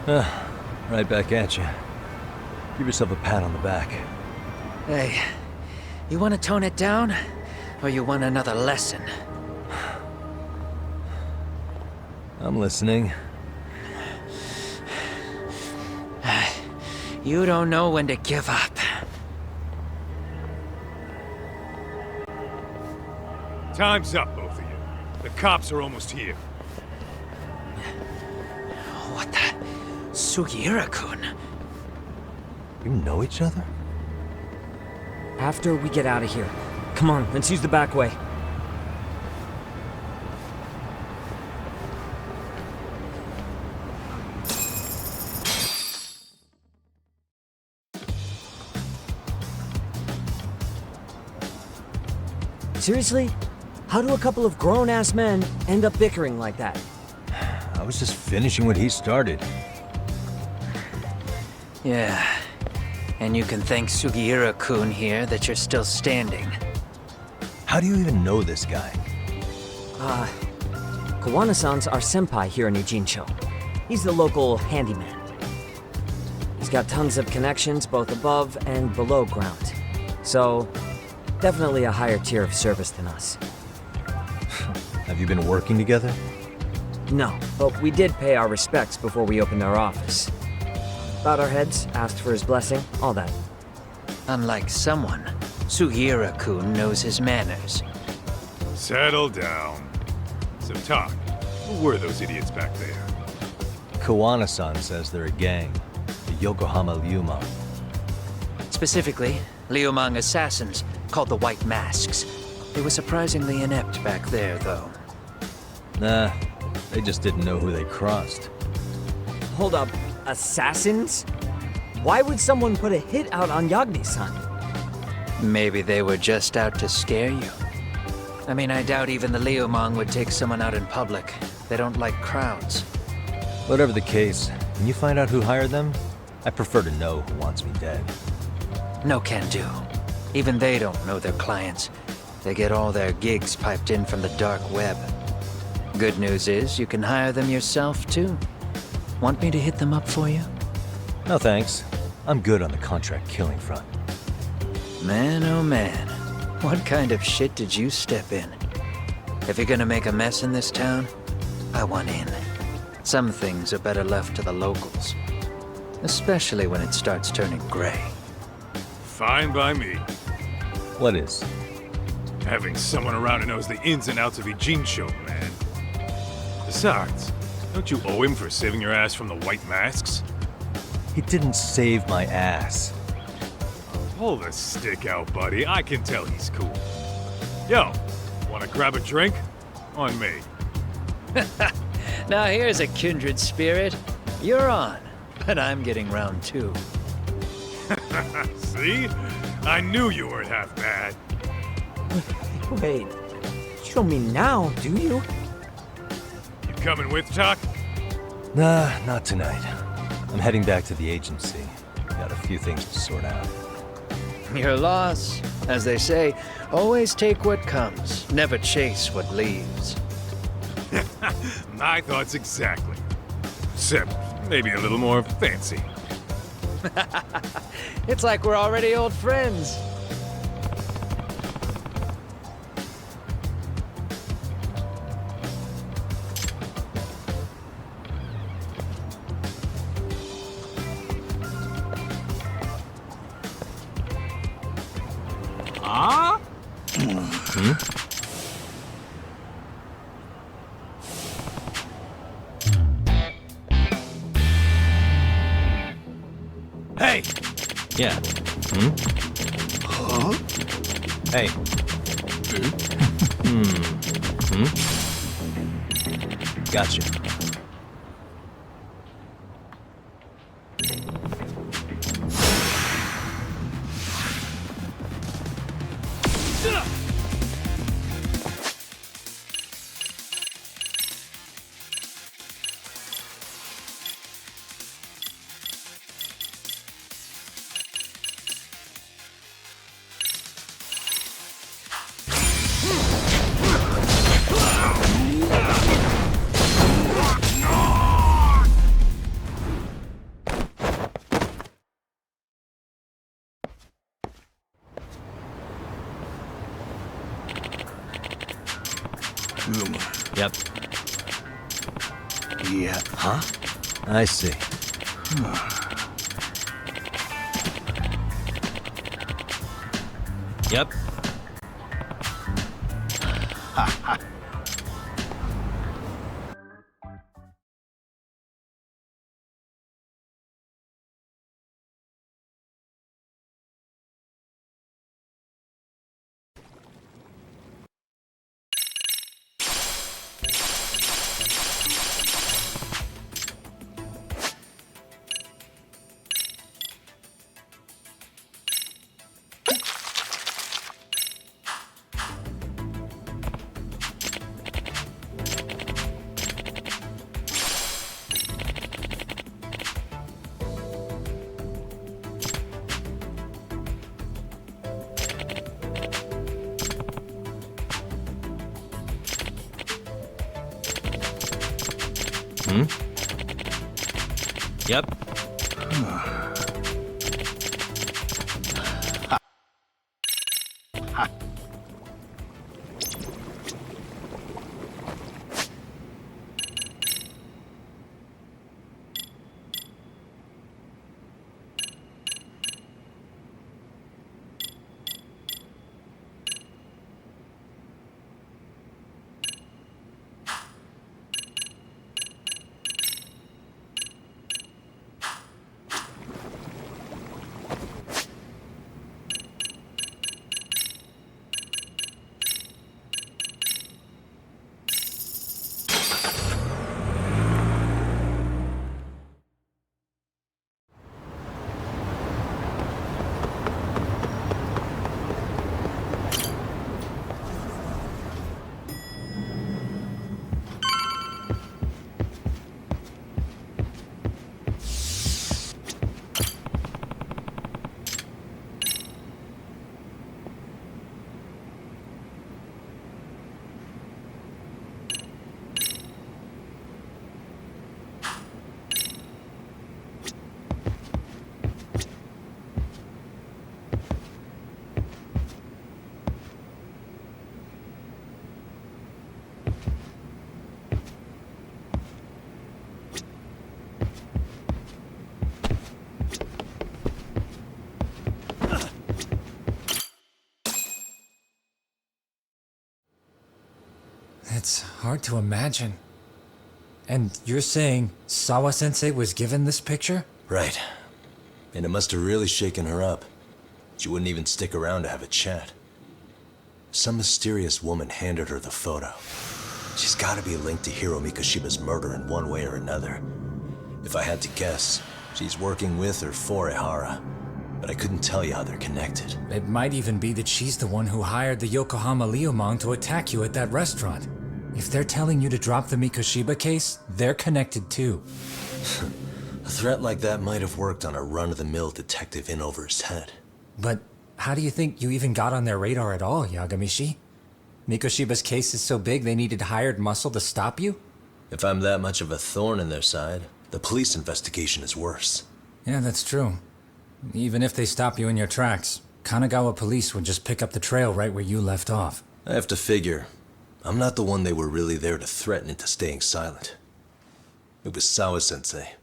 Right back at you. Give yourself a pat on the back. Hey, you want to tone it down? Or you want another lesson? I'm listening. You don't know when to give up. Time's up, both of you. The cops are almost here. What the? Sugiura-kun. You know each other? After we get out of here. Come on, let's use the back way. Seriously? How do a couple of grown-ass men end up bickering like that? I was just finishing what he started. Yeah. And you can thank Sugiura-kun here that you're still standing. How do you even know this guy? Kawana-san's our senpai here in Ijincho. He's the local handyman. He's got tons of connections both above and below ground. So, definitely a higher tier of service than us. Have you been working together? No, but we did pay our respects before we opened our office. Bowed our heads, asked for his blessing, all that. Unlike someone, Sugiura-kun knows his manners. Settle down. So, talk. Who were those idiots back there? Kawana-san says they're a gang. The Yokohama Ryuma. Specifically, Liumang assassins, called the White Masks. They were surprisingly inept back there, though. Nah, they just didn't know who they crossed. Hold up, assassins? Why would someone put a hit out on Yagni-san? Maybe they were just out to scare you. I mean, I doubt even the Liumang would take someone out in public. They don't like crowds. Whatever the case, can you find out who hired them? I prefer to know who wants me dead. No can do. Even they don't know their clients. They get all their gigs piped in from the dark web. Good news is, you can hire them yourself, too. Want me to hit them up for you? No thanks. I'm good on the contract killing front. Man, oh man. What kind of shit did you step in? If you're gonna make a mess in this town, I want in. Some things are better left to the locals. Especially when it starts turning gray. Fine by me. What is? Having someone around who knows the ins and outs of Ijincho, man. Besides, don't you owe him for saving your ass from the White Masks? He didn't save my ass. Pull the stick out, buddy. I can tell he's cool. Yo, wanna grab a drink? On me. Now here's a kindred spirit. You're on, but I'm getting round two. See? I knew you weren't half bad. Wait, you don't mean now, do you? You coming with, Tuck? Nah, not tonight. I'm heading back to the agency. Got a few things to sort out. Your loss. As they say, always take what comes, never chase what leaves. My thoughts exactly. Except maybe a little more fancy. It's like we're already old friends. Ah? Hey! Yeah. Huh? Hey. Gotcha. Yep. Yeah. Huh? I see. Yep. Hmm? Yep. It's hard to imagine. And you're saying Sawa-sensei was given this picture? Right. And it must have really shaken her up. She wouldn't even stick around to have a chat. Some mysterious woman handed her the photo. She's gotta be linked to Hiro Mikoshiba's murder in one way or another. If I had to guess, she's working with or for Ihara. But I couldn't tell you how they're connected. It might even be that she's the one who hired the Yokohama Liumang to attack you at that restaurant. If they're telling you to drop the Mikoshiba case, they're connected too. A threat like that might have worked on a run-of-the-mill detective in over his head. But how do you think you even got on their radar at all, Yagamishi? Mikoshiba's case is so big they needed hired muscle to stop you? If I'm that much of a thorn in their side, the police investigation is worse. Yeah, that's true. Even if they stop you in your tracks, Kanagawa police would just pick up the trail right where you left off. I have to figure, I'm not the one they were really there to threaten into staying silent. It was Sawa-sensei.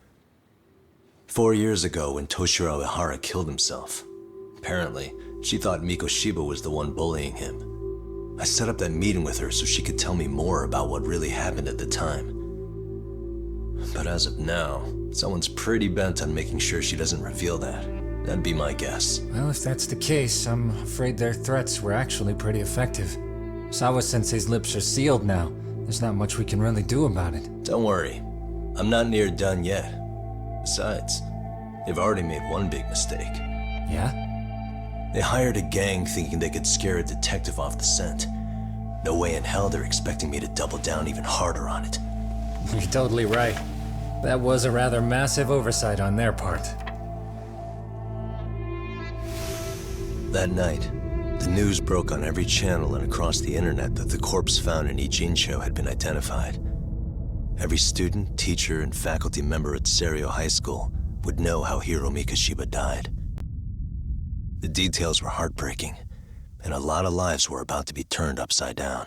4 years ago when Toshiro Ihara killed himself, apparently, she thought Mikoshiba was the one bullying him. I set up that meeting with her so she could tell me more about what really happened at the time. But as of now, someone's pretty bent on making sure she doesn't reveal that. That'd be my guess. Well, if that's the case, I'm afraid their threats were actually pretty effective. Sawa-sensei's lips are sealed now. There's not much we can really do about it. Don't worry. I'm not near done yet. Besides, they've already made one big mistake. Yeah? They hired a gang thinking they could scare a detective off the scent. No way in hell they're expecting me to double down even harder on it. You're totally right. That was a rather massive oversight on their part. That night, the news broke on every channel and across the internet that the corpse found in Ijincho had been identified. Every student, teacher, and faculty member at Serio High School would know how Hiro Mikoshiba died. The details were heartbreaking, and a lot of lives were about to be turned upside down.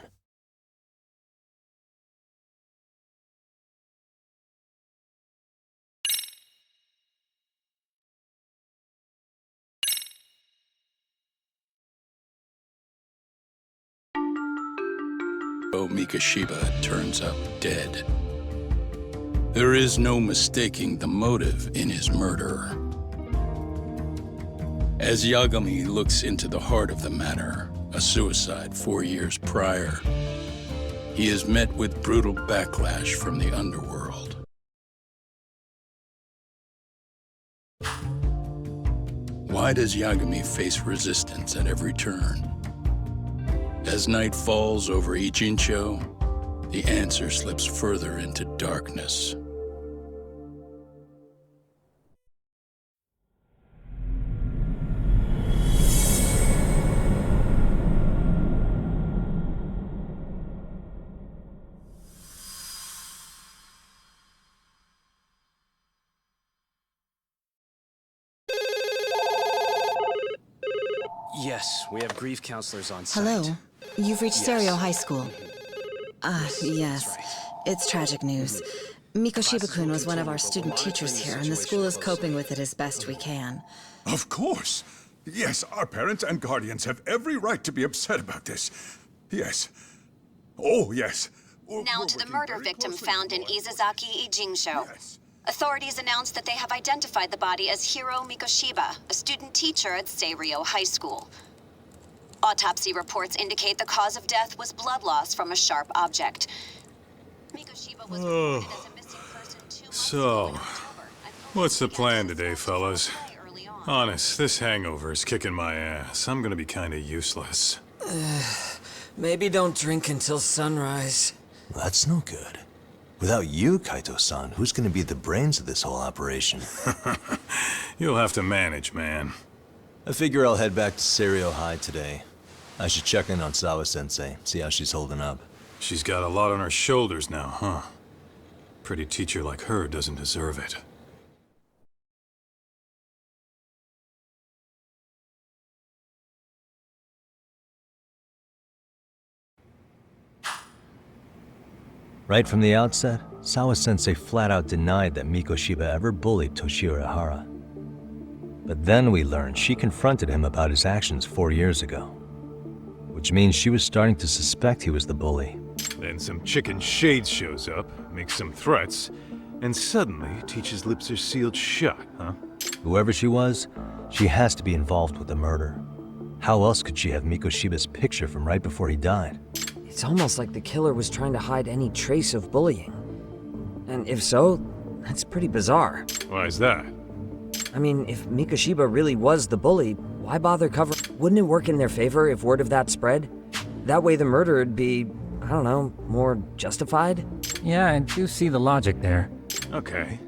Mikashiba turns up dead. There is no mistaking the motive in his murder. As Yagami looks into the heart of the matter, a suicide 4 years prior, he is met with brutal backlash from the underworld. Why does Yagami face resistance at every turn? As night falls over Ichincho, the answer slips further into darkness. Yes, we have grief counselors on site. Hello. You've reached Yes. Stereo High School. Yes. It's tragic news. Mikoshiba-kun was one of our student teachers here, and the school is coping with it as best we can. Of course. Yes, our parents and guardians have every right to be upset about this. Yes. Oh, yes. Now to the murder victim found in Izazaki Ijinsho. Authorities announced that they have identified the body as Hiro Mikoshiba, a student teacher at Seirio High School. Autopsy reports indicate the cause of death was blood loss from a sharp object. Mikoshiba was reported as a missing person 2 months So, what's the plan today, fellas? Honest, this hangover is kicking my ass. I'm gonna be kinda useless. Maybe don't drink until sunrise. That's no good. Without you, Kaito-san, who's gonna be the brains of this whole operation? You'll have to manage, man. I figure I'll head back to Seirio High today. I should check in on Sawa-sensei, see how she's holding up. She's got a lot on her shoulders now, huh? Pretty teacher like her doesn't deserve it. Right from the outset, Sawa-sensei flat out denied that Mikoshiba ever bullied Toshiro Ihara. But then we learned she confronted him about his actions 4 years ago. Which means she was starting to suspect he was the bully. Then some chicken shades shows up, makes some threats, and suddenly teacher's lips are sealed shut, huh? Whoever she was, she has to be involved with the murder. How else could she have Mikoshiba's picture from right before he died? It's almost like the killer was trying to hide any trace of bullying. And if so, that's pretty bizarre. Why is that? I mean, if Mikoshiba really was the bully, why bother covering? Wouldn't it work in their favor if word of that spread? That way the murder would be, I don't know, more justified? Yeah, I do see the logic there. Okay.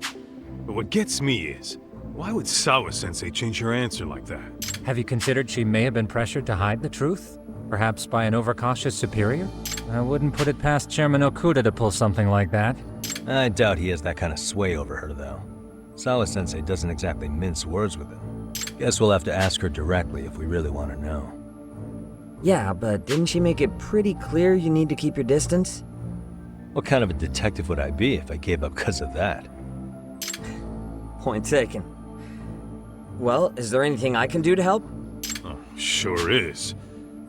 But what gets me is, why would Sawa-sensei change her answer like that? Have you considered she may have been pressured to hide the truth? Perhaps by an overcautious superior? I wouldn't put it past Chairman Okuda to pull something like that. I doubt he has that kind of sway over her, though. Sawa-sensei doesn't exactly mince words with him. Guess we'll have to ask her directly if we really want to know. Yeah, but didn't she make it pretty clear you need to keep your distance? What kind of a detective would I be if I gave up because of that? Point taken. Well, is there anything I can do to help? Oh, sure is.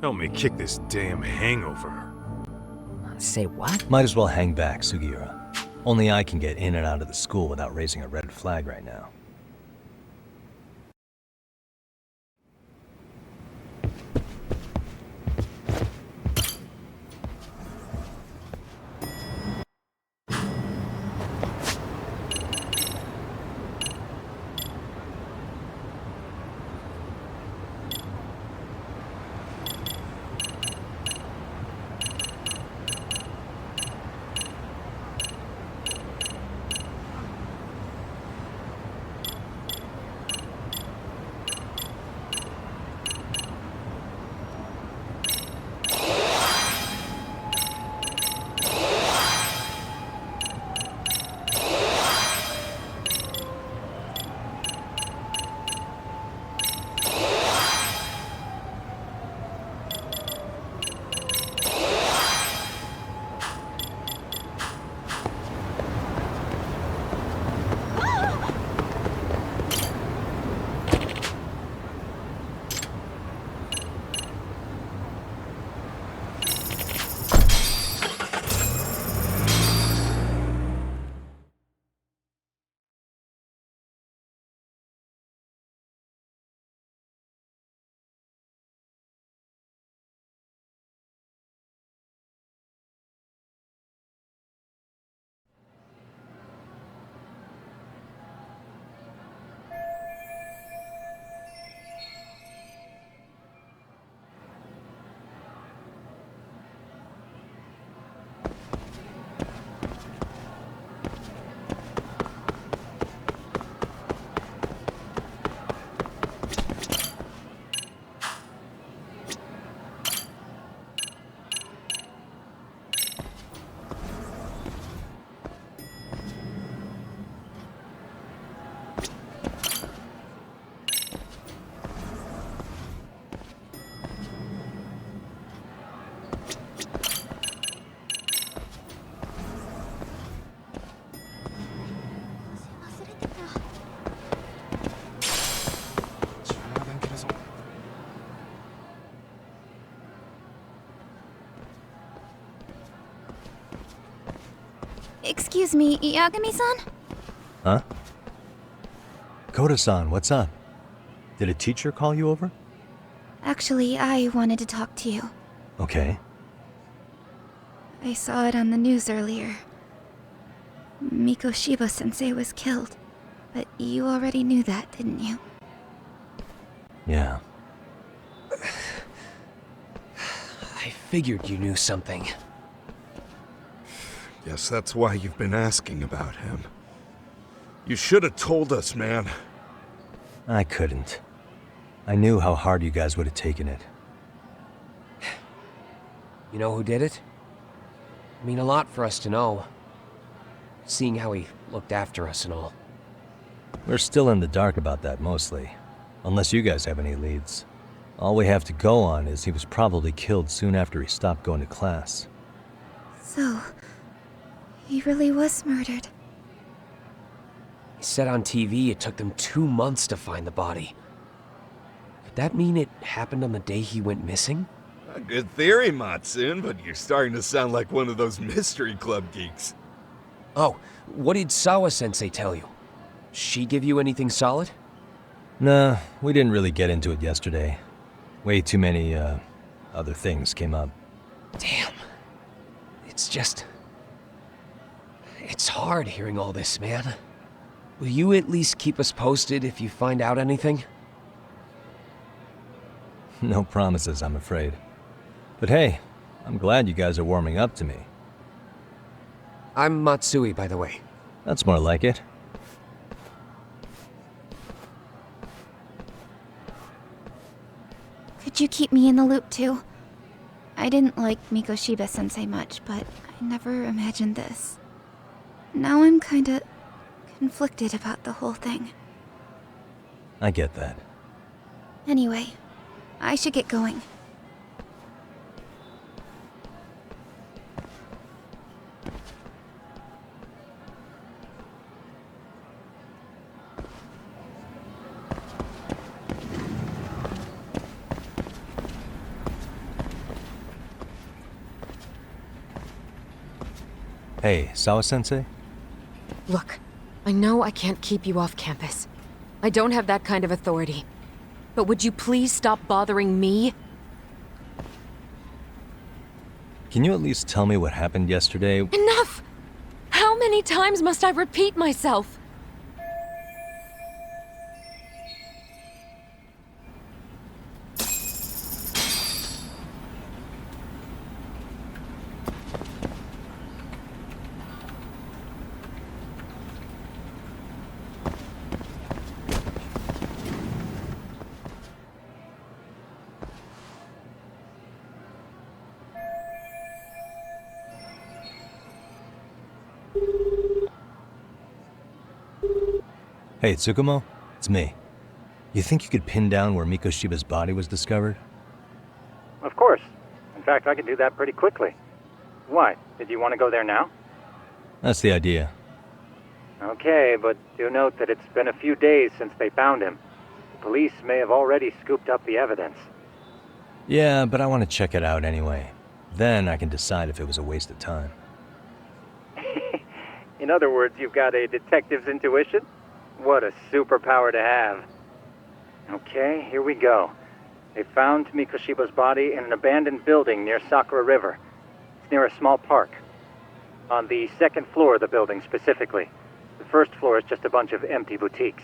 Help me kick this damn hangover. Say what? Might as well hang back, Sugiura. Only I can get in and out of the school without raising a red flag right now. Excuse me, Yagami-san? Huh? Koda-san, what's up? Did a teacher call you over? Actually, I wanted to talk to you. Okay. I saw it on the news earlier. Mikoshiba-sensei was killed. But you already knew that, didn't you? Yeah. I figured you knew something. Guess that's why you've been asking about him. You should have told us, man. I couldn't. I knew how hard you guys would have taken it. You know who did it? I mean, a lot for us to know. Seeing how he looked after us and all. We're still in the dark about that, mostly. Unless you guys have any leads. All we have to go on is he was probably killed soon after he stopped going to class. So, he really was murdered. He said on TV it took them 2 months to find the body. Could that mean it happened on the day he went missing? A good theory, Matsun, but you're starting to sound like one of those mystery club geeks. Oh, what did Sawa-sensei tell you? She give you anything solid? Nah, we didn't really get into it yesterday. Way too many, other things came up. Damn. It's hard hearing all this, man. Will you at least keep us posted if you find out anything? No promises, I'm afraid. But hey, I'm glad you guys are warming up to me. I'm Matsui, by the way. That's more like it. Could you keep me in the loop too? I didn't like Mikoshiba-sensei much, but I never imagined this. Now I'm kinda conflicted about the whole thing. I get that. Anyway, I should get going. Hey, Sawa-sensei? Look, I know I can't keep you off campus. I don't have that kind of authority. But would you please stop bothering me? Can you at least tell me what happened yesterday? Enough! How many times must I repeat myself? Hey, Tsukumo? It's me. You think you could pin down where Mikoshiba's body was discovered? Of course. In fact, I can do that pretty quickly. Why? Did you want to go there now? That's the idea. Okay, but do note that it's been a few days since they found him. The police may have already scooped up the evidence. Yeah, but I want to check it out anyway. Then I can decide if it was a waste of time. In other words, you've got a detective's intuition? What a superpower to have. Okay, here we go. They found Mikoshiba's body in an abandoned building near Sakura River. It's near a small park. On the second floor of the building, specifically. The first floor is just a bunch of empty boutiques.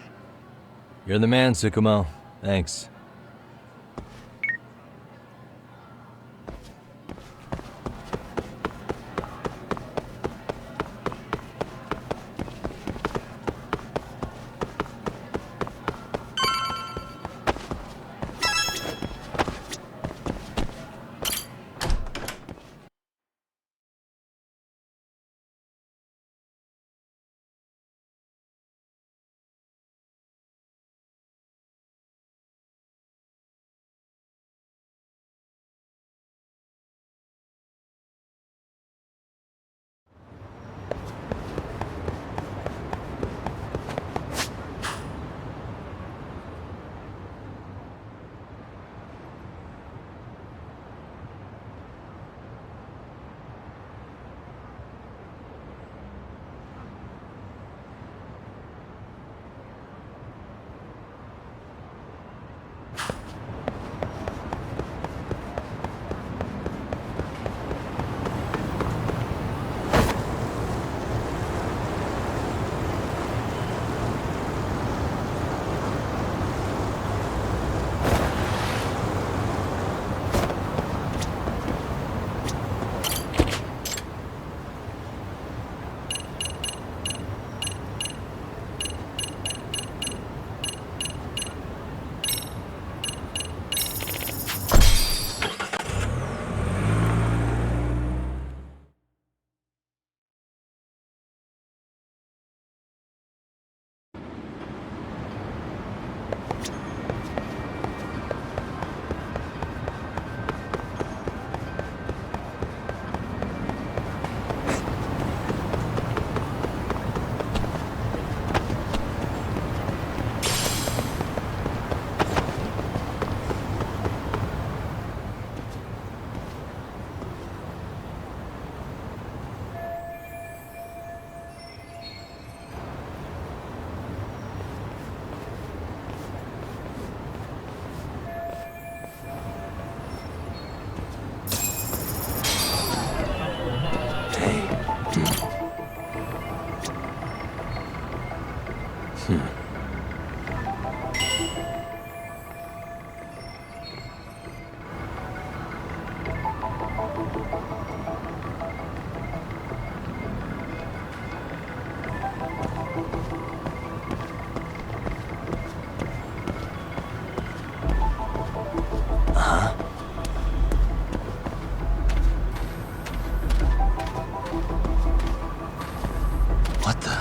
You're the man, Tsukumo. Thanks. What the?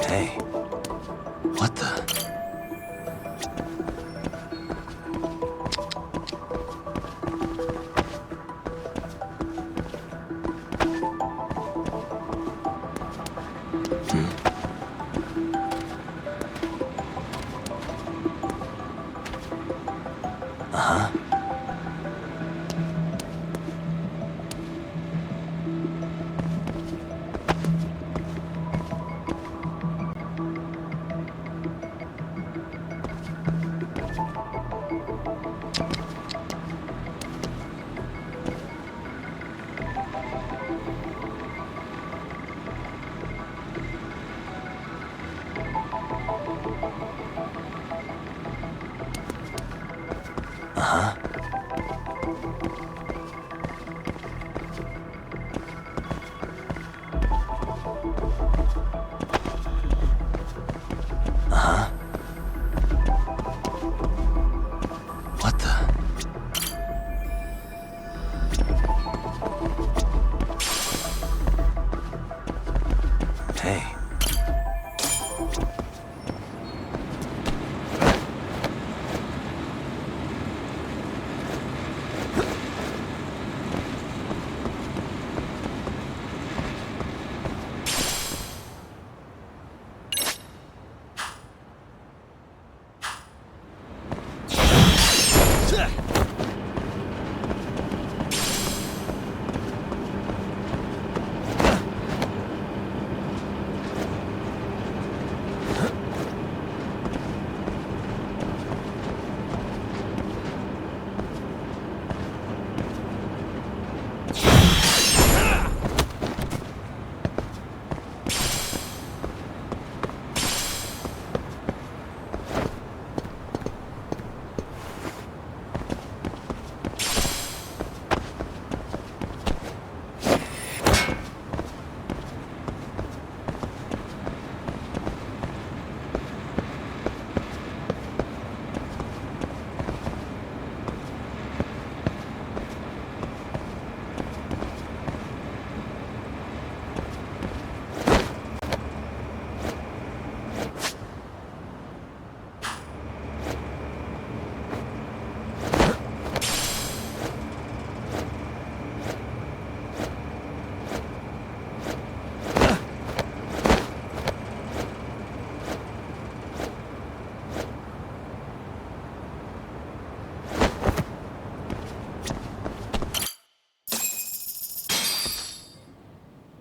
Hey, what the? Uh-huh. Uh-huh. Uh-huh. What the? Hey.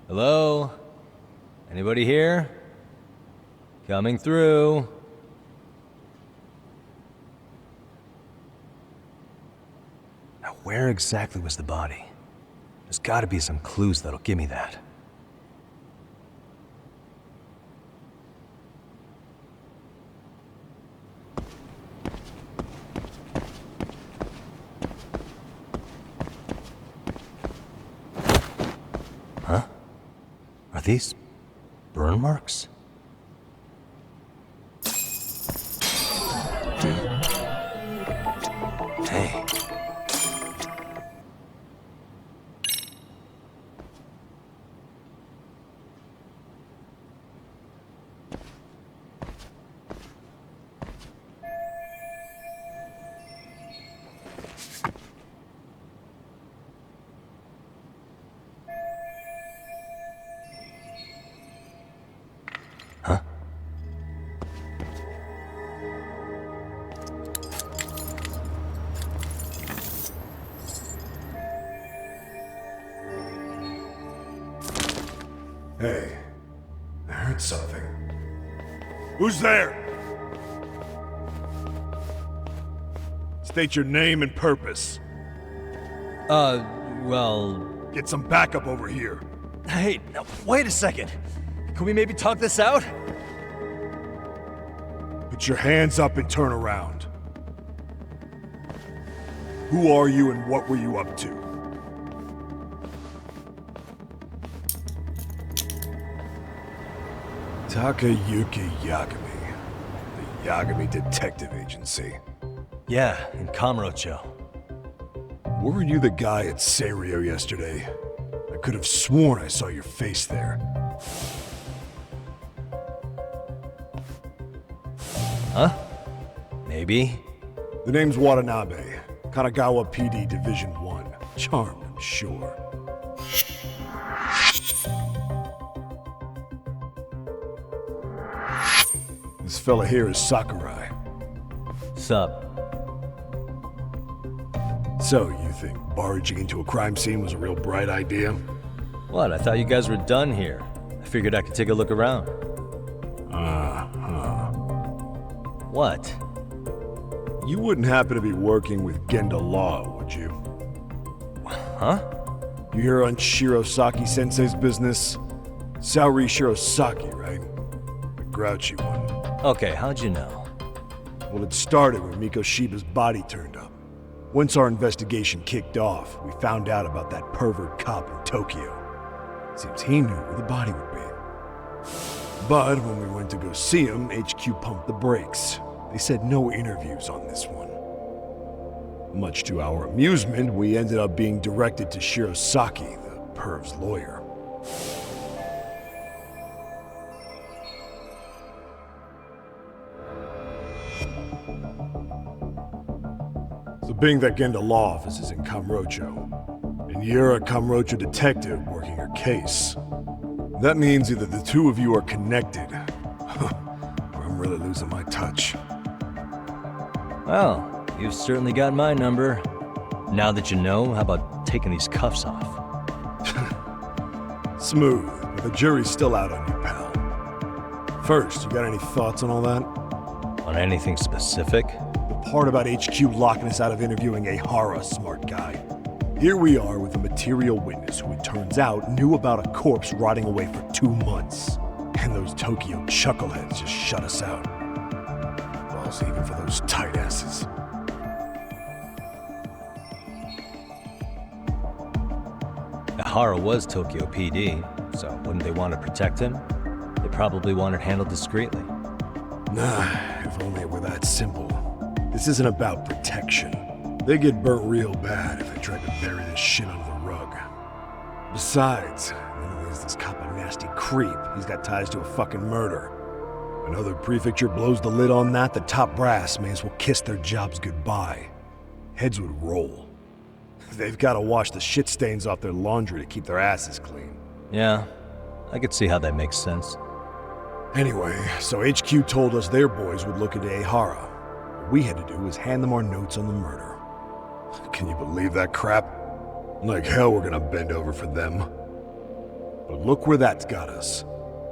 Hello? Anybody here? Coming through. Now, where exactly was the body? There's gotta be some clues that'll give me that. Huh? Are these burn marks? hide something. Who's there? State your name and purpose. Well... Get some backup over here. Hey, now, wait a second. Can we maybe talk this out? Put your hands up and turn around. Who are you and what were you up to? Takayuki Yagami. The Yagami Detective Agency. Yeah, in Kamurocho. Weren't you the guy at Serio yesterday? I could have sworn I saw your face there. Huh? Maybe. The name's Watanabe. Kanagawa PD Division 1. Charmed, I'm sure. This fella here is Sakurai. Sup? So, you think barging into a crime scene was a real bright idea? What? I thought you guys were done here. I figured I could take a look around. What? You wouldn't happen to be working with Genda Law, would you? Huh? You hear on Shirosaki-sensei's business? Saori Shirosaki, right? The grouchy one. Okay, how'd you know? Well, it started when Mikoshiba's body turned up. Once our investigation kicked off, we found out about that pervert cop in Tokyo. Seems he knew where the body would be. But when we went to go see him, HQ pumped the brakes. They said no interviews on this one. Much to our amusement, we ended up being directed to Shirosaki, the perv's lawyer. So being that Genda Law Office is in Kamurocho, and you're a Kamurocho detective working your case, that means either the two of you are connected, or I'm really losing my touch. Well, you've certainly got my number. Now that you know, how about taking these cuffs off? Smooth, but the jury's still out on you, pal. First, you got any thoughts on all that? On anything specific? The part about HQ locking us out of interviewing Ehara, smart guy. Here we are with a material witness who it turns out knew about a corpse rotting away for 2 months. And those Tokyo chuckleheads just shut us out. Balls even for those tight asses. Ehara was Tokyo PD, so wouldn't they want to protect him? They probably want it handled discreetly. Nah, if only it were that simple. This isn't about protection. They get burnt real bad if they try to bury this shit under the rug. Besides, there's this cop a nasty creep. He's got ties to a fucking murder. Another prefecture blows the lid on that, the top brass may as well kiss their jobs goodbye. Heads would roll. They've got to wash the shit stains off their laundry to keep their asses clean. Yeah, I could see how that makes sense. Anyway, so HQ told us their boys would look into Ehara. What we had to do was hand them our notes on the murder. Can you believe that crap? Like hell we're gonna bend over for them. But look where that's got us.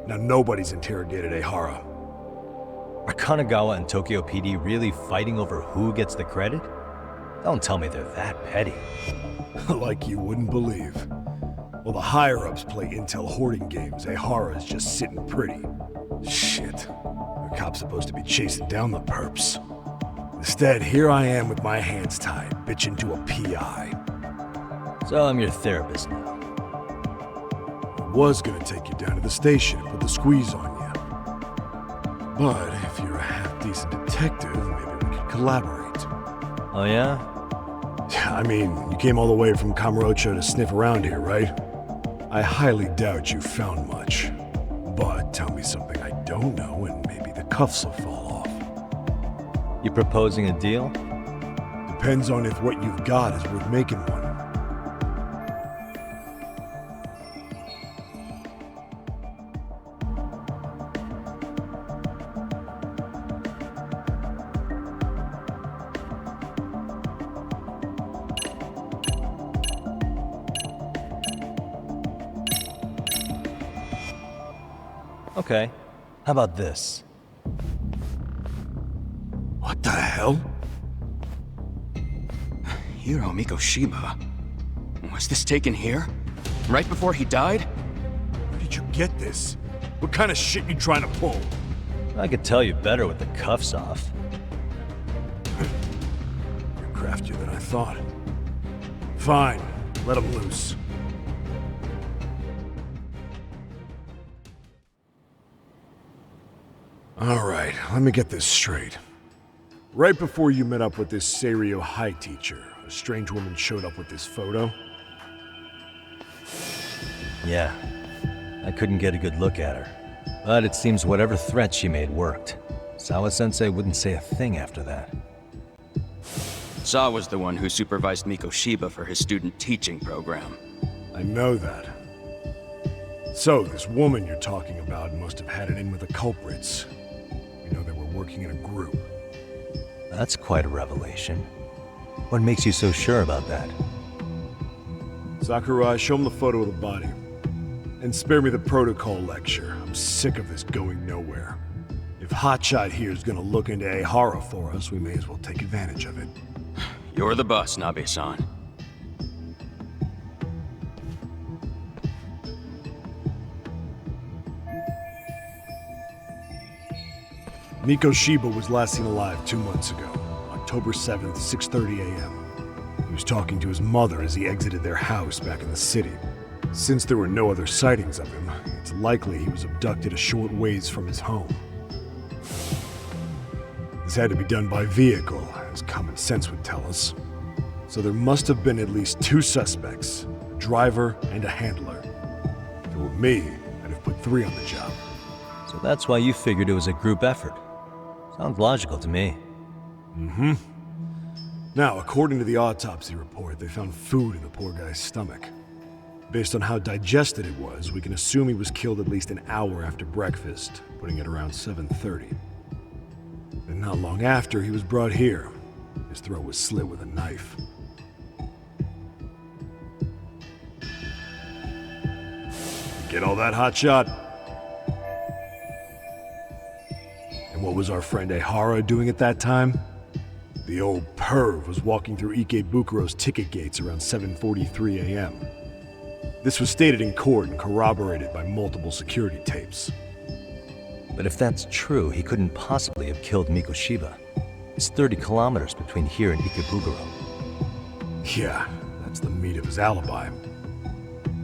Now nobody's interrogated Ehara. Are Kanagawa and Tokyo PD really fighting over who gets the credit? Don't tell me they're that petty. Like you wouldn't believe. While the higher-ups play intel hoarding games, Ehara's just sitting pretty. Shit. The cop's supposed to be chasing down the perps. Instead, here I am with my hands tied, bitching to a PI. So I'm your therapist now. I was gonna take you down to the station and put the squeeze on you. But if you're a half-decent detective, maybe we could collaborate. Oh yeah? I mean, you came all the way from Kamurocho to sniff around here, right? I highly doubt you found much. But tell me something I don't know and maybe the cuffs will fall off. You proposing a deal? Depends on if what you've got is worth making one. Okay. How about this? What the hell? Hiro Mikoshiba. Was this taken here? Right before he died? Where did you get this? What kind of shit you trying to pull? I could tell you better with the cuffs off. You're craftier than I thought. Fine, let him loose. Alright, let me get this straight. Right before you met up with this Seiryo High teacher, a strange woman showed up with this photo? Yeah. I couldn't get a good look at her. But it seems whatever threat she made worked. Sawa-sensei wouldn't say a thing after that. Saw was the one who supervised Mikoshiba for his student teaching program. I know that. So, this woman you're talking about must have had it in with the culprits. We know they were working in a group. That's quite a revelation. What makes you so sure about that? Sakurai, show him the photo of the body. And spare me the protocol lecture. I'm sick of this going nowhere. If Hotshot here is gonna look into Ehara for us, we may as well take advantage of it. You're the boss, Nabe-san. Mikoshiba was last seen alive 2 months ago, October 7th, 6:30 a.m. He was talking to his mother as he exited their house back in the city. Since there were no other sightings of him, it's likely he was abducted a short ways from his home. This had to be done by vehicle, as common sense would tell us. So there must have been at least 2 suspects, a driver and a handler. If it were me, I'd have put 3 on the job. So that's why you figured it was a group effort. Sounds logical to me. Mm-hmm. Now, according to the autopsy report, they found food in the poor guy's stomach. Based on how digested it was, we can assume he was killed at least an hour after breakfast, putting it around 7:30. And not long after, he was brought here. His throat was slit with a knife. Get all that, Hotshot? And what was our friend Ehara doing at that time? The old perv was walking through Ikebukuro's ticket gates around 7:43 a.m. This was stated in court and corroborated by multiple security tapes. But if that's true, he couldn't possibly have killed Mikoshiba. It's 30 kilometers between here and Ikebukuro. Yeah, that's the meat of his alibi.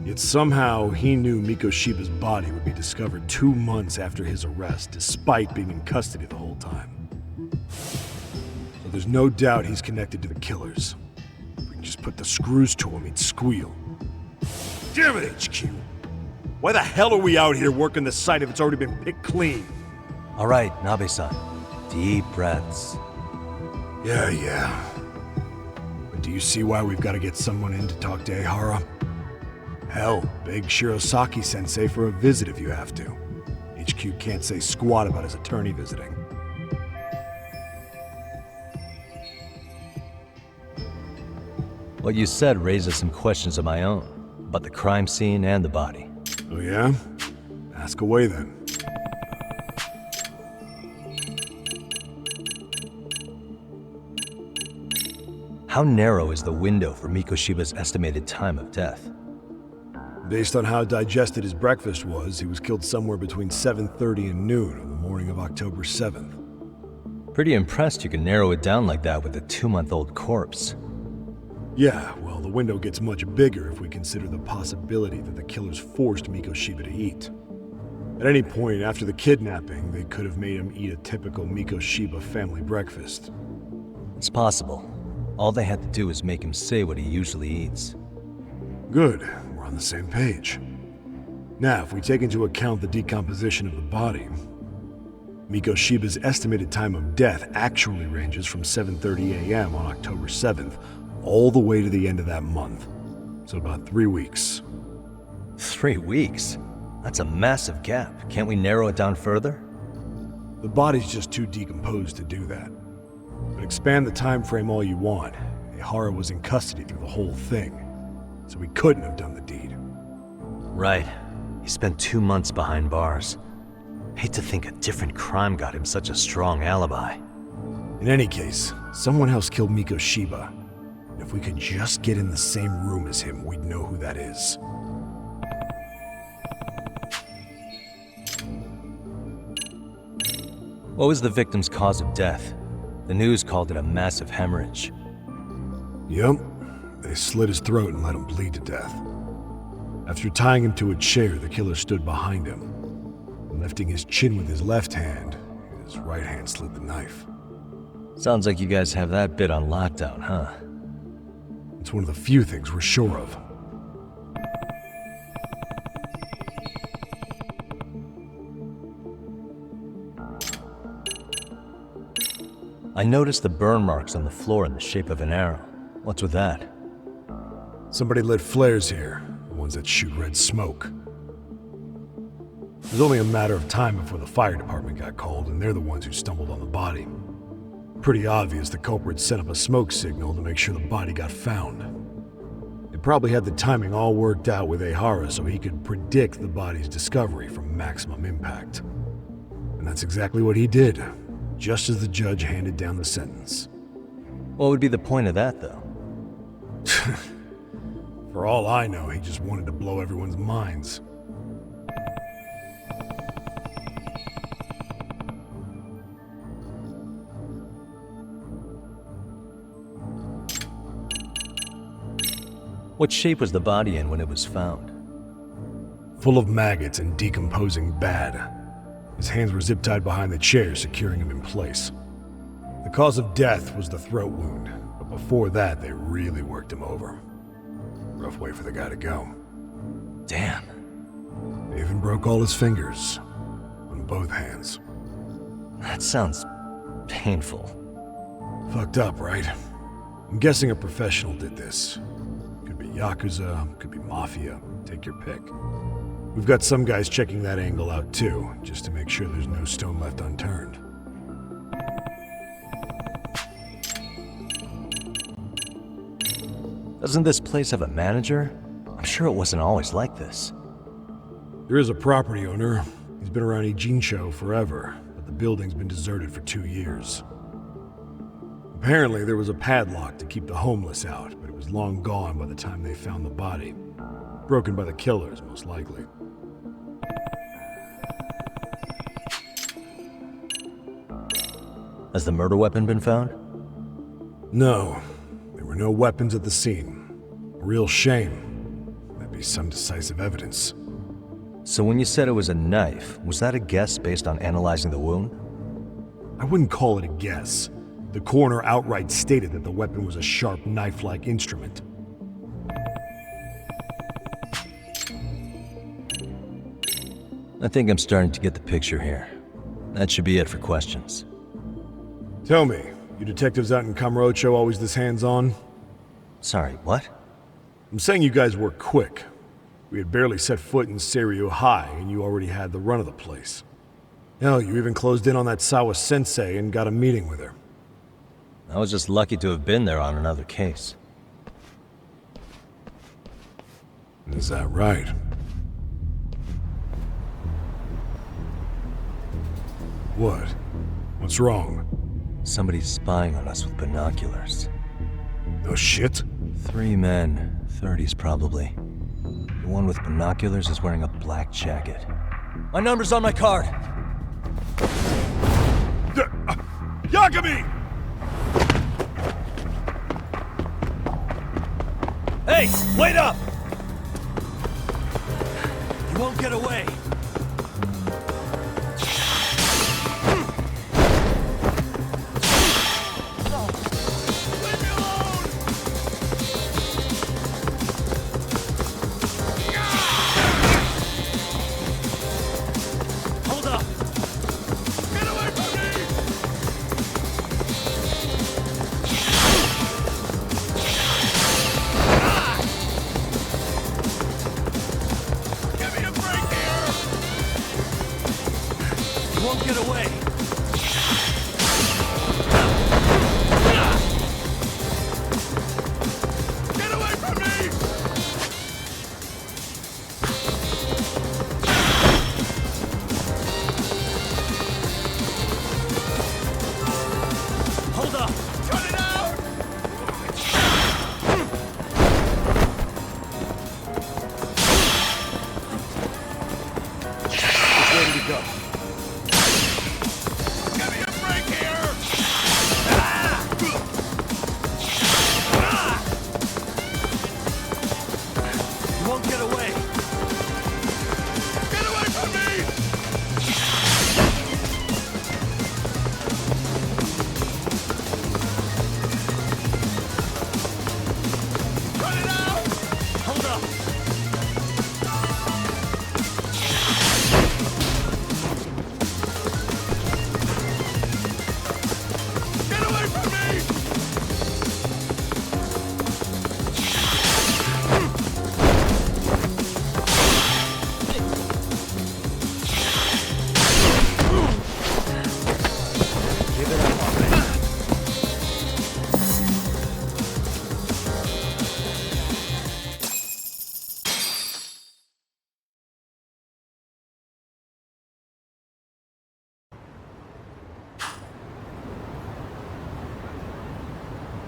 Yet somehow he knew Mikoshiba's body would be discovered 2 months after his arrest, despite being in custody the whole time. So there's no doubt he's connected to the killers. If we can just put the screws to him, he'd squeal. Damn it, HQ! Why the hell are we out here working the site if it's already been picked clean? All right, Nabe-san. Deep breaths. Yeah. But do you see why we've got to get someone in to talk to Ehara? Hell, beg Shirosaki-sensei for a visit if you have to. HQ can't say squat about his attorney visiting. What you said raises some questions of my own, about the crime scene and the body. Oh yeah? Ask away then. How narrow is the window for Mikoshiba's estimated time of death? Based on how digested his breakfast was, he was killed somewhere between 7:30 and noon on the morning of October 7th. Pretty impressed you can narrow it down like that with a 2-month-old corpse. Yeah, well, the window gets much bigger if we consider the possibility that the killers forced Mikoshiba to eat. At any point after the kidnapping, they could have made him eat a typical Mikoshiba family breakfast. It's possible. All they had to do is make him say what he usually eats. Good, we're on the same page. Now, if we take into account the decomposition of the body, Mikoshiba's estimated time of death actually ranges from 7:30 a.m. on October 7th all the way to the end of that month. So about 3 weeks. 3 weeks? That's a massive gap. Can't we narrow it down further? The body's just too decomposed to do that. But expand the time frame all you want. Ehara was in custody through the whole thing, so he couldn't have done the deed. Right. He spent 2 months behind bars. Hate to think a different crime got him such a strong alibi. In any case, someone else killed Mikoshiba. If we could just get in the same room as him, we'd know who that is. What was the victim's cause of death? The news called it a massive hemorrhage. Yup. They slit his throat and let him bleed to death. After tying him to a chair, the killer stood behind him. Lifting his chin with his left hand, his right hand slid the knife. Sounds like you guys have that bit on lockdown, huh? It's one of the few things we're sure of. I noticed the burn marks on the floor in the shape of an arrow. What's with that? Somebody lit flares here, the ones that shoot red smoke. It was only a matter of time before the fire department got called, and they're the ones who stumbled on the body. Pretty obvious the culprit set up a smoke signal to make sure the body got found. They probably had the timing all worked out with Ehara so he could predict the body's discovery from maximum impact. And that's exactly what he did, just as the judge handed down the sentence. What would be the point of that, though? For all I know, he just wanted to blow everyone's minds. What shape was the body in when it was found? Full of maggots and decomposing bad. His hands were zip-tied behind the chair, securing him in place. The cause of death was the throat wound, but before that, they really worked him over. Rough way for the guy to go. Damn. They even broke all his fingers, on both hands. That sounds painful. Fucked up, right? I'm guessing a professional did this. Could be Yakuza, could be Mafia, take your pick. We've got some guys checking that angle out too, just to make sure there's no stone left unturned. Doesn't this place have a manager? I'm sure it wasn't always like this. There is a property owner. He's been around Ijincho forever, but the building's been deserted for 2 years. Apparently, there was a padlock to keep the homeless out, but it was long gone by the time they found the body. Broken by the killers, most likely. Has the murder weapon been found? No. There were no weapons at the scene. A real shame. That'd be some decisive evidence. So when you said it was a knife, was that a guess based on analyzing the wound? I wouldn't call it a guess. The coroner outright stated that the weapon was a sharp knife-like instrument. I think I'm starting to get the picture here. That should be it for questions. Tell me, you detectives out in Kamurocho always this hands-on? Sorry, what? I'm saying you guys work quick. We had barely set foot in Seiryo High, and you already had the run of the place. Hell, you even closed in on that Sawa-sensei and got a meeting with her. I was just lucky to have been there on another case. Is that right? What? What's wrong? Somebody's spying on us with binoculars. No shit? 3 men, 30s probably. The one with binoculars is wearing a black jacket. My number's on my card! Yagami! Hey, wait up! You won't get away!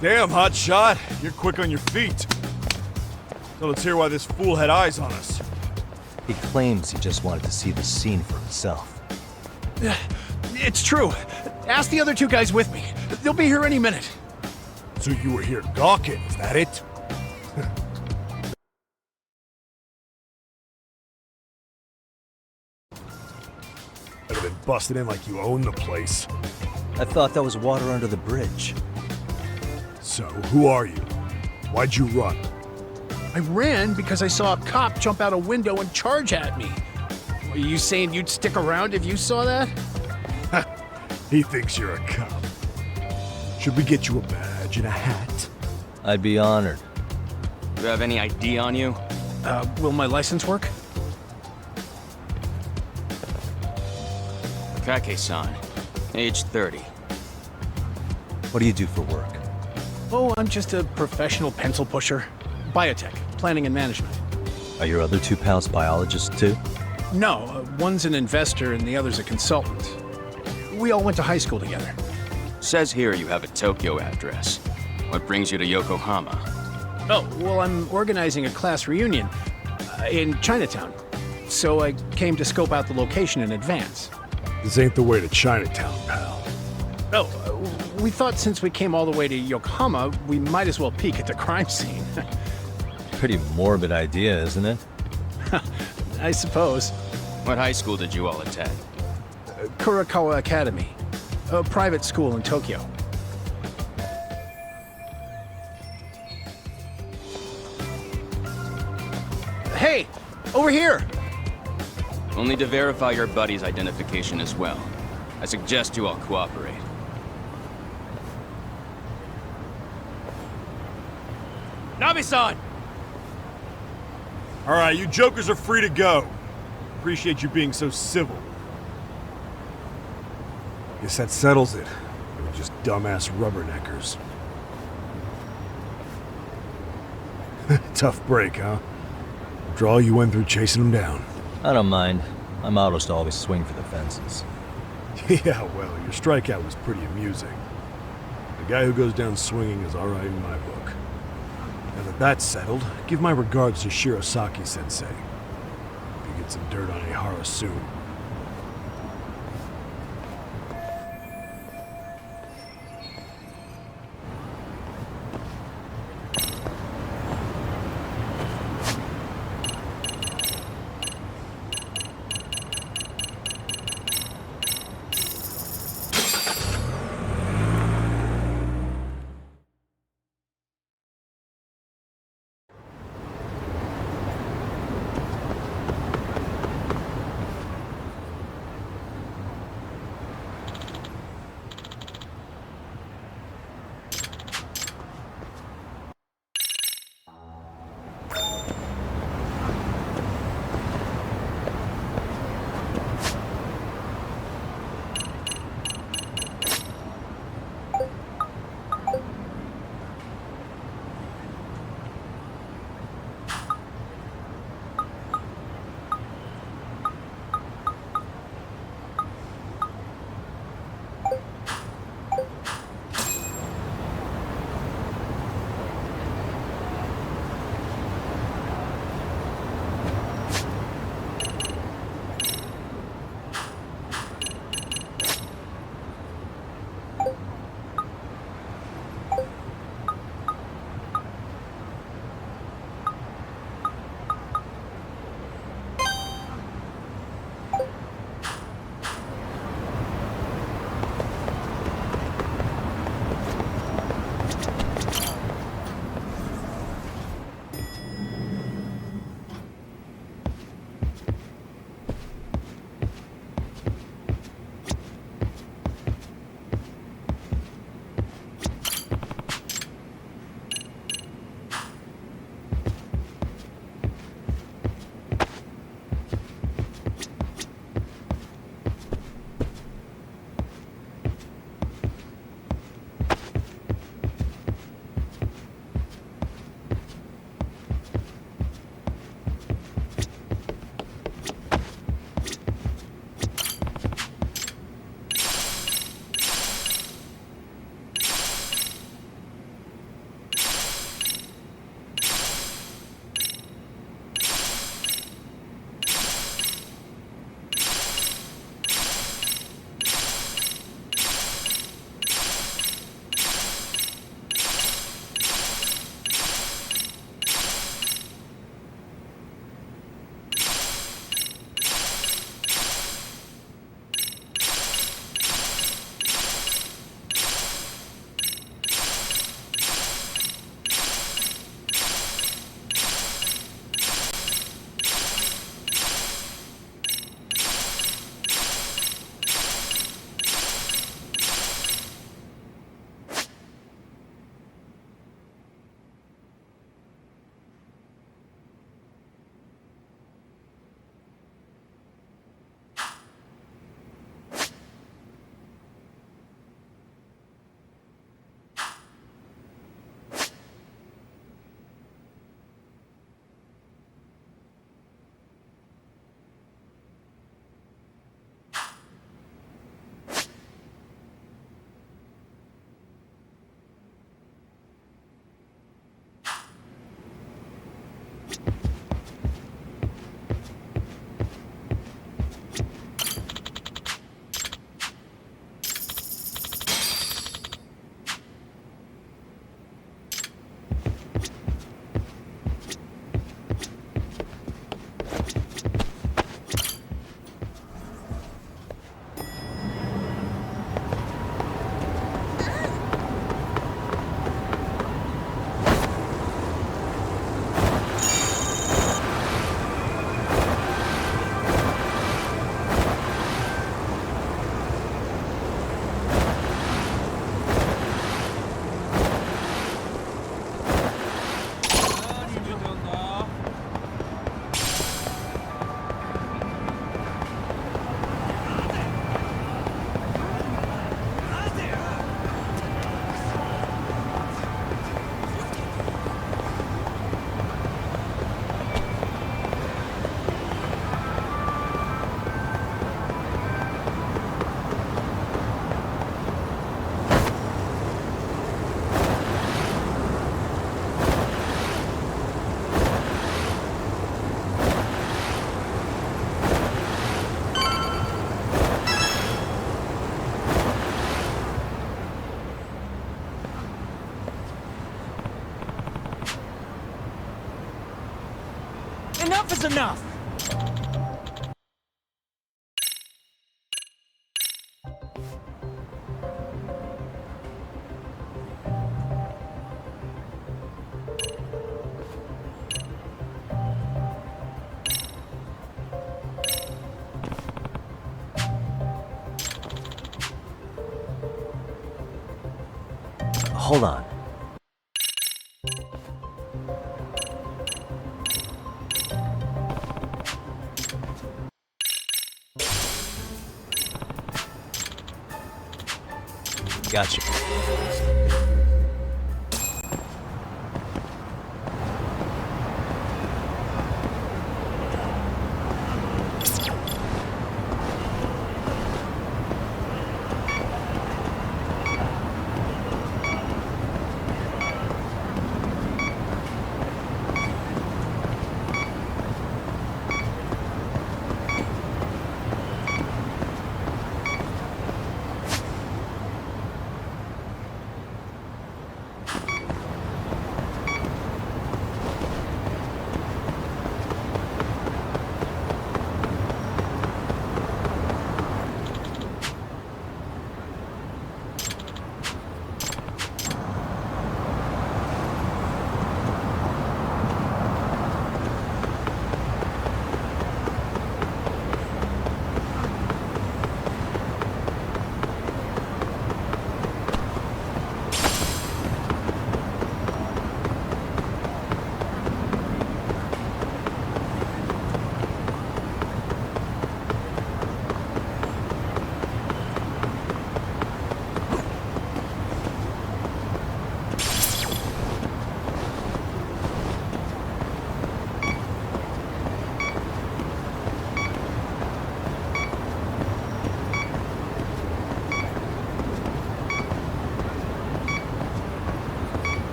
Damn, hot shot. You're quick on your feet. So let's hear why this fool had eyes on us. He claims he just wanted to see the scene for himself. It's true. Ask the other two guys with me. They'll be here any minute. So you were here gawking, is that it? I'd have been busted in like you own the place. I thought that was water under the bridge. So, who are you? Why'd you run? I ran because I saw a cop jump out a window and charge at me. Are you saying you'd stick around if you saw that? He thinks you're a cop. Should we get you a badge and a hat? I'd be honored. Do you have any ID on you? Will my license work? Kake-san, age 30. What do you do for work? Oh, I'm just a professional pencil pusher. Biotech, planning and management. Are your other two pals biologists too? No, one's an investor and the other's a consultant. We all went to high school together. Says here you have a Tokyo address. What brings you to Yokohama? Oh, well, I'm organizing a class reunion in Chinatown. So I came to scope out the location in advance. This ain't the way to Chinatown, pal. Oh, we thought since we came all the way to Yokohama, we might as well peek at the crime scene. Pretty morbid idea, isn't it? I suppose. What high school did you all attend? Kurakawa Academy, a private school in Tokyo. Hey, over here! Only to verify your buddy's identification as well. I suggest you all cooperate. Nabe-san! Alright, you jokers are free to go. Appreciate you being so civil. Guess that settles it. We're just dumbass rubberneckers. Tough break, huh? After all you went through chasing them down. I don't mind. My motto is to always swing for the fences. Yeah, well, your strikeout was pretty amusing. The guy who goes down swinging is alright in my book. Now that that's settled, give my regards to Shirosaki-sensei. Hope you get some dirt on Ihara soon. Enough is enough! Hold on. Gotcha.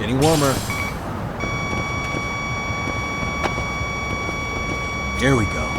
Getting warmer. Here we go.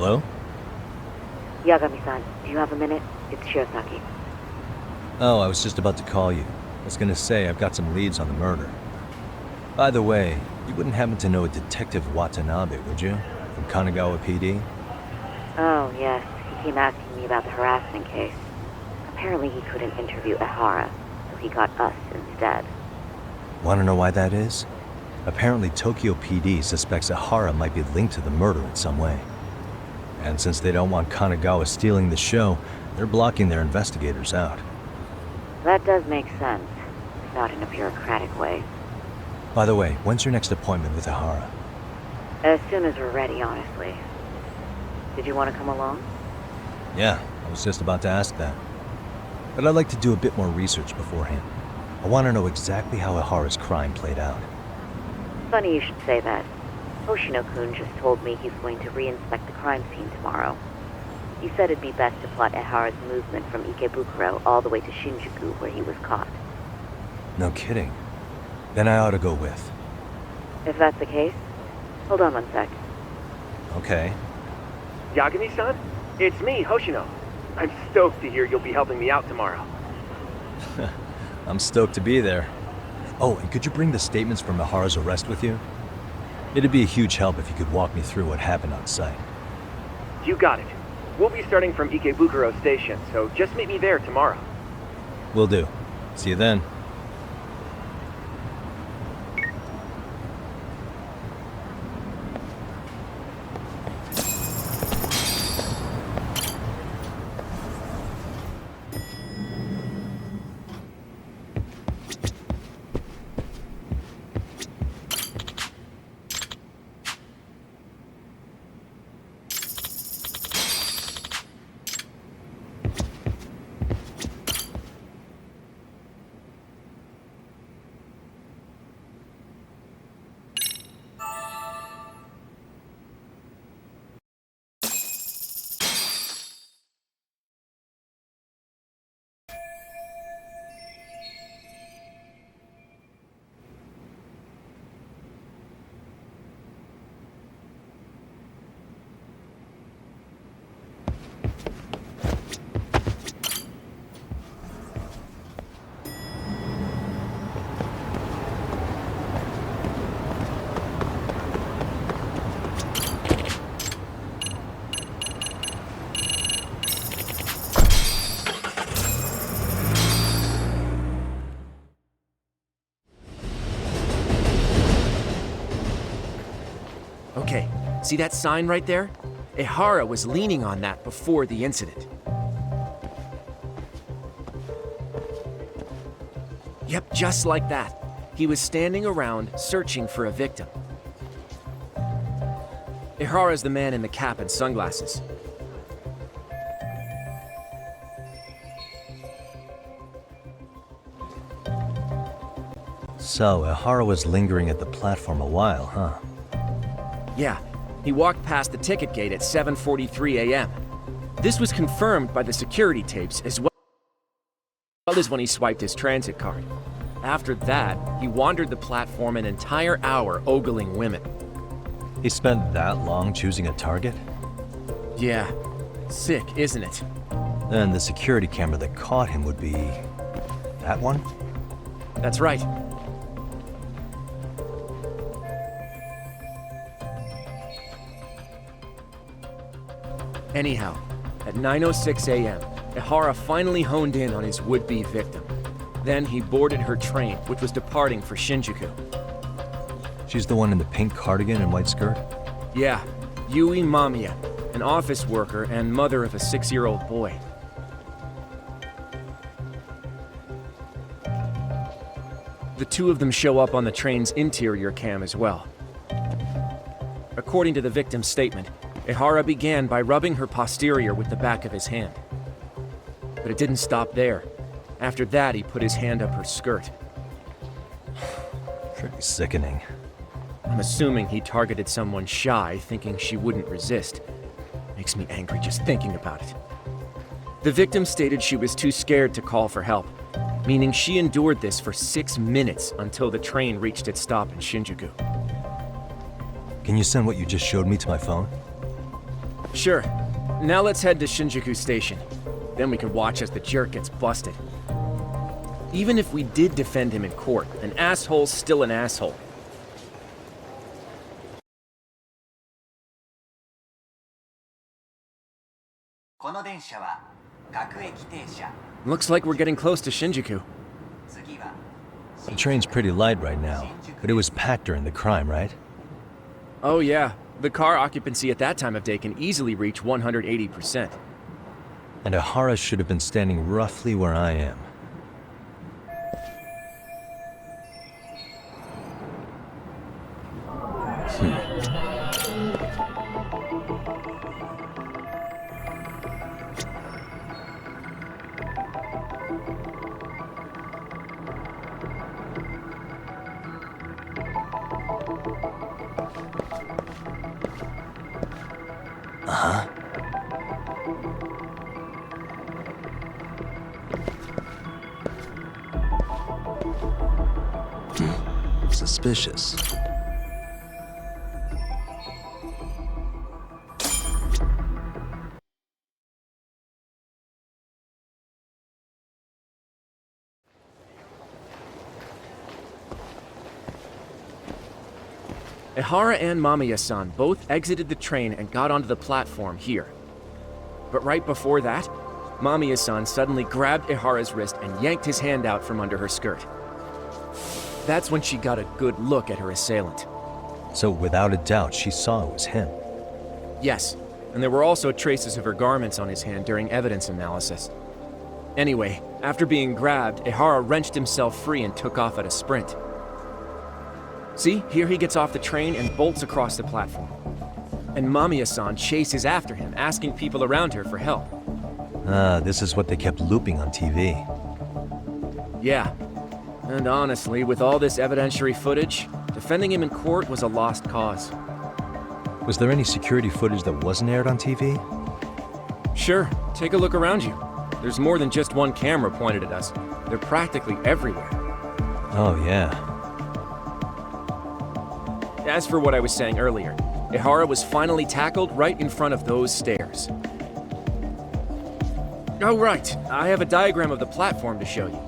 Hello? Yagami-san, do you have a minute? It's Shirosaki. Oh, I was just about to call you. I was gonna say I've got some leads on the murder. By the way, you wouldn't happen to know a Detective Watanabe, would you? From Kanagawa PD? Oh, yes. He came asking me about the harassment case. Apparently he couldn't interview Ehara, so he got us instead. Want to know why that is? Apparently Tokyo PD suspects Ehara might be linked to the murder in some way. And since they don't want Kanagawa stealing the show, they're blocking their investigators out. That does make sense, if not in a bureaucratic way. By the way, when's your next appointment with Ehara? As soon as we're ready, honestly. Did you want to come along? Yeah, I was just about to ask that. But I'd like to do a bit more research beforehand. I want to know exactly how Ehara's crime played out. Funny you should say that. Hoshino-kun just told me he's going to re-inspect the crime scene tomorrow. He said it'd be best to plot Ehara's movement from Ikebukuro all the way to Shinjuku, where he was caught. No kidding. Then I ought to go with. If that's the case, hold on one sec. Okay. Yagami-san? It's me, Hoshino. I'm stoked to hear you'll be helping me out tomorrow. I'm stoked to be there. Oh, and could you bring the statements from Ehara's arrest with you? It'd be a huge help if you could walk me through what happened on site. You got it. We'll be starting from Ikebukuro Station, so just meet me there tomorrow. Will do. See you then. Okay, see that sign right there? Ehara was leaning on that before the incident. Yep, just like that. He was standing around searching for a victim. Ehara's the man in the cap and sunglasses. So, Ehara was lingering at the platform a while, huh? Yeah, he walked past the ticket gate at 7:43 a.m. This was confirmed by the security tapes as well as when he swiped his transit card. After that, he wandered the platform an entire hour ogling women. He spent that long choosing a target? Yeah, sick, isn't it? Then the security camera that caught him would be... that one? That's right. Anyhow, at 9:06 a.m., Ehara finally honed in on his would-be victim. Then he boarded her train, which was departing for Shinjuku. She's the one in the pink cardigan and white skirt? Yeah, Yui Mamiya, an office worker and mother of a 6-year-old boy. The two of them show up on the train's interior cam as well. According to the victim's statement, Ehara began by rubbing her posterior with the back of his hand. But it didn't stop there. After that, he put his hand up her skirt. Pretty sickening. I'm assuming he targeted someone shy, thinking she wouldn't resist. Makes me angry just thinking about it. The victim stated she was too scared to call for help, meaning she endured this for 6 minutes until the train reached its stop in Shinjuku. Can you send what you just showed me to my phone? Sure. Now let's head to Shinjuku Station. Then we can watch as the jerk gets busted. Even if we did defend him in court, an asshole's still an asshole. Looks like we're getting close to Shinjuku. The train's pretty light right now, but it was packed during the crime, right? Oh yeah. The car occupancy at that time of day can easily reach 180%. And Ehara should have been standing roughly where I am. Suspicious. Ihara and Mamiya-san both exited the train and got onto the platform here. But right before that, Mamiya-san suddenly grabbed Ihara's wrist and yanked his hand out from under her skirt. That's when she got a good look at her assailant. So without a doubt, she saw it was him. Yes, and there were also traces of her garments on his hand during evidence analysis. Anyway, after being grabbed, Ihara wrenched himself free and took off at a sprint. See, here he gets off the train and bolts across the platform. And Mamiya-san chases after him, asking people around her for help. Ah, this is what they kept looping on TV. Yeah. And honestly, with all this evidentiary footage, defending him in court was a lost cause. Was there any security footage that wasn't aired on TV? Sure, take a look around you. There's more than just one camera pointed at us. They're practically everywhere. Oh, yeah. As for what I was saying earlier, Ihara was finally tackled right in front of those stairs. Oh, right. I have a diagram of the platform to show you.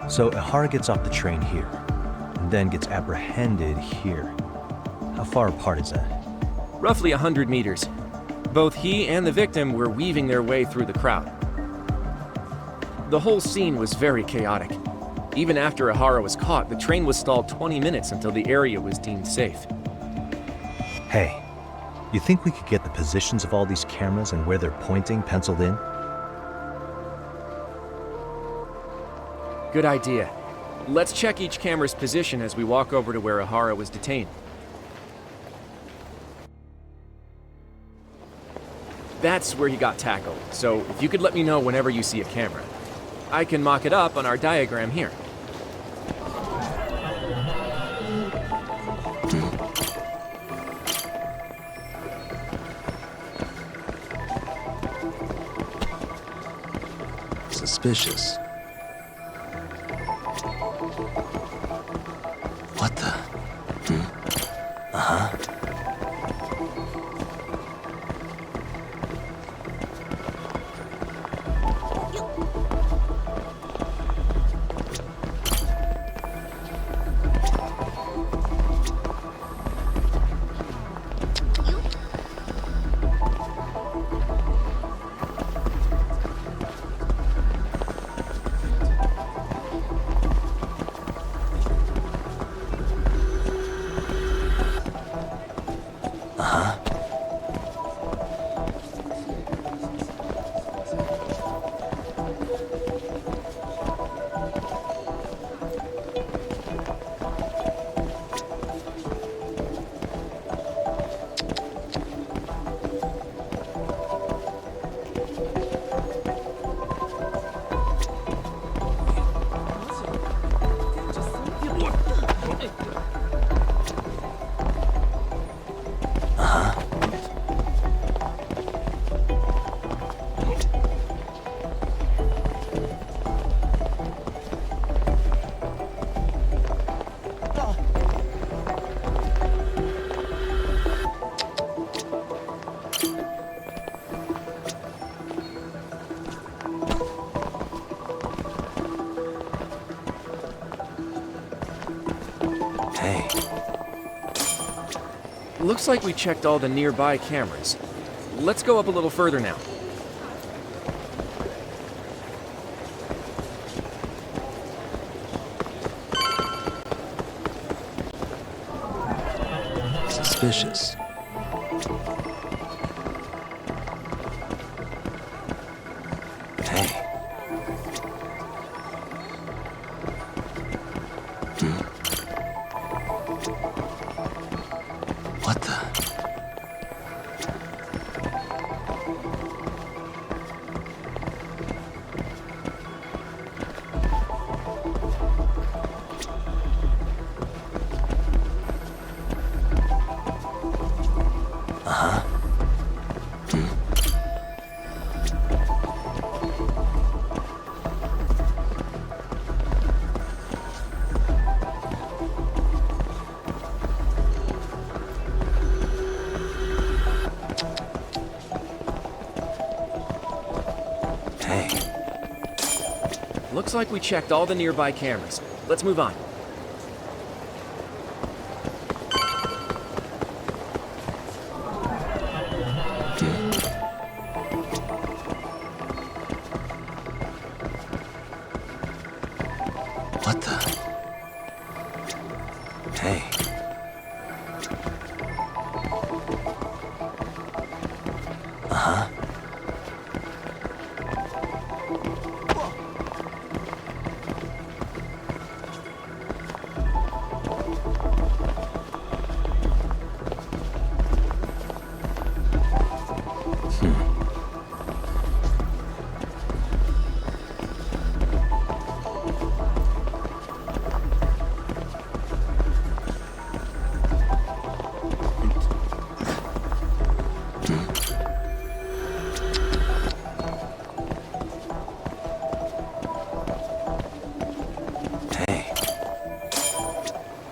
So Ihara gets off the train here, and then gets apprehended here. How far apart is that? Roughly 100 meters. Both he and the victim were weaving their way through the crowd. The whole scene was very chaotic. Even after Ihara was caught, the train was stalled 20 minutes until the area was deemed safe. Hey, you think we could get the positions of all these cameras and where they're pointing penciled in? Good idea. Let's check each camera's position as we walk over to where Ihara was detained. That's where he got tackled, so if you could let me know whenever you see a camera. I can mock it up on our diagram here. Suspicious. What the? Uh-huh. Looks like we checked all the nearby cameras. Let's go up a little further now. Suspicious. Hey. What the? Hey. Looks like we checked all the nearby cameras. Let's move on. What the? Hey. Uh-huh.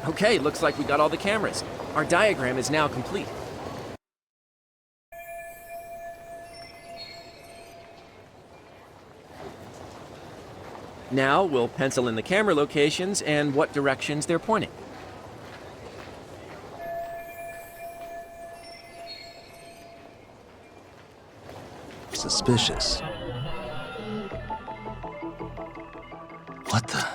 Okay, looks like we got all the cameras. Our diagram is now complete. Now we'll pencil in the camera locations and what directions they're pointing. Suspicious. What the?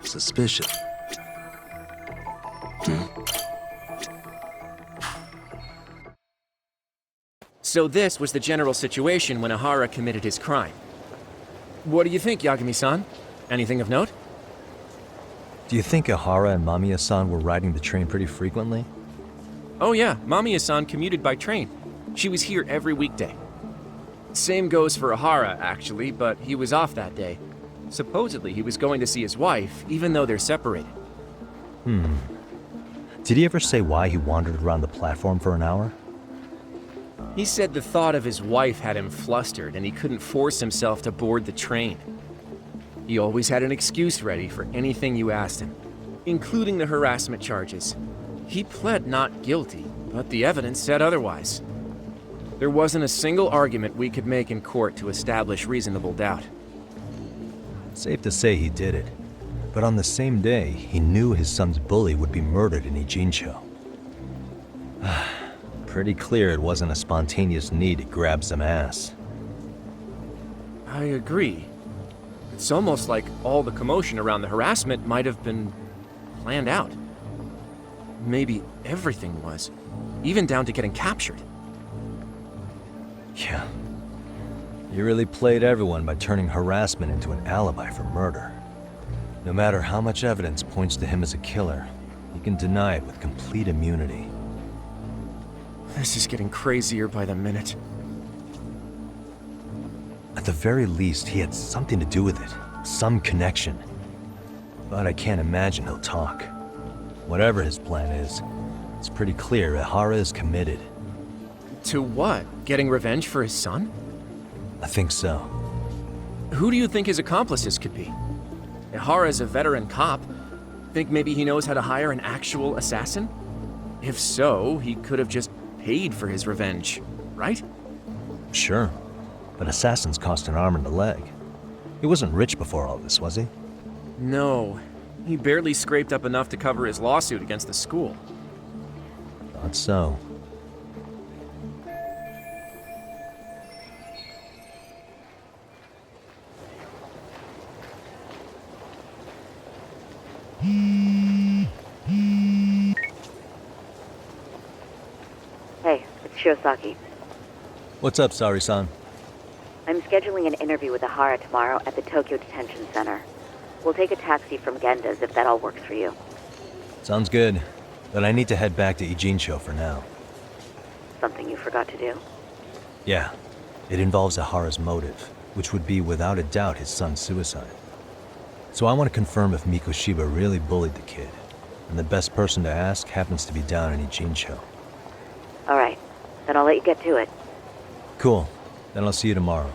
Suspicious. So this was the general situation when Ihara committed his crime. What do you think, Yagami-san? Anything of note? Do you think Ihara and Mamiya-san were riding the train pretty frequently? Oh yeah, Mamiya-san commuted by train. She was here every weekday. Same goes for Ihara, actually, but he was off that day. Supposedly, he was going to see his wife, even though they're separated. Did he ever say why he wandered around the platform for an hour? He said the thought of his wife had him flustered and he couldn't force himself to board the train. He always had an excuse ready for anything you asked him, including the harassment charges. He pled not guilty, but the evidence said otherwise. There wasn't a single argument we could make in court to establish reasonable doubt. Safe to say he did it. But on the same day, he knew his son's bully would be murdered in Ijincho. Pretty clear it wasn't a spontaneous need to grab some ass. I agree. It's almost like all the commotion around the harassment might have been planned out. Maybe everything was, even down to getting captured. Yeah. You really played everyone by turning harassment into an alibi for murder. No matter how much evidence points to him as a killer, he can deny it with complete immunity. This is getting crazier by the minute. At the very least, he had something to do with it. Some connection. But I can't imagine he'll talk. Whatever his plan is, it's pretty clear Ihara is committed. To what? Getting revenge for his son? I think so. Who do you think his accomplices could be? Ihara's a veteran cop. Think maybe he knows how to hire an actual assassin? If so, he could have just paid for his revenge, right? Sure. But assassins cost an arm and a leg. He wasn't rich before all this, was he? No. He barely scraped up enough to cover his lawsuit against the school. Thought so. Hey, it's Shirosaki. What's up, Sari-san? I'm scheduling an interview with Ihara tomorrow at the Tokyo Detention Center. We'll take a taxi from Genda's if that all works for you. Sounds good, but I need to head back to Ijincho for now. Something you forgot to do? Yeah, it involves Ihara's motive, which would be without a doubt his son's suicide. So I want to confirm if Mikoshiba really bullied the kid, and the best person to ask happens to be down in Ijincho. All right, then I'll let you get to it. Cool, then I'll see you tomorrow.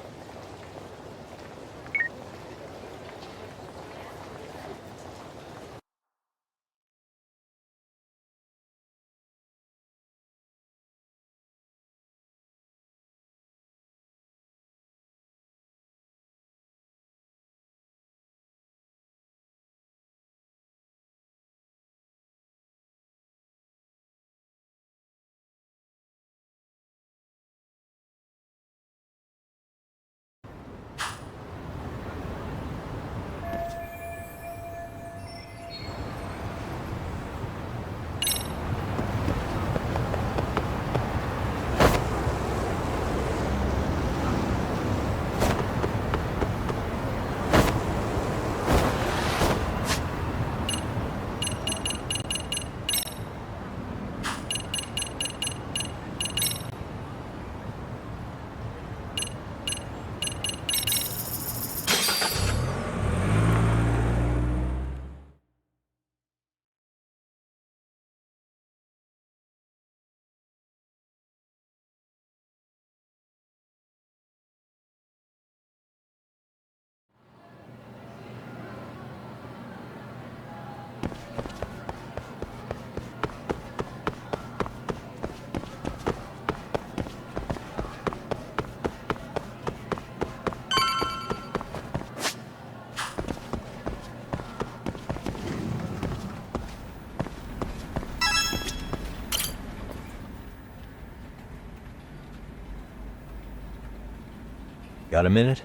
Got a minute?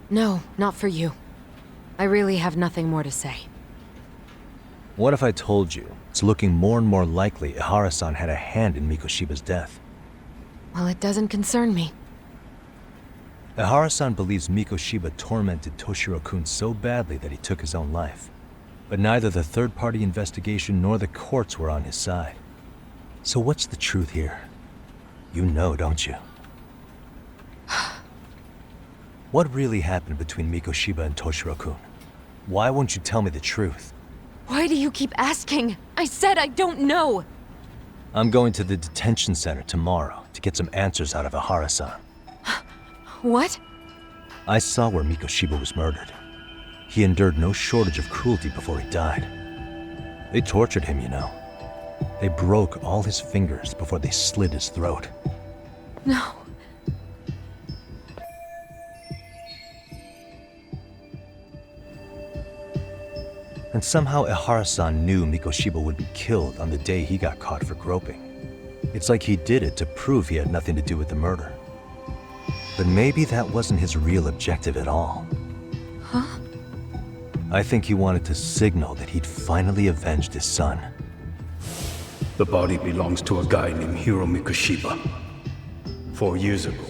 No, not for you. I really have nothing more to say. What if I told you it's looking more and more likely Ihara-san had a hand in Mikoshiba's death? Well, it doesn't concern me. Ihara-san believes Mikoshiba tormented Toshiro-kun so badly that he took his own life. But neither the third-party investigation nor the courts were on his side. So what's the truth here? You know, don't you? What really happened between Mikoshiba and Toshiro-kun? Why won't you tell me the truth? Why do you keep asking? I said I don't know! I'm going to the detention center tomorrow to get some answers out of Ihara-san. What? I saw where Mikoshiba was murdered. He endured no shortage of cruelty before he died. They tortured him, you know. They broke all his fingers before they slit his throat. No. And somehow Ihara-san knew Mikoshiba would be killed on the day he got caught for groping. It's like he did it to prove he had nothing to do with the murder. But maybe that wasn't his real objective at all. Huh? I think he wanted to signal that he'd finally avenged his son. The body belongs to a guy named Hiro Mikoshiba. 4 years ago,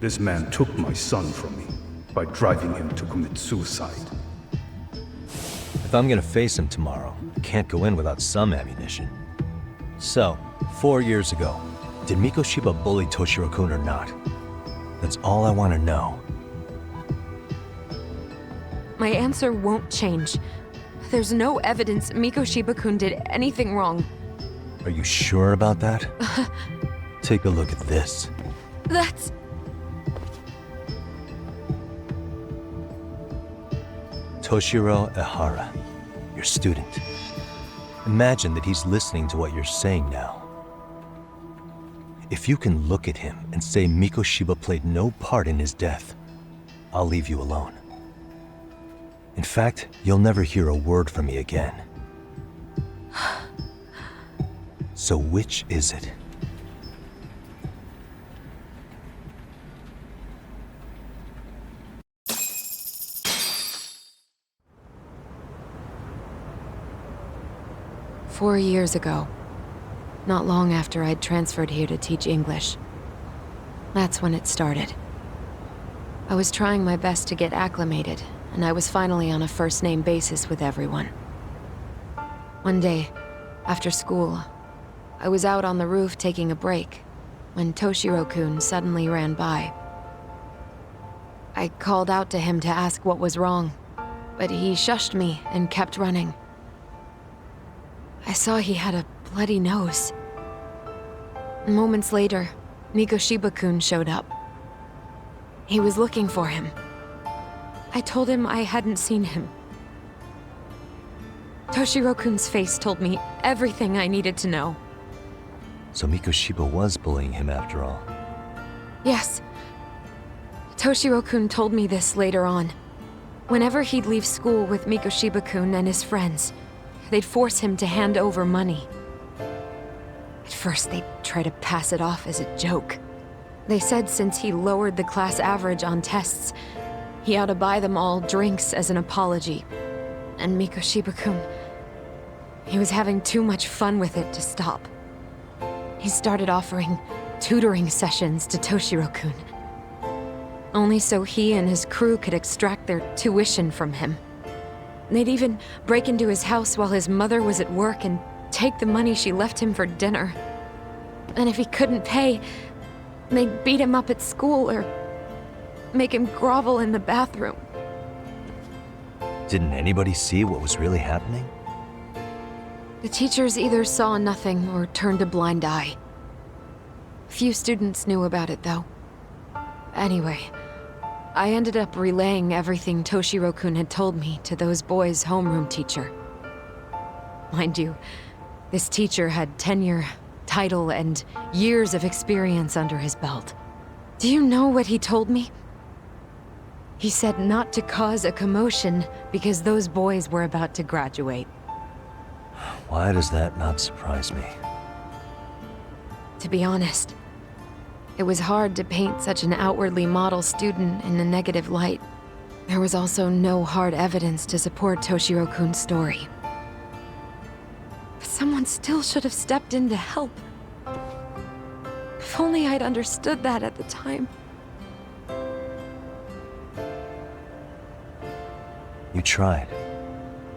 this man took my son from me by driving him to commit suicide. If I'm gonna face him tomorrow, I can't go in without some ammunition. So, 4 years ago, did Mikoshiba bully Toshiro-kun or not? That's all I want to know. My answer won't change. There's no evidence Mikoshiba-kun did anything wrong. Are you sure about that? Take a look at this. That's... Toshiro Ihara, your student. Imagine that he's listening to what you're saying now. If you can look at him and say Mikoshiba played no part in his death, I'll leave you alone. In fact, you'll never hear a word from me again. So which is it? "4 years ago, not long after I'd transferred here to teach English. That's when it started. I was trying my best to get acclimated, and I was finally on a first-name basis with everyone. One day, after school, I was out on the roof taking a break, when Toshiro-kun suddenly ran by. I called out to him to ask what was wrong, but he shushed me and kept running. I saw he had a bloody nose. Moments later, Mikoshiba-kun showed up. He was looking for him. I told him I hadn't seen him. Toshiro-kun's face told me everything I needed to know. So Mikoshiba was bullying him after all. Yes. Toshiro-kun told me this later on. Whenever he'd leave school with Mikoshiba-kun and his friends, they'd force him to hand over money. At first, they'd try to pass it off as a joke. They said since he lowered the class average on tests, he ought to buy them all drinks as an apology. And Mikoshiba-kun, he was having too much fun with it to stop. He started offering tutoring sessions to Toshiro-kun. Only so he and his crew could extract their tuition from him. They'd even break into his house while his mother was at work and take the money she left him for dinner. And if he couldn't pay, they'd beat him up at school or make him grovel in the bathroom. Didn't anybody see what was really happening? The teachers either saw nothing or turned a blind eye. Few students knew about it, though. Anyway, I ended up relaying everything Toshiro-kun had told me to those boys' homeroom teacher. Mind you, this teacher had tenure, title, and years of experience under his belt. Do you know what he told me? He said not to cause a commotion because those boys were about to graduate. Why does that not surprise me? To be honest, it was hard to paint such an outwardly model student in a negative light. There was also no hard evidence to support Toshiro-kun's story. But someone still should have stepped in to help. If only I'd understood that at the time. You tried.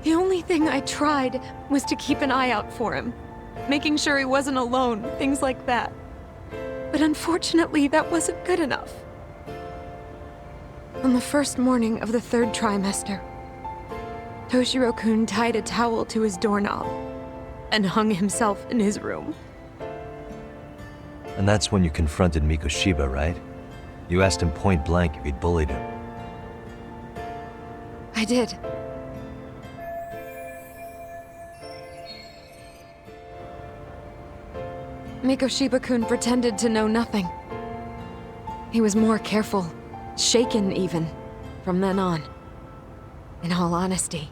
The only thing I tried was to keep an eye out for him, making sure he wasn't alone, things like that. But unfortunately, that wasn't good enough. On the first morning of the 3rd trimester, Toshiro-kun tied a towel to his doorknob and hung himself in his room. And that's when you confronted Mikoshiba, right? You asked him point blank if he'd bullied him. I did. Mikoshiba-kun pretended to know nothing. He was more careful, shaken even, from then on. In all honesty,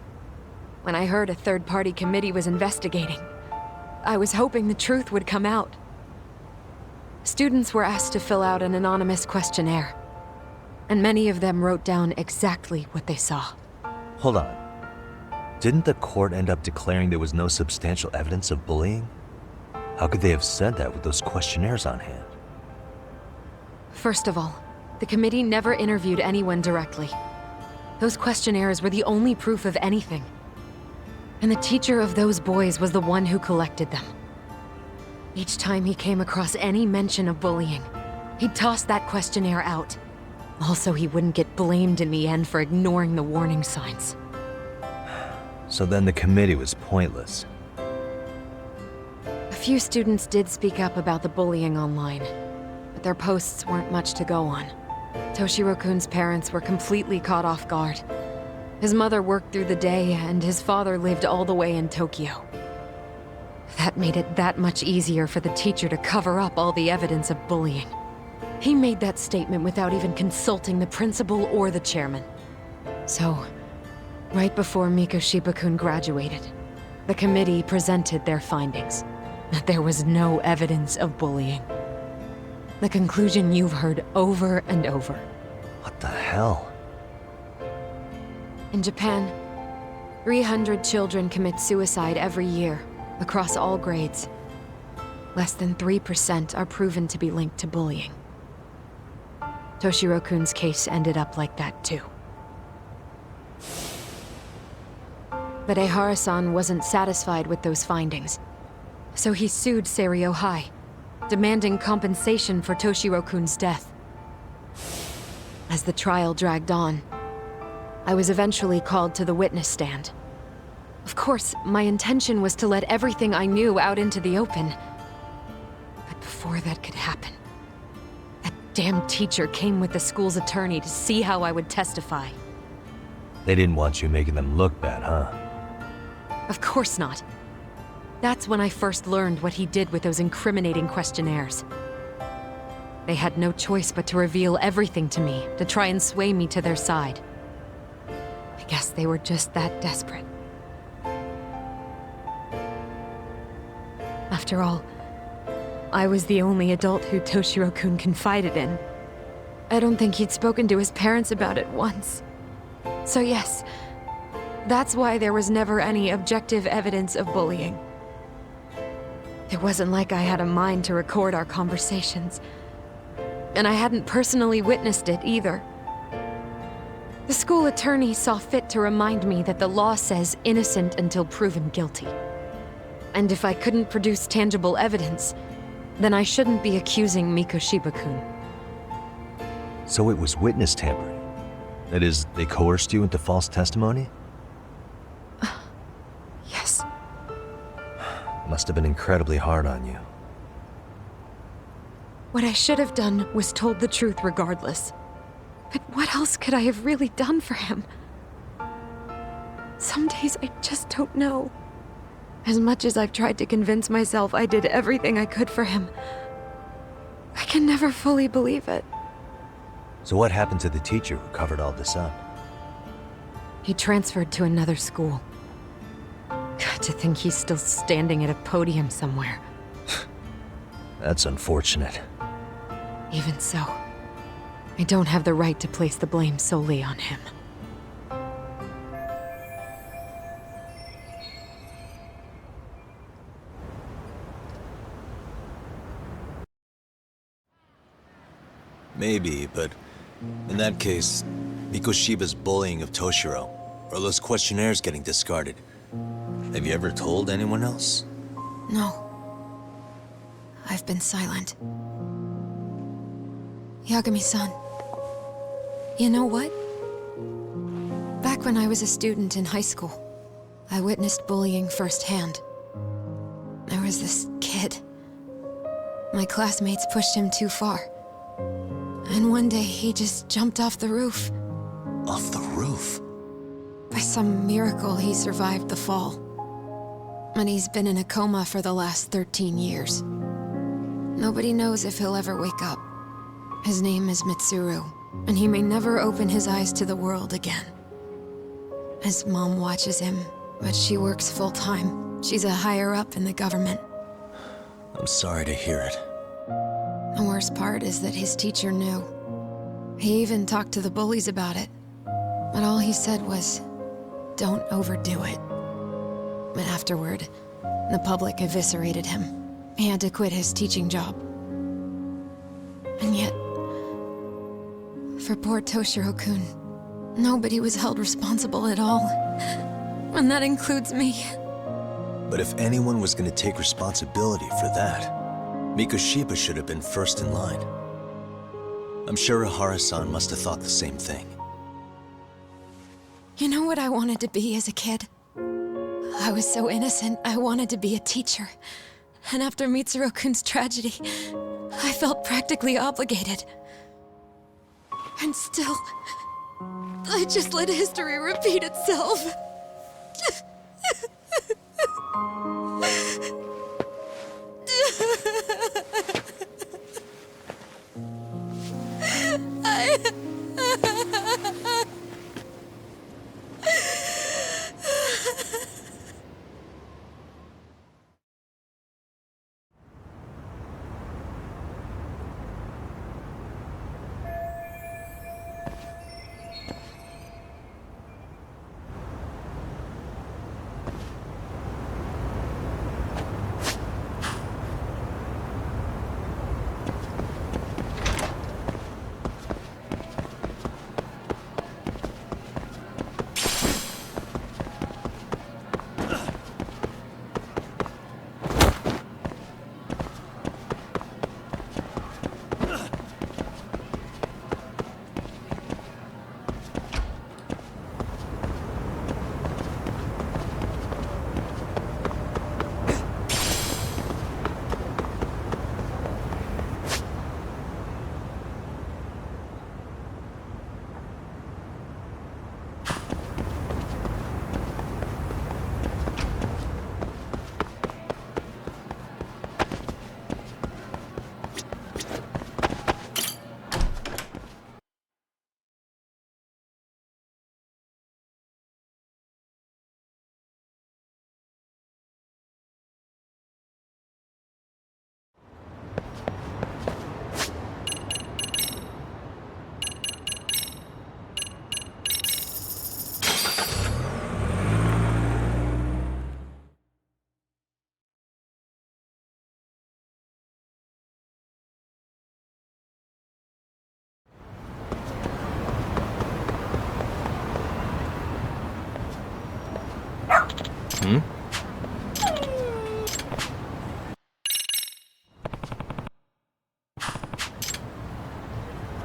when I heard a third-party committee was investigating, I was hoping the truth would come out. Students were asked to fill out an anonymous questionnaire, and many of them wrote down exactly what they saw. Hold on. Didn't the court end up declaring there was no substantial evidence of bullying? How could they have said that with those questionnaires on hand? First of all, the committee never interviewed anyone directly. Those questionnaires were the only proof of anything. And the teacher of those boys was the one who collected them. Each time he came across any mention of bullying, he'd toss that questionnaire out. Also, he wouldn't get blamed in the end for ignoring the warning signs. So then the committee was pointless. A few students did speak up about the bullying online, but their posts weren't much to go on. Toshiro-kun's parents were completely caught off guard. His mother worked through the day, and his father lived all the way in Tokyo. That made it that much easier for the teacher to cover up all the evidence of bullying. He made that statement without even consulting the principal or the chairman. So, right before Mikoshiba-kun graduated, the committee presented their findings. That there was no evidence of bullying. The conclusion you've heard over and over. What the hell? In Japan, 300 children commit suicide every year, across all grades. Less than 3% are proven to be linked to bullying. Toshiro-kun's case ended up like that too. But Ehara-san wasn't satisfied with those findings. So he sued Seiryo High, demanding compensation for Toshiro-kun's death. As the trial dragged on, I was eventually called to the witness stand. Of course, my intention was to let everything I knew out into the open. But before that could happen, that damn teacher came with the school's attorney to see how I would testify. They didn't want you making them look bad, huh? Of course not. That's when I first learned what he did with those incriminating questionnaires. They had no choice but to reveal everything to me, to try and sway me to their side. I guess they were just that desperate. After all, I was the only adult who Toshiro-kun confided in. I don't think he'd spoken to his parents about it once. So yes, that's why there was never any objective evidence of bullying. It wasn't like I had a mind to record our conversations. And I hadn't personally witnessed it either. The school attorney saw fit to remind me that the law says innocent until proven guilty. And if I couldn't produce tangible evidence, then I shouldn't be accusing Mikoshiba-kun. So it was witness tampering? That is, they coerced you into false testimony? Yes. Must have been incredibly hard on you. What I should have done was told the truth regardless. But what else could I have really done for him? Some days I just don't know. As much as I've tried to convince myself I did everything I could for him, I can never fully believe it. So what happened to the teacher who covered all this up? He transferred to another school. God, to think he's still standing at a podium somewhere. That's unfortunate. Even so, I don't have the right to place the blame solely on him. Maybe, but in that case, Mikoshiba's bullying of Toshiro, or those questionnaires getting discarded. Have you ever told anyone else? No. I've been silent. Yagami-san, you know what? Back when I was a student in high school, I witnessed bullying firsthand. There was this kid. My classmates pushed him too far. And one day he just jumped off the roof. Off the roof? By some miracle, he survived the fall. And he's been in a coma for the last 13 years. Nobody knows if he'll ever wake up. His name is Mitsuru, and he may never open his eyes to the world again. His mom watches him, but she works full-time. She's a higher-up in the government. I'm sorry to hear it. The worst part is that his teacher knew. He even talked to the bullies about it. But all he said was, don't overdo it. But afterward, the public eviscerated him. He had to quit his teaching job. And yet, for poor Toshiro-kun, nobody was held responsible at all. And that includes me. But if anyone was going to take responsibility for that, Mikoshiba should have been first in line. I'm sure Ihara-san must have thought the same thing. You know what I wanted to be as a kid? I was so innocent, I wanted to be a teacher. And after Mitsuru-kun's tragedy, I felt practically obligated. And still, I just let history repeat itself.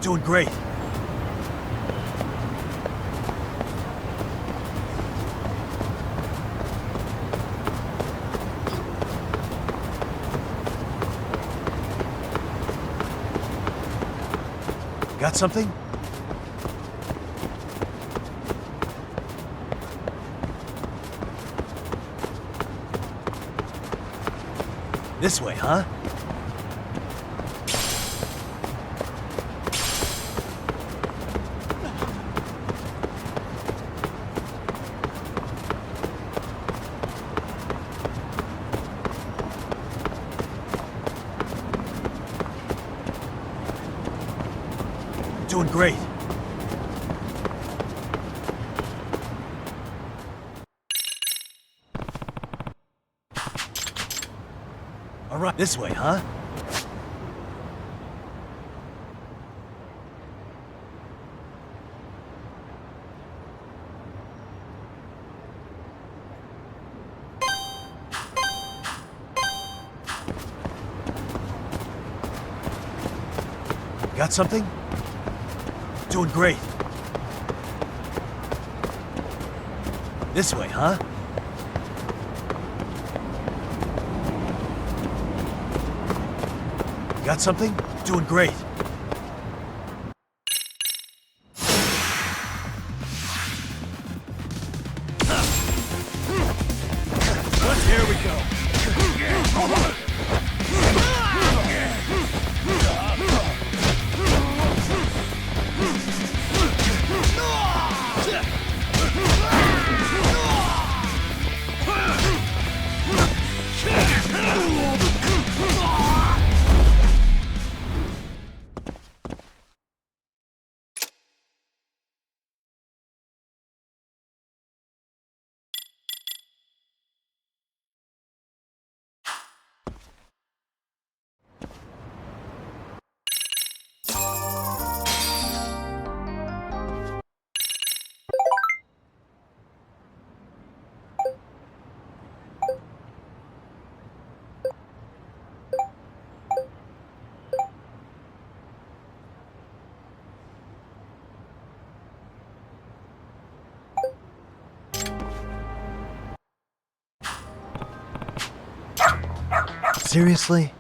Doing great. Got something? This way, huh? Doing great. All right, this way, huh? Got something? Doing great. This way, huh? Got something? Doing great. Here we go. Seriously?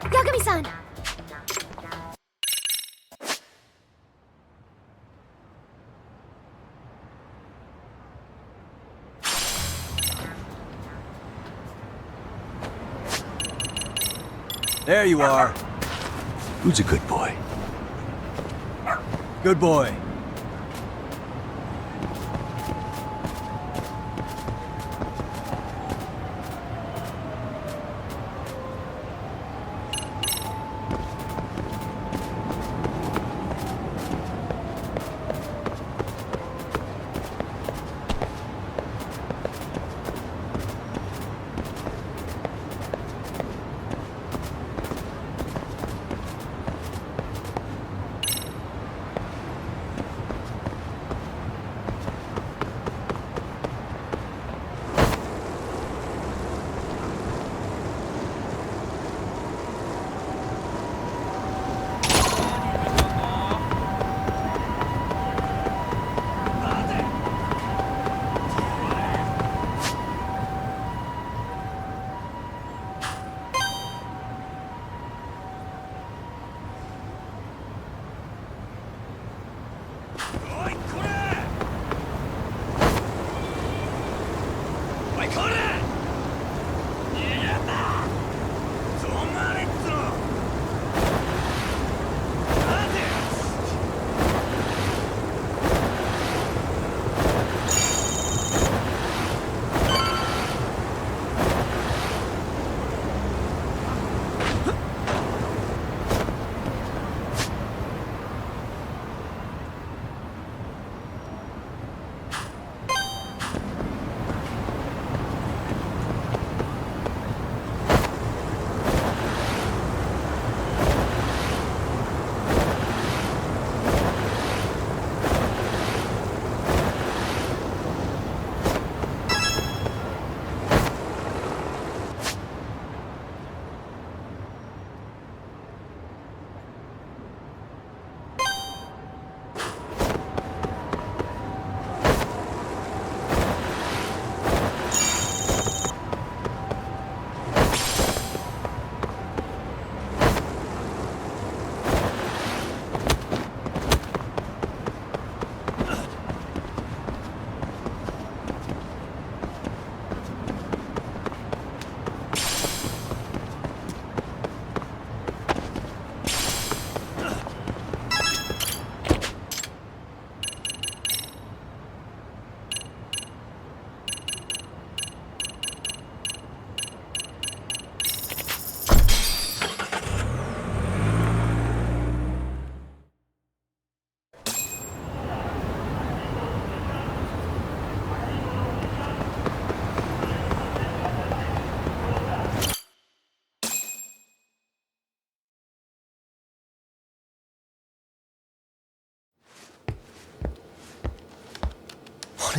Yagami-san! There you are. Who's a good boy? Good boy.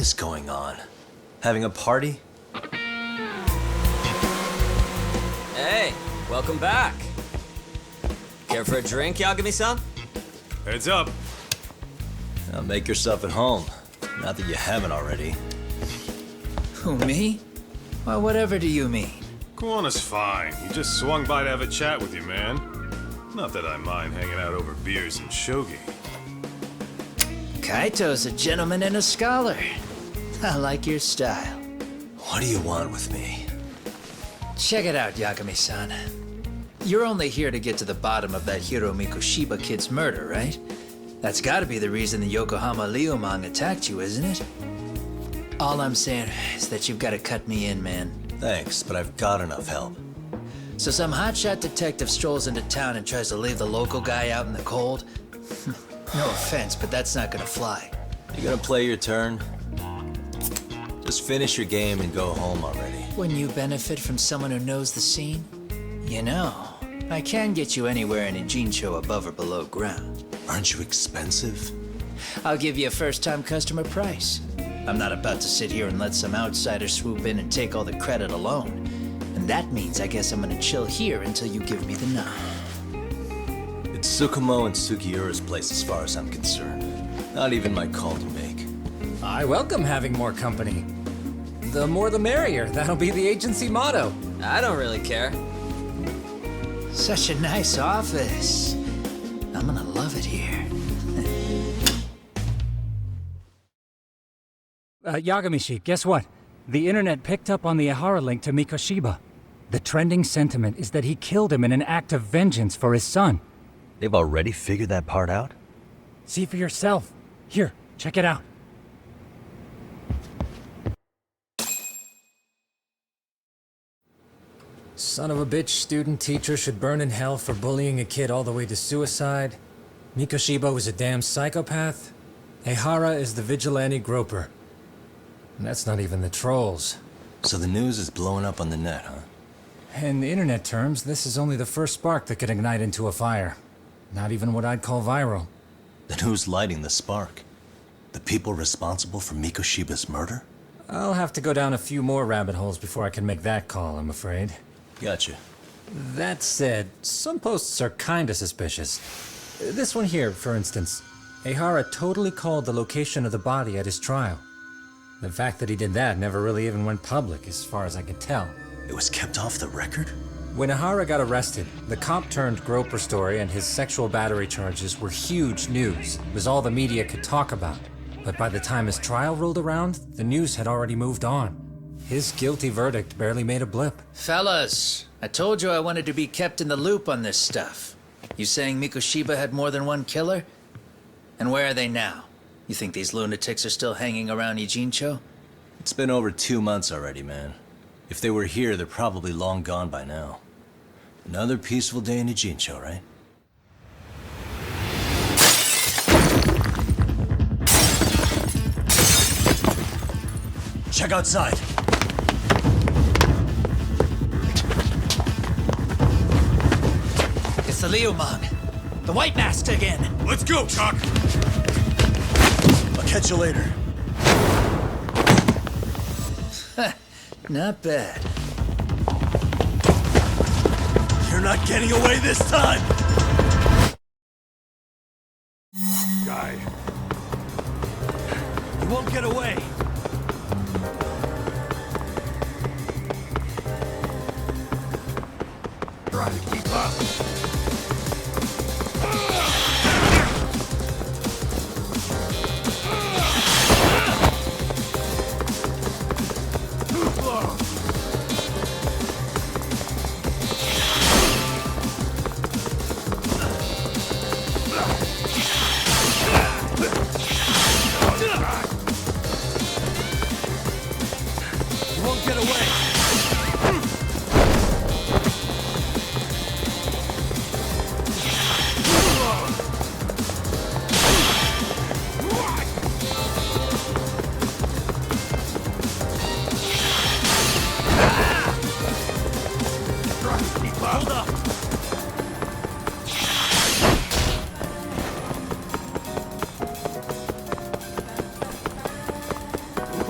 is going on? Having a party? Hey, welcome back. Care for a drink, Yagami-san? Heads up. Now make yourself at home. Not that you haven't already. Who, me? Well, whatever do you mean? Kuwana's fine. He just swung by to have a chat with you, man. Not that I mind hanging out over beers and shogi. Kaito's a gentleman and a scholar. I like your style. What do you want with me? Check it out, Yagami-san. You're only here to get to the bottom of that Hiro Mikoshiba kid's murder, right? That's gotta be the reason the Yokohama Liumang attacked you, isn't it? All I'm saying is that you've gotta cut me in, man. Thanks, but I've got enough help. So some hotshot detective strolls into town and tries to leave the local guy out in the cold? No offense, but that's not gonna fly. You gonna play your turn? Just finish your game and go home already. When you benefit from someone who knows the scene? You know, I can get you anywhere in a Jincho above or below ground. Aren't you expensive? I'll give you a first-time customer price. I'm not about to sit here and let some outsider swoop in and take all the credit alone. And that means I guess I'm gonna chill here until you give me the nod. It's Tsukumo and Sugiura's place as far as I'm concerned. Not even my call to make. I welcome having more company. The more the merrier. That'll be the agency motto. I don't really care. Such a nice office. I'm gonna love it here. Yagamishi, guess what? The internet picked up on the Ihara link to Mikoshiba. The trending sentiment is that he killed him in an act of vengeance for his son. They've already figured that part out? See for yourself. Here, check it out. Son of a bitch student teacher should burn in hell for bullying a kid all the way to suicide. Mikoshiba was a damn psychopath. Ihara is the vigilante groper. And that's not even the trolls. So the news is blowing up on the net, huh? In internet terms, this is only the first spark that could ignite into a fire. Not even what I'd call viral. Then who's lighting the spark? The people responsible for Mikoshiba's murder? I'll have to go down a few more rabbit holes before I can make that call, I'm afraid. Gotcha. That said, some posts are kinda suspicious. This one here, for instance. Ihara totally called the location of the body at his trial. The fact that he did that never really even went public, as far as I could tell. It was kept off the record? When Ihara got arrested, the cop-turned-groper story and his sexual battery charges were huge news. It was all the media could talk about. But by the time his trial rolled around, the news had already moved on. His guilty verdict barely made a blip. Fellas, I told you I wanted to be kept in the loop on this stuff. You saying Mikoshiba had more than one killer? And where are they now? You think these lunatics are still hanging around Ijincho? It's been over 2 months already, man. If they were here, they're probably long gone by now. Another peaceful day in Ijincho, right? Check outside. It's the Liumang. The White Mask again. Let's go, Chuck! I'll catch you later. Not bad. You're not getting away this time! Guy. You won't get away. Try to keep up. You won't get away.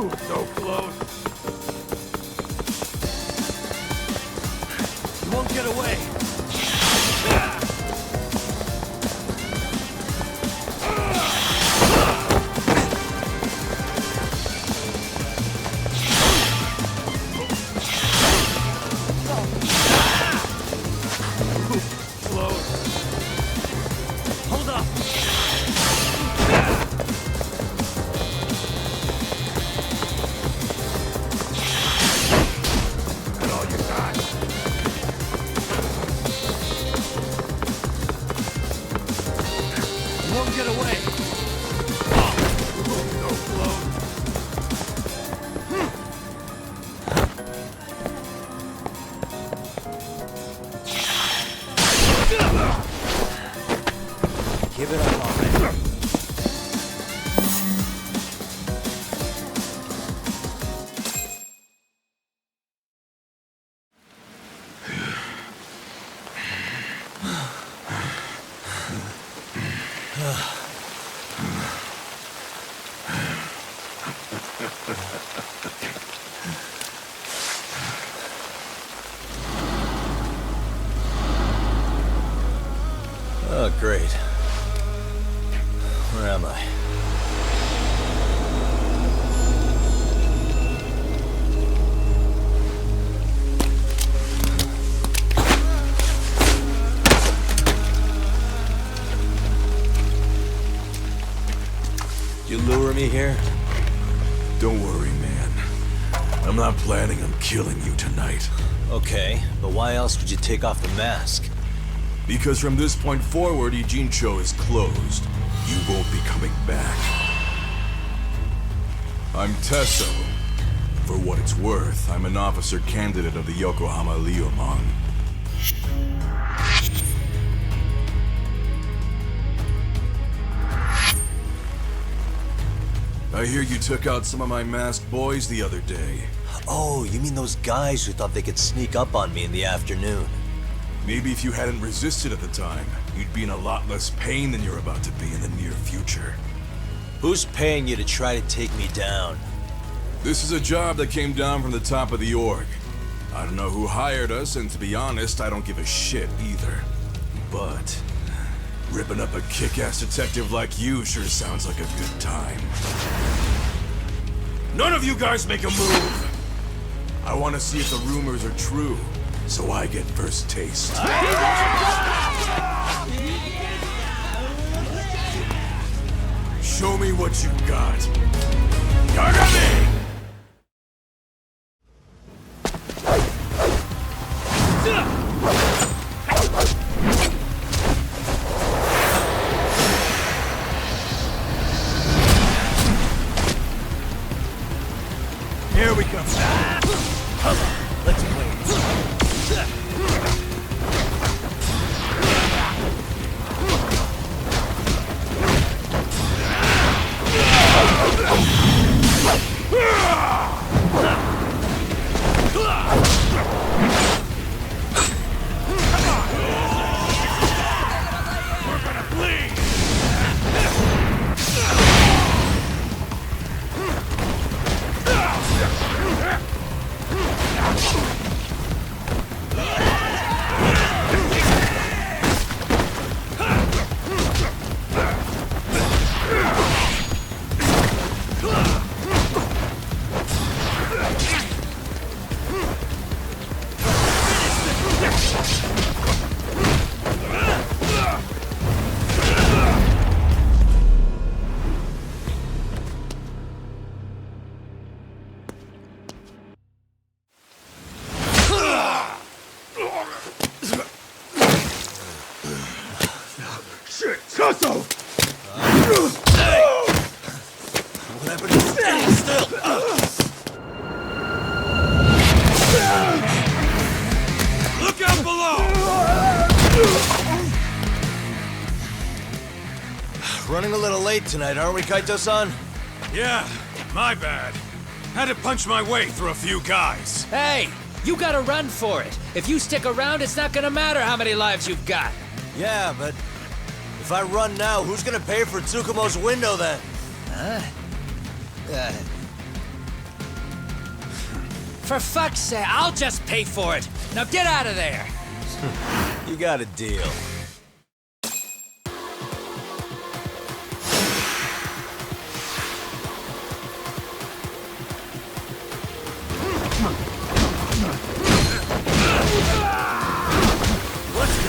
So close. You won't get away. Give it up already. Oh, great. Where am I? You lure me here? Don't worry, man. I'm not planning on killing you tonight. Okay, but why else would you take off the mask? Because from this point forward, Ijincho is closed. You won't be coming back. I'm Tesso. For what it's worth, I'm an officer candidate of the Yokohama Liumang. I hear you took out some of my masked boys the other day. Oh, you mean those guys who thought they could sneak up on me in the afternoon? Maybe if you hadn't resisted at the time, you'd be in a lot less pain than you're about to be in the near future. Who's paying you to try to take me down? This is a job that came down from the top of the org. I don't know who hired us, and to be honest, I don't give a shit either. But ripping up a kick-ass detective like you sure sounds like a good time. None of you guys make a move! I want to see if the rumors are true, so I get first taste. Show me what you got. Yagami! Here we come. Come on, let's play. We're gonna bleed. Look out below! Running a little late tonight, aren't we, Kaito-san? Yeah, my bad. Had to punch my way through a few guys. Hey, you gotta run for it. If you stick around, it's not gonna matter how many lives you've got. Yeah, but if I run now, who's gonna pay for Tsukumo's window then? Huh? for fuck's sake, I'll just pay for it. Now get out of there. You got a deal.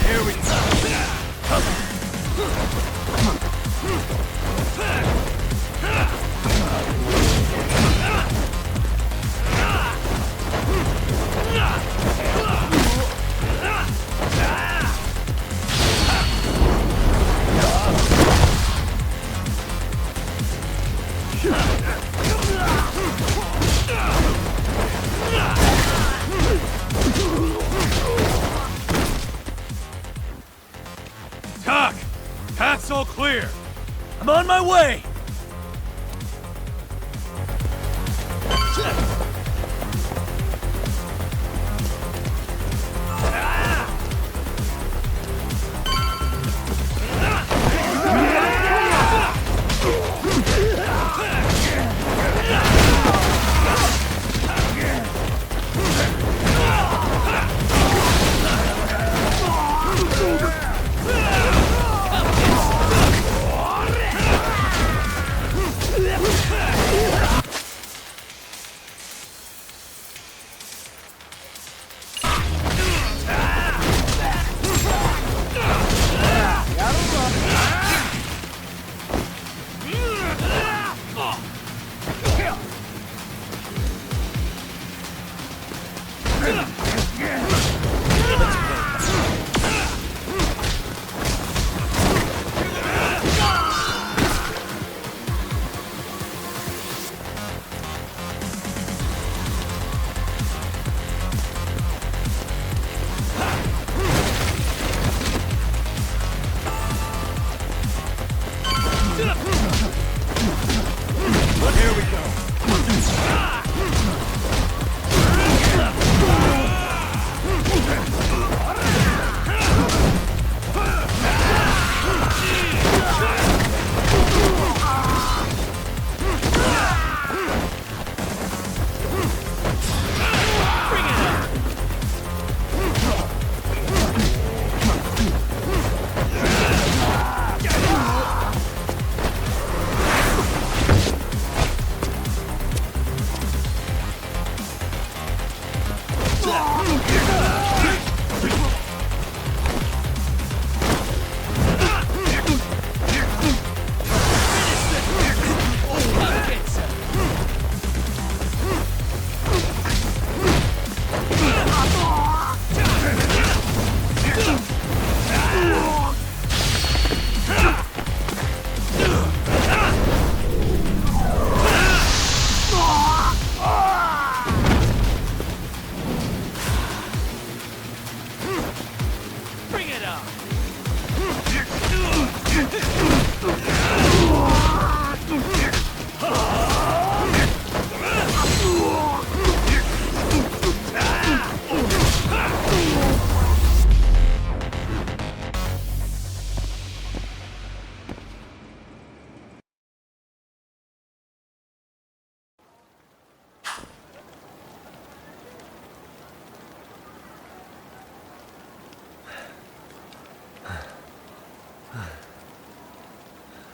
Here we go. Doc! Path's all clear! I'm on my way!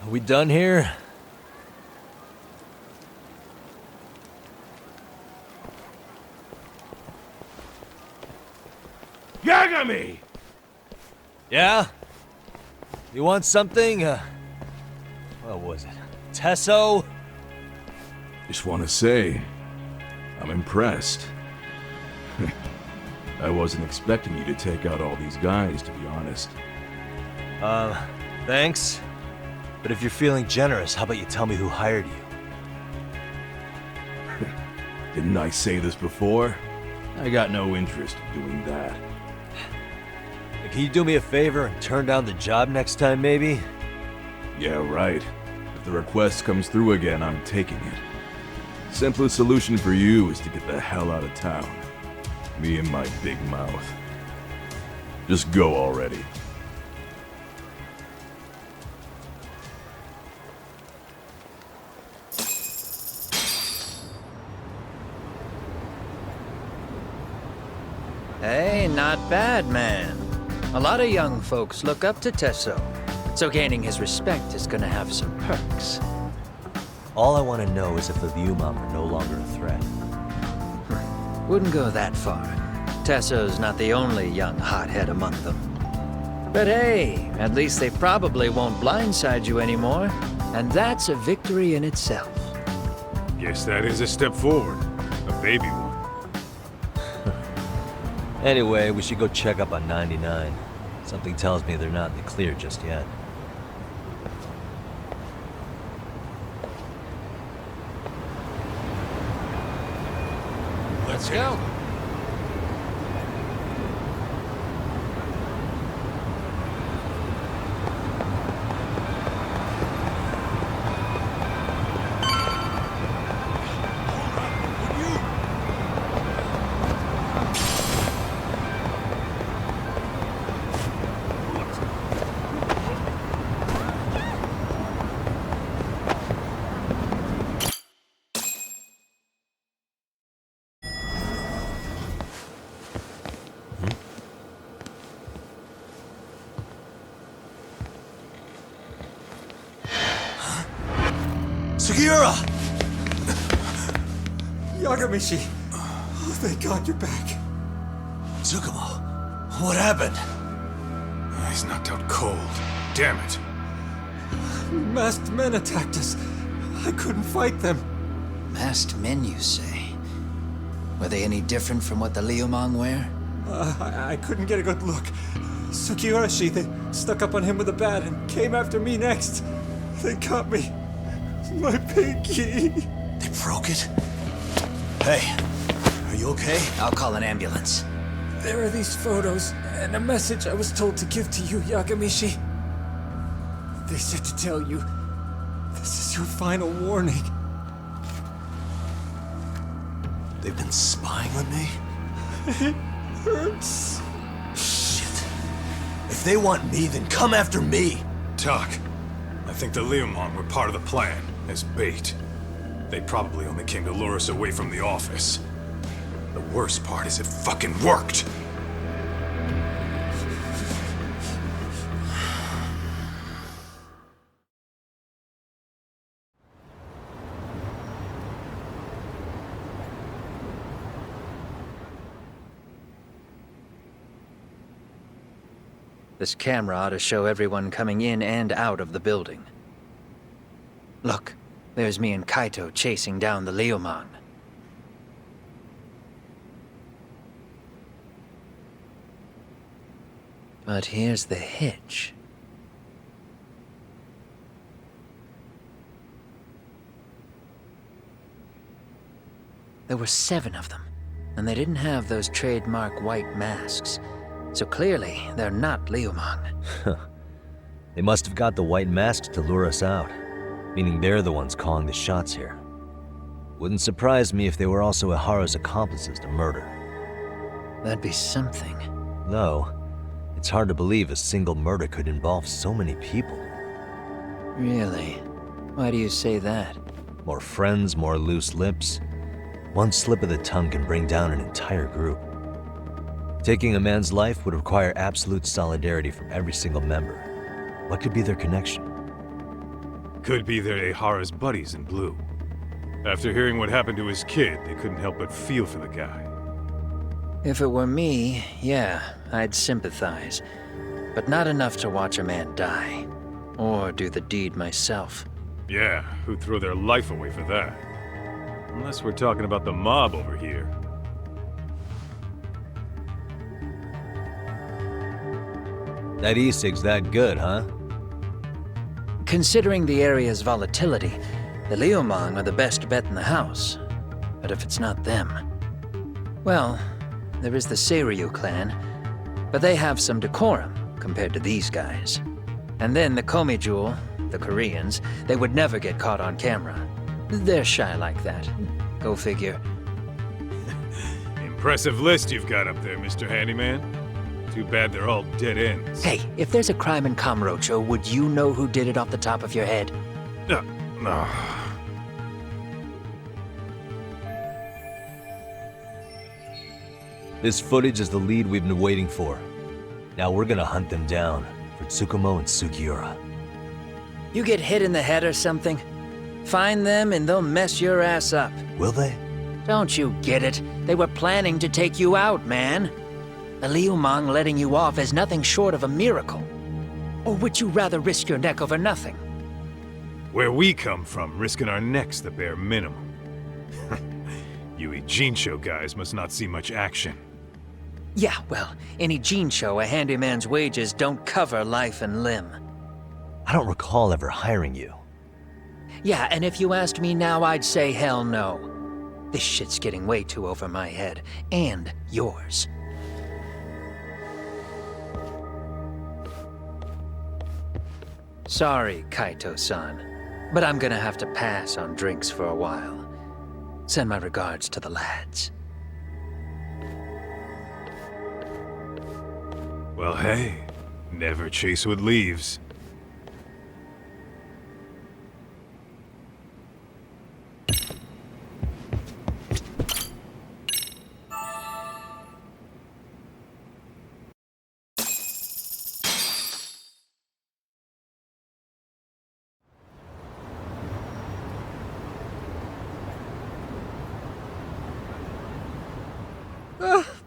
Are we done here? Yagami! Yeah? You want something? What was it? Tesso? Just want to say, I'm impressed. I wasn't expecting you to take out all these guys, to be honest. Thanks. But if you're feeling generous, how about you tell me who hired you? Didn't I say this before? I got no interest in doing that. Can you do me a favor and turn down the job next time, maybe? Yeah, right. If the request comes through again, I'm taking it. Simplest solution for you is to get the hell out of town. Me and my big mouth. Just go already. Hey, not bad, man. A lot of young folks look up to Tesso, so gaining his respect is gonna have some perks. All I want to know is if the Liumang are no longer a threat. Wouldn't go that far. Tesso's not the only young hothead among them. But hey, at least they probably won't blindside you anymore, and that's a victory in itself. Guess that is a step forward. A baby one. Anyway, we should go check up on 99. Something tells me they're not in the clear just yet. Let's go. Sugiura! Yagamishi! Oh, thank God you're back. Tsukumo, what happened? He's knocked out cold. Damn it. Masked men attacked us. I couldn't fight them. Masked men, you say? Were they any different from what the Liumang wear? I couldn't get a good look. Sugiurashi, they stuck up on him with a bat and came after me next. They got me. My pinky. They broke it? Hey, are you okay? I'll call an ambulance. There are these photos and a message I was told to give to you, Yagamishi. They said to tell you, this is your final warning. They've been spying on me? It hurts. Shit. If they want me, then come after me. Talk. I think the Liumang were part of the plan, as bait. They probably only came to lure us away from the office. The worst part is it fucking worked! This camera ought to show everyone coming in and out of the building. Look, there's me and Kaito chasing down the Liumang. But here's the hitch. There were 7 of them, and they didn't have those trademark white masks. So clearly, they're not Liumang. They must have got the white masks to lure us out, meaning they're the ones calling the shots here. Wouldn't surprise me if they were also Ihara's accomplices to murder. That'd be something. Though, it's hard to believe a single murder could involve so many people. Really? Why do you say that? More friends, more loose lips. One slip of the tongue can bring down an entire group. Taking a man's life would require absolute solidarity from every single member. What could be their connection? Could be they're Ihara's buddies in blue. After hearing what happened to his kid, they couldn't help but feel for the guy. If it were me, yeah, I'd sympathize. But not enough to watch a man die. Or do the deed myself. Yeah, who'd throw their life away for that? Unless we're talking about the mob over here. That e-cig's that good, huh? Considering the area's volatility, the Liumang are the best bet in the house. But if it's not them... Well, there is the Seiryu clan, but they have some decorum compared to these guys. And then the Komijul, the Koreans, they would never get caught on camera. They're shy like that. Go figure. Impressive list you've got up there, Mr. Handyman. Too bad they're all dead ends. Hey, if there's a crime in Kamurocho, would you know who did it off the top of your head? No. This footage is the lead we've been waiting for. Now we're gonna hunt them down for Tsukumo and Sugiura. You get hit in the head or something? Find them and they'll mess your ass up. Will they? Don't you get it? They were planning to take you out, man. The Liumang letting you off is nothing short of a miracle. Or would you rather risk your neck over nothing? Where we come from, risking our necks the bare minimum. You Jinsho guys must not see much action. Yeah, well, in Jinsho, a handyman's wages don't cover life and limb. I don't recall ever hiring you. Yeah, and if you asked me now, I'd say hell no. This shit's getting way too over my head. And yours. Sorry, Kaito-san, but I'm gonna have to pass on drinks for a while. Send my regards to the lads. Well, hey, never chase what leaves.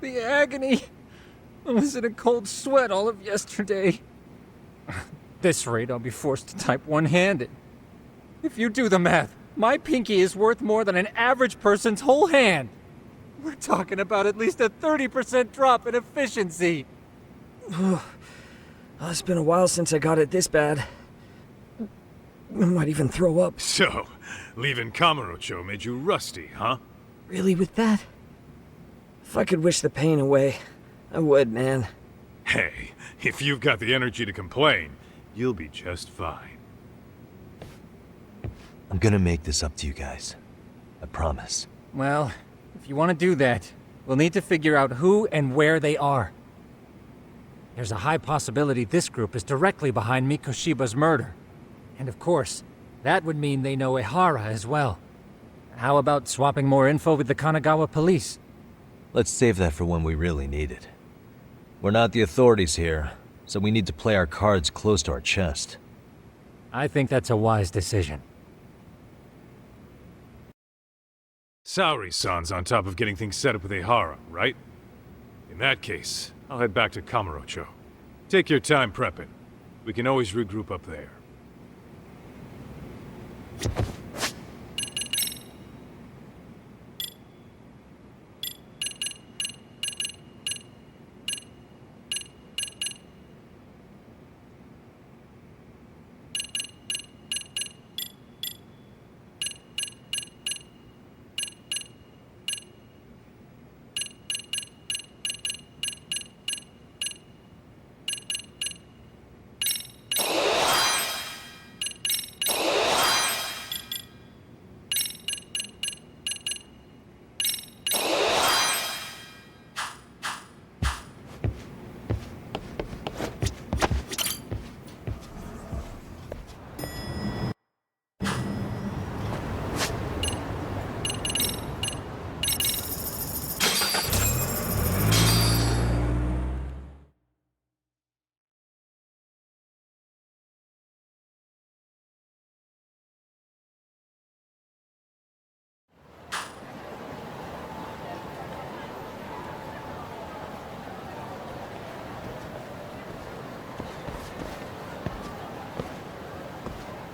The agony. I was in a cold sweat all of yesterday. At this rate, I'll be forced to type one-handed. If you do the math, my pinky is worth more than an average person's whole hand. We're talking about at least a 30% drop in efficiency. It's been a while since I got it this bad. I might even throw up. So, leaving Kamurocho made you rusty, huh? Really with that? If I could wish the pain away, I would, man. Hey, if you've got the energy to complain, you'll be just fine. I'm gonna make this up to you guys. I promise. Well, if you want to do that, we'll need to figure out who and where they are. There's a high possibility this group is directly behind Mikoshiba's murder. And of course, that would mean they know Ehara as well. How about swapping more info with the Kanagawa police? Let's save that for when we really need it. We're not the authorities here, so we need to play our cards close to our chest. I think that's a wise decision. Saori-san's on top of getting things set up with Ehara, right? In that case, I'll head back to Kamurocho. Take your time prepping. We can always regroup up there.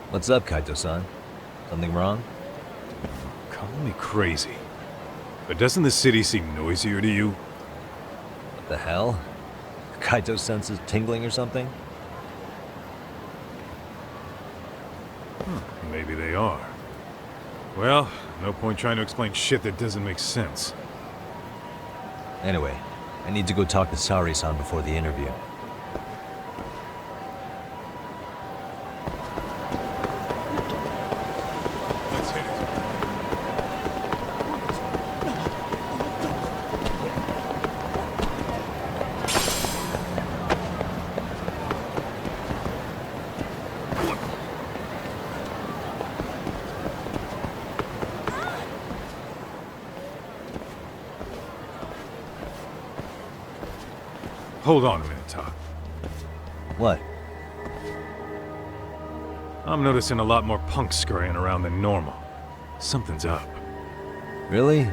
What's up, Kaito-san? Something wrong? Call me crazy, but doesn't the city seem noisier to you? What the hell? Kaito's senses tingling or something? Maybe they are. Well, no point trying to explain shit that doesn't make sense. Anyway, I need to go talk to Saori-san before the interview. Hold on a minute, Todd. What? I'm noticing a lot more punks scurrying around than normal. Something's up. Really?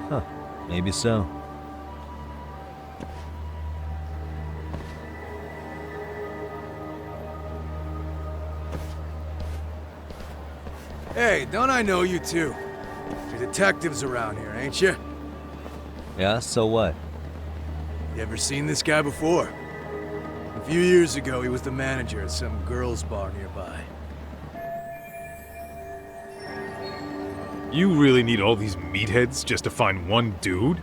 Huh. Maybe so. Hey, don't I know you two? You're detectives around here, ain't you? Yeah, so what? You ever seen this guy before? A few years ago, he was the manager at some girls' bar nearby. You really need all these meatheads just to find one dude?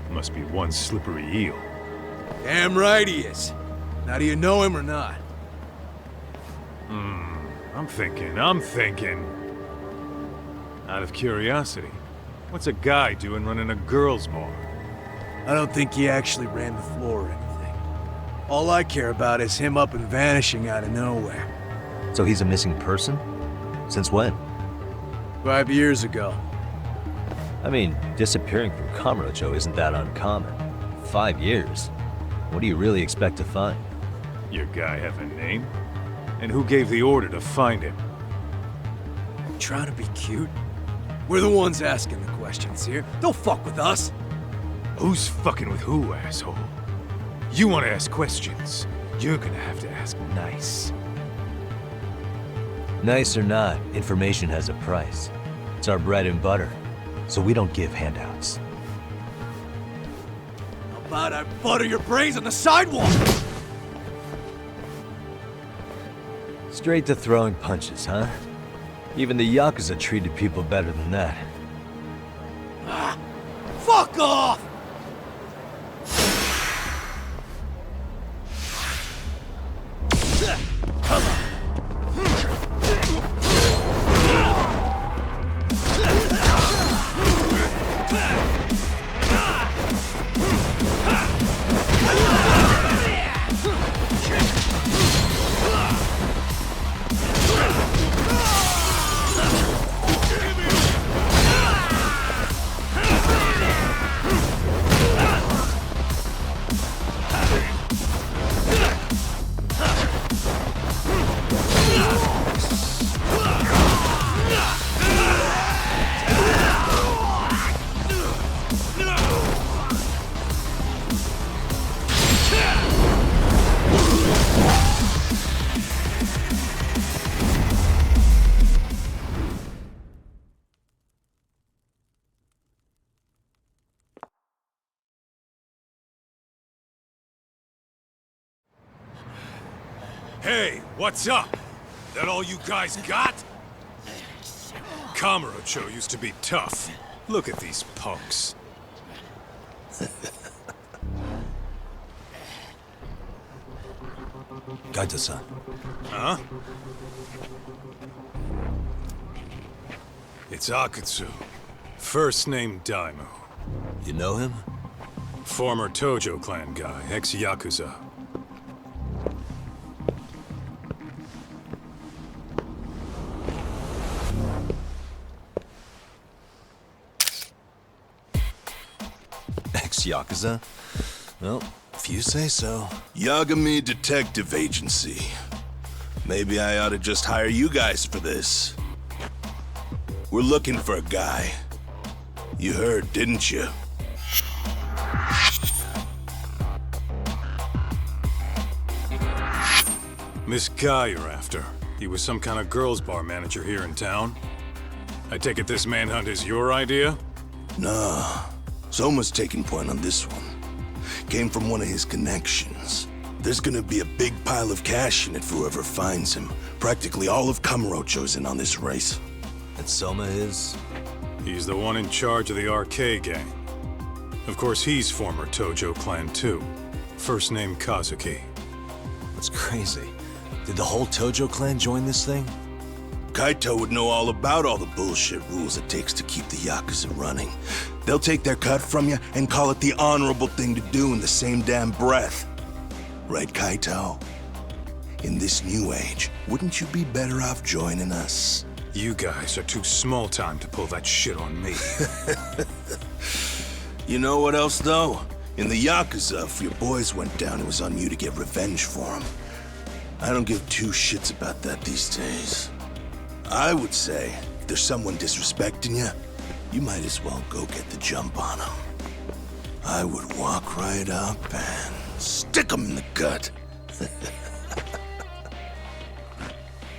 Must be one slippery eel. Damn right he is. Now, do you know him or not? I'm thinking. Out of curiosity, what's a guy doing running a girls' bar? I don't think he actually ran the floor or anything. All I care about is him up and vanishing out of nowhere. So he's a missing person? Since when? 5 years ago. I mean, disappearing from Kamurocho isn't that uncommon. 5 years? What do you really expect to find? Your guy have a name? And who gave the order to find him? You trying to be cute? We're the ones asking the questions here. Don't fuck with us. Who's fucking with who, asshole? You want to ask questions? You're gonna have to ask nice. Nice or not, information has a price. It's our bread and butter, so we don't give handouts. How about I butter your brains on the sidewalk? Straight to throwing punches, huh? Even the Yakuza treated people better than that. Fuck off! Hey, what's up? That all you guys got? Kamurocho used to be tough. Look at these punks. Kaito-san. Huh? It's Akutsu. First name Daimyo. You know him? Former Tojo clan guy, ex-Yakuza. Ex-Yakuza? Well, if you say so. Yagami Detective Agency. Maybe I ought to just hire you guys for this. We're looking for a guy. You heard, didn't you? This guy you're after, he was some kind of girls' bar manager here in town? I take it this manhunt is your idea? Nah. Soma's taking point on this one. Came from one of his connections. There's gonna be a big pile of cash in it for whoever finds him. Practically all of Kamurocho's in on this race. And Soma is? He's the one in charge of the RK gang. Of course, he's former Tojo clan too. First name Kazuki. That's crazy. Did the whole Tojo clan join this thing? Kaito would know all about all the bullshit rules it takes to keep the Yakuza running. They'll take their cut from you and call it the honorable thing to do in the same damn breath. Right, Kaito? In this new age, wouldn't you be better off joining us? You guys are too small time to pull that shit on me. You know what else, though? In the Yakuza, if your boys went down, it was on you to get revenge for them. I don't give two shits about that these days. I would say, if there's someone disrespecting you, you might as well go get the jump on them. I would walk right up and stick them in the gut.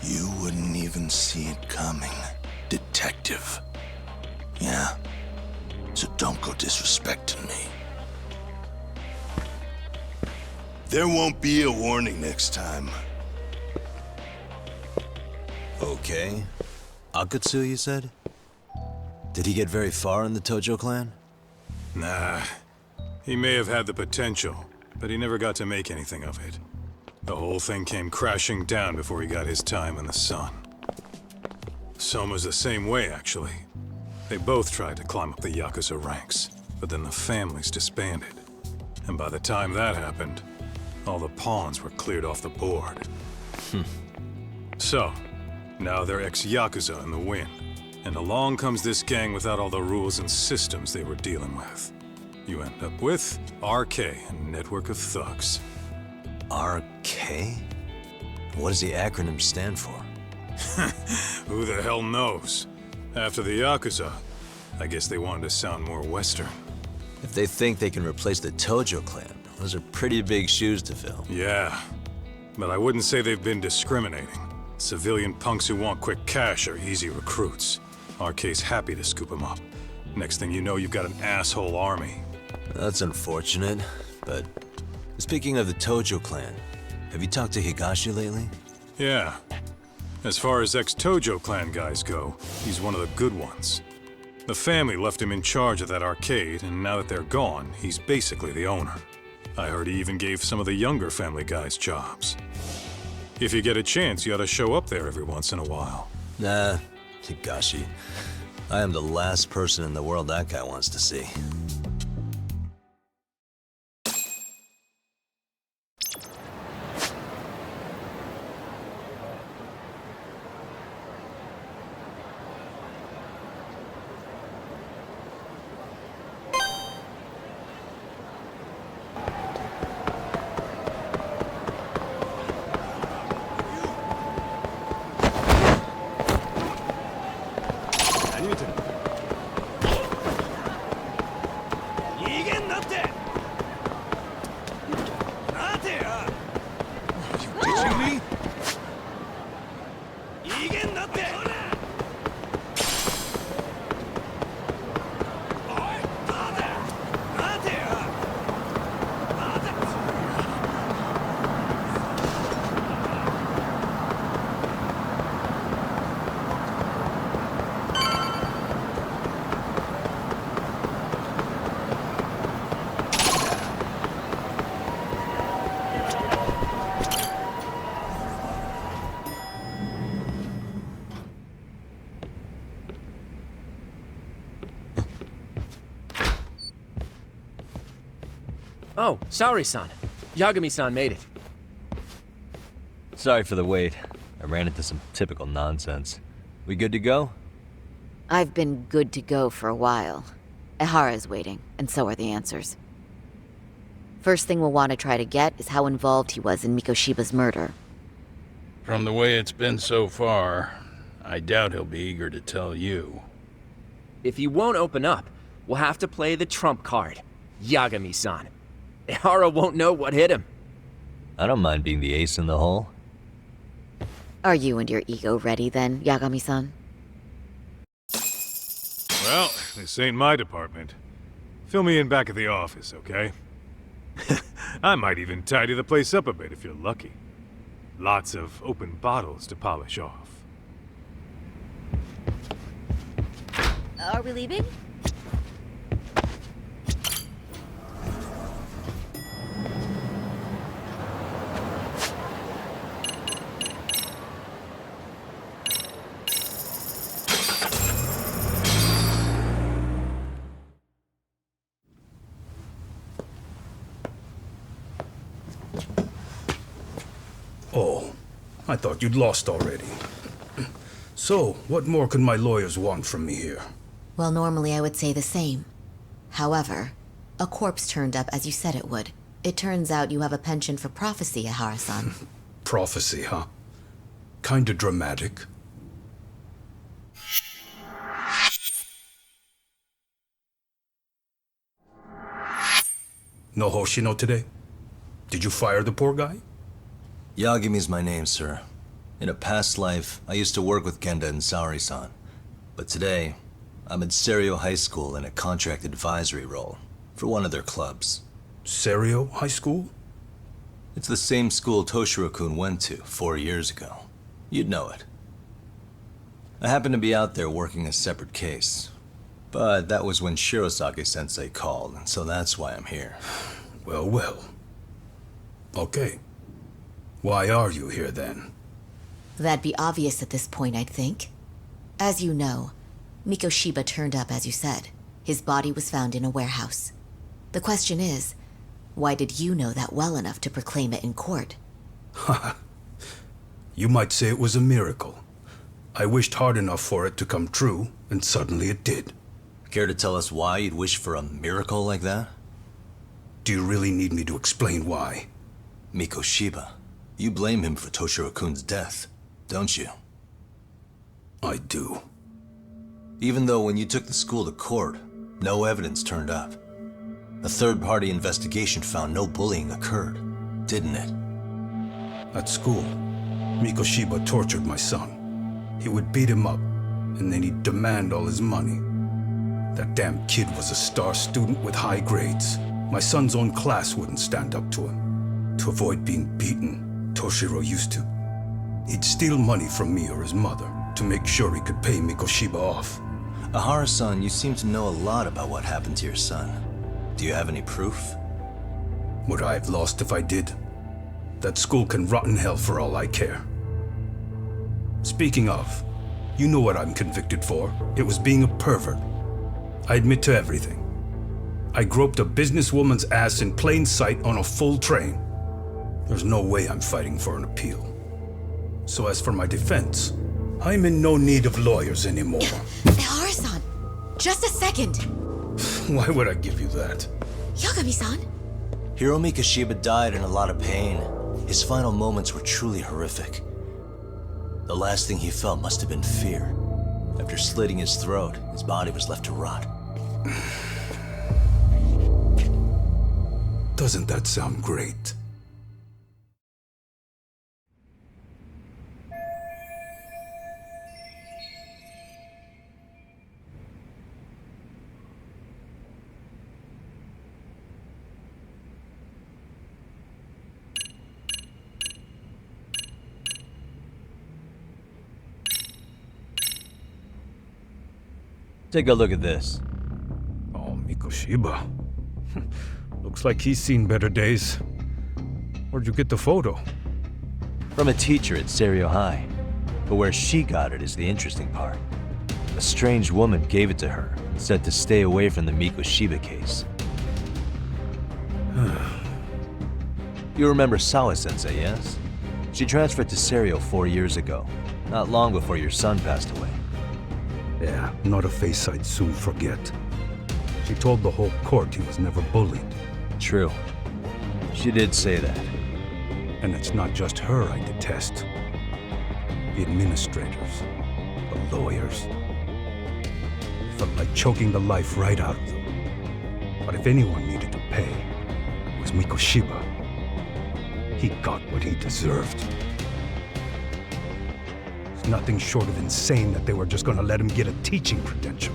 You wouldn't even see it coming, detective. Yeah? So don't go disrespecting me. There won't be a warning next time. Okay. Akutsu, you said? Did he get very far in the Tojo clan? Nah. He may have had the potential, but he never got to make anything of it. The whole thing came crashing down before he got his time in the sun. Soma's the same way, actually. They both tried to climb up the Yakuza ranks, but then the families disbanded. And by the time that happened, all the pawns were cleared off the board. So, now they're ex-Yakuza in the wind. And along comes this gang without all the rules and systems they were dealing with. You end up with RK, a network of thugs. RK? What does the acronym stand for? Who the hell knows? After the Yakuza, I guess they wanted to sound more Western. If they think they can replace the Tojo clan, those are pretty big shoes to fill. Yeah, but I wouldn't say they've been discriminating. Civilian punks who want quick cash are easy recruits. RK's happy to scoop them up. Next thing you know, you've got an asshole army. That's unfortunate, but speaking of the Tojo clan, have you talked to Higashi lately? Yeah. As far as ex-Tojo clan guys go, he's one of the good ones. The family left him in charge of that arcade, and now that they're gone, he's basically the owner. I heard he even gave some of the younger family guys jobs. If you get a chance, you ought to show up there every once in a while. Nah, Higashi. I am the last person in the world that guy wants to see. Oh, sorry-san. Yagami-san made it. Sorry for the wait. I ran into some typical nonsense. We good to go? I've been good to go for a while. Ehara's waiting, and so are the answers. First thing we'll want to try to get is how involved he was in Mikoshiba's murder. From the way it's been so far, I doubt he'll be eager to tell you. If he won't open up, we'll have to play the trump card. Yagami-san. Ehara won't know what hit him. I don't mind being the ace in the hole. Are you and your ego ready then, Yagami-san? Well, this ain't my department. Fill me in back at the office, okay? I might even tidy the place up a bit if you're lucky. Lots of open bottles to polish off. Are we leaving? Oh, I thought you'd lost already. So, what more could my lawyers want from me here? Well, normally I would say the same. However, A corpse turned up as you said it would. It turns out you have a penchant for prophecy, Ihara-san. Prophecy, huh? Kinda dramatic. No Hoshino today? Did you fire the poor guy? Yagumi's my name, sir. In a past life, I used to work with Genda and Saori-san. But today, I'm at Serio High School in a contract advisory role for one of their clubs. Serio High School? It's the same school Toshiro-kun went to 4 years ago. You'd know it. I happened to be out there working a separate case. But that was when Shirosake-sensei called, and so that's why I'm here. Well, well. Okay. Why are you here then? That'd be obvious at this point, I'd think. As you know, Mikoshiba turned up as you said. His body was found in a warehouse. The question is, why did you know that well enough to proclaim it in court? Haha. You might say it was a miracle. I wished hard enough for it to come true, and suddenly it did. Care to tell us why you'd wish for a miracle like that? Do you really need me to explain why? Mikoshiba. You blame him for Toshiro-kun's death, don't you? I do. Even though when you took the school to court, no evidence turned up. A third-party investigation found no bullying occurred, didn't it? At school, Mikoshiba tortured my son. He would beat him up, and then he'd demand all his money. That damn kid was a star student with high grades. My son's own class wouldn't stand up to him. To avoid being beaten, Toshiro used to. He'd steal money from me or his mother to make sure he could pay Mikoshiba off. Ihara-san, you seem to know a lot about what happened to your son. Do you have any proof? Would I have lost if I did? That school can rot in hell for all I care. Speaking of, you know what I'm convicted for. It was being a pervert. I admit to everything. I groped a businesswoman's ass in plain sight on a full train. There's no way I'm fighting for an appeal. So as for my defense, I'm in no need of lawyers anymore. Ihara-san, just a second. Why would I give you that? Yagami-san? Hiro Mikoshiba died in a lot of pain. His final moments were truly horrific. The last thing he felt must have been fear. After slitting his throat, his body was left to rot. Doesn't that sound great? Take a look at this. Oh, Mikoshiba. Looks like he's seen better days. Where'd you get the photo? From a teacher at Serio High. But where she got it is the interesting part. A strange woman gave it to her and said to stay away from the Mikoshiba case. You remember Sawa-sensei, yes? She transferred to Serio 4 years ago, not long before your son passed away. Yeah, not a face I'd soon forget. She told the whole court he was never bullied. True. She did say that. And it's not just her I detest. The administrators, the lawyers. It felt like choking the life right out of them. But if anyone needed to pay, it was Mikoshiba. He got what he deserved. It's nothing short of insane that they were just gonna let him get a teaching credential.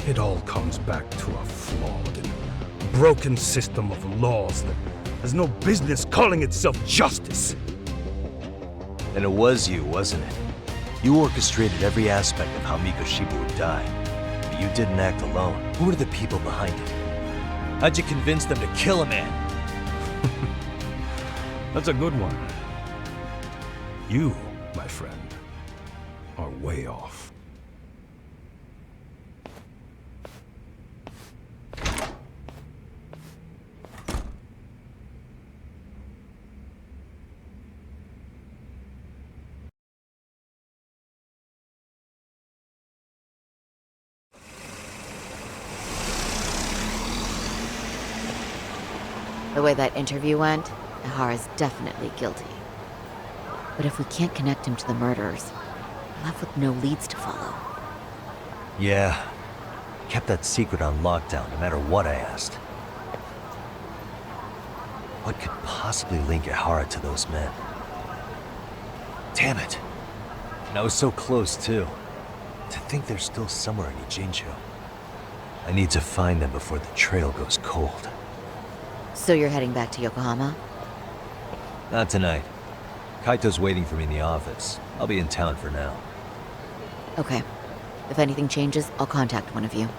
It all comes back to a flawed and broken system of laws that has no business calling itself justice. And it was you, wasn't it? You orchestrated every aspect of how Mikoshiba would die. But you didn't act alone. Who were the people behind it? How'd you convince them to kill a man? That's a good one. You, my friend, are way off. The way that interview went, Ihara's definitely guilty. But if we can't connect him to the murderers, we're left with no leads to follow. Yeah. Kept that secret on lockdown no matter what I asked. What could possibly link Ihara to those men? Damn it! And I was so close, too. To think they're still somewhere in Ijincho. I need to find them before the trail goes cold. So you're heading back to Yokohama? Not tonight. Kaito's waiting for me in the office. I'll be in town for now. Okay. If anything changes, I'll contact one of you.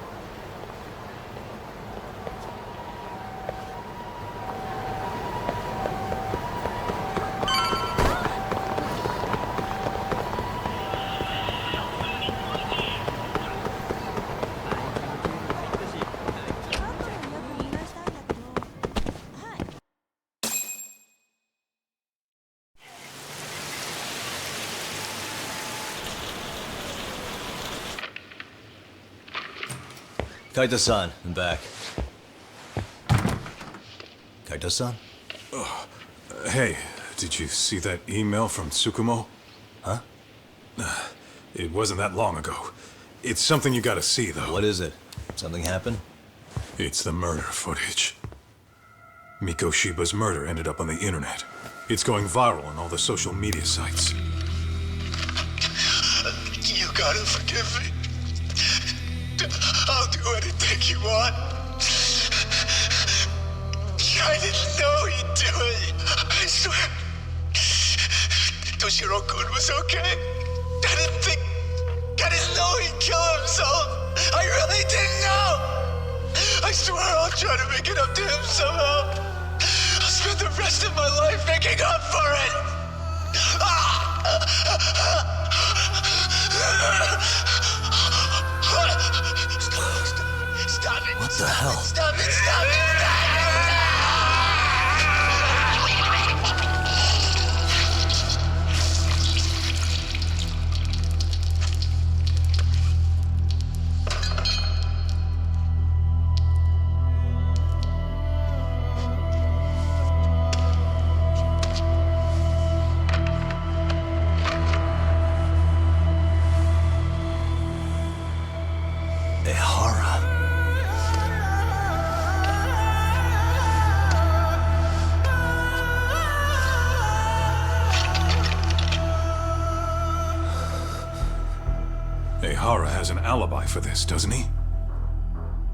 Kaito-san, I'm back. Kaito-san? Hey, did you see that email from Tsukumo? Huh? It wasn't that long ago. It's something you gotta see, though. What is it? Something happened? It's the murder footage. Miko Shiba's murder ended up on the internet. It's going viral on all the social media sites. You gotta forgive me. I'll do anything you want. I didn't know he'd do it. I swear. Toshiro-kun was okay. I didn't know he'd kill himself. I really didn't know. I swear I'll try to make it up to him somehow. I'll spend the rest of my life making up for it. Stop it! What the hell? Stop it! Stop it! Ihara has an alibi for this, doesn't he?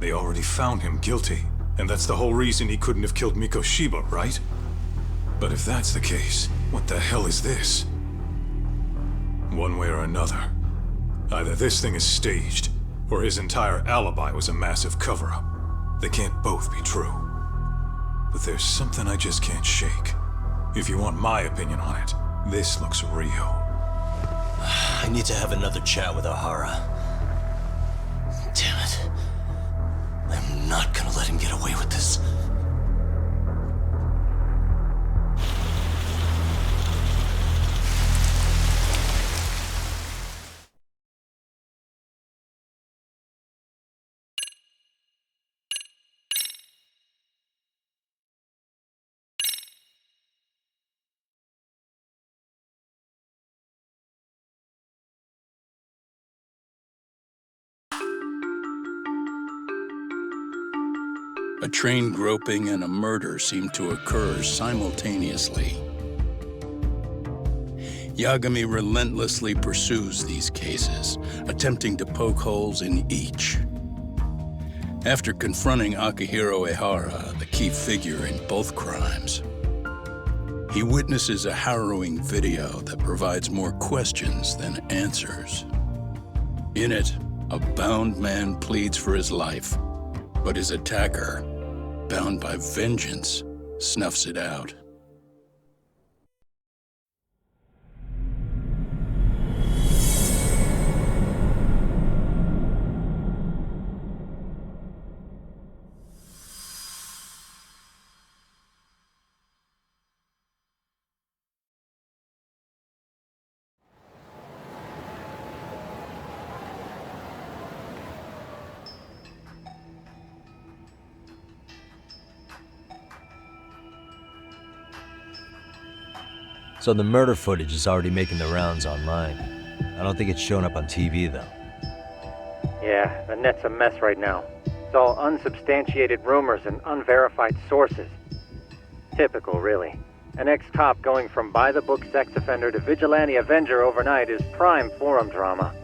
They already found him guilty, and that's the whole reason he couldn't have killed Miko Shiba, right? But if that's the case, what the hell is this? One way or another, either this thing is staged, or his entire alibi was a massive cover-up. They can't both be true. But there's something I just can't shake. If you want my opinion on it, this looks real. I need to have another chat with Ihara. Damn it. I'm not gonna let him get away with this. A train groping and a murder seem to occur simultaneously. Yagami relentlessly pursues these cases, attempting to poke holes in each. After confronting Akihiro Ihara, the key figure in both crimes, he witnesses a harrowing video that provides more questions than answers. In it, a bound man pleads for his life, but his attacker, bound by vengeance, snuffs it out. So the murder footage is already making the rounds online. I don't think it's showing up on TV, though. Yeah, the net's a mess right now. It's all unsubstantiated rumors and unverified sources. Typical, really. An ex-cop going from by-the-book sex offender to vigilante avenger overnight is prime forum drama.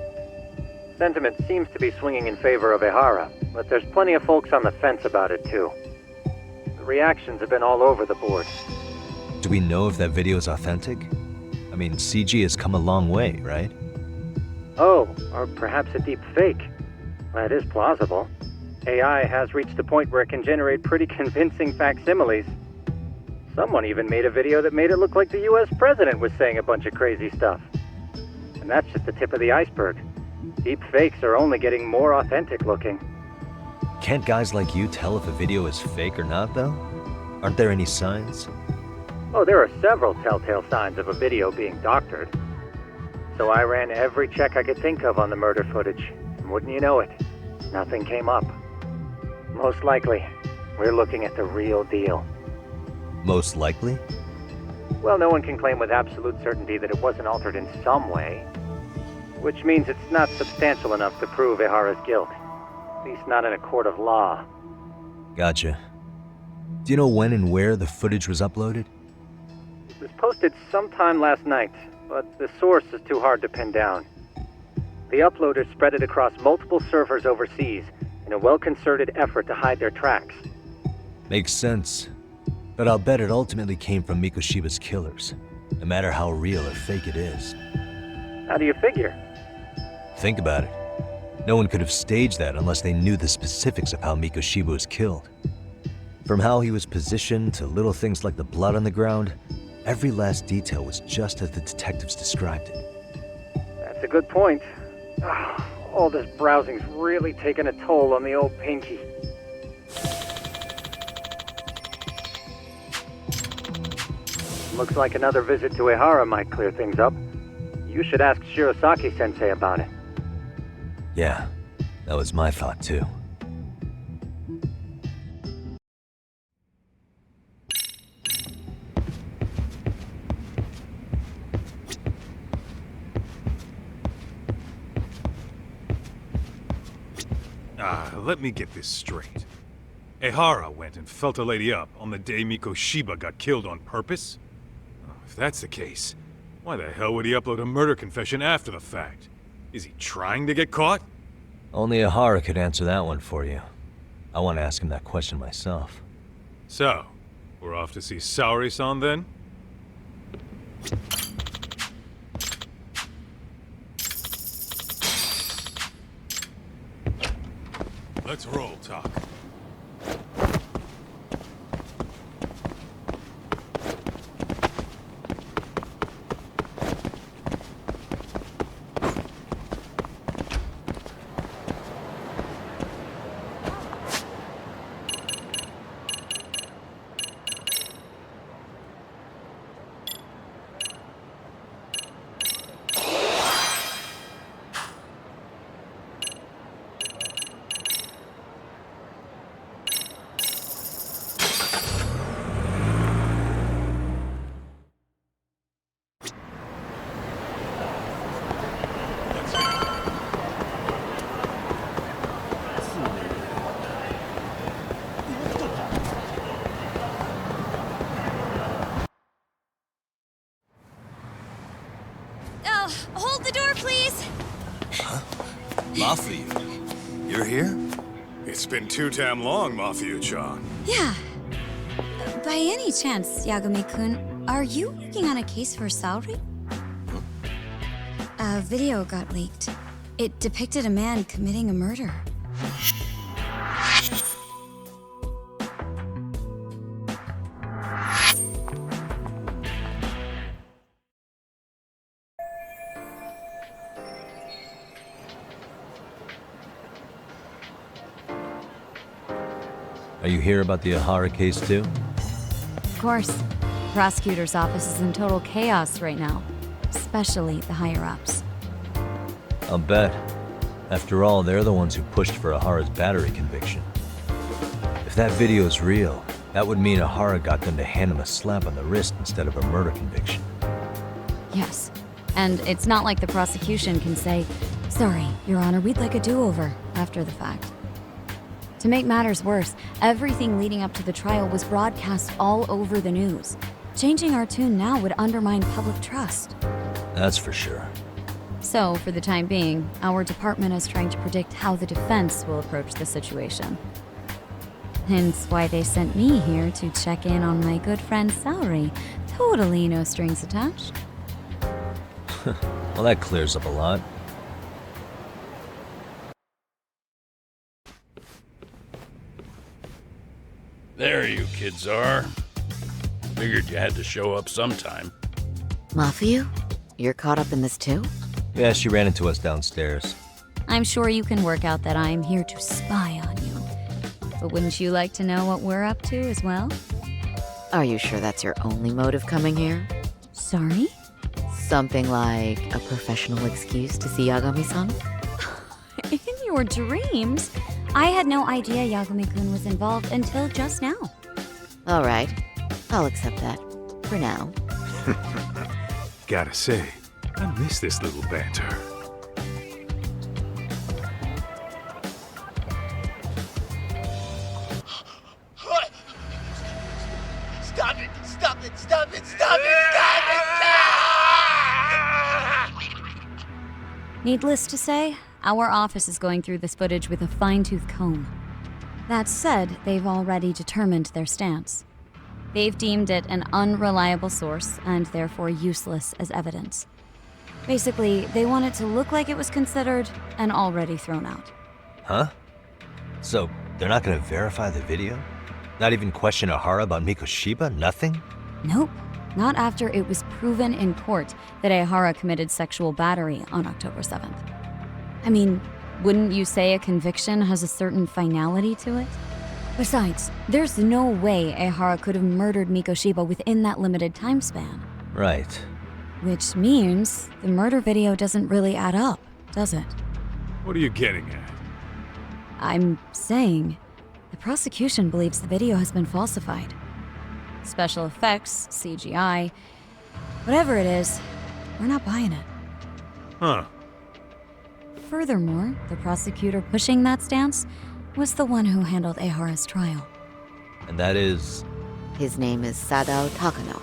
Sentiment seems to be swinging in favor of Ehara, but there's plenty of folks on the fence about it, too. The reactions have been all over the board. Do we know if that video is authentic? I mean, CG has come a long way, right? Oh, or perhaps a deep fake. That is plausible. AI has reached a point where it can generate pretty convincing facsimiles. Someone even made a video that made it look like the US president was saying a bunch of crazy stuff. And that's just the tip of the iceberg. Deep fakes are only getting more authentic looking. Can't guys like you tell if a video is fake or not, though? Aren't there any signs? Oh, there are several telltale signs of a video being doctored. So I ran every check I could think of on the murder footage. And wouldn't you know it, nothing came up. Most likely, we're looking at the real deal. Most likely? Well, no one can claim with absolute certainty that it wasn't altered in some way. Which means it's not substantial enough to prove Ehara's guilt. At least not in a court of law. Gotcha. Do you know when and where the footage was uploaded? It was posted sometime last night, but the source is too hard to pin down. The uploaders spread it across multiple servers overseas in a well-concerted effort to hide their tracks. Makes sense. But I'll bet it ultimately came from Mikoshiba's killers, no matter how real or fake it is. How do you figure? Think about it. No one could have staged that unless they knew the specifics of how Mikoshiba was killed. From how he was positioned to little things like the blood on the ground, every last detail was just as the detectives described it. That's a good point. All this browsing's really taken a toll on the old pinky. Looks like another visit to Ehara might clear things up. You should ask Shirosaki-sensei about it. Yeah, that was my thought too. Let me get this straight. Ehara went and felt a lady up on the day Mikoshiba got killed on purpose? If that's the case, why the hell would he upload a murder confession after the fact? Is he trying to get caught? Only Ehara could answer that one for you. I want to ask him that question myself. So, we're off to see Saori-san then? Let's roll, Talk. Hold the door, please! Mafia, you're here? It's been too damn long, Mafia-chan. Yeah. By any chance, Yagami-kun, are you working on a case for Saori? A video got leaked. It depicted a man committing a murder. Are you here about the Ehara case too? Of course. The prosecutor's office is in total chaos right now, especially the higher-ups. I'll bet. After all, they're the ones who pushed for Ehara's battery conviction. If that video is real, that would mean Ehara got them to hand him a slap on the wrist instead of a murder conviction. Yes. And it's not like the prosecution can say, "Sorry, Your Honor, we'd like a do-over," after the fact. To make matters worse, everything leading up to the trial was broadcast all over the news. Changing our tune now would undermine public trust. That's for sure. So, for the time being, our department is trying to predict how the defense will approach the situation. Hence why they sent me here to check in on my good friend Saori. Totally no strings attached. Well, that clears up a lot. There you kids are. Figured you had to show up sometime. Mafiu? You're caught up in this too? Yeah, she ran into us downstairs. I'm sure you can work out that I'm here to spy on you. But wouldn't you like to know what we're up to as well? Are you sure that's your only motive coming here? Sorry? Something like a professional excuse to see Yagami-san? In your dreams? I had no idea Yagami-kun was involved until just now. All right. I'll accept that. For now. Gotta say, I miss this little banter. Stop it! Stop it! Stop it! Stop it! Stop it! Needless to say, our office is going through this footage with a fine-tooth comb. That said, they've already determined their stance. They've deemed it an unreliable source and therefore useless as evidence. Basically, they want it to look like it was considered and already thrown out. Huh? So, they're not gonna verify the video? Not even question Ehara about Mikoshiba? Nothing? Nope. Not after it was proven in court that Ehara committed sexual battery on October 7th. I mean, wouldn't you say a conviction has a certain finality to it? Besides, there's no way Ehara could have murdered Mikoshiba within that limited time span. Right. Which means the murder video doesn't really add up, does it? What are you getting at? I'm saying the prosecution believes the video has been falsified. Special effects, CGI, whatever it is, we're not buying it. Huh. Furthermore, the prosecutor pushing that stance was the one who handled Ehara's trial. And that is? His name is Sadao Takano.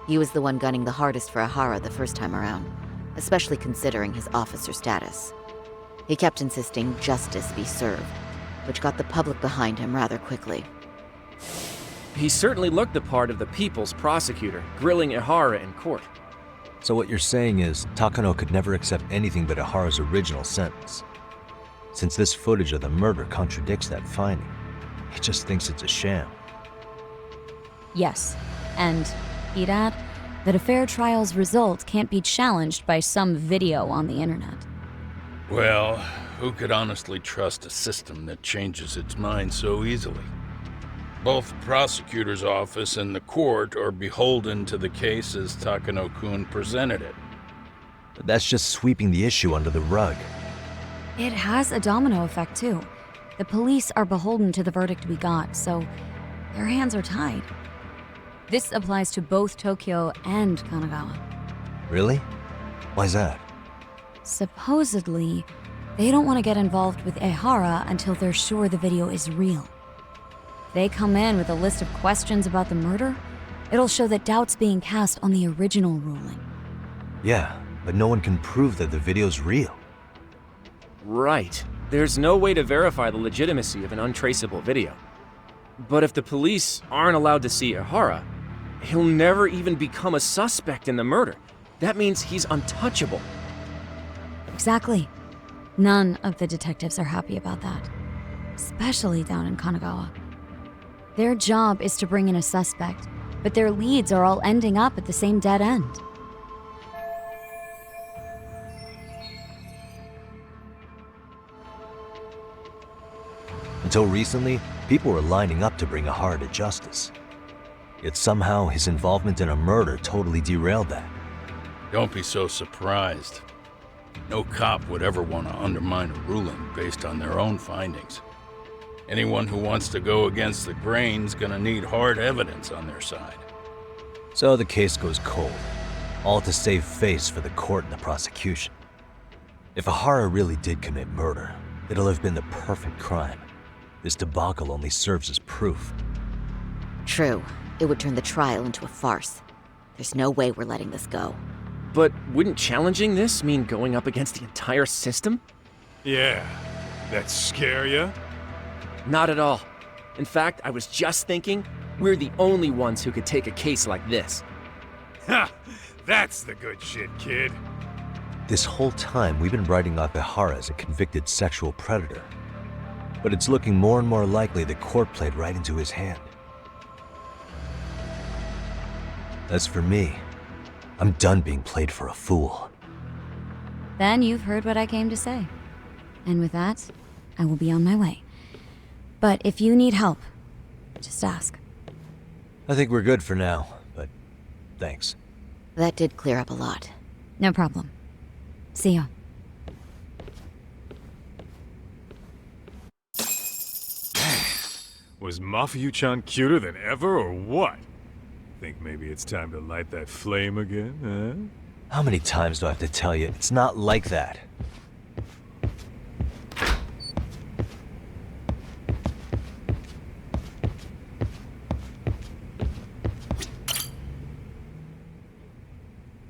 He was the one gunning the hardest for Ehara the first time around, especially considering his officer status. He kept insisting justice be served, which got the public behind him rather quickly. He certainly looked the part of the people's prosecutor, grilling Ehara in court. So what you're saying is, Takano could never accept anything but Ehara's original sentence. Since this footage of the murder contradicts that finding, he just thinks it's a sham. Yes, and he'd add that a fair trial's result can't be challenged by some video on the internet. Well, who could honestly trust a system that changes its mind so easily? Both the prosecutor's office and the court are beholden to the case as Takano-kun presented it. But that's just sweeping the issue under the rug. It has a domino effect, too. The police are beholden to the verdict we got, so their hands are tied. This applies to both Tokyo and Kanagawa. Really? Why's that? Supposedly, they don't want to get involved with Ehara until they're sure the video is real. They come in with a list of questions about the murder, it'll show that doubt's being cast on the original ruling. Yeah, but no one can prove that the video's real. Right. There's no way to verify the legitimacy of an untraceable video. But if the police aren't allowed to see Ehara, he'll never even become a suspect in the murder. That means he's untouchable. Exactly. None of the detectives are happy about that. Especially down in Kanagawa. Their job is to bring in a suspect, but their leads are all ending up at the same dead end. Until recently, people were lining up to bring Ehara to justice. Yet somehow his involvement in a murder totally derailed that. Don't be so surprised. No cop would ever want to undermine a ruling based on their own findings. Anyone who wants to go against the grain's gonna need hard evidence on their side. So the case goes cold. All to save face for the court and the prosecution. If Ahara really did commit murder, it'll have been the perfect crime. This debacle only serves as proof. True. It would turn the trial into a farce. There's no way we're letting this go. But wouldn't challenging this mean going up against the entire system? Yeah. That scare ya? Not at all. In fact, I was just thinking, we're the only ones who could take a case like this. Ha! That's the good shit, kid. This whole time, we've been writing off Ahara as a convicted sexual predator. But it's looking more and more likely the court played right into his hand. As for me, I'm done being played for a fool. Then you've heard what I came to say. And with that, I will be on my way. But if you need help, just ask. I think we're good for now, but thanks. That did clear up a lot. No problem. See ya. Was Mafuyu-chan cuter than ever, or what? Think maybe it's time to light that flame again, huh? How many times do I have to tell you? It's not like that.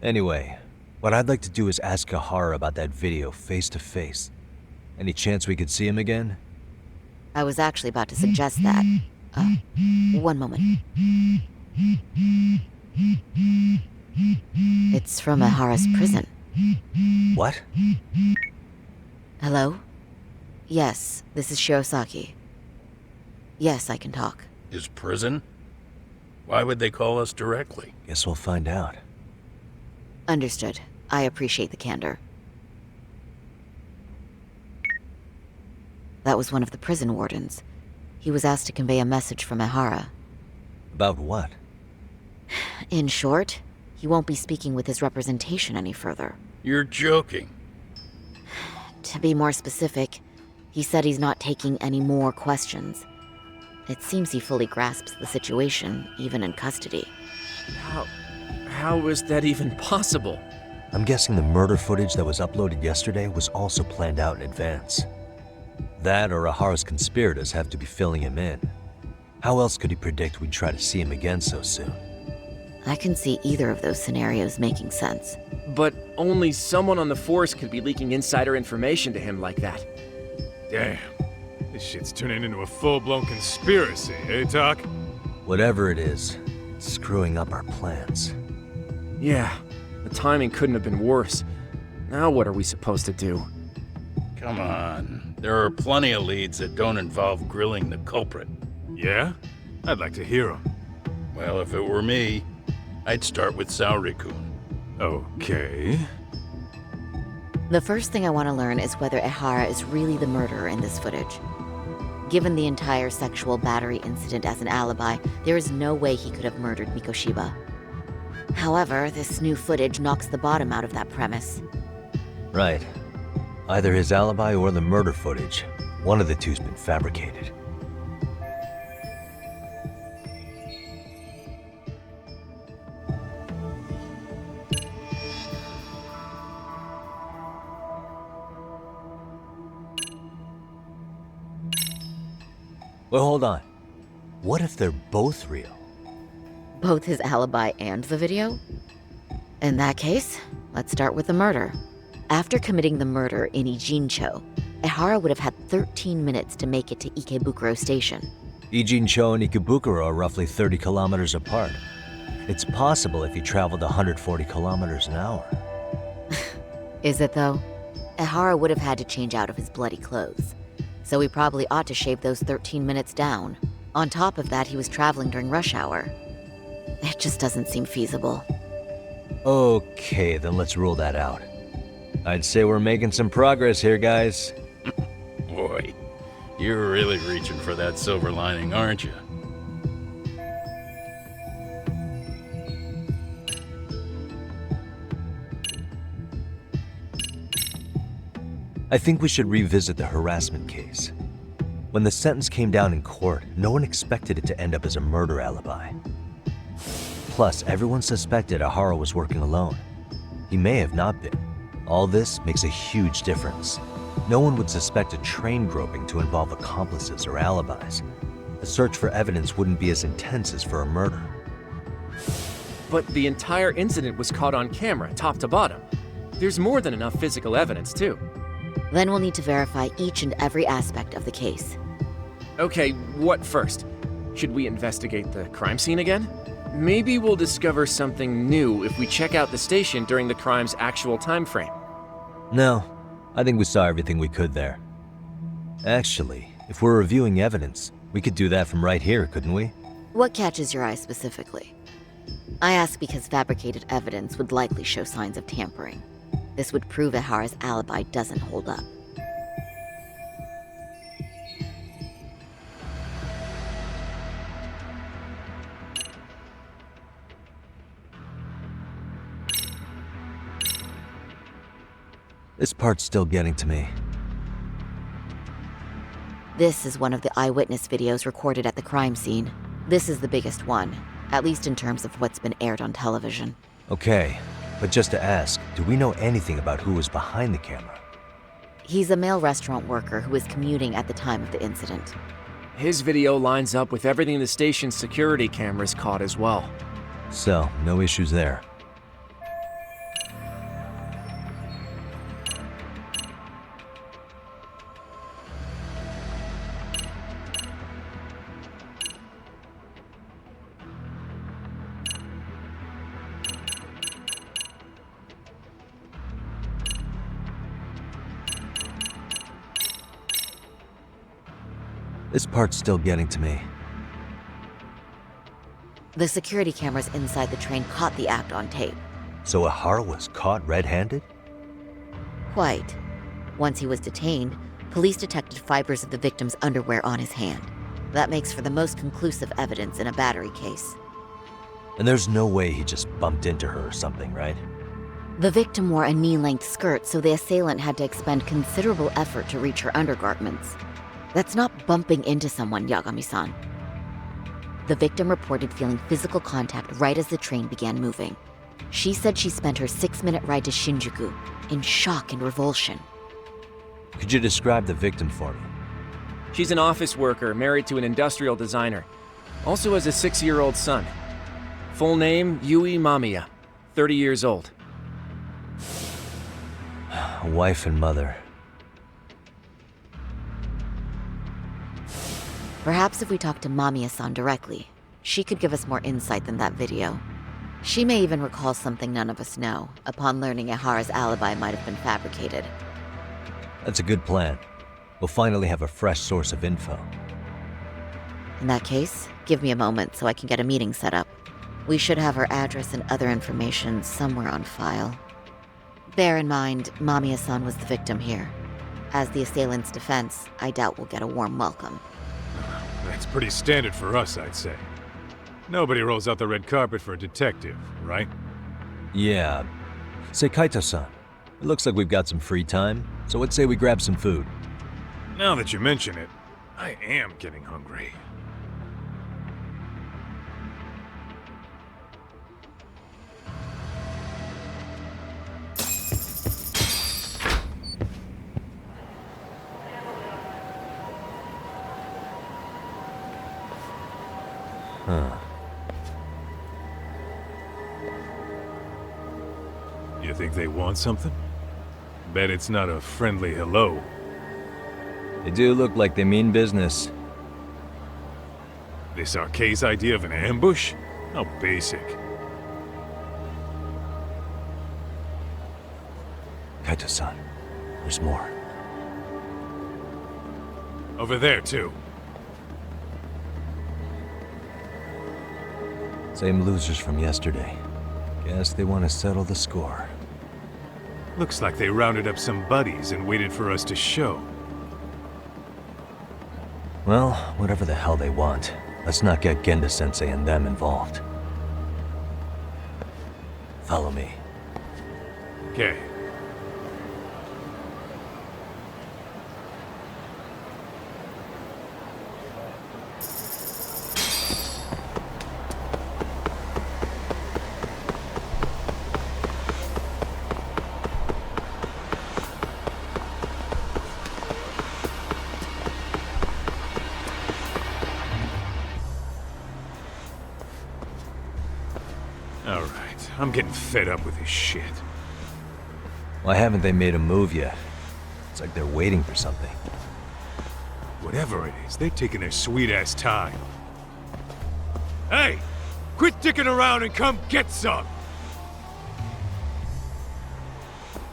Anyway, what I'd like to do is ask Ahara about that video face to face. Any chance we could see him again? I was actually about to suggest that. One moment. It's from Ahara's prison. What? Hello? Yes, this is Shirosaki. Yes, I can talk. His prison? Why would they call us directly? Guess we'll find out. Understood. I appreciate the candor. That was one of the prison wardens. He was asked to convey a message from Ahara. About what? In short, he won't be speaking with his representation any further. You're joking. To be more specific, he said he's not taking any more questions. It seems he fully grasps the situation, even in custody. How is that even possible? I'm guessing the murder footage that was uploaded yesterday was also planned out in advance. That or Ahara's conspirators have to be filling him in. How else could he predict we'd try to see him again so soon? I can see either of those scenarios making sense. But only someone on the force could be leaking insider information to him like that. Damn. This shit's turning into a full-blown conspiracy, eh, Doc? Whatever it is, it's screwing up our plans. Yeah, the timing couldn't have been worse. Now what are we supposed to do? Come on. There are plenty of leads that don't involve grilling the culprit. Yeah? I'd like to hear them. Well, if it were me, I'd start with Saori-kun. Okay. The first thing I want to learn is whether Ehara is really the murderer in this footage. Given the entire sexual battery incident as an alibi, there is no way he could have murdered Mikoshiba. However, this new footage knocks the bottom out of that premise. Right. Either his alibi or the murder footage. One of the two's been fabricated. Well, hold on. What if they're both real? Both his alibi and the video? In that case, let's start with the murder. After committing the murder in Ijincho, Ehara would have had 13 minutes to make it to Ikebukuro Station. Ijincho and Ikebukuro are roughly 30 kilometers apart. It's possible if he traveled 140 kilometers an hour. Is it though? Ehara would have had to change out of his bloody clothes. So we probably ought to shave those 13 minutes down. On top of that, he was traveling during rush hour. It just doesn't seem feasible. Okay, then let's rule that out. I'd say we're making some progress here, guys. Boy, you're really reaching for that silver lining, aren't you? I think we should revisit the harassment case. When the sentence came down in court, no one expected it to end up as a murder alibi. Plus, everyone suspected Ahara was working alone. He may have not been. All this makes a huge difference. No one would suspect a train groping to involve accomplices or alibis. The search for evidence wouldn't be as intense as for a murder. But the entire incident was caught on camera, top to bottom. There's more than enough physical evidence, too. Then we'll need to verify each and every aspect of the case. Okay, what first? Should we investigate the crime scene again? Maybe we'll discover something new if we check out the station during the crime's actual time frame. No, I think we saw everything we could there. Actually, if we're reviewing evidence, we could do that from right here, couldn't we? What catches your eye specifically? I ask because fabricated evidence would likely show signs of tampering. This would prove Ahara's alibi doesn't hold up. This part's still getting to me. This is one of the eyewitness videos recorded at the crime scene. This is the biggest one, at least in terms of what's been aired on television. Okay, but just to ask, do we know anything about who was behind the camera? He's a male restaurant worker who was commuting at the time of the incident. His video lines up with everything the station's security cameras caught as well. So, no issues there. This part's still getting to me. The security cameras inside the train caught the act on tape. So Ahara was caught red-handed? Quite. Once he was detained, police detected fibers of the victim's underwear on his hand. That makes for the most conclusive evidence in a battery case. And there's no way he just bumped into her or something, right? The victim wore a knee-length skirt, so the assailant had to expend considerable effort to reach her undergarments. That's not bumping into someone, Yagami-san. The victim reported feeling physical contact right as the train began moving. She said she spent her 6-minute ride to Shinjuku in shock and revulsion. Could you describe the victim for me? She's an office worker married to an industrial designer. Also has a 6-year-old son. Full name, Yui Mamiya, 30 years old. A wife and mother. Perhaps if we talk to Mamiya-san directly, she could give us more insight than that video. She may even recall something none of us know, upon learning Ahara's alibi might have been fabricated. That's a good plan. We'll finally have a fresh source of info. In that case, give me a moment so I can get a meeting set up. We should have her address and other information somewhere on file. Bear in mind, Mamiya-san was the victim here. As the assailant's defense, I doubt we'll get a warm welcome. That's pretty standard for us, I'd say. Nobody rolls out the red carpet for a detective, right? Yeah. Say, Kaito-san, it looks like we've got some free time, so let's say we grab some food. Now that you mention it, I am getting hungry. Huh. You think they want something? Bet it's not a friendly hello. They do look like they mean business. This Arcade's idea of an ambush? How basic. Kaito-san, there's more. Over there, too. Same losers from yesterday. Guess they want to settle the score. Looks like they rounded up some buddies and waited for us to show. Well, whatever the hell they want, let's not get Genda-sensei and them involved. Follow me. Okay. I'm getting fed up with this shit. Why haven't they made a move yet? It's like they're waiting for something. Whatever it is, they're taking their sweet-ass time. Hey! Quit dicking around and come get some!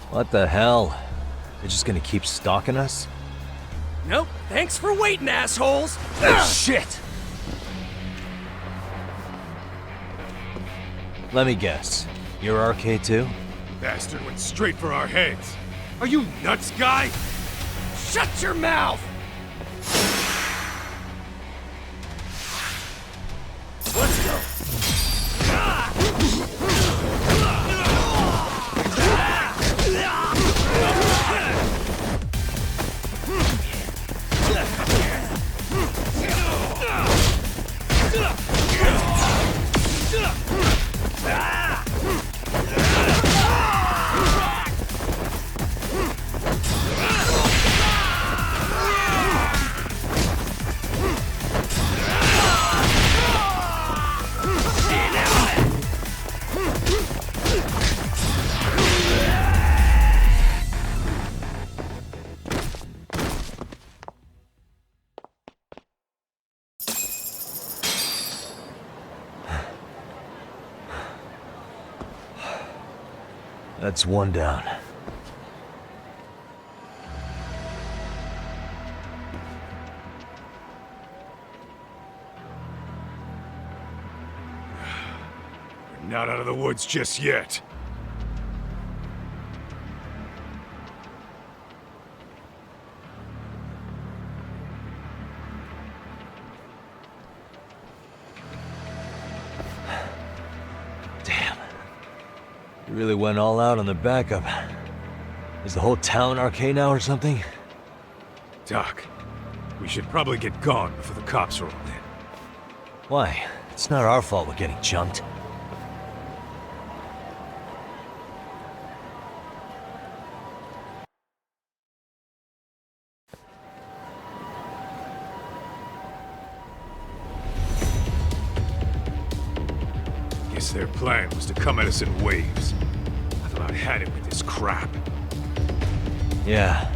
What the hell? They're just gonna keep stalking us? Nope. Thanks for waiting, assholes. Shit! Let me guess. You're RK too? Bastard went straight for our heads. Are you nuts, guy? Shut your mouth! Let's go. That's one down. We're not out of the woods just yet. You really went all out on the backup. Is the whole town RK now or something? Doc, we should probably get gone before the cops roll in. Why? It's not our fault we're getting jumped. Guess their plan was to come at us in waves. I've about had it with this crap. Yeah.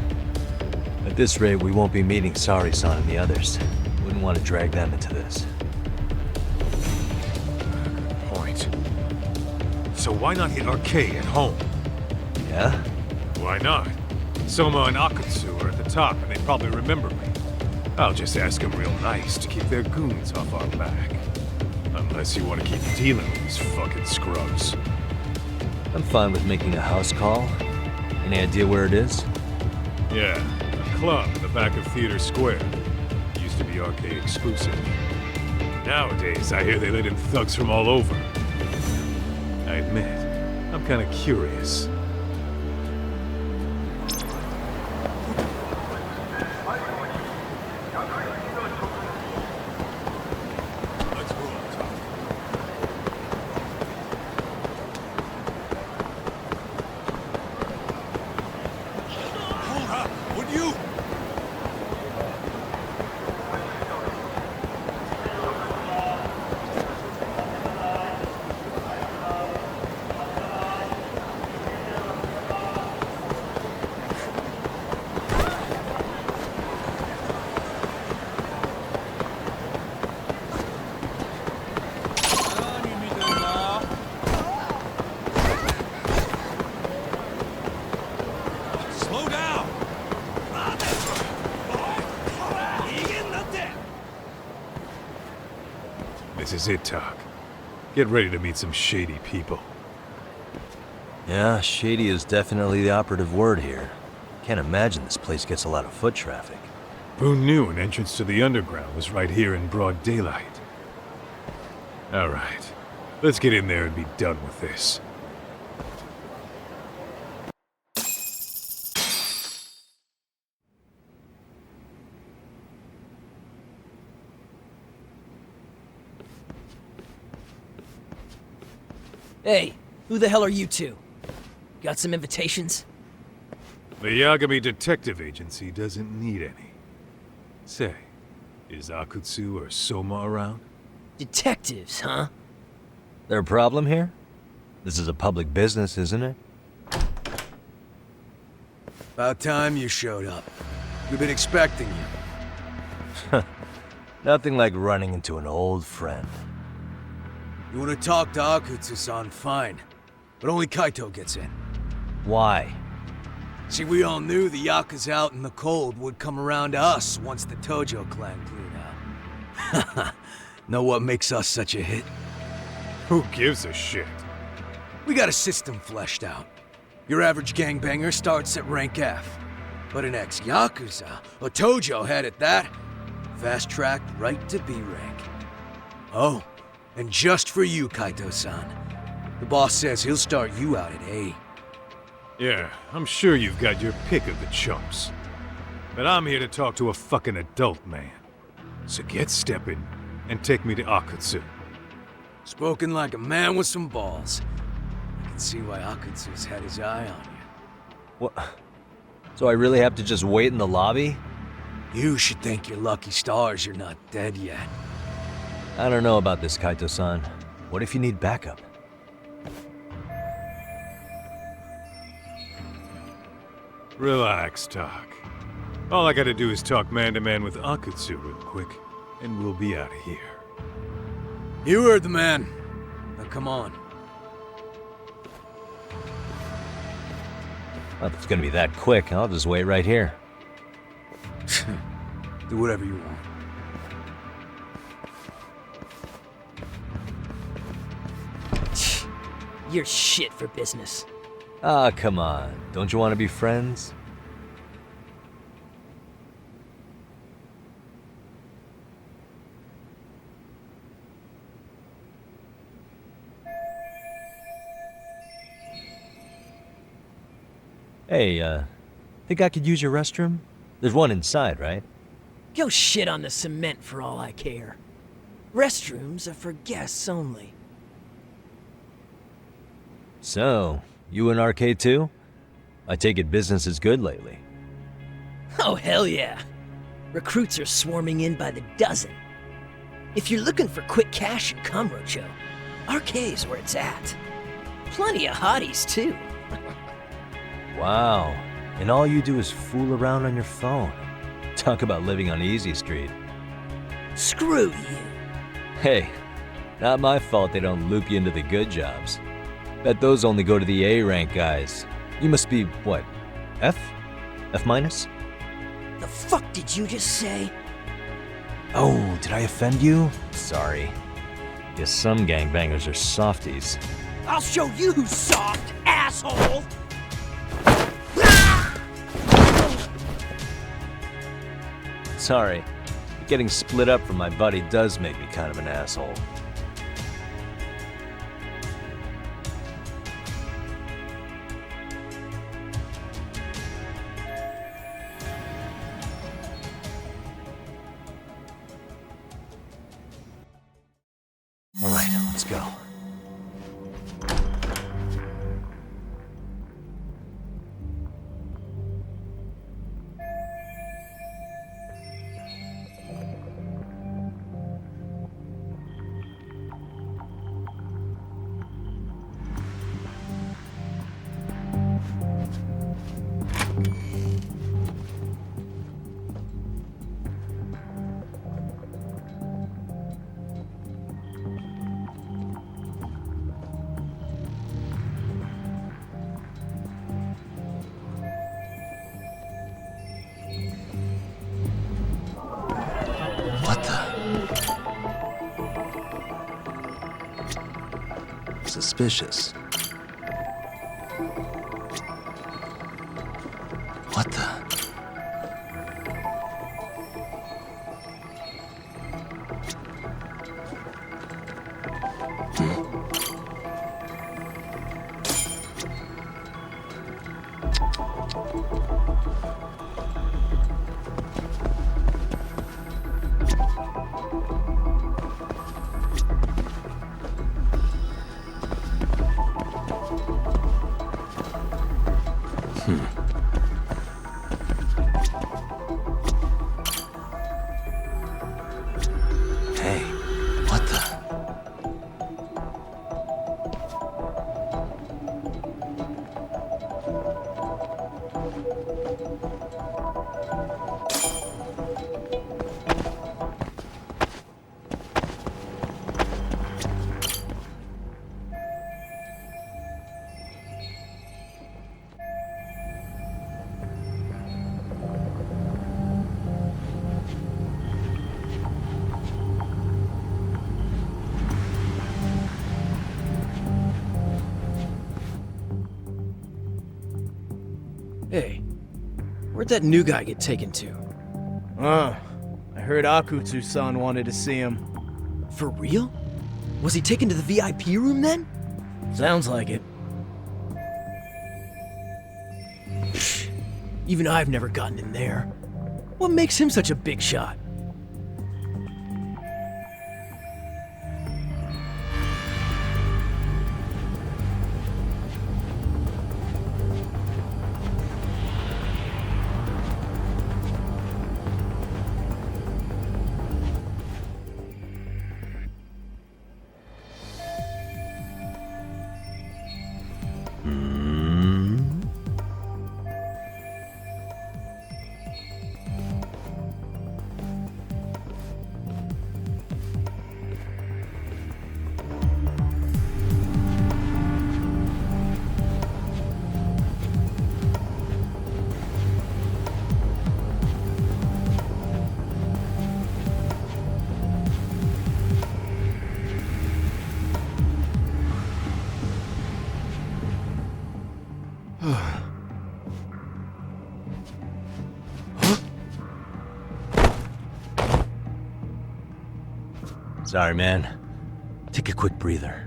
At this rate, we won't be meeting Sari-san and the others. Wouldn't want to drag them into this. Good point. So why not hit RK at home? Yeah? Why not? Soma and Akutsu are at the top, and they probably remember me. I'll just ask them real nice to keep their goons off our back. Unless you want to keep dealing with these fucking scrubs. I'm fine with making a house call. Any idea where it is? Yeah, a club in the back of Theater Square. Used to be RK exclusive. Nowadays, I hear they let in thugs from all over. I admit, I'm kind of curious. This is it, Doc. Get ready to meet some shady people. Yeah, shady is definitely the operative word here. Can't imagine this place gets a lot of foot traffic. Boone knew an entrance to the underground was right here in broad daylight. All right, let's get in there and be done with this. Hey, who the hell are you two? Got some invitations? The Yagami Detective Agency doesn't need any. Say, is Akutsu or Soma around? Detectives, huh? There a problem here? This is a public business, isn't it? About time you showed up. We've been expecting you. Nothing like running into an old friend. You want to talk to Akutsu-san, fine. But only Kaito gets in. Why? See, we all knew the Yakuza out in the cold would come around to us once the Tojo clan cleared out. Know what makes us such a hit? Who gives a shit? We got a system fleshed out. Your average gangbanger starts at rank F. But an ex-Yakuza, a Tojo head at that, fast-tracked right to B rank. Oh, and just for you, Kaito-san. The boss says he'll start you out at A. Yeah, I'm sure you've got your pick of the chumps. But I'm here to talk to a fucking adult man. So get stepping and take me to Akutsu. Spoken like a man with some balls. I can see why Akutsu's had his eye on you. What? So I really have to just wait in the lobby? You should thank your lucky stars you're not dead yet. I don't know about this, Kaito-san. What if you need backup? Relax, Doc. All I gotta do is talk man-to-man with Akutsu real quick, and we'll be out of here. You heard the man. Now come on. Well, if it's gonna be that quick, I'll just wait right here. Do whatever you want. You're shit for business. Ah, come on. Don't you want to be friends? Hey, think I could use your restroom? There's one inside, right? Go shit on the cement for all I care. Restrooms are for guests only. So, you in arcade too? I take it business is good lately. Oh, hell yeah. Recruits are swarming in by the dozen. If you're looking for quick cash and Kamurocho, arcade's where it's at. Plenty of hotties, too. Wow. And all you do is fool around on your phone. Talk about living on Easy Street. Screw you. Hey, not my fault they don't loop you into the good jobs. Bet those only go to the A-rank guys. You must be, what, F? F minus? The fuck did you just say? Oh, did I offend you? Sorry. Guess some gangbangers are softies. I'll show you who's soft, asshole! Sorry. Getting split up from my buddy does make me kind of an asshole. All right, let's go. What the? Suspicious. What the? Where'd that new guy get taken to? I heard Akutsu-san wanted to see him. For real? Was he taken to the VIP room then? Sounds like it. Even I've never gotten in there. What makes him such a big shot? Sorry, man. Take a quick breather.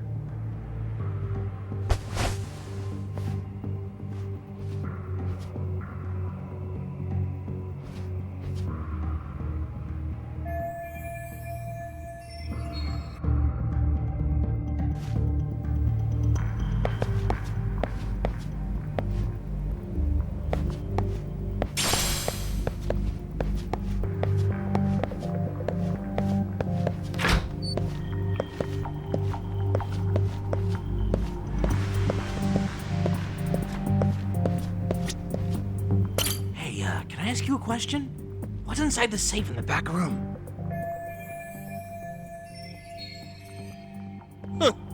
Can I ask you a question? What's inside the safe in the back room?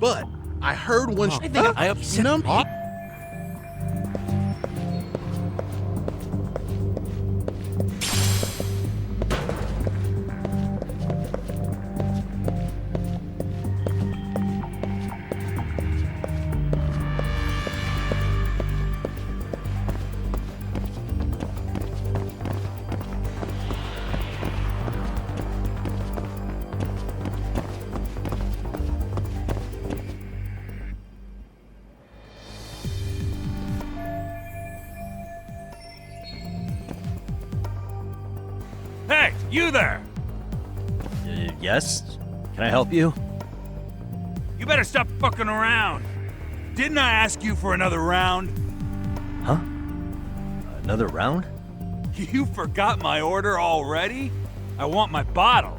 But I heard one. I think I upset him. Hey, you there! Yes? Can I help you? You better stop fucking around. Didn't I ask you for another round? Huh? Another round? You forgot my order already? I want my bottle.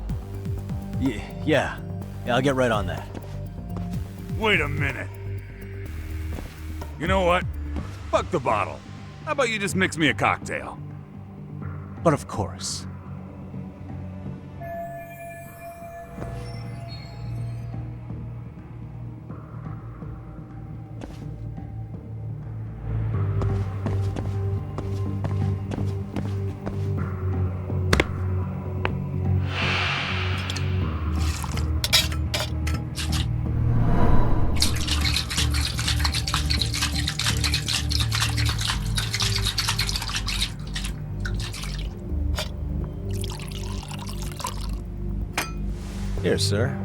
Yeah, I'll get right on that. Wait a minute. You know what? Fuck the bottle. How about you just mix me a cocktail? But of course. Here, sir.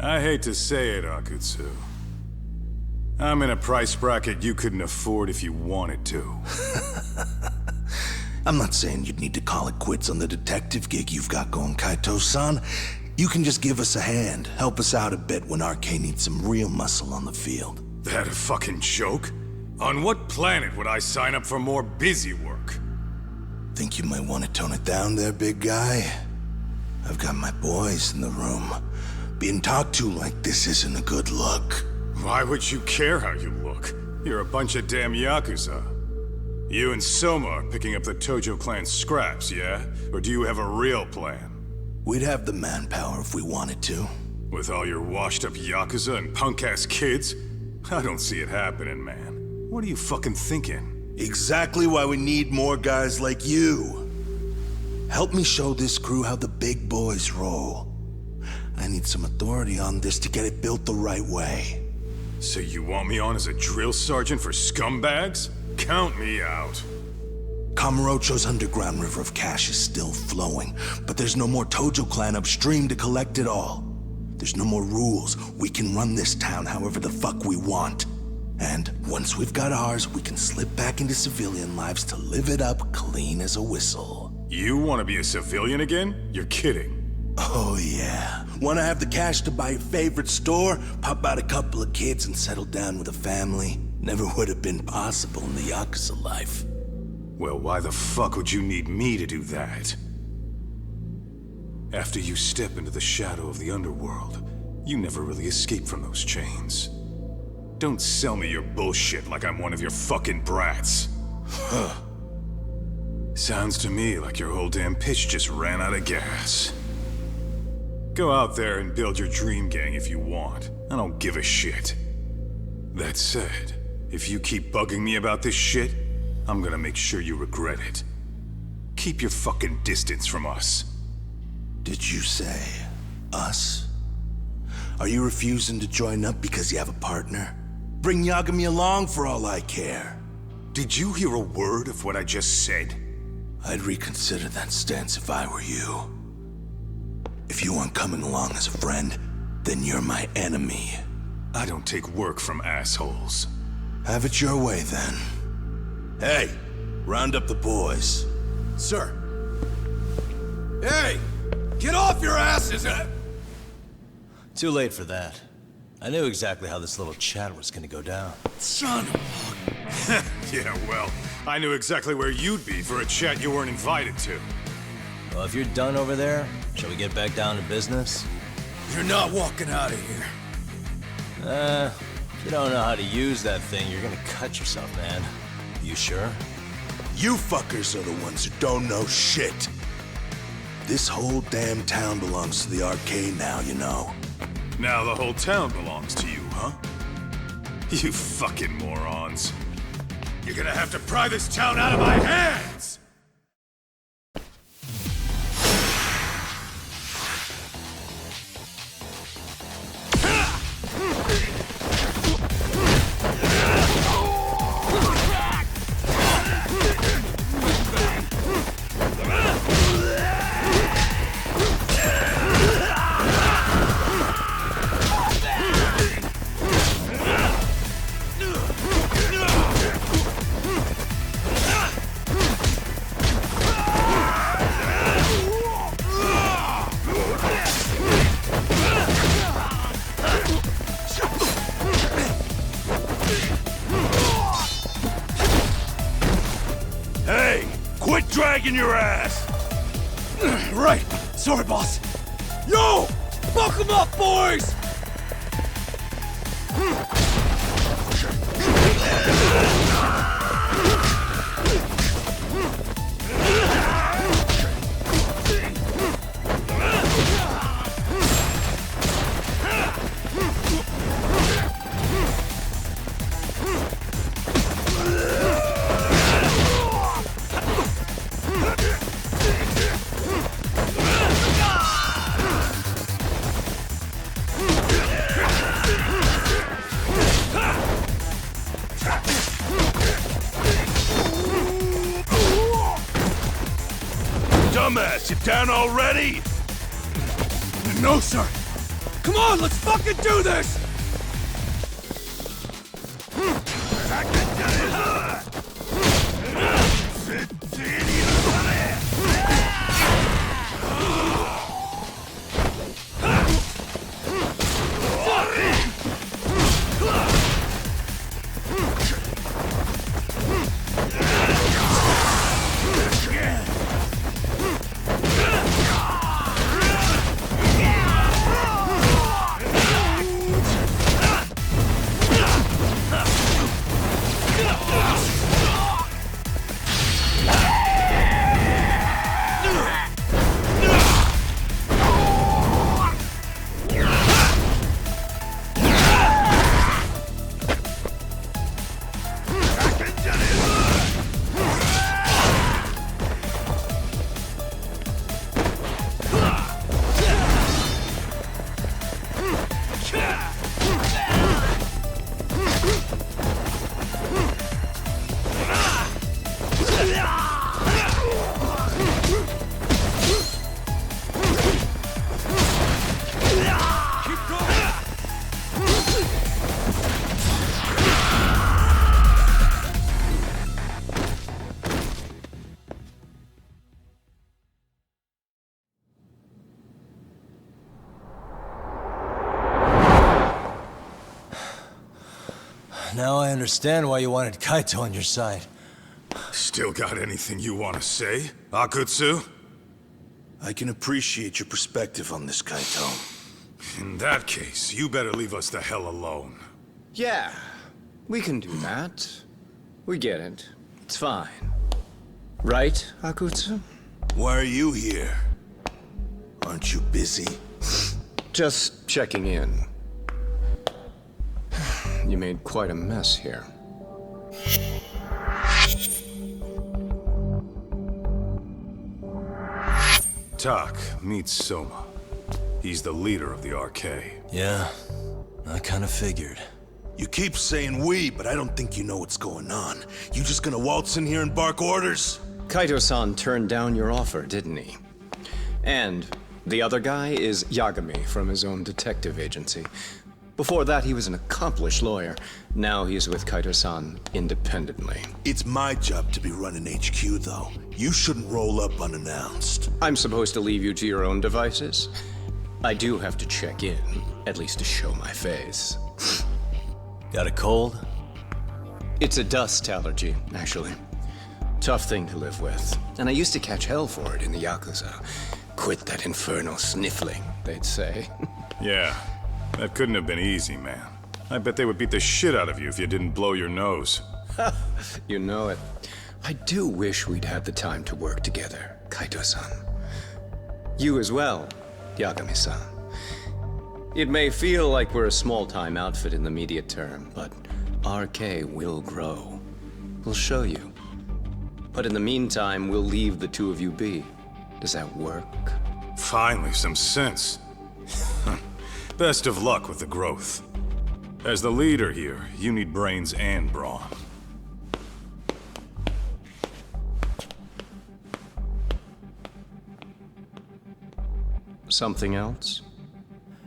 I hate to say it, Akutsu. I'm in a price bracket you couldn't afford if you wanted to. I'm not saying you'd need to call it quits on the detective gig you've got going, Kaito-san. You can just give us a hand, help us out a bit when Arcane needs some real muscle on the field. That a fucking joke? On what planet would I sign up for more busy work? Think you might want to tone it down there, big guy? I've got my boys in the room. Being talked to like this isn't a good look. Why would you care how you look? You're a bunch of damn Yakuza. You and Soma are picking up the Tojo clan scraps, yeah? Or do you have a real plan? We'd have the manpower if we wanted to. With all your washed-up Yakuza and punk-ass kids? I don't see it happening, man. What are you fucking thinking? Exactly why we need more guys like you. Help me show this crew how the big boys roll. I need some authority on this to get it built the right way. So you want me on as a drill sergeant for scumbags? Count me out. Kamurocho's underground river of cash is still flowing, but there's no more Tojo clan upstream to collect it all. There's no more rules. We can run this town however the fuck we want. And once we've got ours, we can slip back into civilian lives to live it up clean as a whistle. You want to be a civilian again? You're kidding. Oh yeah. Want to have the cash to buy your favorite store, pop out a couple of kids and settle down with a family? Never would have been possible in the Yakuza life. Well, why the fuck would you need me to do that? After you step into the shadow of the underworld, you never really escape from those chains. Don't sell me your bullshit like I'm one of your fucking brats. Huh. Sounds to me like your whole damn pitch just ran out of gas. Go out there and build your dream gang if you want. I don't give a shit. That said, if you keep bugging me about this shit, I'm gonna make sure you regret it. Keep your fucking distance from us. Did you say us? Are you refusing to join up because you have a partner? Bring Yagami along for all I care. Did you hear a word of what I just said? I'd reconsider that stance if I were you. If you aren't coming along as a friend, then you're my enemy. I don't take work from assholes. Have it your way, then. Hey, round up the boys. Sir. Hey! Get off your asses! Too late for that. I knew exactly how this little chat was gonna go down. Son of a... Yeah, well, I knew exactly where you'd be for a chat you weren't invited to. Well, if you're done over there, shall we get back down to business? You're not walking out of here. If you don't know how to use that thing, you're gonna cut yourself, man. You sure? You fuckers are the ones who don't know shit. This whole damn town belongs to the arcade now, you know. Now the whole town belongs to you, huh? You fucking morons. You're gonna have to pry this town out of my hands! Dragging your ass! Right! Sorry, boss! Yo! Buck 'em up, boys! Dumbass, you down already? No, sir. Come on, let's fucking do this! Now I understand why you wanted Kaito on your side. Still got anything you want to say, Akutsu? I can appreciate your perspective on this, Kaito. In that case, you better leave us the hell alone. Yeah, we can do that. We get it. It's fine. Right, Akutsu? Why are you here? Aren't you busy? Just checking in. You made quite a mess here. Tak, meet Soma. He's the leader of the RK. Yeah, I kind of figured. You keep saying we, but I don't think you know what's going on. You just gonna waltz in here and bark orders? Kaito-san turned down your offer, didn't he? And the other guy is Yagami from his own detective agency. Before that, he was an accomplished lawyer. Now he's with Kaito-san independently. It's my job to be running HQ, though. You shouldn't roll up unannounced. I'm supposed to leave you to your own devices? I do have to check in, at least to show my face. Got a cold? It's a dust allergy, actually. Tough thing to live with. And I used to catch hell for it in the Yakuza. Quit that infernal sniffling, they'd say. Yeah, that couldn't have been easy, man. I bet they would beat the shit out of you if you didn't blow your nose. You know it. I do wish we'd had the time to work together, Kaito-san. You as well, Yagami-san. It may feel like we're a small-time outfit in the media term, but RK will grow. We'll show you. But in the meantime, we'll leave the two of you be. Does that work? Finally, some sense. Best of luck with the growth. As the leader here, you need brains and brawn. Something else?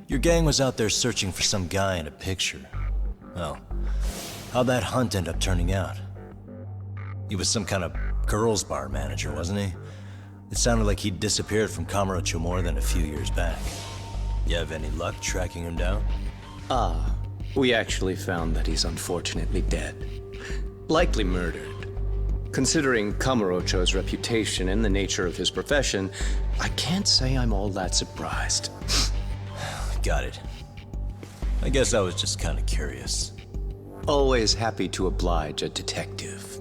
Your gang was out there searching for some guy in a picture. Well, how'd that hunt end up turning out? He was some kind of girls' bar manager, wasn't he? It sounded like he'd disappeared from Kamurocho more than a few years back. You have any luck tracking him down? We actually found that he's unfortunately dead. Likely murdered. Considering Kamurocho's reputation and the nature of his profession, I can't say I'm all that surprised. Got it. I guess I was just kind of curious. Always happy to oblige a detective.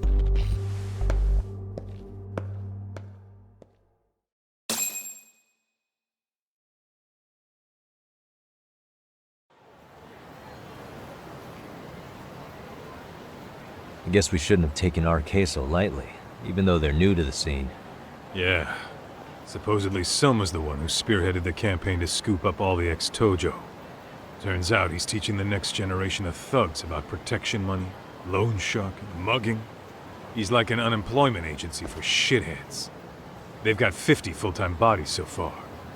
I guess we shouldn't have taken RK so lightly, even though they're new to the scene. Yeah. Supposedly Soma's the one who spearheaded the campaign to scoop up all the ex-Tojo. Turns out he's teaching the next generation of thugs about protection money, loan sharking, mugging. He's like an unemployment agency for shitheads. They've got 50 full-time bodies so far,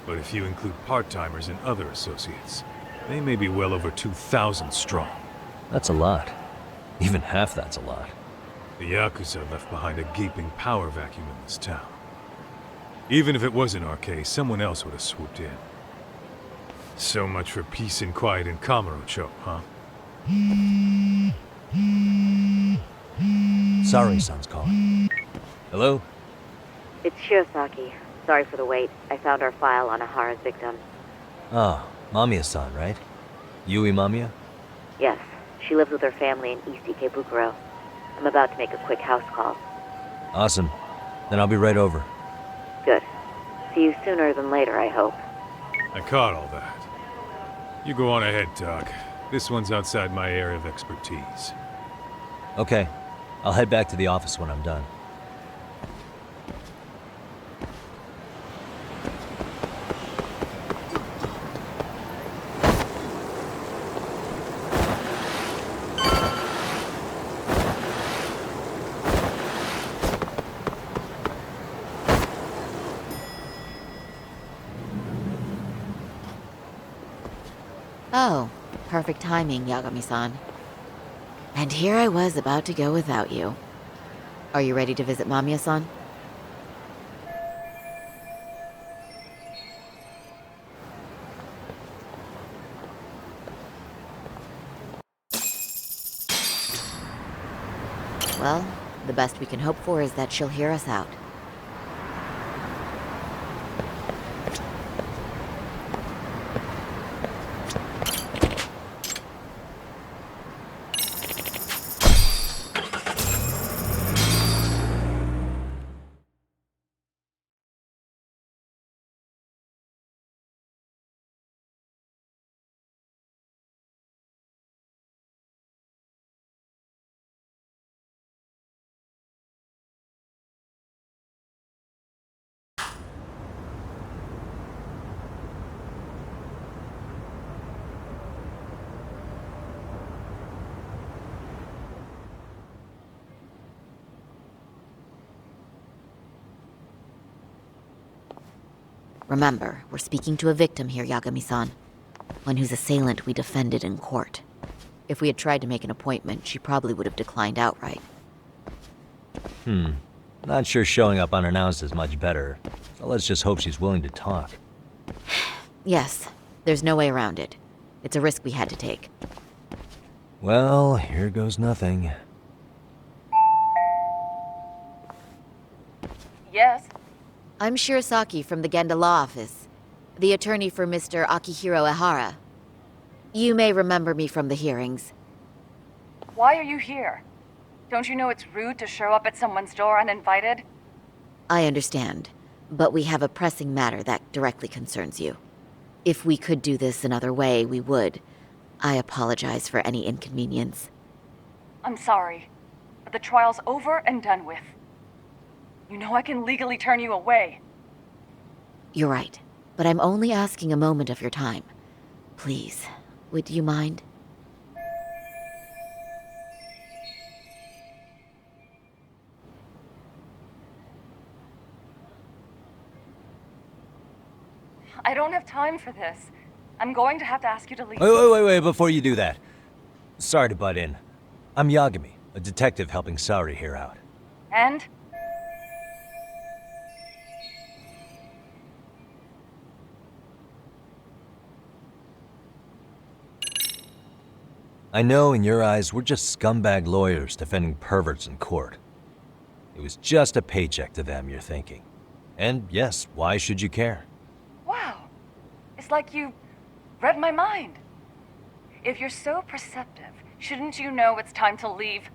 but if you include part-timers and other associates, They may be well over 2,000 strong. That's a lot. Even half that's a lot. The Yakuza left behind a gaping power vacuum in this town. Even if it was an arcade, someone else would have swooped in. So much for peace and quiet in Kamurocho, huh? Sorry, son's calling. Hello? It's Shirosaki. Sorry for the wait. I found our file on Ahara's victim. Ah, Mamiya-san, right? Yui Mamiya? Yes, she lives with her family in East Ikebukuro. I'm about to make a quick house call. Awesome. Then I'll be right over. Good. See you sooner than later, I hope. I caught all that. You go on ahead, Doc. This one's outside my area of expertise. Okay. I'll head back to the office when I'm done. Oh, perfect timing, Yagami-san. And here I was about to go without you. Are you ready to visit Mamiya-san? Well, the best we can hope for is that she'll hear us out. Remember, we're speaking to a victim here, Yagami-san. One whose assailant we defended in court. If we had tried to make an appointment, she probably would have declined outright. Not sure showing up unannounced is much better. So let's just hope she's willing to talk. Yes, there's no way around it. It's a risk we had to take. Well, here goes nothing. Yes? I'm Shirosaki from the Genda Law Office, the attorney for Mr. Akihiro Ehara. You may remember me from the hearings. Why are you here? Don't you know it's rude to show up at someone's door uninvited? I understand, but we have a pressing matter that directly concerns you. If we could do this another way, we would. I apologize for any inconvenience. I'm sorry, but the trial's over and done with. You know I can legally turn you away. You're right, but I'm only asking a moment of your time. Please, would you mind? I don't have time for this. I'm going to have to ask you to leave. Wait, before you do that. Sorry to butt in. I'm Yagami, a detective helping Saori here out. And? I know in your eyes we're just scumbag lawyers defending perverts in court. It was just a paycheck to them, you're thinking. And yes, why should you care? Wow. It's like you read my mind. If you're so perceptive, shouldn't you know it's time to leave?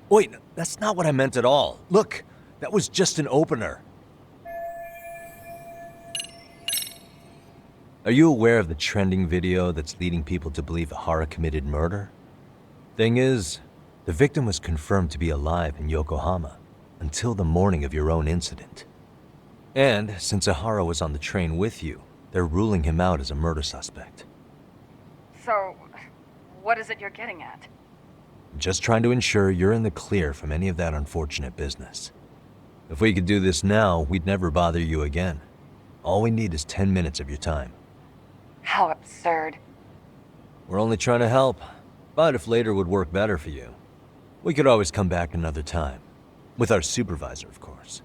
Wait, that's not what I meant at all. Look, that was just an opener. Are you aware of the trending video that's leading people to believe Ahara committed murder? Thing is, the victim was confirmed to be alive in Yokohama until the morning of your own incident. And since Ahara was on the train with you, they're ruling him out as a murder suspect. So, what is it you're getting at? Just trying to ensure you're in the clear from any of that unfortunate business. If we could do this now, we'd never bother you again. All we need is 10 minutes of your time. How absurd. We're only trying to help. But if later would work better for you, we could always come back another time. With our supervisor, of course.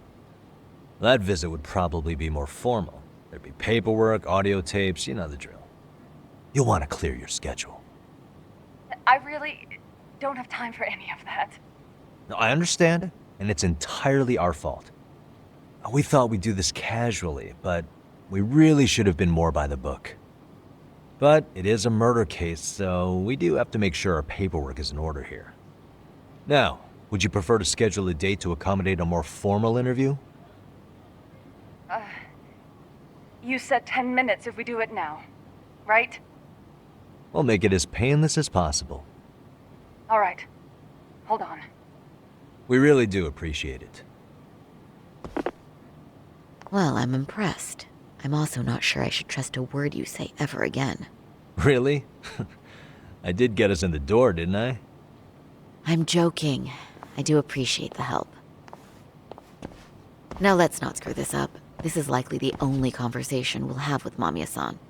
That visit would probably be more formal. There'd be paperwork, audio tapes, you know the drill. You'll want to clear your schedule. I really don't have time for any of that. No, I understand, and it's entirely our fault. We thought we'd do this casually, but we really should have been more by the book. But it is a murder case, so we do have to make sure our paperwork is in order here. Now, would you prefer to schedule a date to accommodate a more formal interview? You said 10 minutes if we do it now, right? We'll make it as painless as possible. All right. Hold on. We really do appreciate it. Well, I'm impressed. I'm also not sure I should trust a word you say ever again. Really? I did get us in the door, didn't I? I'm joking. I do appreciate the help. Now let's not screw this up. This is likely the only conversation we'll have with Mamiya-san.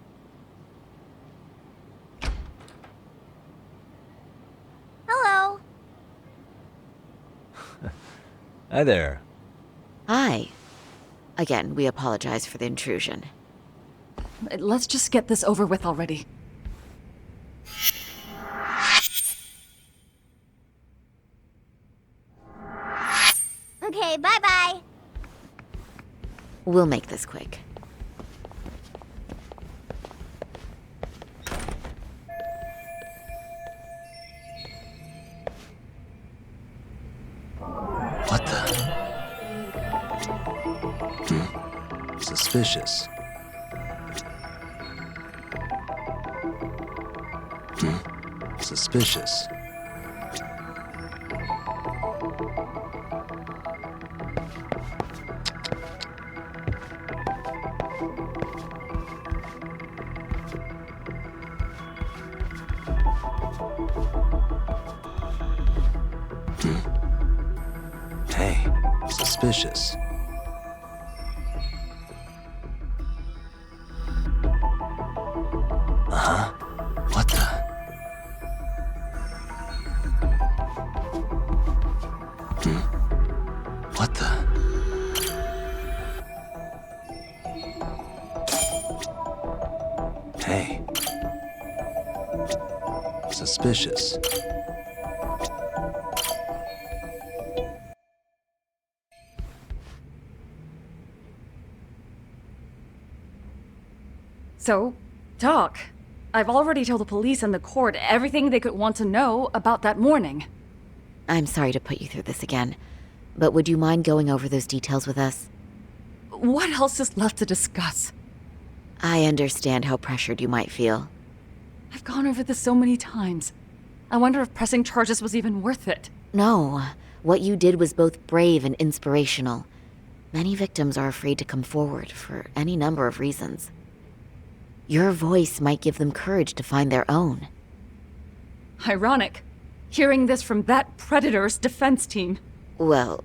Hello. Hi there. Hi. Again, we apologize for the intrusion. Let's just get this over with already. Okay, bye-bye. We'll make this quick. What the? Suspicious. Suspicious. Hey, suspicious. Uh-huh. What the? What the? Hey. Suspicious. So, Doc, I've already told the police and the court everything they could want to know about that morning. I'm sorry to put you through this again, but would you mind going over those details with us? What else is left to discuss? I understand how pressured you might feel. I've gone over this so many times. I wonder if pressing charges was even worth it. No, what you did was both brave and inspirational. Many victims are afraid to come forward for any number of reasons. Your voice might give them courage to find their own. Ironic, hearing this from that predator's defense team. Well,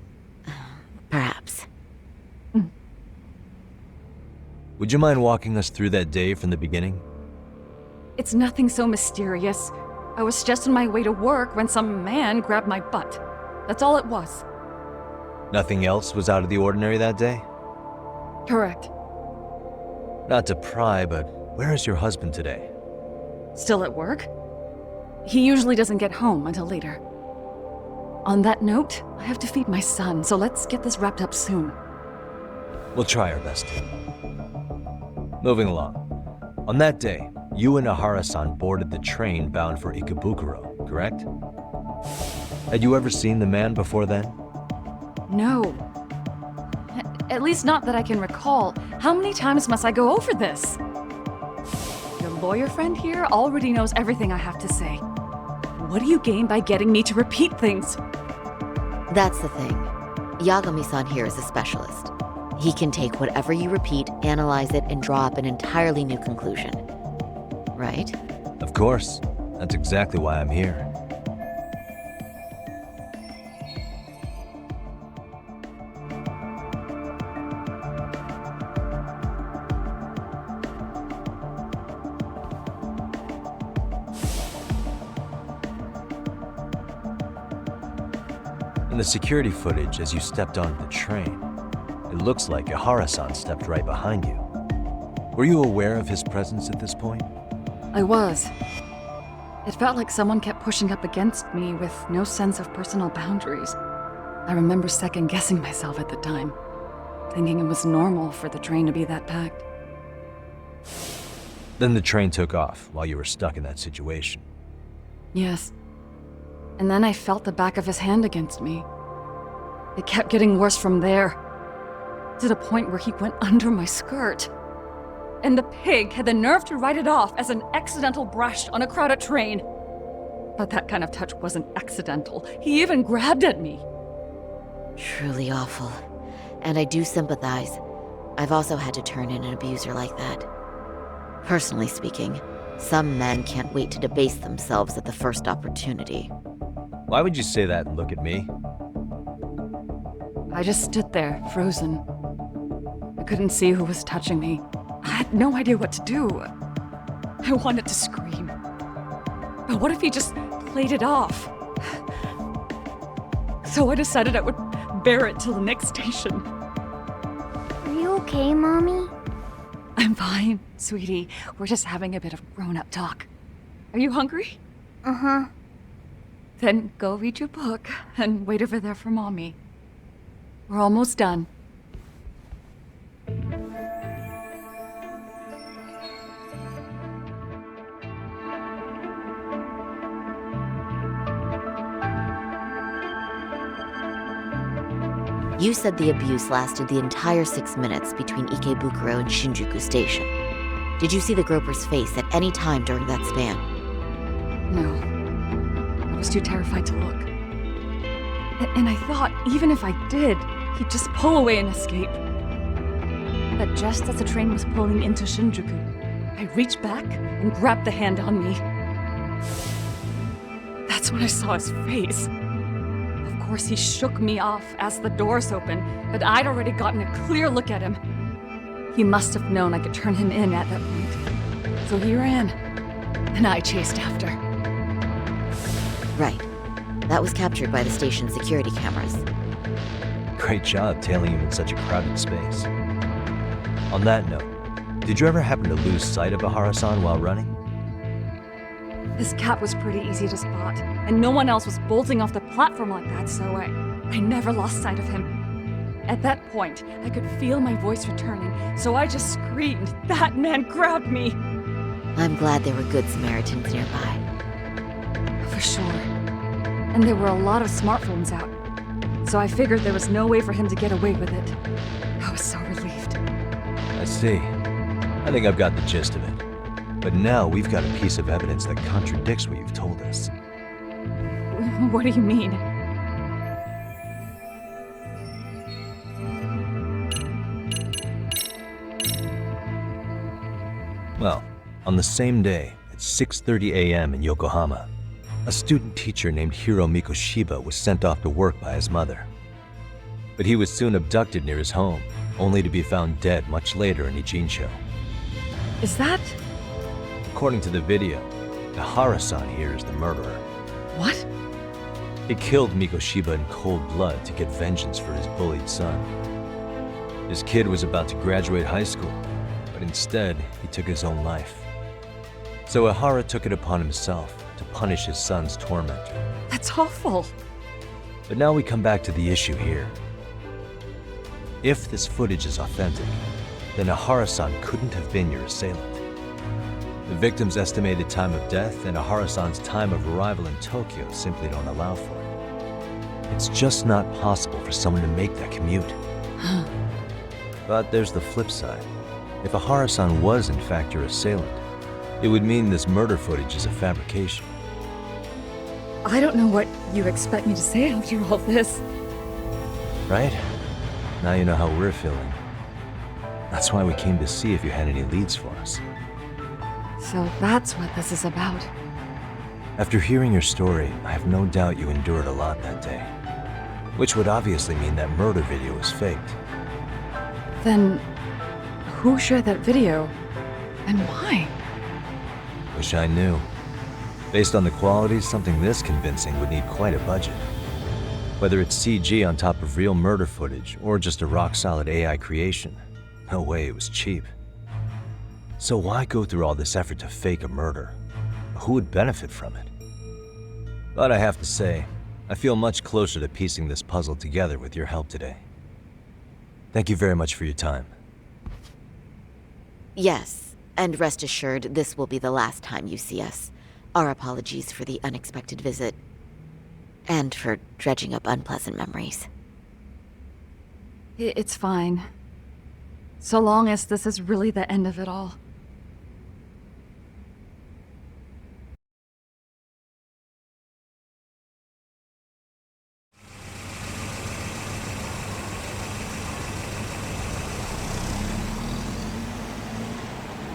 perhaps. Would you mind walking us through that day from the beginning? It's nothing so mysterious. I was just on my way to work when some man grabbed my butt. That's all it was. Nothing else was out of the ordinary that day? Correct. Not to pry, but where is your husband today? Still at work? He usually doesn't get home until later. On that note, I have to feed my son, so let's get this wrapped up soon. We'll try our best to. Moving along. On that day, you and Ahara-san boarded the train bound for Ikebukuro, correct? Had you ever seen the man before then? No. At least not that I can recall. How many times must I go over this? Your lawyer friend here already knows everything I have to say. What do you gain by getting me to repeat things? That's the thing. Yagami-san here is a specialist. He can take whatever you repeat, analyze it, and draw up an entirely new conclusion. Right? Of course. That's exactly why I'm here. In the security footage as you stepped onto the train, it looks like Ihara-san stepped right behind you. Were you aware of his presence at this point? I was. It felt like someone kept pushing up against me with no sense of personal boundaries. I remember second-guessing myself at the time, thinking it was normal for the train to be that packed. Then the train took off while you were stuck in that situation. Yes. And then I felt the back of his hand against me. It kept getting worse from there, to the point where he went under my skirt. And the pig had the nerve to write it off as an accidental brush on a crowded train. But that kind of touch wasn't accidental. He even grabbed at me. Truly awful. And I do sympathize. I've also had to turn in an abuser like that. Personally speaking, some men can't wait to debase themselves at the first opportunity. Why would you say that and look at me? I just stood there, frozen. I couldn't see who was touching me. I had no idea what to do. I wanted to scream. But what if he just played it off? So I decided I would bear it till the next station. Are you okay, Mommy? I'm fine, sweetie. We're just having a bit of grown-up talk. Are you hungry? Uh-huh. Then go read your book and wait over there for Mommy. We're almost done. You said the abuse lasted the entire 6 minutes between Ikebukuro and Shinjuku Station. Did you see the groper's face at any time during that span? No. I was too terrified to look. And I thought, even if I did, he'd just pull away and escape. But just as the train was pulling into Shinjuku, I reached back and grabbed the hand on me. That's when I saw his face. Of course, he shook me off as the doors opened, but I'd already gotten a clear look at him. He must have known I could turn him in at that point. So he ran, and I chased after. Right. That was captured by the station's security cameras. Great job tailing him in such a crowded space. On that note, did you ever happen to lose sight of Ihara-san while running? His cap was pretty easy to spot, and no one else was bolting off the platform like that, so I never lost sight of him. At that point, I could feel my voice returning, so I just screamed, "That man grabbed me!" I'm glad there were good Samaritans nearby. For sure. And there were a lot of smartphones out, so I figured there was no way for him to get away with it. I was so relieved. I see. I think I've got the gist of it. But now we've got a piece of evidence that contradicts what you've told us. What do you mean? Well, on the same day, at 6:30 a.m. in Yokohama, a student teacher named Hiro Mikoshiba was sent off to work by his mother. But he was soon abducted near his home, only to be found dead much later in Ijincho. Is that... According to the video, Ihara-san here is the murderer. What? He killed Mikoshiba in cold blood to get vengeance for his bullied son. His kid was about to graduate high school, but instead, he took his own life. So Ihara took it upon himself to punish his son's tormentor. That's awful. But now we come back to the issue here. If this footage is authentic, then Ihara-san couldn't have been your assailant. The victim's estimated time of death and Ihara-san's time of arrival in Tokyo simply don't allow for it. It's just not possible for someone to make that commute. But there's the flip side. If Ihara-san was in fact your assailant, it would mean this murder footage is a fabrication. I don't know what you expect me to say after all this. Right? Now you know how we're feeling. That's why we came to see if you had any leads for us. So that's what this is about. After hearing your story, I have no doubt you endured a lot that day. Which would obviously mean that murder video was faked. Then, who shared that video? And why? Wish I knew. Based on the quality, something this convincing would need quite a budget. Whether it's CG on top of real murder footage or just a rock-solid AI creation, no way it was cheap. So why go through all this effort to fake a murder? Who would benefit from it? But I have to say, I feel much closer to piecing this puzzle together with your help today. Thank you very much for your time. Yes, and rest assured, this will be the last time you see us. Our apologies for the unexpected visit. And for dredging up unpleasant memories. It's fine. So long as this is really the end of it all.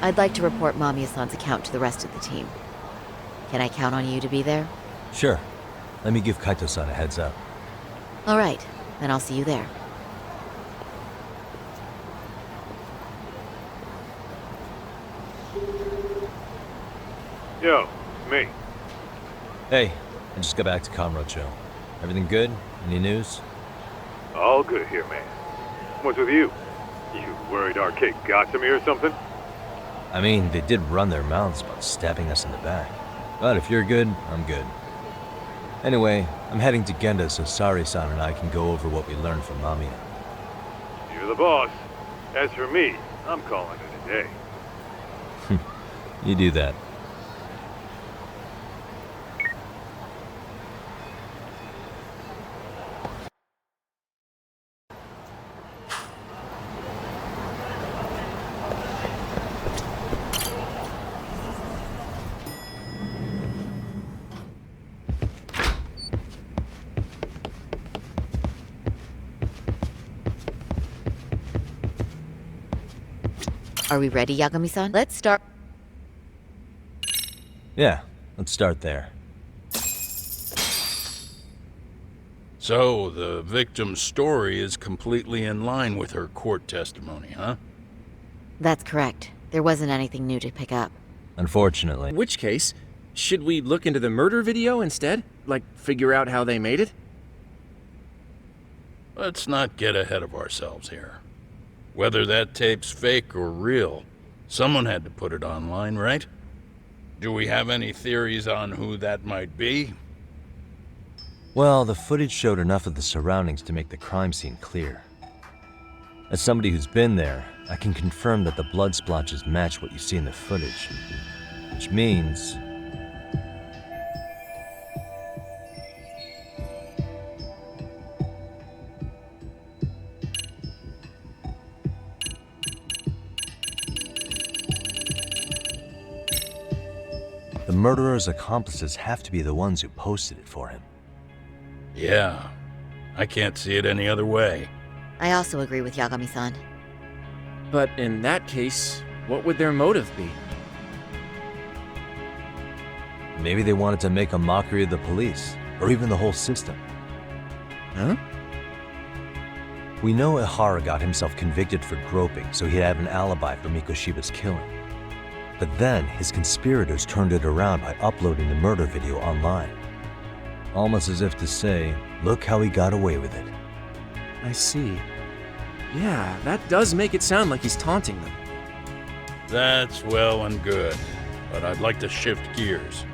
I'd like to report Mamiya-san's account to the rest of the team. Can I count on you to be there? Sure. Let me give Kaito-san a heads up. All right, then I'll see you there. Yo, it's me. Hey, I just got back to Kamurocho. Everything good? Any news? All good here, man. What's with you? You worried our kid got to me or something? I mean, they did run their mouths about stabbing us in the back. But if you're good, I'm good. Anyway, I'm heading to Genda so Sari-san and I can go over what we learned from Mamiya. You're the boss. As for me, I'm calling it a day. You do that. Are we ready, Yagami-san? Let's start. Yeah, let's start there. So, the victim's story is completely in line with her court testimony, huh? That's correct. There wasn't anything new to pick up. Unfortunately. In which case, should we look into the murder video instead? Like, figure out how they made it? Let's not get ahead of ourselves here. Whether that tape's fake or real, someone had to put it online, right? Do we have any theories on who that might be? Well, the footage showed enough of the surroundings to make the crime scene clear. As somebody who's been there, I can confirm that the blood splotches match what you see in the footage. Which means... the murderer's accomplices have to be the ones who posted it for him. Yeah, I can't see it any other way. I also agree with Yagami-san. But in that case, what would their motive be? Maybe they wanted to make a mockery of the police, or even the whole system. Huh? We know Ihara got himself convicted for groping, so he'd have an alibi for Mikoshiba's killing. But then, his conspirators turned it around by uploading the murder video online. Almost as if to say, look how he got away with it. I see. Yeah, that does make it sound like he's taunting them. That's well and good, but I'd like to shift gears.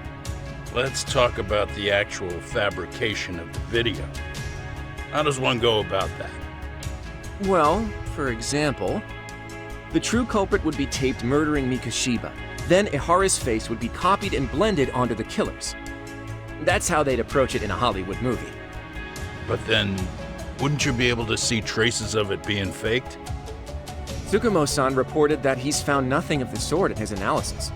Let's talk about the actual fabrication of the video. How does one go about that? Well, for example, the true culprit would be taped murdering Mikoshiba. Then Ihara's face would be copied and blended onto the killers. That's how they'd approach it in a Hollywood movie. But then, wouldn't you be able to see traces of it being faked? Tsukumo-san reported that he's found nothing of the sort in his analysis.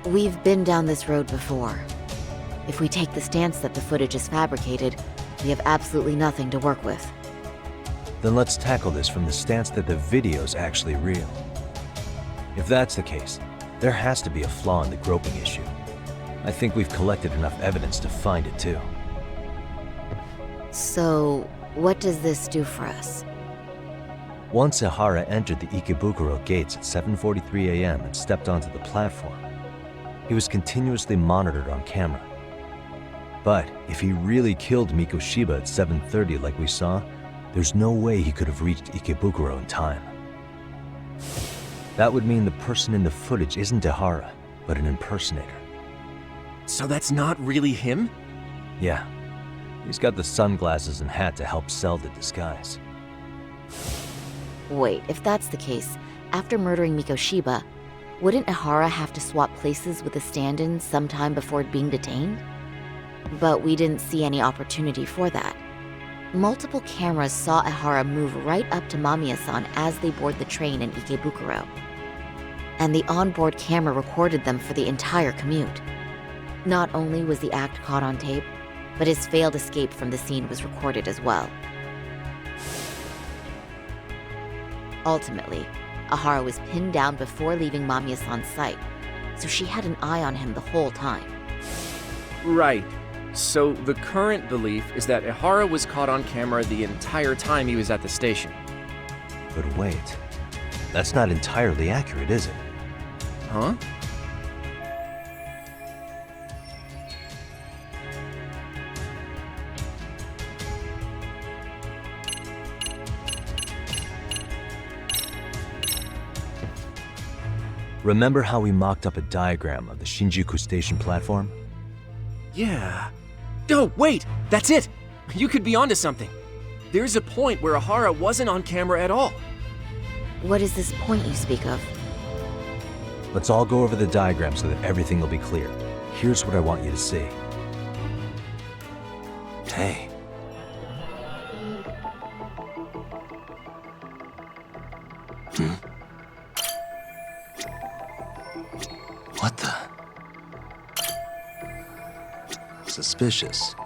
We've been down this road before. If we take the stance that the footage is fabricated, we have absolutely nothing to work with. Then let's tackle this from the stance that the video's actually real. If that's the case, there has to be a flaw in the groping issue. I think we've collected enough evidence to find it too. So, what does this do for us? Once Ihara entered the Ikebukuro gates at 7:43 a.m. and stepped onto the platform, he was continuously monitored on camera. But if he really killed Mikoshiba at 7:30 like we saw, there's no way he could have reached Ikebukuro in time. That would mean the person in the footage isn't Ehara, but an impersonator. So that's not really him? Yeah. He's got the sunglasses and hat to help sell the disguise. Wait, if that's the case, after murdering Mikoshiba, wouldn't Ehara have to swap places with the stand-in sometime before being detained? But we didn't see any opportunity for that. Multiple cameras saw Ehara move right up to Mamiya-san as they board the train in Ikebukuro. And the onboard camera recorded them for the entire commute. Not only was the act caught on tape, but his failed escape from the scene was recorded as well. Ultimately, Ehara was pinned down before leaving Mamiya-san's sight, so she had an eye on him the whole time. Right. So the current belief is that Ehara was caught on camera the entire time he was at the station. But wait, that's not entirely accurate, is it? Huh? Remember how we mocked up a diagram of the Shinjuku station platform? Yeah. Oh, wait! That's it! You could be onto something. There's a point where Ehara wasn't on camera at all. What is this point you speak of? Let's all go over the diagram so that everything will be clear. Here's what I want you to see. Hey. What the? Suspicious.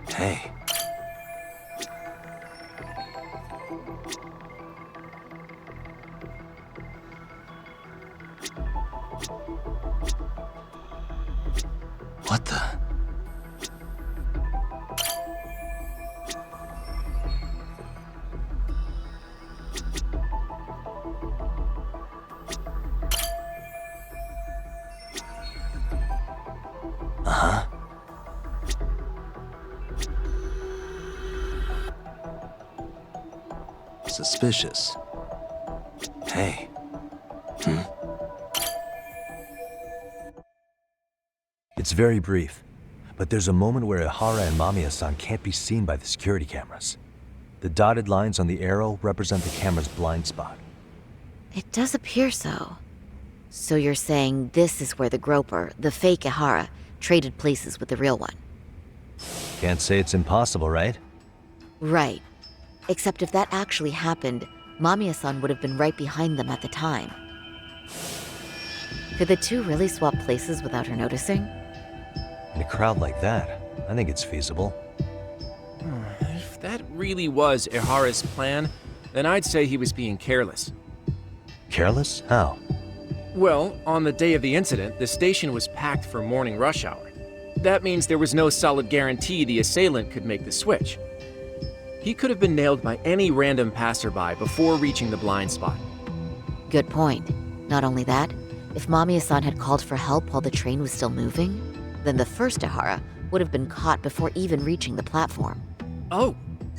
Hey. What the? Uh-huh. Suspicious. Hey. It's very brief, but there's a moment where Ehara and Mamiya-san can't be seen by the security cameras. The dotted lines on the arrow represent the camera's blind spot. It does appear so. So you're saying this is where the groper, the fake Ehara, traded places with the real one? Can't say it's impossible, right? Right. Except if that actually happened, Mamiya-san would have been right behind them at the time. Could the two really swap places without her noticing? In a crowd like that, I think it's feasible. If that really was Ehara's plan, then I'd say he was being careless. Careless? How? Well, on the day of the incident, the station was packed for morning rush hour. That means there was no solid guarantee the assailant could make the switch. He could have been nailed by any random passerby before reaching the blind spot. Good point. Not only that, if Mamiya-san had called for help while the train was still moving, then the first Ehara would have been caught before even reaching the platform. Oh,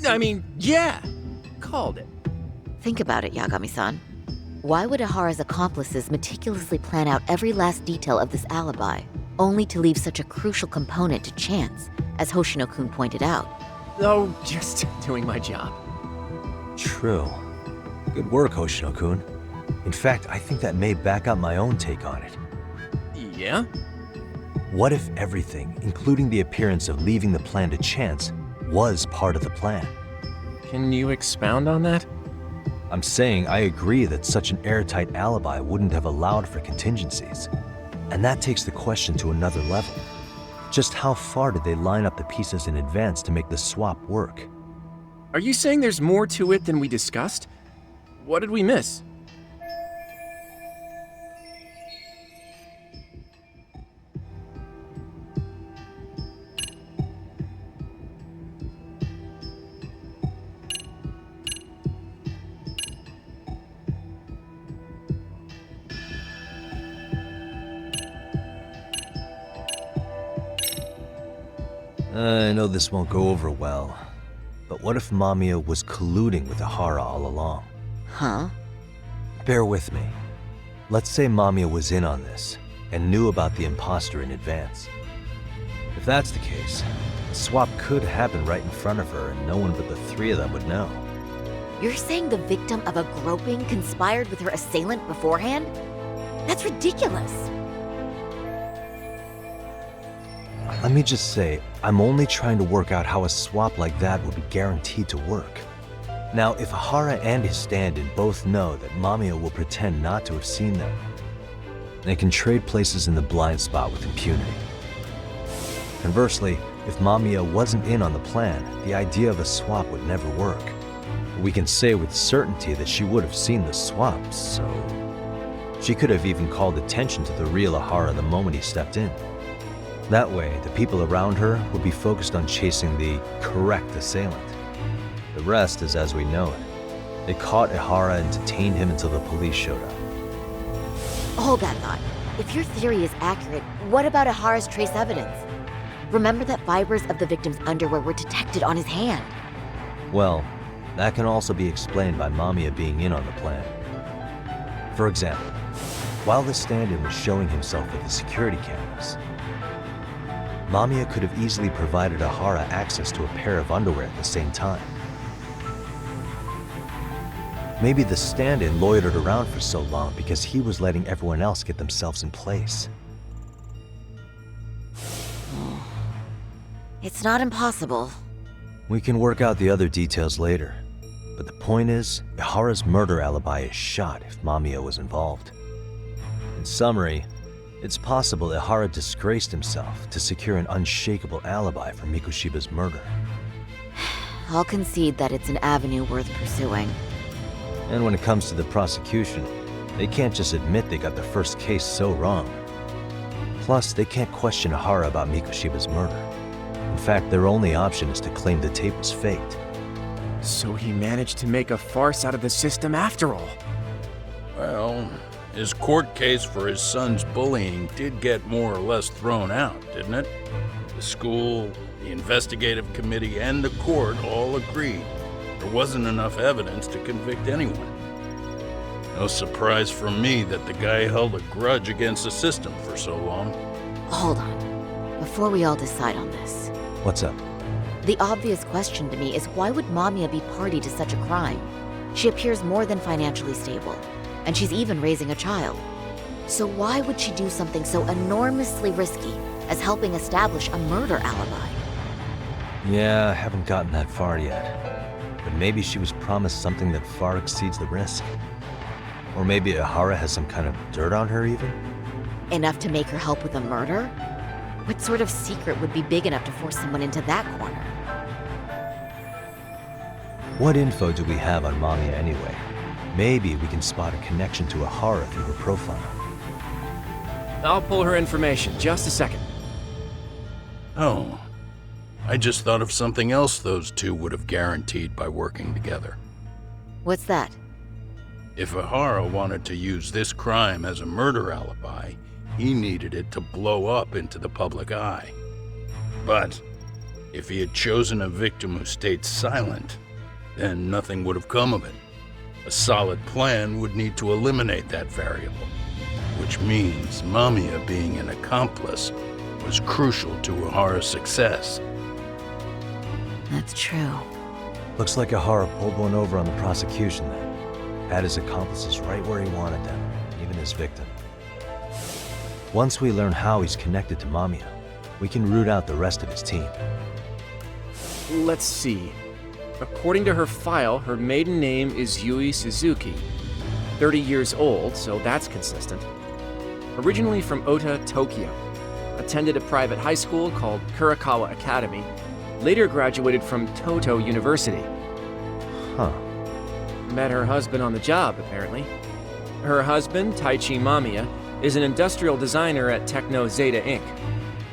I mean, yeah! Called it. Think about it, Yagami-san. Why would Ehara's accomplices meticulously plan out every last detail of this alibi, only to leave such a crucial component to chance, as Hoshino-kun pointed out? Oh, just doing my job. True. Good work, Hoshino-kun. In fact, I think that may back up my own take on it. Yeah? What if everything, including the appearance of leaving the plan to chance, was part of the plan? Can you expound on that? I'm saying I agree that such an airtight alibi wouldn't have allowed for contingencies. And that takes the question to another level. Just how far did they line up the pieces in advance to make the swap work? Are you saying there's more to it than we discussed? What did we miss? I know this won't go over well, but what if Mamiya was colluding with Ihara all along? Huh? Bear with me. Let's say Mamiya was in on this, and knew about the imposter in advance. If that's the case, the swap could happen right in front of her and no one but the three of them would know. You're saying the victim of a groping conspired with her assailant beforehand? That's ridiculous. Let me just say, I'm only trying to work out how a swap like that would be guaranteed to work. Now, if Ihara and his stand-in both know that Mamiya will pretend not to have seen them, they can trade places in the blind spot with impunity. Conversely, if Mamiya wasn't in on the plan, the idea of a swap would never work. We can say with certainty that she would have seen the swap, so... She could have even called attention to the real Ihara the moment he stepped in. That way, the people around her would be focused on chasing the correct assailant. The rest is as we know it. They caught Ihara and detained him until the police showed up. Hold that thought. If your theory is accurate, what about Ihara's trace evidence? Remember that fibers of the victim's underwear were detected on his hand. Well, that can also be explained by Mamiya being in on the plan. For example, while the stand-in was showing himself with the security cameras, Mamiya could have easily provided Ihara access to a pair of underwear at the same time. Maybe the stand-in loitered around for so long because he was letting everyone else get themselves in place. It's not impossible. We can work out the other details later, but the point is, Ihara's murder alibi is shot if Mamiya was involved. In summary, it's possible Ihara disgraced himself to secure an unshakable alibi for Mikoshiba's murder. I'll concede that it's an avenue worth pursuing. And when it comes to the prosecution, they can't just admit they got the first case so wrong. Plus, they can't question Ihara about Mikoshiba's murder. In fact, their only option is to claim the tape was faked. So he managed to make a farce out of the system after all. Well, his court case for his son's bullying did get more or less thrown out, didn't it? The school, the investigative committee, and the court all agreed there wasn't enough evidence to convict anyone. No surprise for me that the guy held a grudge against the system for so long. Hold on. Before we all decide on this. What's up? The obvious question to me is why would Mamiya be party to such a crime? She appears more than financially stable, and she's even raising a child. So why would she do something so enormously risky as helping establish a murder alibi? Yeah, I haven't gotten that far yet. But maybe she was promised something that far exceeds the risk. Or maybe Ihara has some kind of dirt on her even? Enough to make her help with a murder? What sort of secret would be big enough to force someone into that corner? What info do we have on Mamiya anyway? Maybe we can spot a connection to Ihara through her profile. I'll pull her information. Just a second. Oh. I just thought of something else those two would have guaranteed by working together. What's that? If Ihara wanted to use this crime as a murder alibi, he needed it to blow up into the public eye. But if he had chosen a victim who stayed silent, then nothing would have come of it. A solid plan would need to eliminate that variable, which means Mamiya being an accomplice was crucial to Ihara's success. That's true. Looks like Ihara pulled one over on the prosecution then. Had his accomplices right where he wanted them, even his victim. Once we learn how he's connected to Mamiya, we can root out the rest of his team. Let's see. According to her file, her maiden name is Yui Suzuki. 30 years old, so that's consistent. Originally from Ota, Tokyo. Attended a private high school called Kurakawa Academy. Later graduated from Toto University. Huh. Met her husband on the job, apparently. Her husband, Taichi Mamiya, is an industrial designer at Techno Zeta Inc.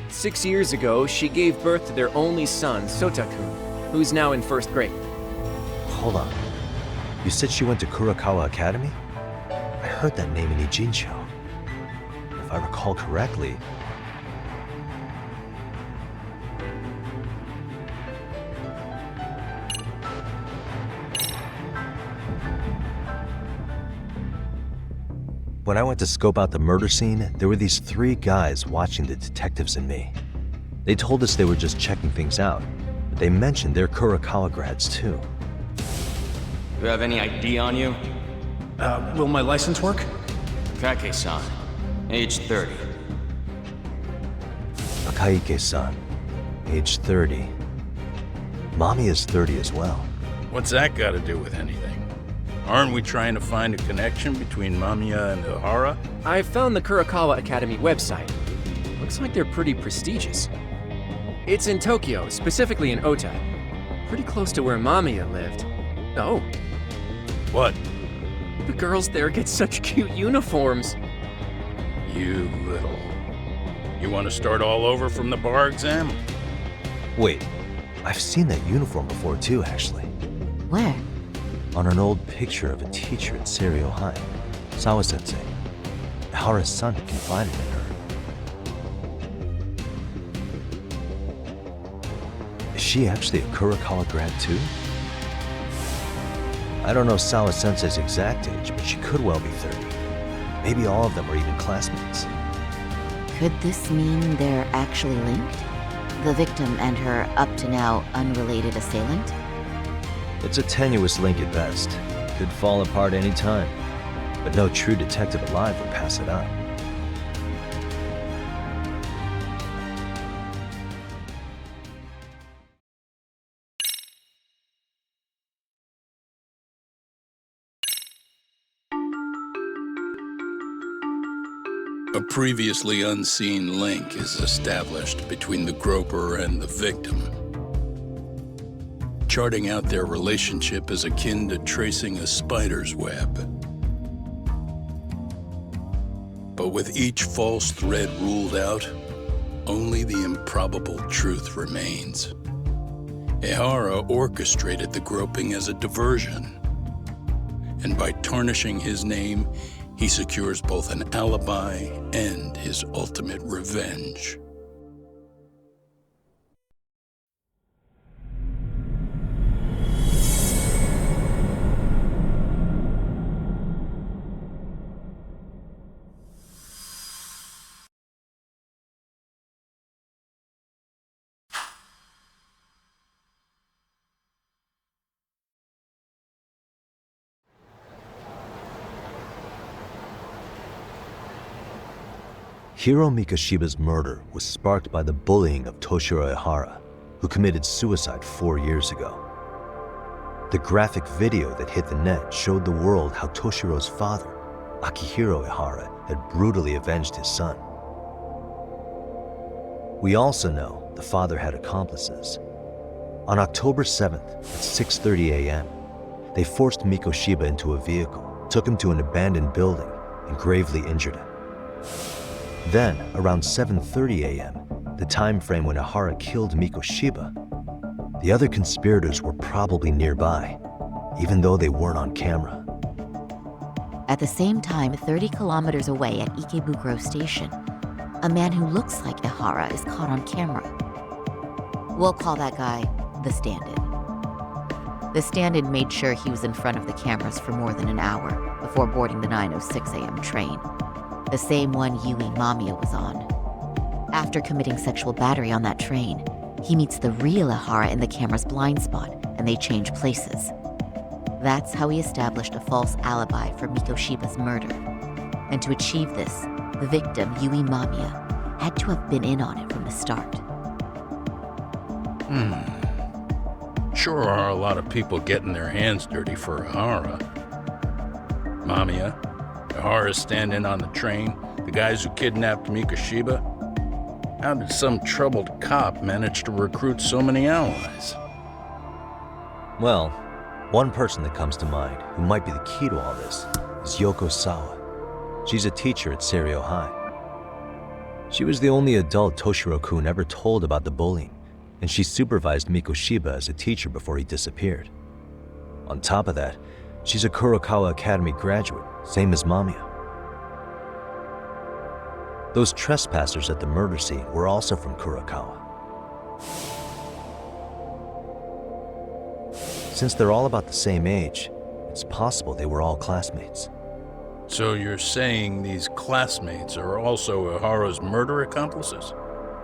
6 years ago, she gave birth to their only son, Sota-kun, who's now in first grade. Hold on. You said she went to Kurakawa Academy? I heard that name in Ijincho. If I recall correctly... When I went to scope out the murder scene, there were these 3 guys watching the detectives and me. They told us they were just checking things out, but they mentioned they're Kurokawa grads too. You have any ID on you? Will my license work? Kake-san, age 30. Akaike-san, age 30. Mommy is 30 as well. What's that got to do with anything? Aren't we trying to find a connection between Mamiya and Ihara? I found the Kurokawa Academy website. Looks like they're pretty prestigious. It's in Tokyo, specifically in Ota. Pretty close to where Mamiya lived. Oh. What? The girls there get such cute uniforms. You little... You want to start all over from the bar exam? Wait, I've seen that uniform before too, actually. Where? On an old picture of a teacher at Seiryo High, Sawa-sensei. Ihara's son had confided in her. Is she actually a Kurokawa grad too? I don't know Sawa-sensei's exact age, but she could well be 30. Maybe all of them are even classmates. Could this mean they're actually linked? The victim and her up-to-now unrelated assailant? It's a tenuous link at best. Could fall apart any time. But no true detective alive would pass it up. A previously unseen link is established between the groper and the victim. Charting out their relationship is akin to tracing a spider's web. But with each false thread ruled out, only the improbable truth remains. Ihara orchestrated the groping as a diversion, and by tarnishing his name, he secures both an alibi and his ultimate revenge. Hiro Mikoshiba's murder was sparked by the bullying of Toshiro Ihara, who committed suicide 4 years ago. The graphic video that hit the net showed the world how Toshiro's father, Akihiro Ihara, had brutally avenged his son. We also know the father had accomplices. On October 7th at 6:30 a.m., they forced Mikoshiba into a vehicle, took him to an abandoned building, and gravely injured him. Then, around 7:30 a.m., the time frame when Ihara killed Mikoshiba, the other conspirators were probably nearby, even though they weren't on camera. At the same time, 30 kilometers away at Ikebukuro Station, a man who looks like Ihara is caught on camera. We'll call that guy the stand-in. The stand-in made sure he was in front of the cameras for more than an hour before boarding the 9:06 a.m. train, the same one Yui Mamiya was on. After committing sexual battery on that train, he meets the real Ihara in the camera's blind spot, and they change places. That's how he established a false alibi for Mikoshiba's murder. And to achieve this, the victim, Yui Mamiya, had to have been in on it from the start. Sure are a lot of people getting their hands dirty for Ihara. Mamiya, Ihara's stand-in on the train, the guys who kidnapped Mikoshiba. How did some troubled cop manage to recruit so many allies? Well, one person that comes to mind who might be the key to all this is Yoko Sawa. She's a teacher at Seiryo High. She was the only adult Toshiro-kun ever told about the bullying, and she supervised Mikoshiba as a teacher before he disappeared. On top of that, she's a Kurokawa Academy graduate, same as Mamiya. Those trespassers at the murder scene were also from Kurokawa. Since they're all about the same age, it's possible they were all classmates. So you're saying these classmates are also Ihara's murder accomplices?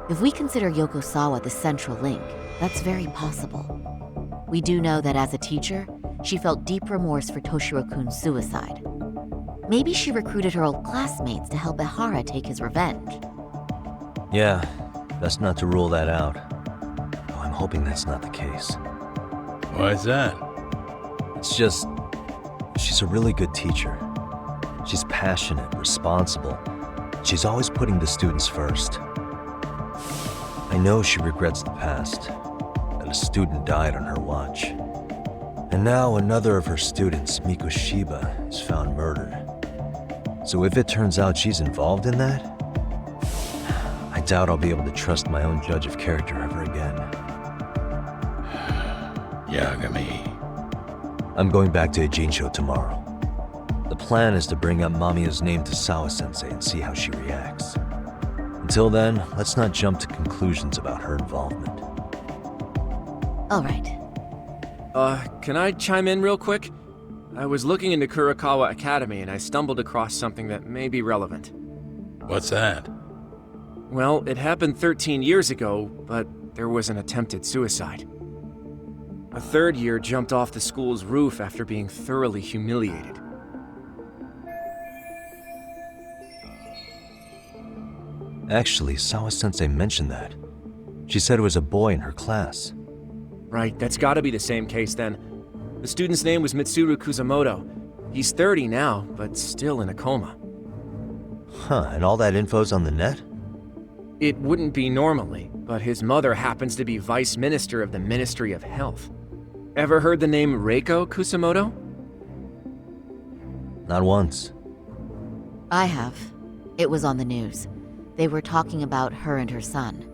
If we consider Yokosawa the central link, that's very possible. We do know that as a teacher, she felt deep remorse for Toshiro-kun's suicide. Maybe she recruited her old classmates to help Ihara take his revenge. Yeah, best not to rule that out. Though I'm hoping that's not the case. Why's that? It's just, she's a really good teacher. She's passionate, responsible. She's always putting the students first. I know she regrets the past, that a student died on her watch. And now another of her students, Mikoshiba, is found murdered. So if it turns out she's involved in that, I doubt I'll be able to trust my own judge of character ever again. Yagami. I'm going back to Ijincho tomorrow. The plan is to bring up Mamiya's name to Sawa-sensei and see how she reacts. Until then, let's not jump to conclusions about her involvement. All right. Can I chime in real quick? I was looking into Kurakawa Academy and I stumbled across something that may be relevant. What's that? Well, it happened 13 years ago, but there was an attempted suicide. A third year jumped off the school's roof after being thoroughly humiliated. Actually, Sawa-sensei mentioned that. She said it was a boy in her class. Right, that's gotta be the same case then. The student's name was Mitsuru Kusamoto. He's 30 now, but still in a coma. Huh, and all that info's on the net? It wouldn't be normally, but his mother happens to be Vice Minister of the Ministry of Health. Ever heard the name Reiko Kusamoto? Not once. I have. It was on the news. They were talking about her and her son.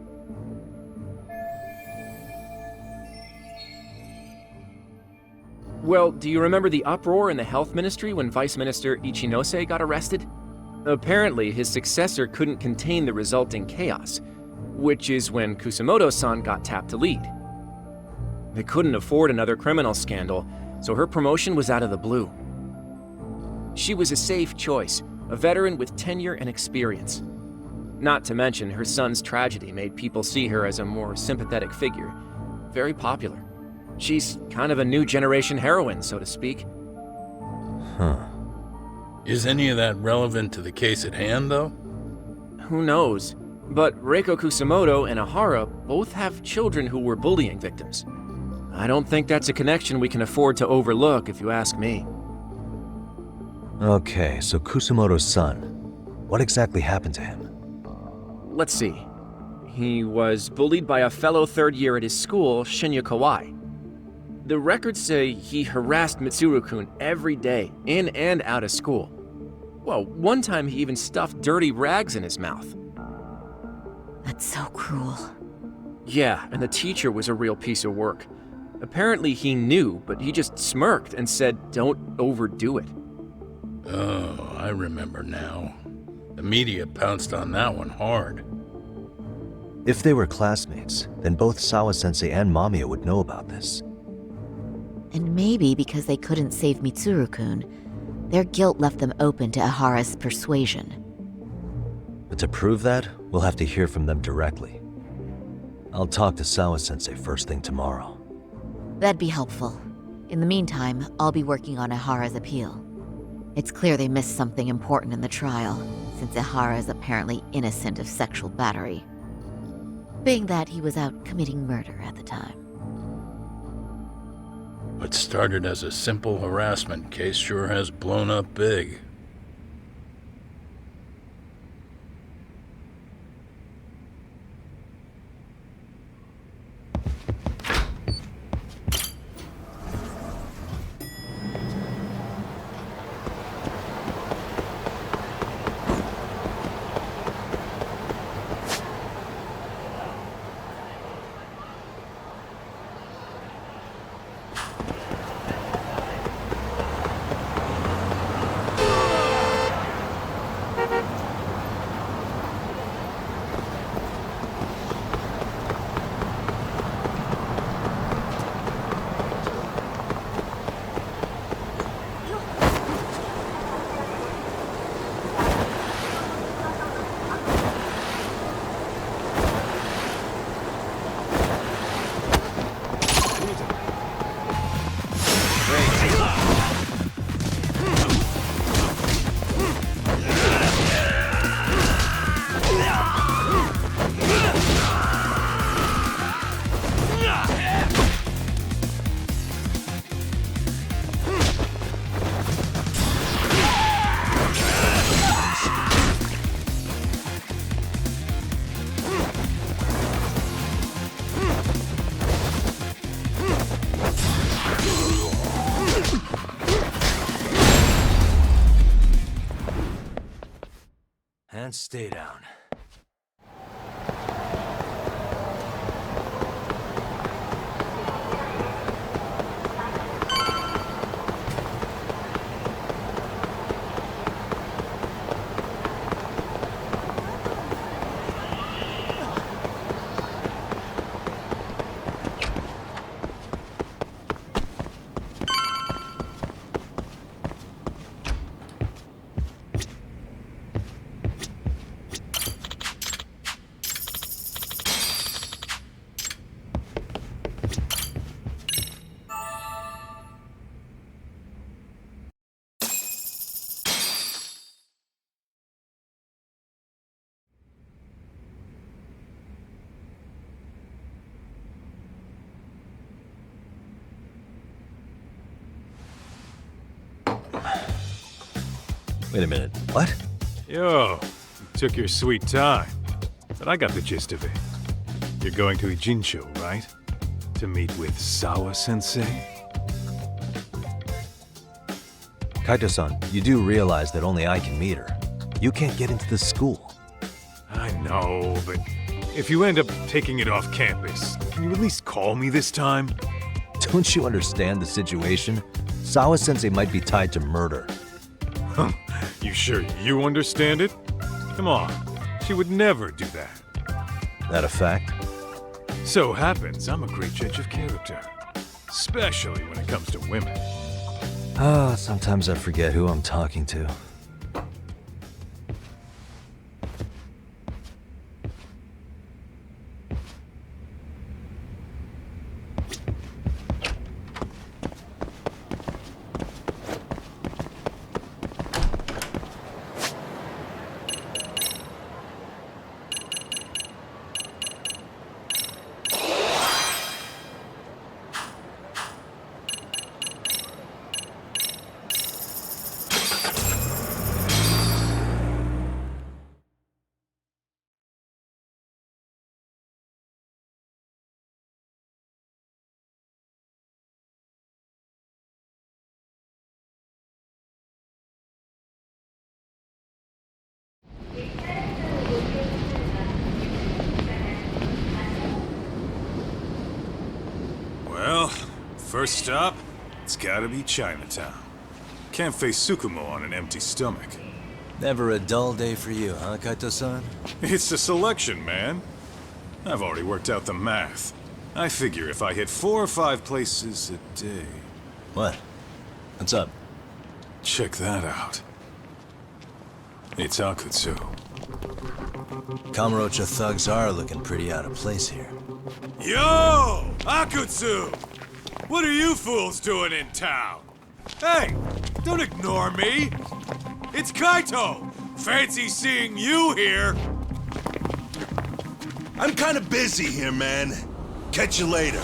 Well, do you remember the uproar in the health ministry when Vice Minister Ichinose got arrested? Apparently, his successor couldn't contain the resulting chaos, which is when Kusamoto-san got tapped to lead. They couldn't afford another criminal scandal, so her promotion was out of the blue. She was a safe choice, a veteran with tenure and experience. Not to mention, her son's tragedy made people see her as a more sympathetic figure. Very popular. She's kind of a new generation heroine, so to speak. Huh. Is any of that relevant to the case at hand, though? Who knows? But Reiko Kusamoto and Ihara both have children who were bullying victims. I don't think that's a connection we can afford to overlook, if you ask me. Okay, so Kusamoto's son. What exactly happened to him? Let's see. He was bullied by a fellow third year at his school, Shinya Kawai. The records say he harassed Mitsuru-kun every day, in and out of school. Well, one time he even stuffed dirty rags in his mouth. That's so cruel. Yeah, and the teacher was a real piece of work. Apparently he knew, but he just smirked and said, "Don't overdo it." Oh, I remember now. The media pounced on that one hard. If they were classmates, then both Sawa-sensei and Mamiya would know about this. And maybe because they couldn't save Mitsuru-kun, their guilt left them open to Ihara's persuasion. But to prove that, we'll have to hear from them directly. I'll talk to Sawa-sensei first thing tomorrow. That'd be helpful. In the meantime, I'll be working on Ihara's appeal. It's clear they missed something important in the trial, since Ihara is apparently innocent of sexual battery. Being that he was out committing murder at the time. What started as a simple harassment case sure has blown up big. and stay down. Wait a minute, what? Yo, you took your sweet time. But I got the gist of it. You're going to Ijincho, right? To meet with Sawa-sensei? Kaito-san, you do realize that only I can meet her. You can't get into the school. I know, but if you end up taking it off campus, can you at least call me this time? Don't you understand the situation? Sawa-sensei might be tied to murder. You sure you understand it? Come on, she would never do that. That a fact? So happens I'm a great judge of character. Especially when it comes to women. Sometimes I forget who I'm talking to. Well, first stop, it's gotta be Chinatown. Can't face Tsukumo on an empty stomach. Never a dull day for you, huh, Kaito-san? It's the selection, man. I've already worked out the math. I figure if I hit 4 or 5 places a day... What? What's up? Check that out. It's Akutsu. Kamurocho thugs are looking pretty out of place here. Yo! Akutsu! What are you fools doing in town? Hey! Don't ignore me! It's Kaito! Fancy seeing you here! I'm kinda busy here, man. Catch you later.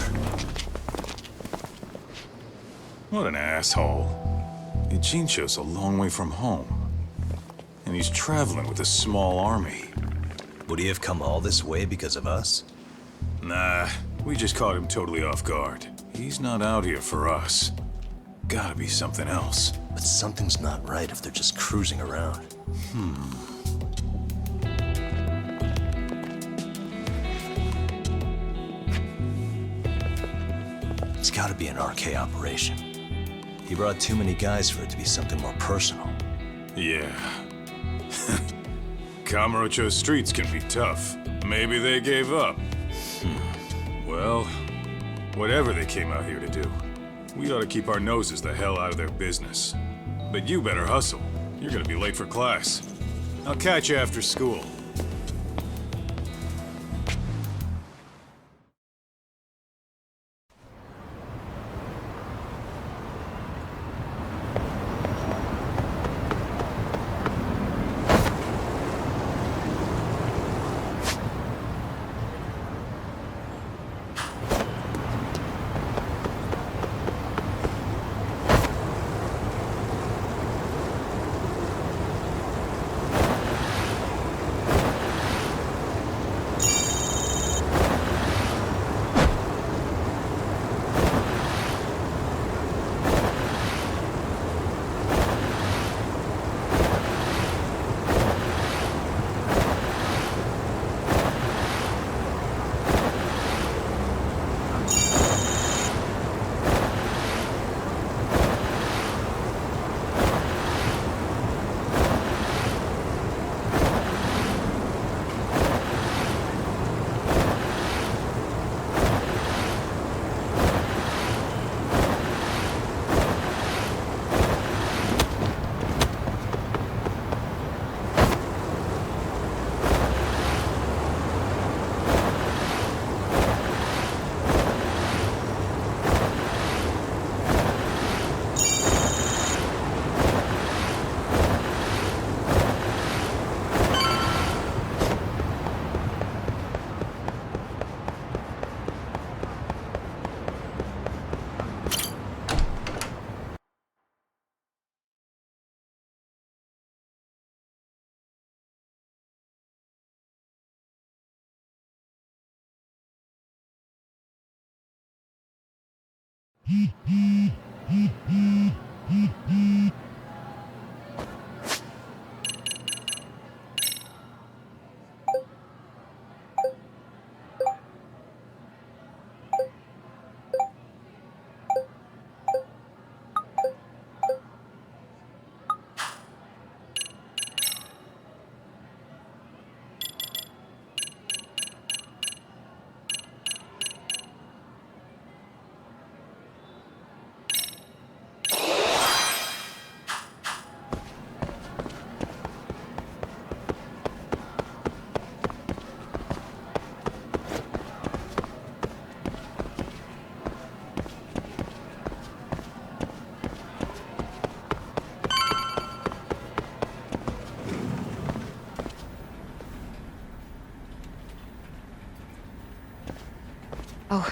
What an asshole. Ijincho's a long way from home. And he's traveling with a small army. Would he have come all this way because of us? Nah, we just caught him totally off guard. He's not out here for us. Gotta be something else. But something's not right if they're just cruising around. It's gotta be an RK operation. He brought too many guys for it to be something more personal. Yeah. Kamurocho streets can be tough. Maybe they gave up. Well, whatever they came out here to do, we ought to keep our noses the hell out of their business. But you better hustle. You're gonna be late for class. I'll catch you after school. Oh,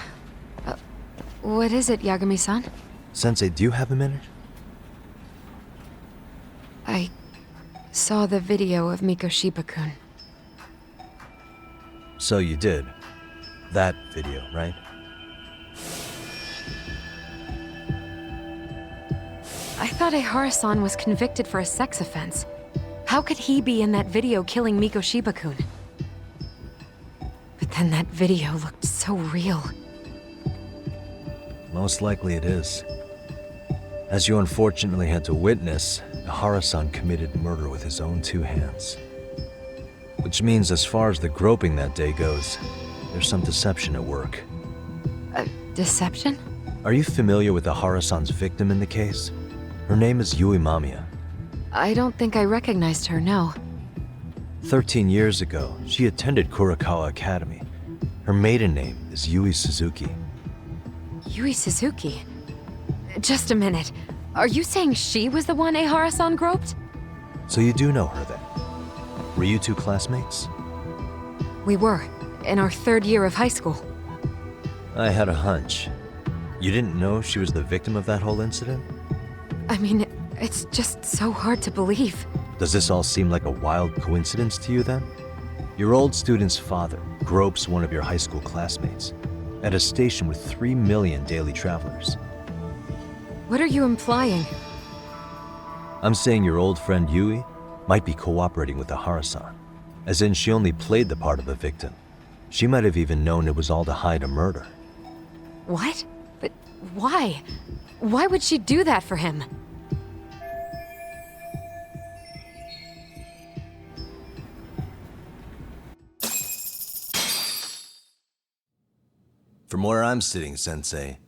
what is it, Yagami-san? Sensei, do you have a minute? I saw the video of Mikoshiba-kun. So you did. That video, right? I thought Ehara-san was convicted for a sex offense. How could he be in that video killing Mikoshiba-kun? But then that video looked so real. Most likely it is. As you unfortunately had to witness, Ehara-san committed murder with his own two hands. Which means as far as the groping that day goes, there's some deception at work. Deception? Are you familiar with Ehara-san's victim in the case? Her name is Yui Mamiya. I don't think I recognized her, no. 13 years ago, she attended Kurakawa Academy. Her maiden name is Yui Suzuki. Yui Suzuki? Just a minute. Are you saying she was the one Ehara-san groped? So you do know her then? Were you two classmates? We were, in our third year of high school. I had a hunch. You didn't know she was the victim of that whole incident? I mean, it's just so hard to believe. Does this all seem like a wild coincidence to you then? Your old student's father gropes one of your high school classmates at a station with 3 million daily travelers. What are you implying? I'm saying your old friend Yui might be cooperating with Ehara-san, as in she only played the part of a victim. She might have even known it was all to hide a murder. What? But why? Why would she do that for him? From where I'm sitting, Sensei,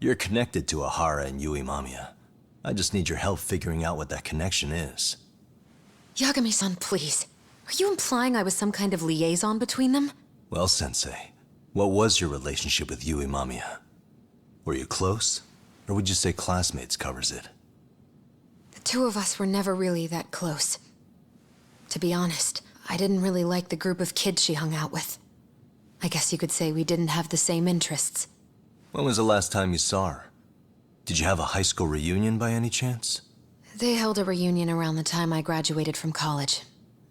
you're connected to Ehara and Yui Mamiya. I just need your help figuring out what that connection is. Yagami-san, please. Are you implying I was some kind of liaison between them? Well, Sensei, what was your relationship with Yui Mamiya? Were you close? Or would you say classmates covers it? The two of us were never really that close. To be honest, I didn't really like the group of kids she hung out with. I guess you could say we didn't have the same interests. When was the last time you saw her? Did you have a high school reunion by any chance? They held a reunion around the time I graduated from college,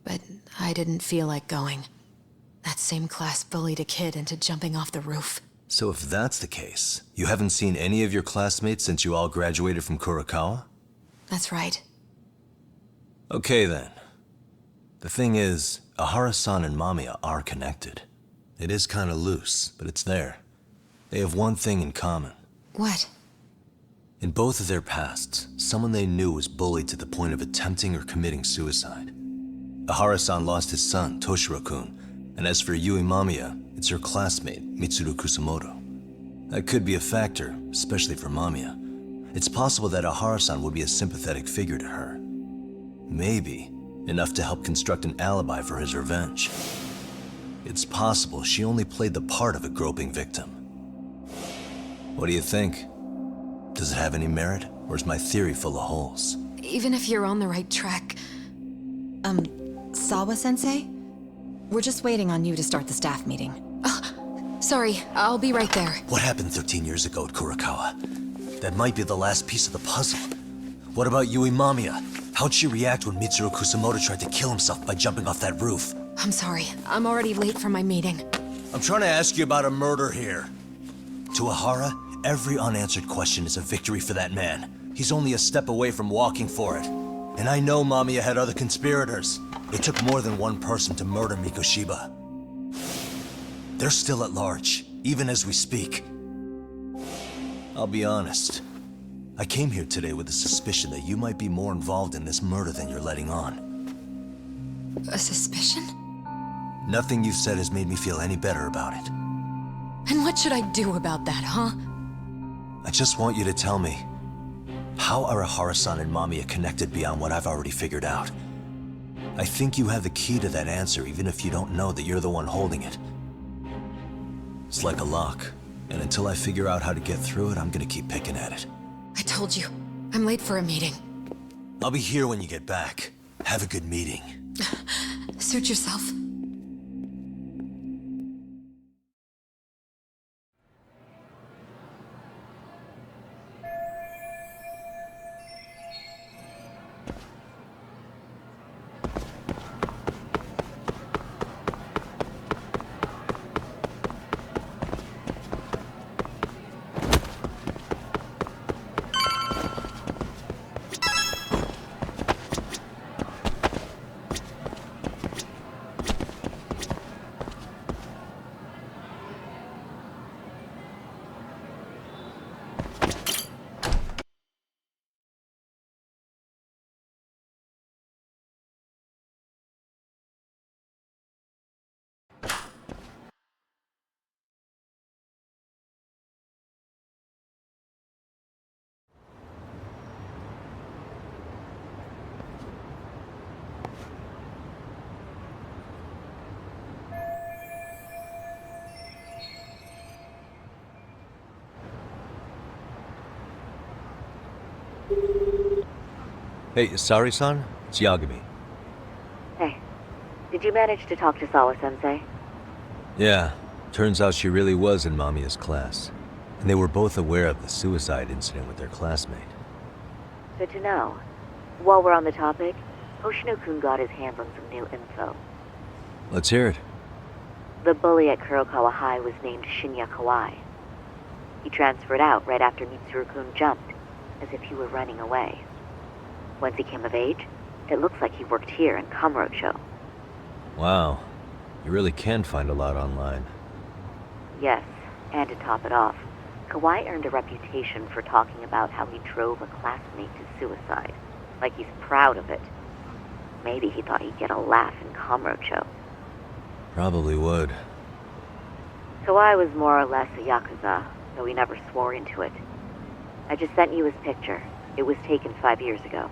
but I didn't feel like going. That same class bullied a kid into jumping off the roof. So if that's the case, you haven't seen any of your classmates since you all graduated from Kurakawa? That's right. Okay then. The thing is, Ehara-san and Mamiya are connected. It is kinda loose, but it's there. They have one thing in common. What? In both of their pasts, someone they knew was bullied to the point of attempting or committing suicide. Ehara-san lost his son, Toshiro-kun, and as for Yui Mamiya, it's her classmate, Mitsuru Kusamoto. That could be a factor, especially for Mamiya. It's possible that Ehara-san would be a sympathetic figure to her. Maybe enough to help construct an alibi for his revenge. It's possible she only played the part of a groping victim. What do you think? Does it have any merit, or is my theory full of holes? Even if you're on the right track... Sawa-sensei? We're just waiting on you to start the staff meeting. Sorry, I'll be right there. What happened 13 years ago at Kurakawa? That might be the last piece of the puzzle. What about Yui Mamiya? How'd she react when Mitsuru Kusamoto tried to kill himself by jumping off that roof? I'm sorry, I'm already late for my meeting. I'm trying to ask you about a murder here. To Ehara, Every unanswered question is a victory for that man. He's only a step away from walking for it. And I know Mamiya had other conspirators. It took more than one person to murder Mikoshiba. They're still at large, even as we speak. I'll be honest. I came here today with a suspicion that you might be more involved in this murder than you're letting on. A suspicion? Nothing you've said has made me feel any better about it. And what should I do about that, huh? I just want you to tell me, how are Ihara-san and Mamiya connected beyond what I've already figured out? I think you have the key to that answer, even if you don't know that you're the one holding it. It's like a lock, and until I figure out how to get through it, I'm gonna keep picking at it. I told you, I'm late for a meeting. I'll be here when you get back. Have a good meeting. Suit yourself. Hey, Sari-san? It's Yagami. Hey, did you manage to talk to Sawa-sensei? Yeah, turns out she really was in Mamiya's class. And they were both aware of the suicide incident with their classmate. Good to know. While we're on the topic, Hoshino-kun got his hands on some new info. Let's hear it. The bully at Kurokawa High was named Shinya Kawai. He transferred out right after Mitsuru-kun jumped, as if he were running away. Once he came of age, it looks like he worked here in Kamurocho. Wow. You really can find a lot online. Yes, and to top it off, Kawai earned a reputation for talking about how he drove a classmate to suicide. Like he's proud of it. Maybe he thought he'd get a laugh in Kamurocho. Probably would. Kawai was more or less a Yakuza, though he never swore into it. I just sent you his picture. It was taken 5 years ago.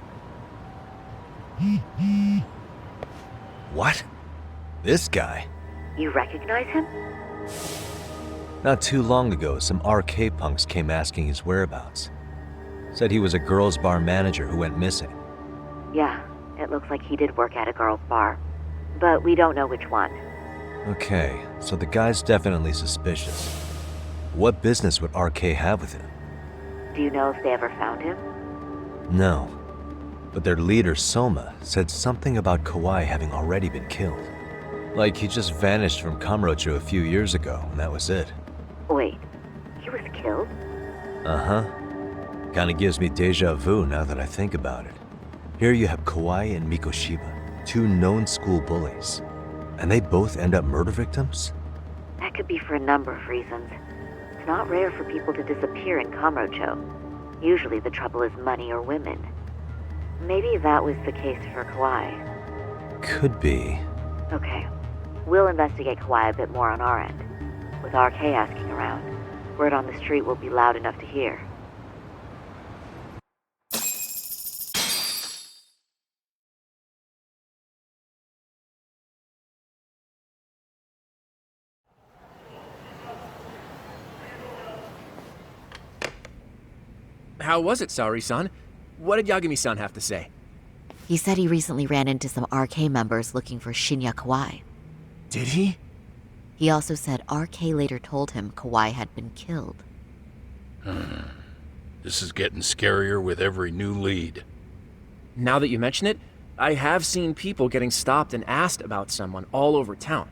What? This guy? You recognize him? Not too long ago, some RK punks came asking his whereabouts. Said he was a girls' bar manager who went missing. Yeah, it looks like he did work at a girls' bar. But we don't know which one. Okay, so the guy's definitely suspicious. What business would RK have with him? Do you know if they ever found him? No. But their leader, Soma, said something about Kawai having already been killed. Like he just vanished from Kamurocho a few years ago, and that was it. Wait, he was killed? Uh-huh. Kinda gives me deja vu now that I think about it. Here you have Kawai and Mikoshiba, two known school bullies. And they both end up murder victims? That could be for a number of reasons. It's not rare for people to disappear in Kamurocho. Usually the trouble is money or women. Maybe that was the case for Kawai. Could be. Okay. We'll investigate Kawai a bit more on our end. With RK asking around, word on the street will be loud enough to hear. How was it, Saori-san? What did Yagami-san have to say? He said he recently ran into some RK members looking for Shinya Kawai. Did he? He also said RK later told him Kawai had been killed. This is getting scarier with every new lead. Now that you mention it, I have seen people getting stopped and asked about someone all over town.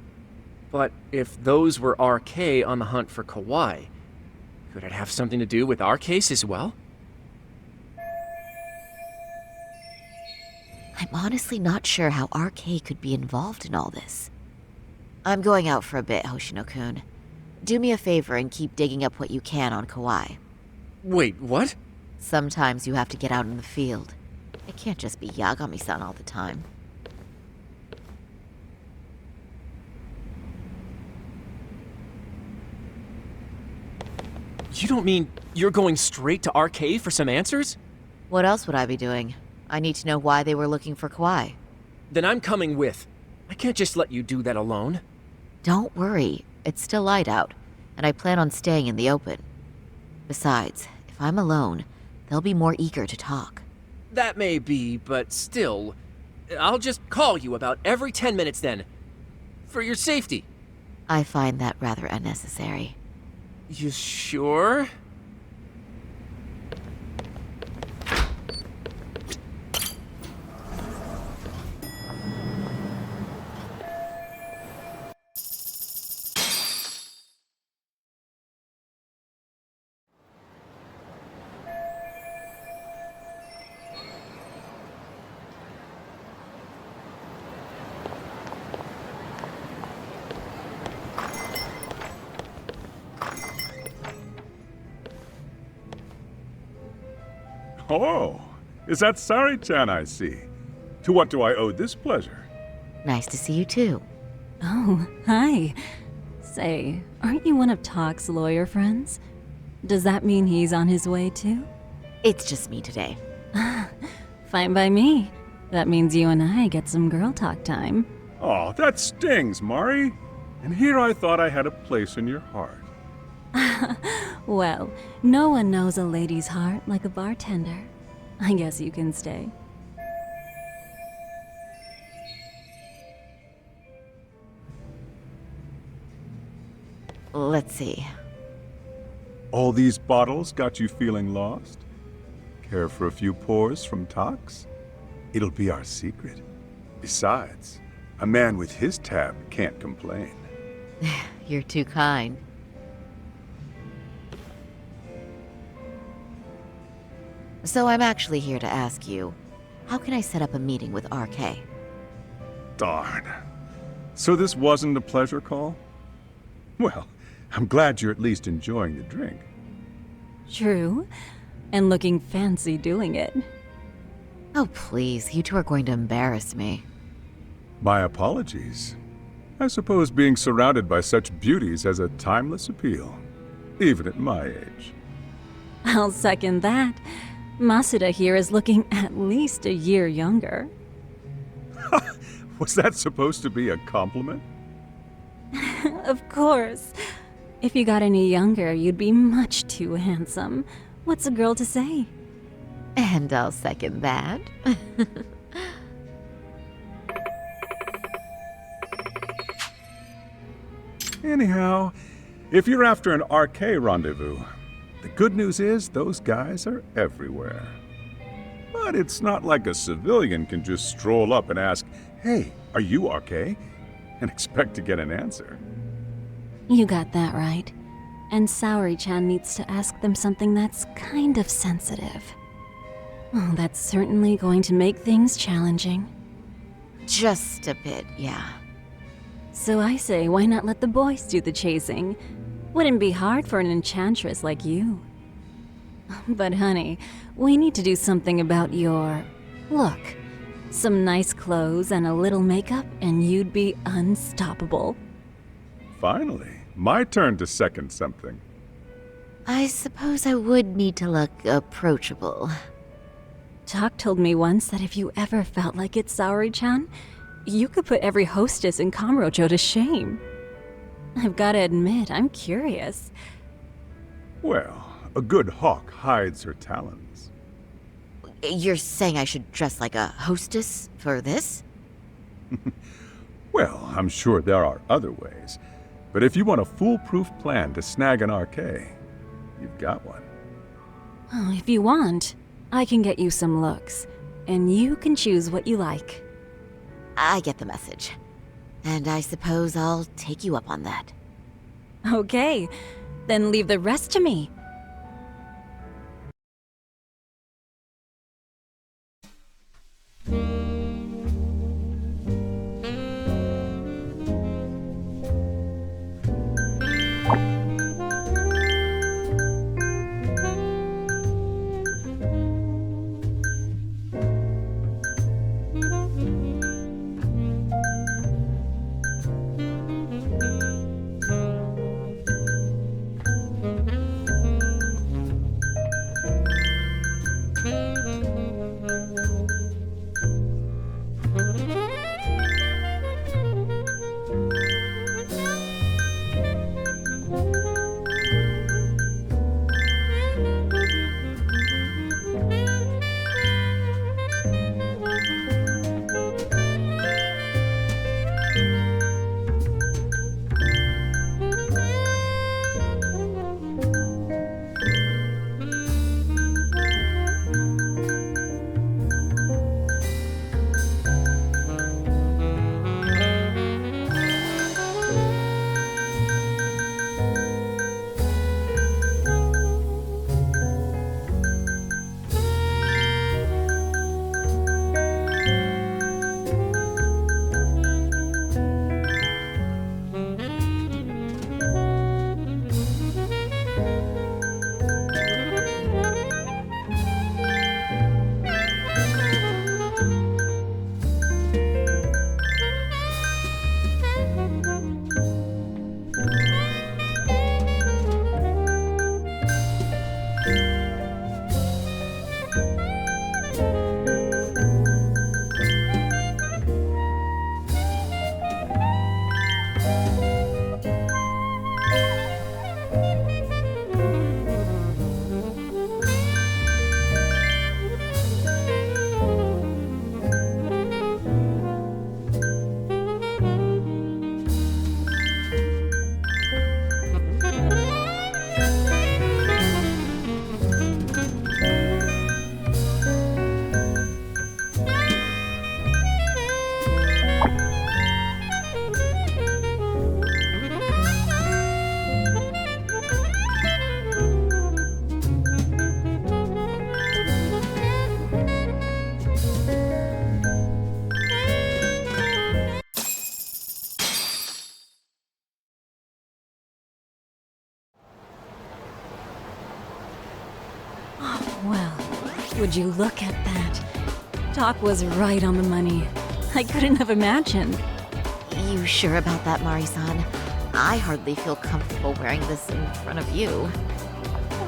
But if those were RK on the hunt for Kawai, Could it have something to do with our case as well? I'm honestly not sure how RK could be involved in all this. I'm going out for a bit, Hoshino-kun. Do me a favor and keep digging up what you can on Kauai. Wait, what? Sometimes you have to get out in the field. It can't just be Yagami-san all the time. You don't mean you're going straight to RK for some answers? What else would I be doing? I need to know why they were looking for Kauai. Then I'm coming with. I can't just let you do that alone. Don't worry, it's still light out, and I plan on staying in the open. Besides, if I'm alone, they'll be more eager to talk. That may be, but still, I'll just call you about every 10 minutes then. For your safety. I find that rather unnecessary. You sure? Oh, is that Sari-chan I see? To what do I owe this pleasure? Nice to see you too. Oh, hi. Say, aren't you one of Talk's lawyer friends? Does that mean he's on his way too? It's just me today. Fine by me. That means you and I get some girl talk time. Oh, that stings, Mari. And here I thought I had a place in your heart. Well, no one knows a lady's heart like a bartender. I guess you can stay. Let's see. All these bottles got you feeling lost? Care for a few pours from Tox? It'll be our secret. Besides, a man with his tab can't complain. You're too kind. So I'm actually here to ask you, how can I set up a meeting with RK? Darn. So this wasn't a pleasure call? Well, I'm glad you're at least enjoying the drink. True. And looking fancy doing it. Oh, please, you two are going to embarrass me. My apologies. I suppose being surrounded by such beauties has a timeless appeal, even at my age. I'll second that. Masuda here is looking at least a year younger. Was that supposed to be a compliment? Of course. If you got any younger, you'd be much too handsome. What's a girl to say? And I'll second that. Anyhow, if you're after an RK rendezvous, the good news is those guys are everywhere. But it's not like a civilian can just stroll up and ask, "Hey, are you RK?" and expect to get an answer. You got that right. And Saori-chan needs to ask them something that's kind of sensitive. Oh, that's certainly going to make things challenging. Just a bit, yeah. So I say, why not let the boys do the chasing? Wouldn't be hard for an enchantress like you. But honey, we need to do something about your look. Some nice clothes and a little makeup, and you'd be unstoppable. Finally, my turn to second something. I suppose I would need to look approachable. Talk told me once that if you ever felt like it, Saori-chan, you could put every hostess in Kamurocho to shame. I've got to admit, I'm curious. Well, a good hawk hides her talons. You're saying I should dress like a hostess for this? Well, I'm sure there are other ways. But if you want a foolproof plan to snag an RK, you've got one. Oh, if you want, I can get you some looks, and you can choose what you like. I get the message. And I suppose I'll take you up on that. Okay, then leave the rest to me. Would you look at that? Doc was right on the money. I couldn't have imagined. You sure about that, Mari-san? I hardly feel comfortable wearing this in front of you.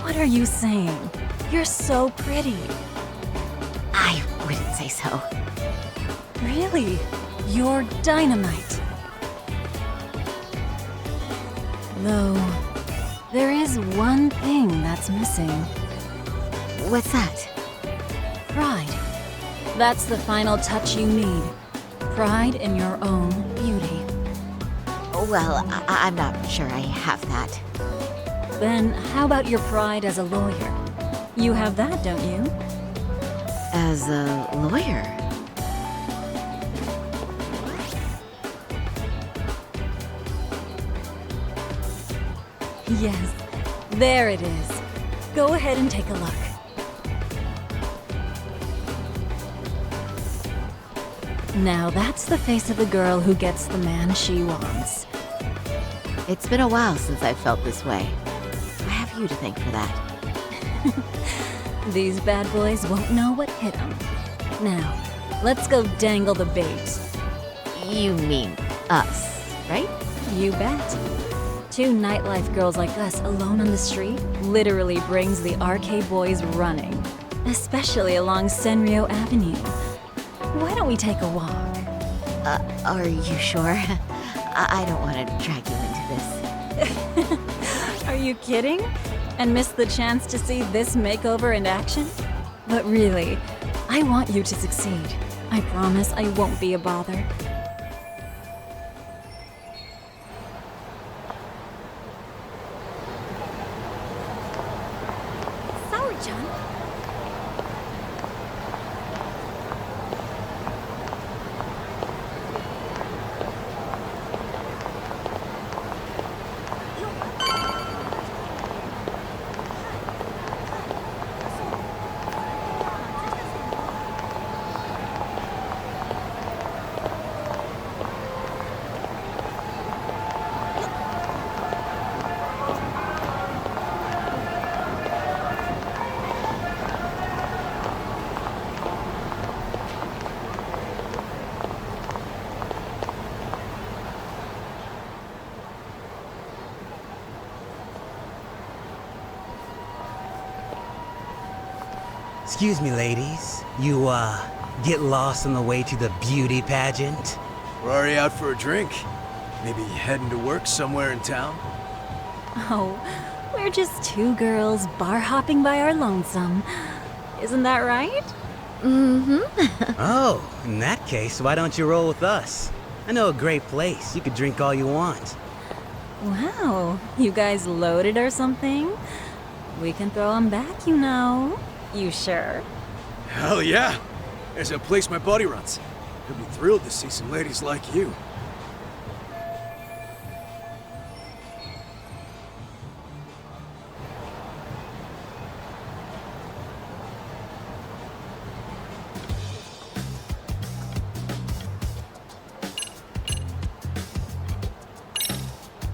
What are you saying? You're so pretty. I wouldn't say so. Really? You're dynamite. Though, there is one thing that's missing. What's that? Pride. That's the final touch you need. Pride in your own beauty. Well, I'm not sure I have that. Then how about your pride as a lawyer? You have that, don't you? As a lawyer? Yes, there it is. Go ahead and take a look. Now that's the face of the girl who gets the man she wants. It's been a while since I've felt this way. I have you to thank for that. These bad boys won't know what hit them. Now, let's go dangle the bait. You mean us, right? You bet. Two nightlife girls like us alone on the street literally brings the RK boys running. Especially along Senryo Avenue. Why don't we take a walk? Are you sure? I don't want to drag you into this. Are you kidding? And miss the chance to see this makeover in action? But really, I want you to succeed. I promise I won't be a bother. Sorry-chan. Excuse me, ladies. You, get lost on the way to the beauty pageant? We're already out for a drink. Maybe heading to work somewhere in town? Oh, we're just two girls bar hopping by our lonesome. Isn't that right? Mm-hmm. Oh, in that case, why don't you roll with us? I know a great place. You could drink all you want. Wow, you guys loaded or something? We can throw them back, you know. You sure? Hell yeah! There's a place my buddy runs. He'll be thrilled to see some ladies like you.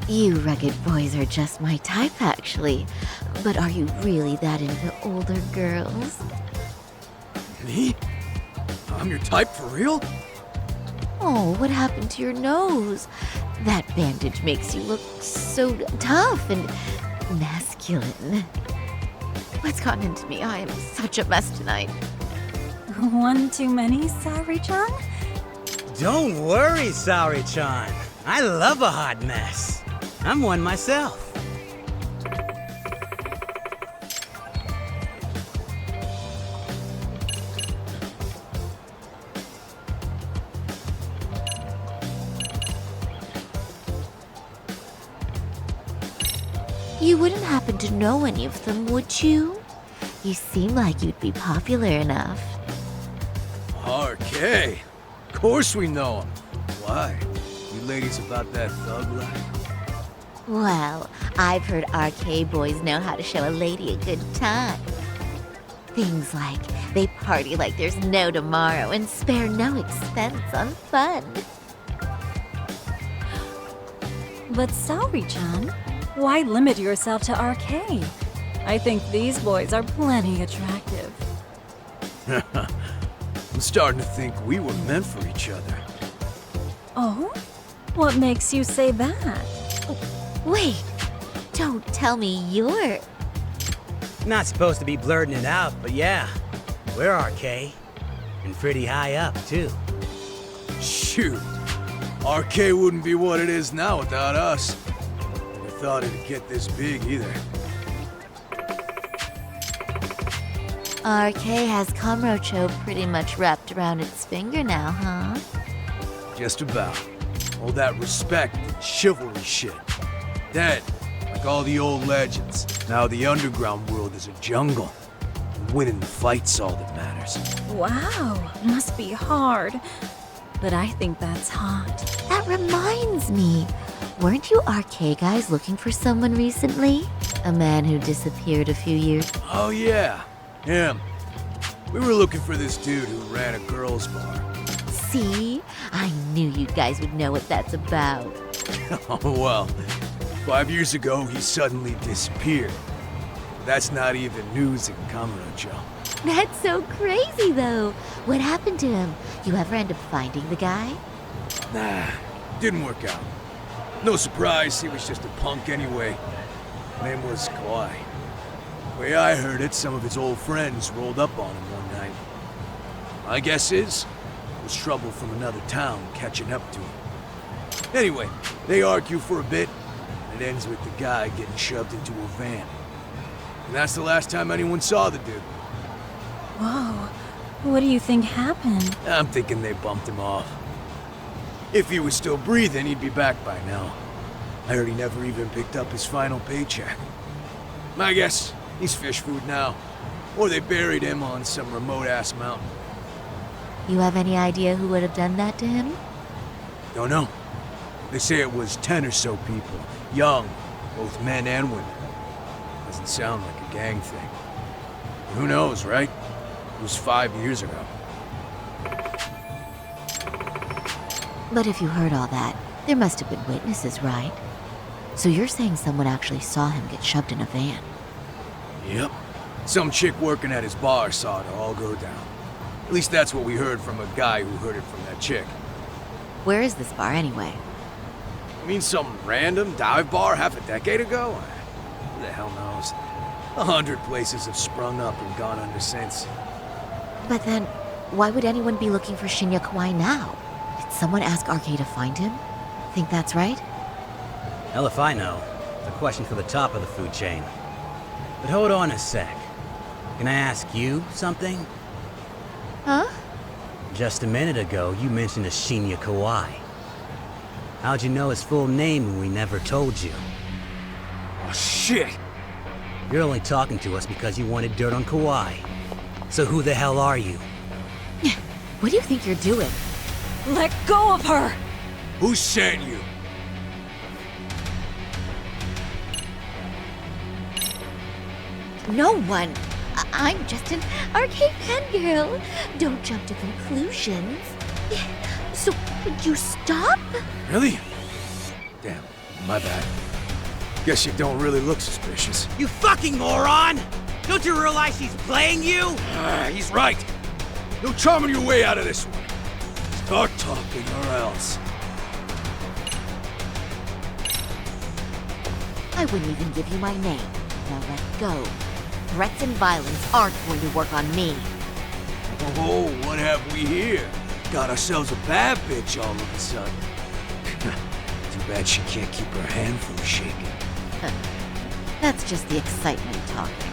You rugged boys are just my type, actually. But are you really that into older girls? Me? I'm your type for real? Oh, what happened to your nose? That bandage makes you look so tough and masculine. What's gotten into me? I am such a mess tonight. One too many, Saori-chan? Don't worry, Saori-chan. I love a hot mess. I'm one myself. You wouldn't happen to know any of them, would you? You seem like you'd be popular enough. RK. Of course we know him. Why? You ladies about that thug life? Well, I've heard RK boys know how to show a lady a good time. Things like they party like there's no tomorrow and spare no expense on fun. But Saori-chan, why limit yourself to RK? I think these boys are plenty attractive. I'm starting to think we were meant for each other. Oh? What makes you say that? Wait, don't tell me you're... Not supposed to be blurting it out, but yeah, we're RK. And pretty high up, too. Shoot. RK wouldn't be what it is now without us. Never thought it'd get this big either. RK has Kamurocho pretty much wrapped around its finger now, huh? Just about. All that respect and chivalry shit. Dead, like all the old legends. Now the underground world is a jungle. Winning the fight's all that matters. Wow, must be hard. But I think that's hot. That reminds me. Weren't you RK guys looking for someone recently? A man who disappeared a few years... Oh yeah, him. We were looking for this dude who ran a girls' bar. See? I knew you guys would know what that's about. Oh well, 5 years ago he suddenly disappeared. That's not even news in Kamurocho. That's so crazy, though. What happened to him? You ever end up finding the guy? Nah, didn't work out. No surprise, he was just a punk anyway. Name was Kawhi. Way I heard it, some of his old friends rolled up on him one night. My guess is, it was trouble from another town catching up to him. Anyway, they argue for a bit, and it ends with the guy getting shoved into a van. And that's the last time anyone saw the dude. Whoa. What do you think happened? I'm thinking they bumped him off. If he was still breathing, he'd be back by now. I heard he never even picked up his final paycheck. My guess, he's fish food now. Or they buried him on some remote-ass mountain. You have any idea who would have done that to him? Don't know. They say it was 10 or so people. Young, both men and women. Doesn't sound like a gang thing. But who knows, right? It was 5 years ago. But if you heard all that, there must have been witnesses, right? So you're saying someone actually saw him get shoved in a van? Yep. Some chick working at his bar saw it all go down. At least that's what we heard from a guy who heard it from that chick. Where is this bar anyway? You mean some random dive bar half a decade ago? Who the hell knows? 100 places have sprung up and gone under since. But then, why would anyone be looking for Shinya Kawai now? Did someone ask RK to find him? Think that's right? Hell if I know. It's a question for the top of the food chain. But hold on a sec. Can I ask you something? Huh? Just a minute ago, you mentioned a Shinya Kawai. How'd you know his full name when we never told you? Oh, shit! You're only talking to us because you wanted dirt on Kawhi. So who the hell are you? What do you think you're doing? Let go of her! Who sent you? No one. I'm just an arcade fangirl. Don't jump to conclusions. So, would you stop? Really? Damn, my bad. Guess you don't really look suspicious. You fucking moron! Don't you realize she's playing you? He's right. No charming your way out of this one. Start talking or else. I wouldn't even give you my name. Now let go. Threats and violence aren't going to work on me. Oh, what have we here? Got ourselves a bad bitch all of a sudden. Too bad she can't keep her hand from shaking. That's just the excitement talking.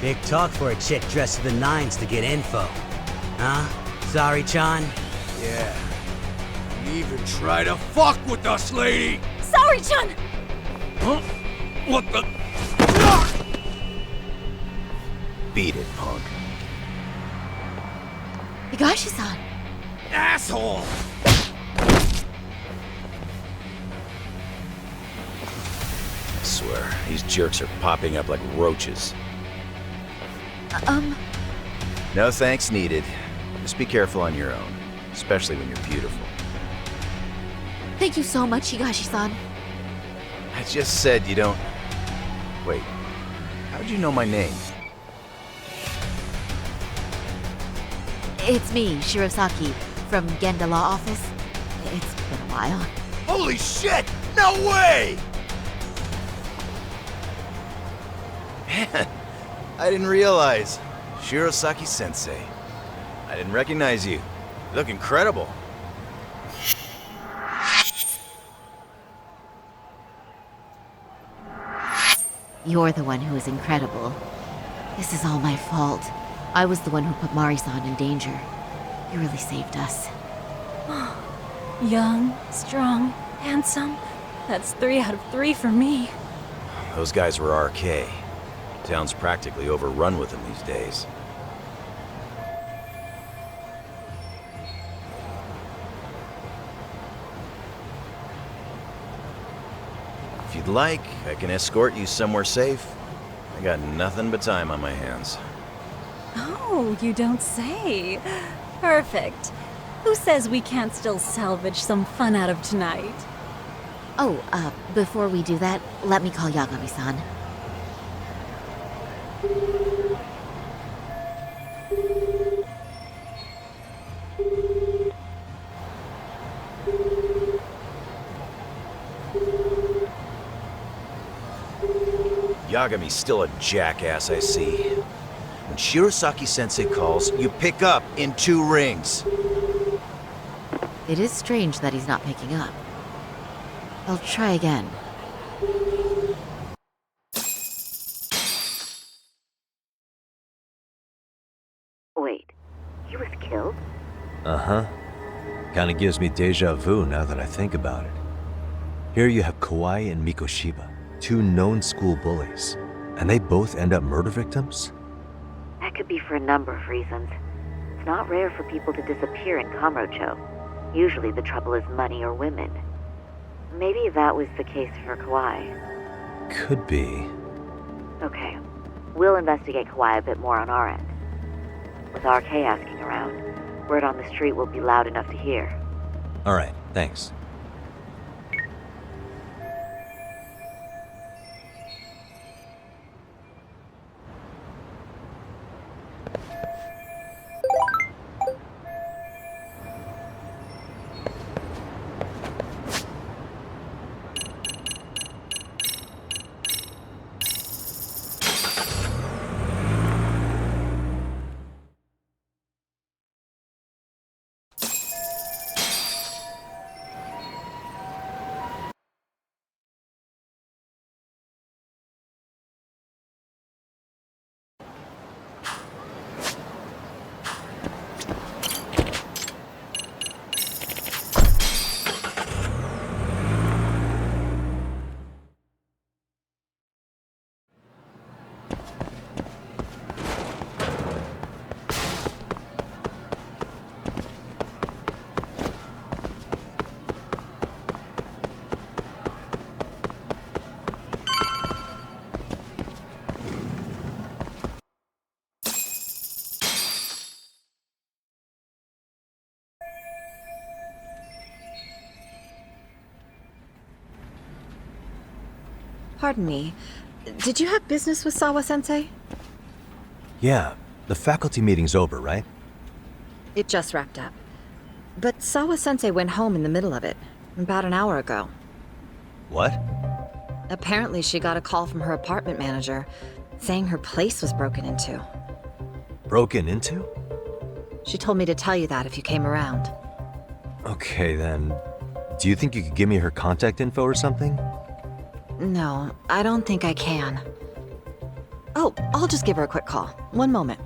Big talk for a chick dressed to the nines to get info. Huh? Sorry, Chan? Yeah. You even try to fuck with us, lady! Sorry, Chan! Huh? What the? Beat it, punk. Higashi-san! Asshole! I swear, these jerks are popping up like roaches. No thanks needed. Just be careful on your own, especially when you're beautiful. Thank you so much, Higashi-san. I just said you don't... Wait, how'd you know my name? It's me, Shirosaki, from Genda Law Office. It's been a while. Holy shit! No way! Man, I didn't realize. Shirosaki-sensei. I didn't recognize you. You look incredible. You're the one who is incredible. This is all my fault. I was the one who put Mari-san in danger. You really saved us. Young, strong, handsome. That's 3 out of 3 for me. Those guys were RK. Town's practically overrun with them these days. If you'd like, I can escort you somewhere safe. I got nothing but time on my hands. Oh, you don't say. Perfect. Who says we can't still salvage some fun out of tonight? Oh, before we do that, let me call Yagami-san. Yagami's still a jackass, I see. When Shirosaki-sensei calls, you pick up in 2 rings. It is strange that he's not picking up. I'll try again. Wait, he was killed? Uh-huh. Kinda gives me deja vu now that I think about it. Here you have Kawai and Mikoshiba, 2 known school bullies, and they both end up murder victims? That could be for a number of reasons. It's not rare for people to disappear in Kamurocho. Usually the trouble is money or women. Maybe that was the case for Kawai. Could be. Okay, we'll investigate Kawai a bit more on our end. With RK asking around, word on the street will be loud enough to hear. Alright, thanks. Pardon me. Did you have business with Sawa-sensei? Yeah, the faculty meeting's over, right? It just wrapped up. But Sawa-sensei went home in the middle of it, about an hour ago. What? Apparently she got a call from her apartment manager, saying her place was broken into. Broken into? She told me to tell you that if you came around. Okay, then. Do you think you could give me her contact info or something? No, I don't think I can. Oh, I'll just give her a quick call. One moment.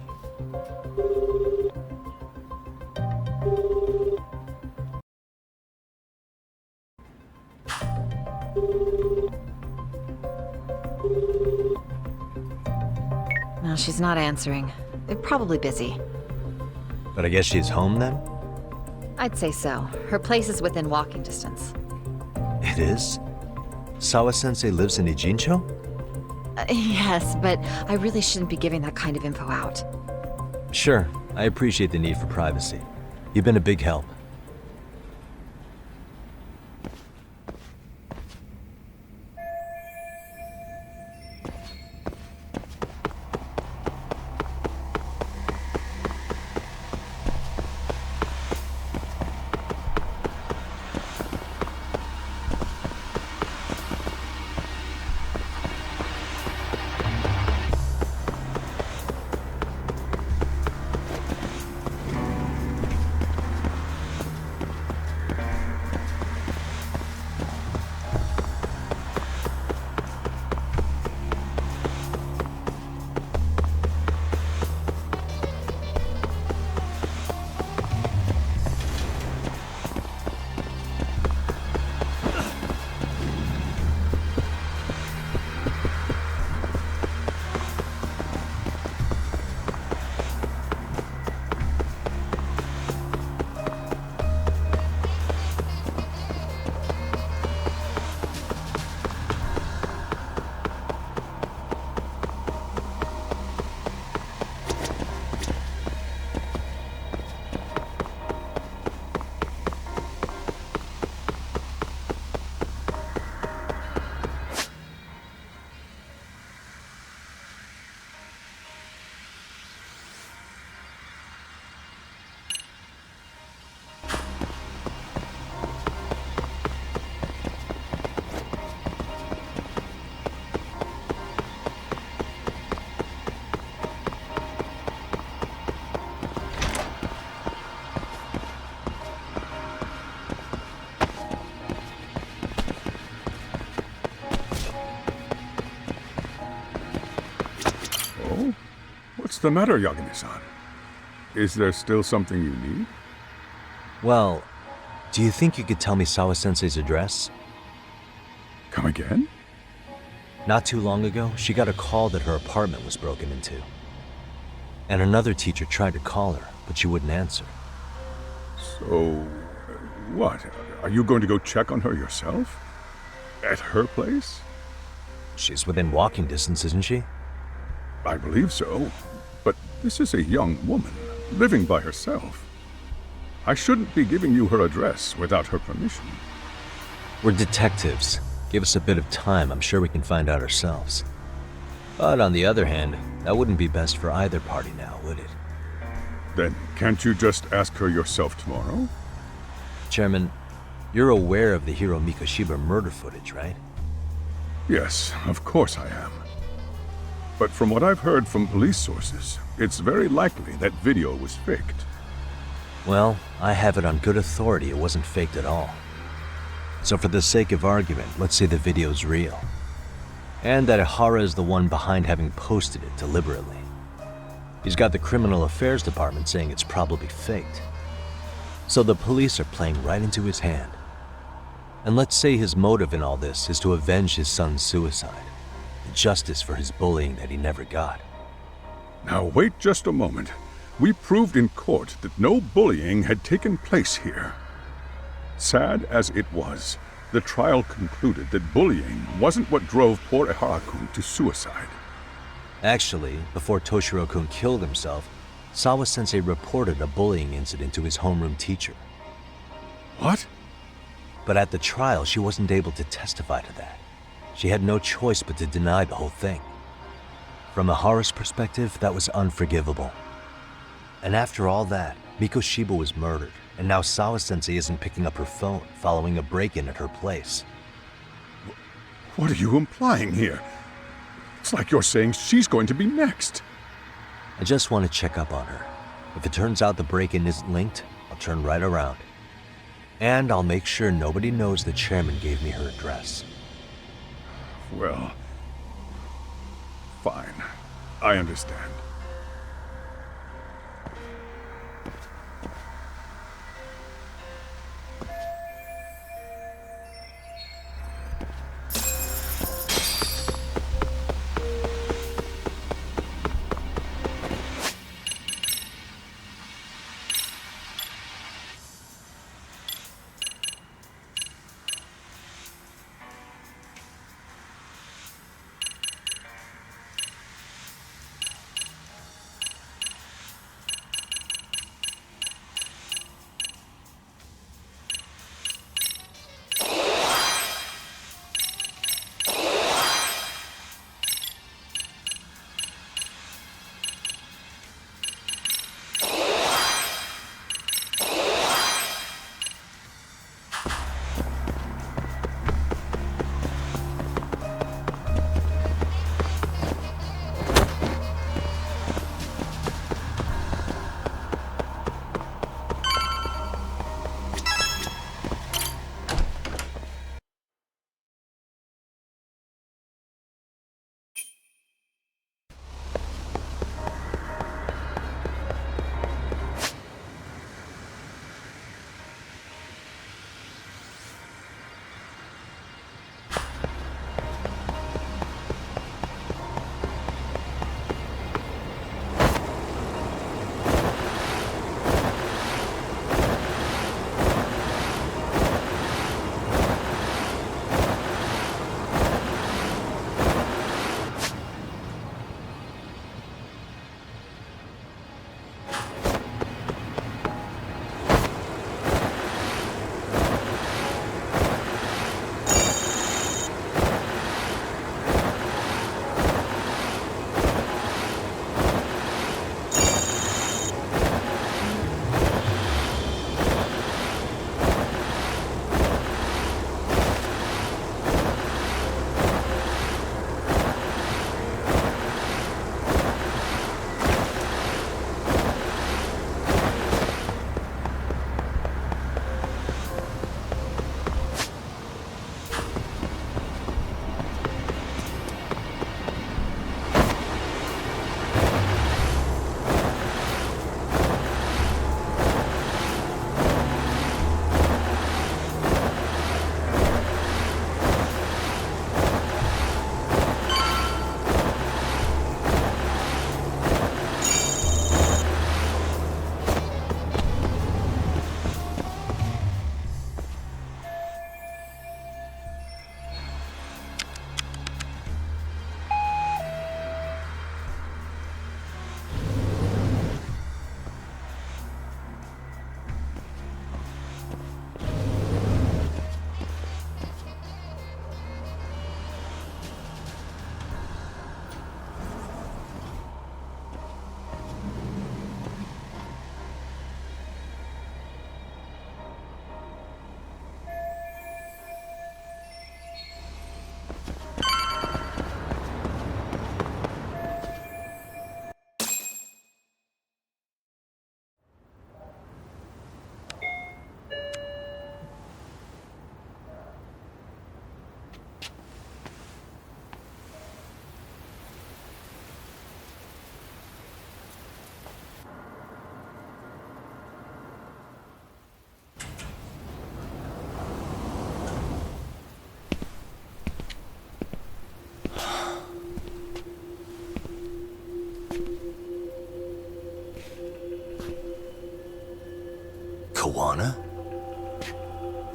No, she's not answering. They're probably busy. But I guess she's home then? I'd say so. Her place is within walking distance. It is? Sawa-sensei lives in Ijincho? Yes, but I really shouldn't be giving that kind of info out. Sure, I appreciate the need for privacy. You've been a big help. the matter, Yagami-san? Is there still something you need? Well, do you think you could tell me Sawa-sensei's address? Come again? Not too long ago, she got a call that her apartment was broken into. And another teacher tried to call her, but she wouldn't answer. So, what? Are you going to go check on her yourself? At her place? She's within walking distance, isn't she? I believe so. But this is a young woman, living by herself. I shouldn't be giving you her address without her permission. We're detectives. Give us a bit of time, I'm sure we can find out ourselves. But on the other hand, that wouldn't be best for either party now, would it? Then can't you just ask her yourself tomorrow? Chairman, you're aware of the Hiro Mikoshiba murder footage, right? Yes, of course I am. But from what I've heard from police sources, it's very likely that video was faked. Well, I have it on good authority it wasn't faked at all. So for the sake of argument, let's say the video's real. And that Ihara is the one behind having posted it deliberately. He's got the Criminal Affairs Department saying it's probably faked. So the police are playing right into his hand. And let's say his motive in all this is to avenge his son's suicide. Justice for his bullying that he never got. Now wait just a moment. We proved in court that no bullying had taken place here. Sad as it was, the trial concluded that bullying wasn't what drove poor Ihara-kun to suicide. Actually, before Toshiro-kun killed himself, Sawa-sensei reported a bullying incident to his homeroom teacher. What? But at the trial, she wasn't able to testify to that. She had no choice but to deny the whole thing. From Ihara's perspective, that was unforgivable. And after all that, Mikoshiba was murdered, and now Sawa-sensei isn't picking up her phone following a break-in at her place. What are you implying here? It's like you're saying she's going to be next. I just want to check up on her. If it turns out the break-in isn't linked, I'll turn right around. And I'll make sure nobody knows the chairman gave me her address. Well, fine. I understand.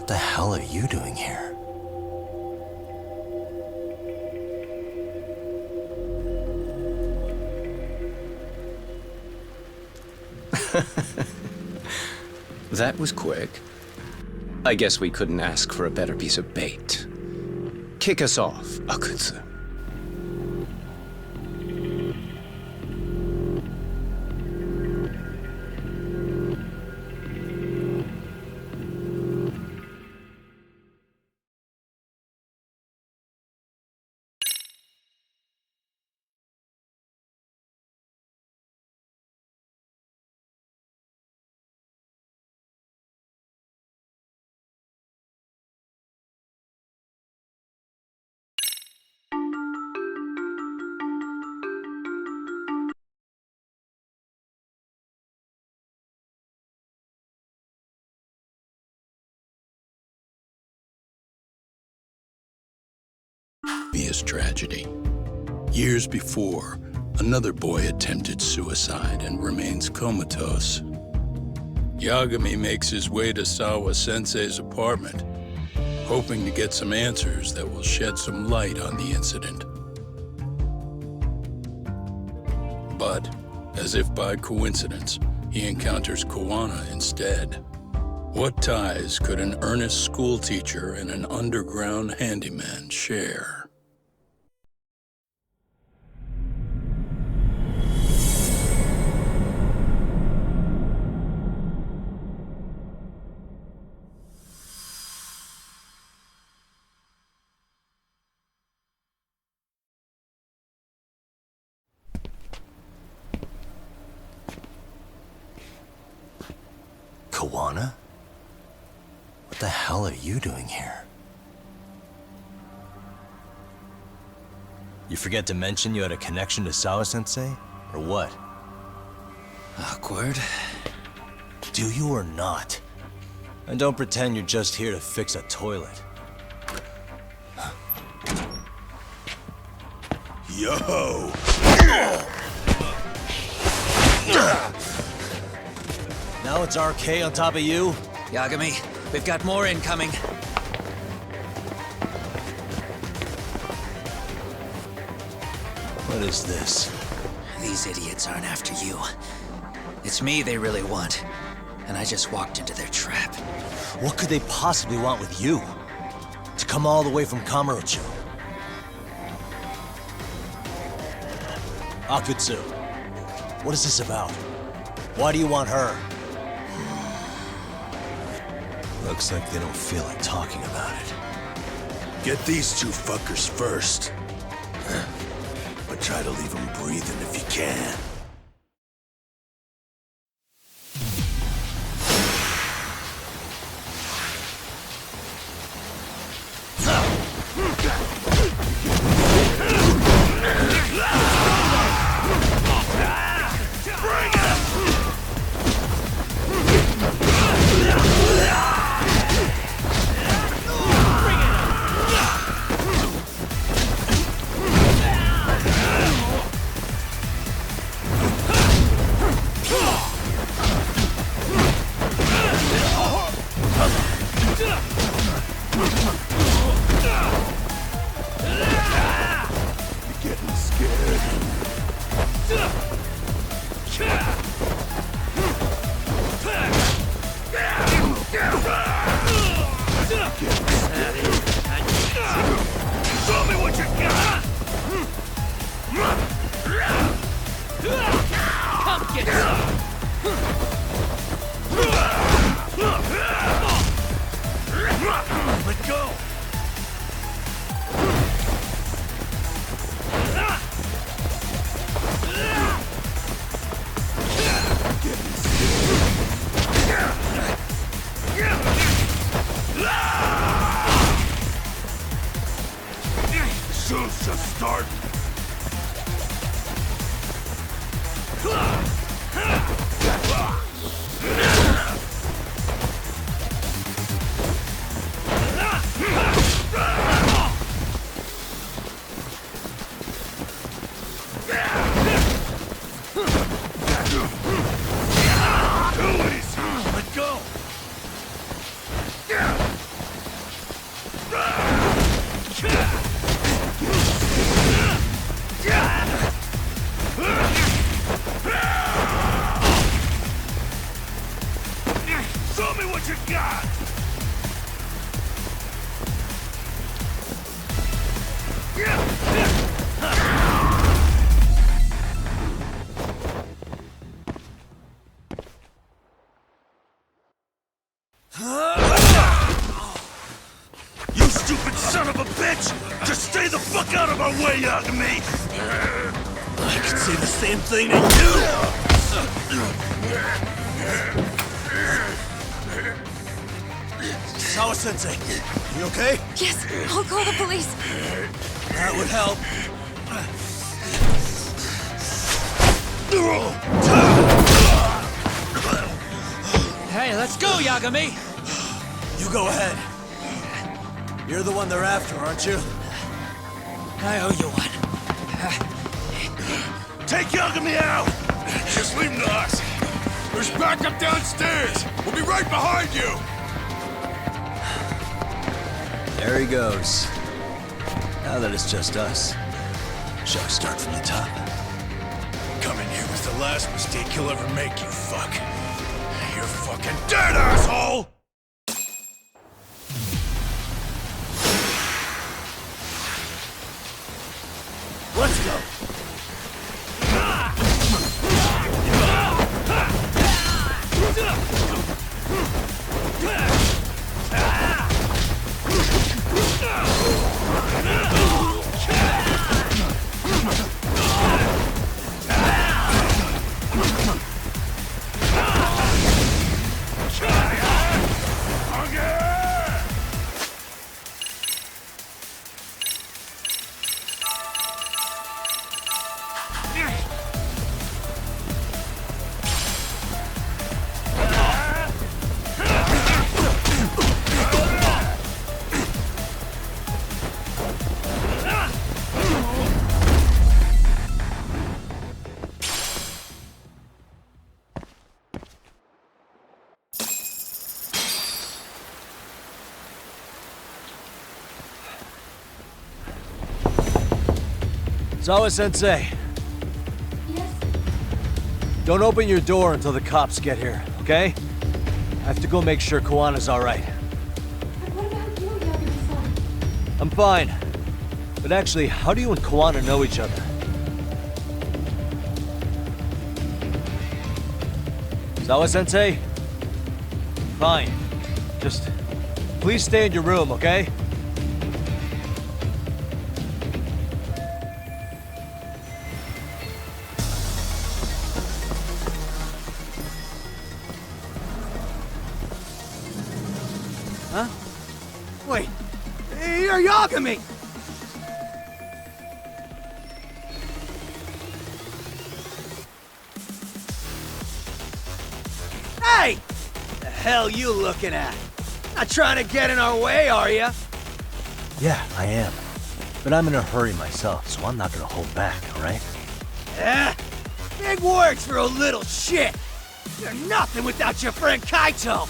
What the hell are you doing here? That was quick. I guess we couldn't ask for a better piece of bait. Kick us off, Yakuza. Tragedy. Years before, another boy attempted suicide and remains comatose. Yagami makes his way to Sawa-sensei's apartment, hoping to get some answers that will shed some light on the incident. But, as if by coincidence, he encounters Kawana instead. What ties could an earnest schoolteacher and an underground handyman share? Kawana? What the hell are you doing here? You forget to mention you had a connection to Sawa-sensei? Or what? Awkward. Do you or not? And don't pretend you're just here to fix a toilet. Yo! Now it's RK on top of you? Yagami, we've got more incoming. What is this? These idiots aren't after you. It's me they really want. And I just walked into their trap. What could they possibly want with you? To come all the way from Kamurocho? Akutsu, what is this about? Why do you want her? Looks like they don't feel like talking about it. Get these two fuckers first. But try to leave them breathing if you can. Show's just starting. Let go. fuck out of my way, Yagami! I could say the same thing to you! Sawa-sensei, you okay? Yes, I'll call the police. That would help. Hey, let's go, Yagami! You go ahead. You're the one they're after, aren't you? I owe you one. Take Yagami out! Just leave him to us. There's backup downstairs. We'll be right behind you. There he goes. Now that it's just us, shall we start from the top? Coming here was the last mistake you'll ever make, you fuck. You're fucking dead, asshole! Let's go! Sawa-sensei. Yes? Don't open your door until the cops get here, okay? I have to go make sure Kawana's alright. But what about you, Yagami-san? I'm fine. But actually, how do you and Kawana know each other? Sawa-sensei? Fine. Just please stay in your room, okay? Huh? Wait, you're Yagami! Hey! The hell you looking at? Not trying to get in our way, are ya? Yeah, I am. But I'm in a hurry myself, so I'm not gonna hold back, alright? Eh? Big words for a little shit! You're nothing without your friend Kaito!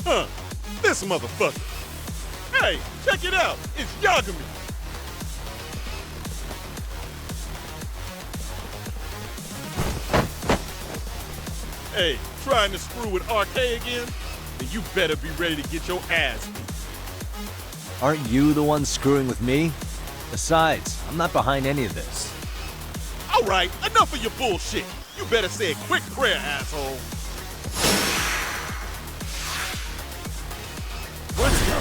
Huh. This motherfucker. Hey, check it out. It's Yagami. Hey, trying to screw with RK again? Then you better be ready to get your ass beat. Aren't you the one screwing with me? Besides, I'm not behind any of this. All right, enough of your bullshit. You better say a quick prayer, asshole. Let's go.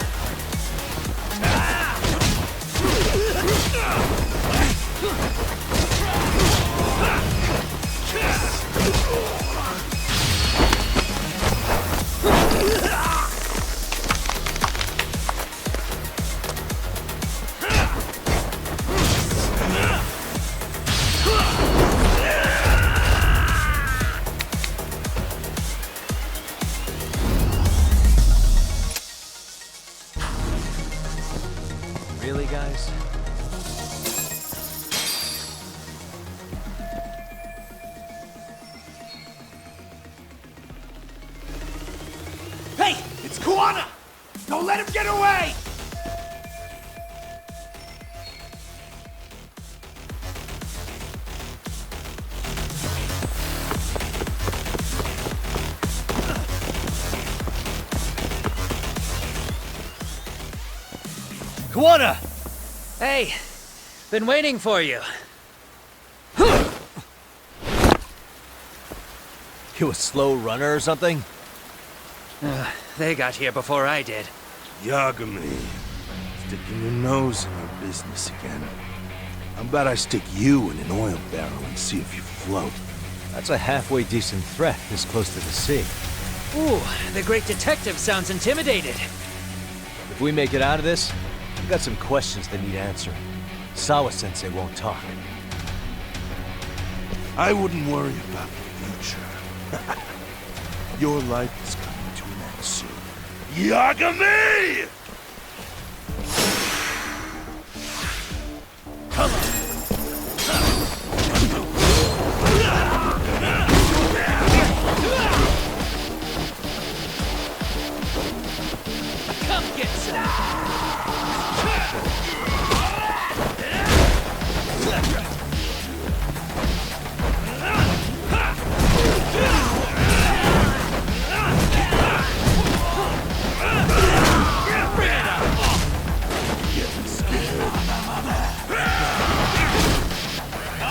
guys? Hey, it's Kuwana! Don't let him get away! Kuwana! Hey, been waiting for you. You a slow runner or something? They got here before I did. Yagami, sticking your nose in our business again. How about I stick you in an oil barrel and see if you float? That's a halfway decent threat this close to the sea. Ooh, the great detective sounds intimidated. If we make it out of this, we got some questions that need answering. Sawa-sensei won't talk. I wouldn't worry about the future. Your life is coming to an end soon. Yagami! Come on! Come get some!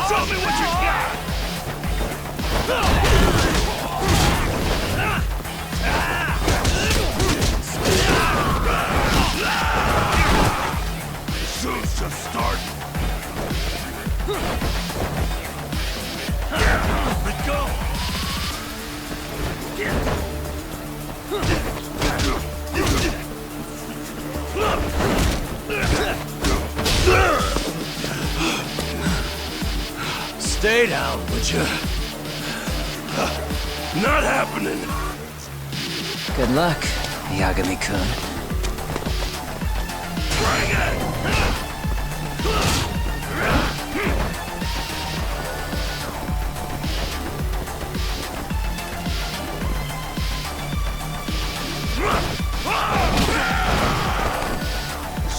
Show me what you got! The show's just starting. Let go! Stay down, would you? Not happening. Good luck, Yagami-kun. Bring it!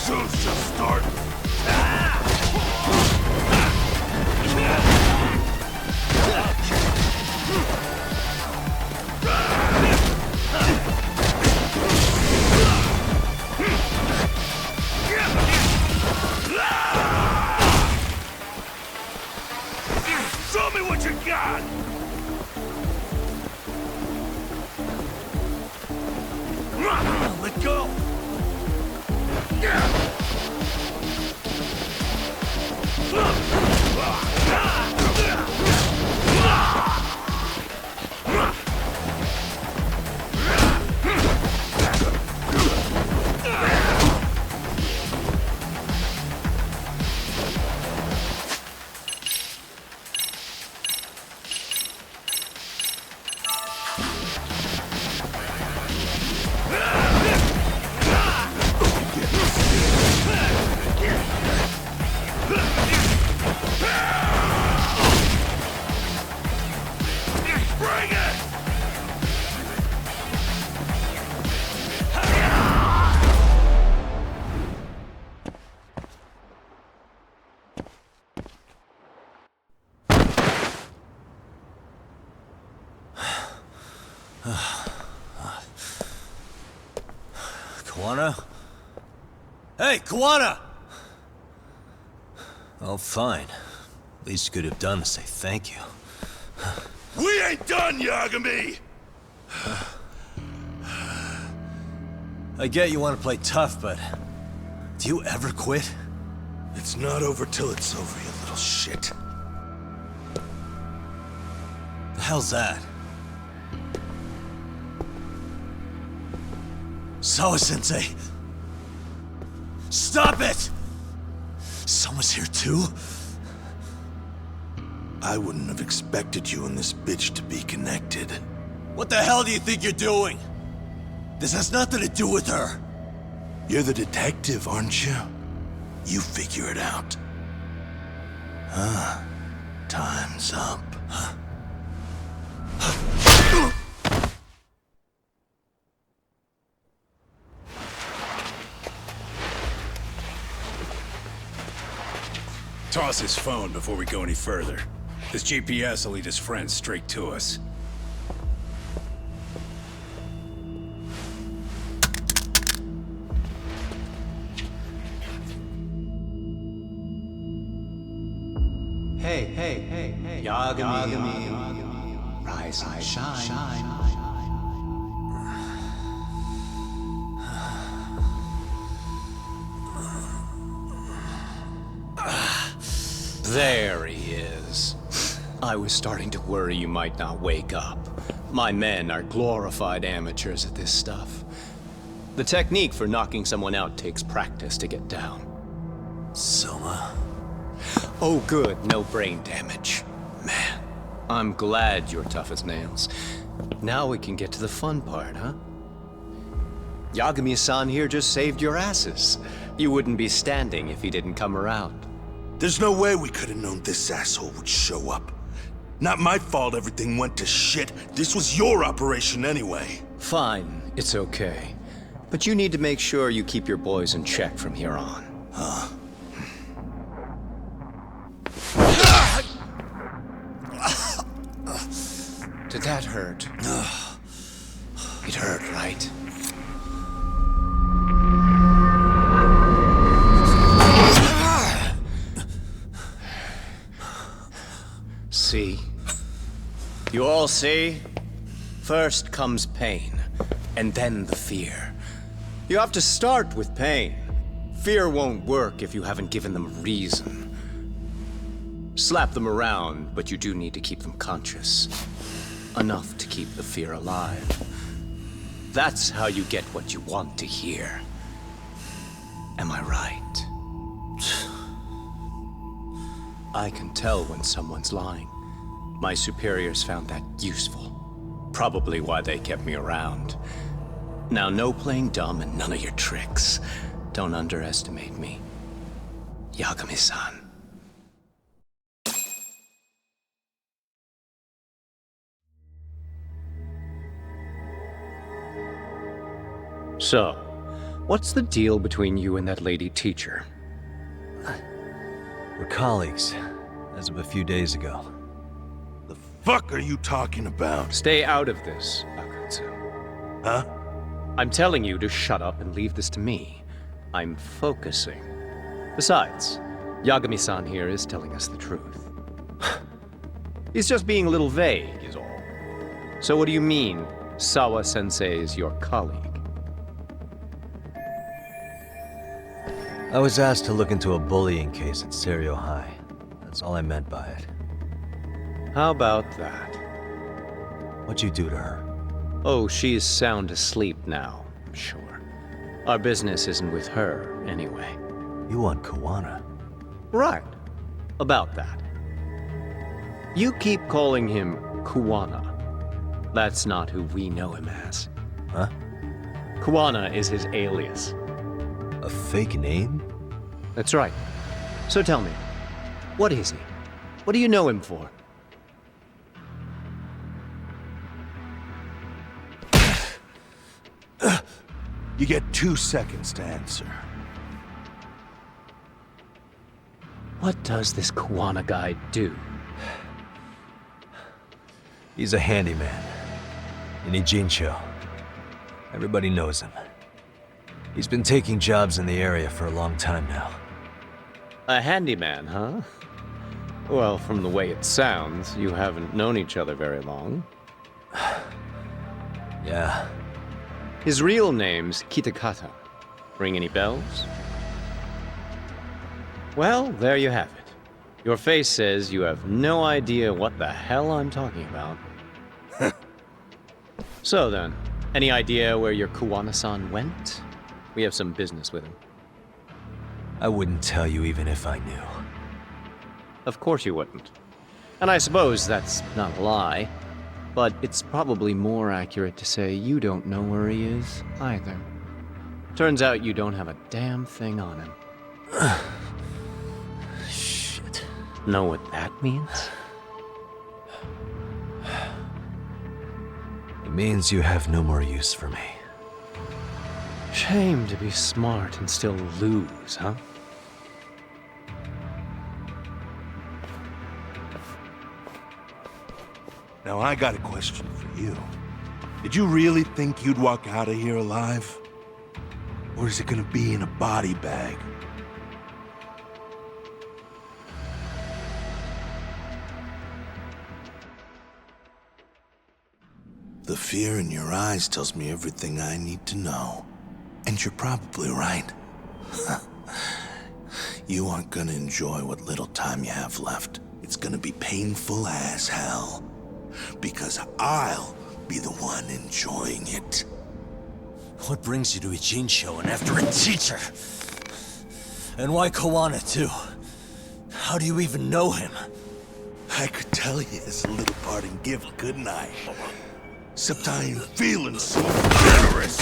Show's just starting. Show me what you got! Let go! Bring it! Kuwana? Hey, Kuwana! Oh, fine. Least you could have done is say thank you. We ain't done, Yagami! I get you want to play tough, but do you ever quit? It's not over till it's over, you little shit. The hell's that? Sawa-sensei! Stop it! Someone's here too? I wouldn't have expected you and this bitch to be connected. What the hell do you think you're doing? This has nothing to do with her. You're the detective, aren't you? You figure it out. Time's up. Toss his phone before we go any further. This GPS will lead his friends straight to us. Hey, Yagami. Rise and shine. There he is. I was starting to worry you might not wake up. My men are glorified amateurs at this stuff. The technique for knocking someone out takes practice to get down. Soma? Oh good, no brain damage. Man, I'm glad you're tough as nails. Now we can get to the fun part, huh? Yagami-san here just saved your asses. You wouldn't be standing if he didn't come around. There's no way we could have known this asshole would show up. Not my fault everything went to shit. This was your operation anyway. Fine, it's okay. But you need to make sure you keep your boys in check from here on. Huh? Did that hurt? It hurt, right? See? You all see? First comes pain, and then the fear. You have to start with pain. Fear won't work if you haven't given them a reason. Slap them around, but you do need to keep them conscious. Enough to keep the fear alive. That's how you get what you want to hear. Am I right? I can tell when someone's lying. My superiors found that useful. Probably why they kept me around. Now, no playing dumb and none of your tricks. Don't underestimate me. Yagami-san. So, what's the deal between you and that lady teacher? We're colleagues, as of a few days ago. The fuck are you talking about? Stay out of this, Yakuza. Huh? I'm telling you to shut up and leave this to me. I'm focusing. Besides, Yagami-san here is telling us the truth. He's just being a little vague, is all. So what do you mean, Sawa-sensei is your colleague? I was asked to look into a bullying case at Serio High. That's all I meant by it. How about that? What'd you do to her? Oh, she's sound asleep now, I'm sure. Our business isn't with her, anyway. You want Kawana? Right. About that. You keep calling him Kawana. That's not who we know him as. Huh? Kawana is his alias. A fake name? That's right. So tell me, what is he? What do you know him for? You get 2 seconds to answer. What does this Kawana guy do? He's a handyman. In Ijincho. Everybody knows him. He's been taking jobs in the area for a long time now. A handyman, huh? Well, from the way it sounds, you haven't known each other very long. Yeah. His real name's Kitakata. Ring any bells? Well, there you have it. Your face says you have no idea what the hell I'm talking about. So then, any idea where your Kawana-san went? We have some business with him. I wouldn't tell you even if I knew. Of course you wouldn't. And I suppose that's not a lie. But it's probably more accurate to say you don't know where he is, either. Turns out you don't have a damn thing on him. Shit. Know what that means? It means you have no more use for me. Shame to be smart and still lose, huh? Now I got a question for you. Did you really think you'd walk out of here alive? Or is it gonna be in a body bag? The fear in your eyes tells me everything I need to know. And you're probably right. You aren't gonna enjoy what little time you have left. It's gonna be painful as hell. Because I'll be the one enjoying it. What brings you to Ijincho and after a teacher? And why Koana, too? How do you even know him? I could tell you as a little parting gift, couldn't I? Except I ain't feeling so generous.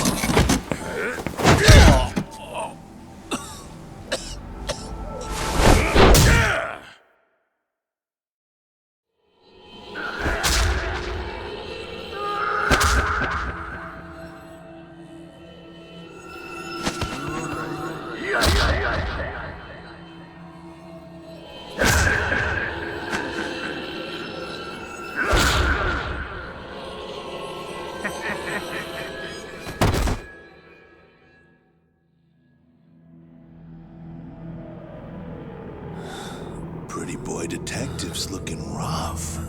Pretty boy detectives looking rough.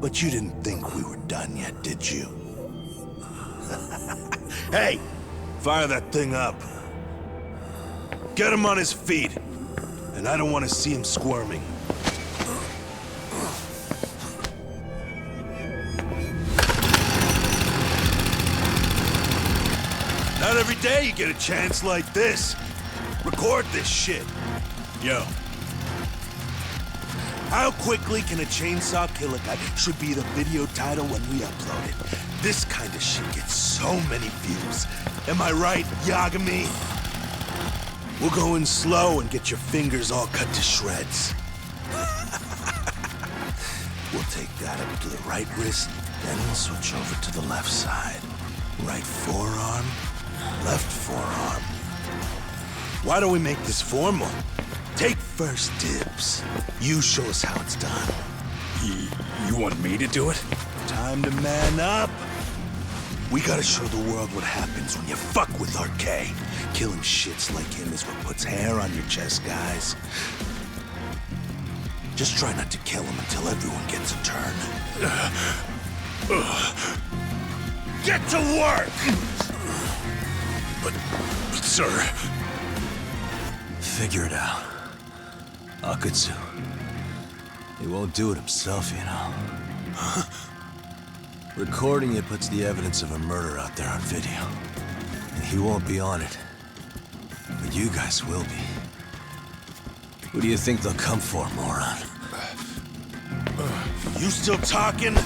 But you didn't think we were done yet, did you? Hey! Fire that thing up. Get him on his feet. And I don't want to see him squirming. Not every day you get a chance like this. Record this shit. Yo. How quickly can a chainsaw kill a guy should be the video title when we upload it. This kind of shit gets so many views. Am I right, Yagami? We'll go in slow and get your fingers all cut to shreds. We'll take that up to the right wrist, then we'll switch over to the left side. Right forearm, left forearm. Why don't we make this formal? Take first dibs. You show us how it's done. You want me to do it? Time to man up. We gotta show the world what happens when you fuck with RK. Killing shits like him is what puts hair on your chest, guys. Just try not to kill him until everyone gets a turn. Get to work! But sir... Figure it out. Akutsu. He won't do it himself, you know. Recording it puts the evidence of a murder out there on video. And he won't be on it. But you guys will be. Who do you think they'll come for, moron? You still talking?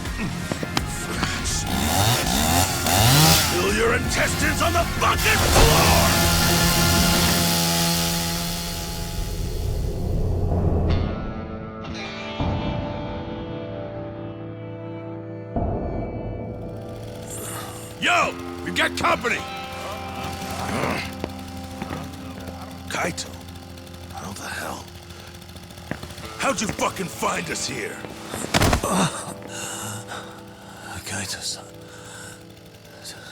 Spill your intestines on the fucking floor! Yo! We've got company! Kaito? How the hell? How'd you fucking find us here? Kaito-san.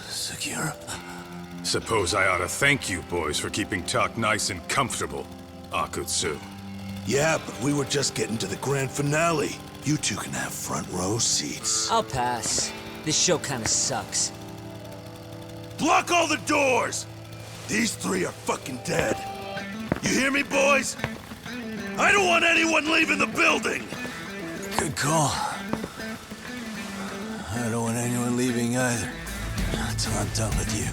Sekiro. Suppose I ought to thank you boys for keeping talk nice and comfortable, Akutsu. Yeah, but we were just getting to the grand finale. You two can have front row seats. I'll pass. This show kinda sucks. Block all the doors! These three are fucking dead. You hear me, boys? I don't want anyone leaving the building! Good call. I don't want anyone leaving either. Until I'm done with you.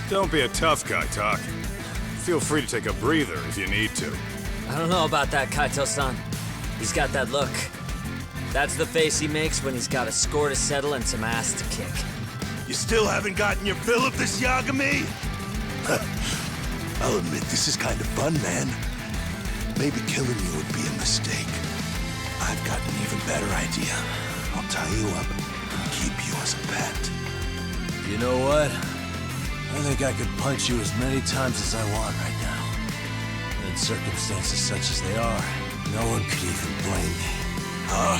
Don't be a tough guy, Talk. Feel free to take a breather if you need to. I don't know about that, Kaito-san. He's got that look. That's the face he makes when he's got a score to settle and some ass to kick. You still haven't gotten your fill of this, Yagami? I'll admit, this is kind of fun, man. Maybe killing you would be a mistake. I've got an even better idea. I'll tie you up and keep you as a pet. You know what? I think I could punch you as many times as I want right now. In circumstances such as they are, no one could even blame me. Huh?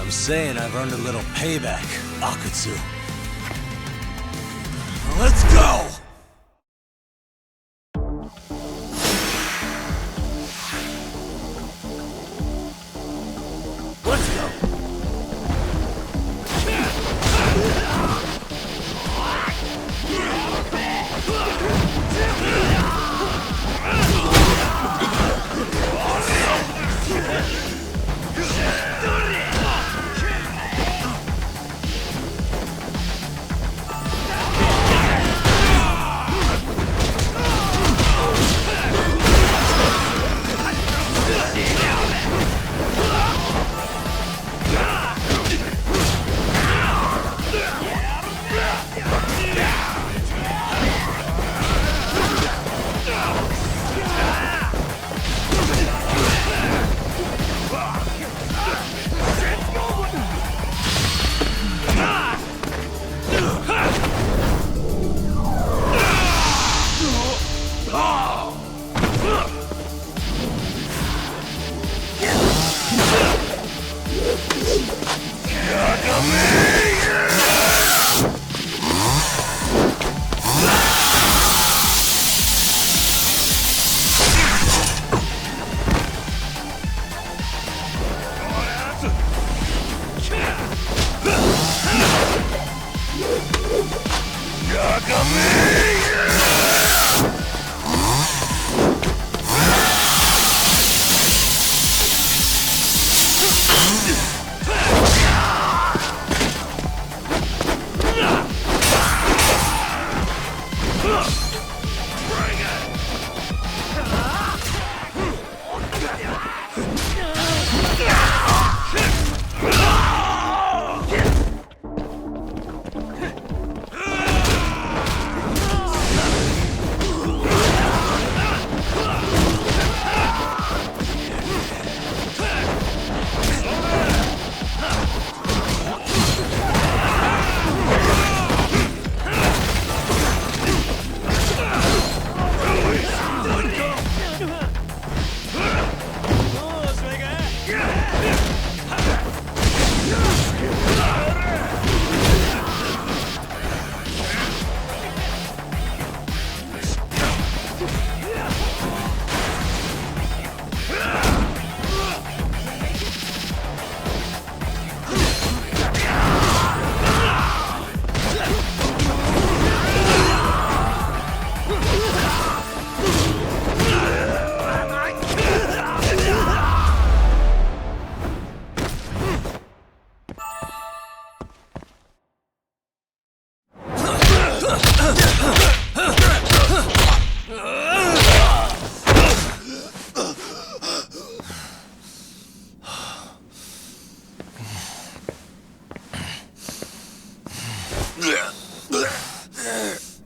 I'm saying I've earned a little payback, Akutsu. Let's go! Let's go!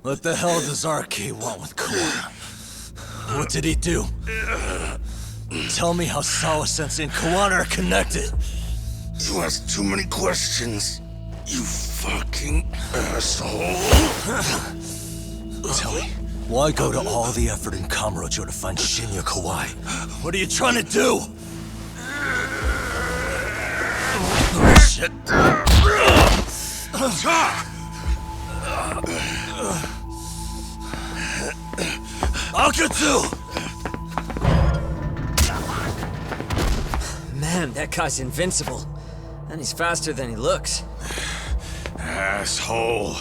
What the hell does RK want with Kawana? What did he do? Tell me how Sawa-sensei and Kawana are connected. You ask too many questions, you fucking asshole. Tell me, why go to all the effort in Kamurocho to find Shinya Kawai? What are you trying to do? Shit. Akutsu! Man, that guy's invincible. And he's faster than he looks. Asshole.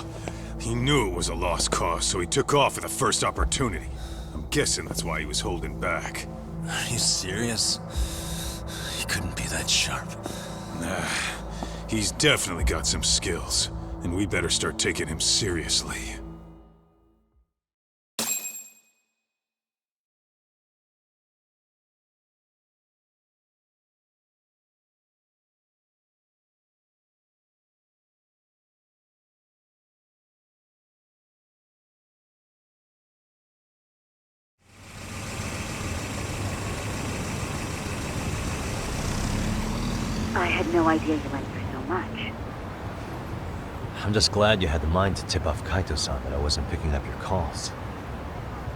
He knew it was a lost cause, so he took off at the first opportunity. I'm guessing that's why he was holding back. Are you serious? He couldn't be that sharp. Nah, he's definitely got some skills, and we better start taking him seriously. no idea you went through so much. I'm just glad you had the mind to tip off Kaito-san that I wasn't picking up your calls.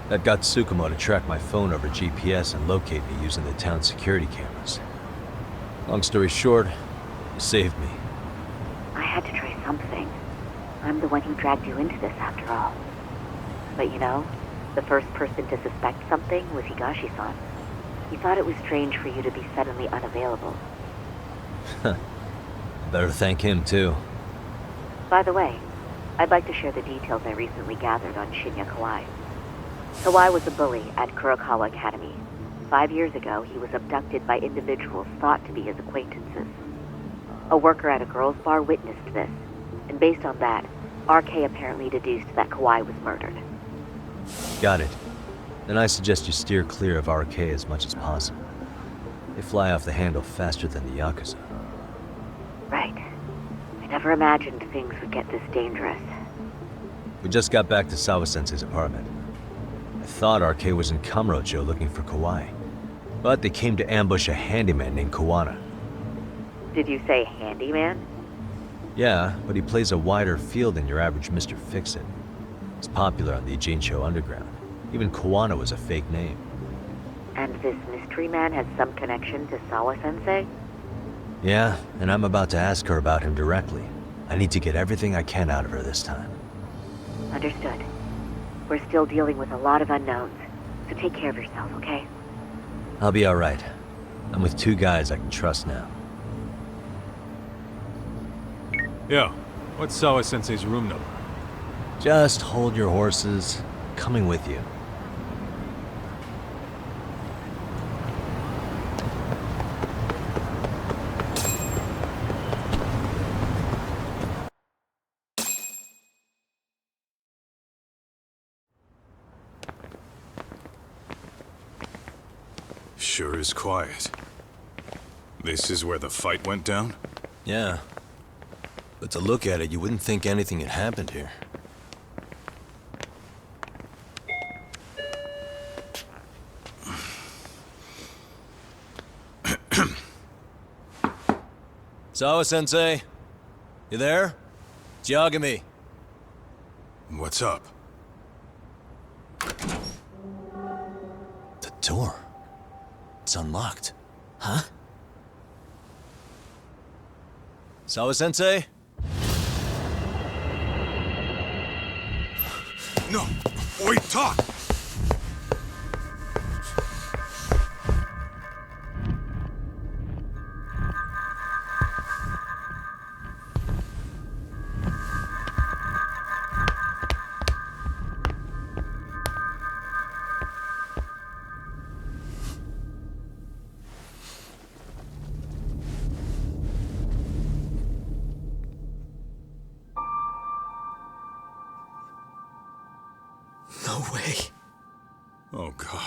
That got Tsukumo to track my phone over GPS and locate me using the town security cameras. Long story short, you saved me. I had to try something. I'm the one who dragged you into this after all. But you know, the first person to suspect something was Higashi-san. He thought it was strange for you to be suddenly unavailable. Better thank him, too. By the way, I'd like to share the details I recently gathered on Shinya Kawai. Kawai was a bully at Kurokawa Academy. 5 years ago, he was abducted by individuals thought to be his acquaintances. A worker at a girls' bar witnessed this, and based on that, RK apparently deduced that Kawai was murdered. Got it. Then I suggest you steer clear of RK as much as possible. They fly off the handle faster than the Yakuza. Right. I never imagined things would get this dangerous. We just got back to Sawa-sensei's apartment. I thought RK was in Kamurocho looking for Kawai, but they came to ambush a handyman named Kawana. Did you say handyman? Yeah, but he plays a wider field than your average Mr. Fix-It. He's popular on the Ijincho underground. Even Kawana was a fake name. And this mystery man has some connection to Sawa-sensei? Yeah, and I'm about to ask her about him directly. I need to get everything I can out of her this time. Understood. We're still dealing with a lot of unknowns, so take care of yourself, okay? I'll be alright. I'm with 2 guys I can trust now. Yo, what's Sawa-sensei's room number? Just hold your horses. Coming with you. Sure is quiet. This is where the fight went down? Yeah. But to look at it, you wouldn't think anything had happened here. Sawa-sensei? You there? It's Yagami. What's up? The door. It's unlocked. Huh? Sawa-sensei? No! Wait, talk! No way. Oh, God.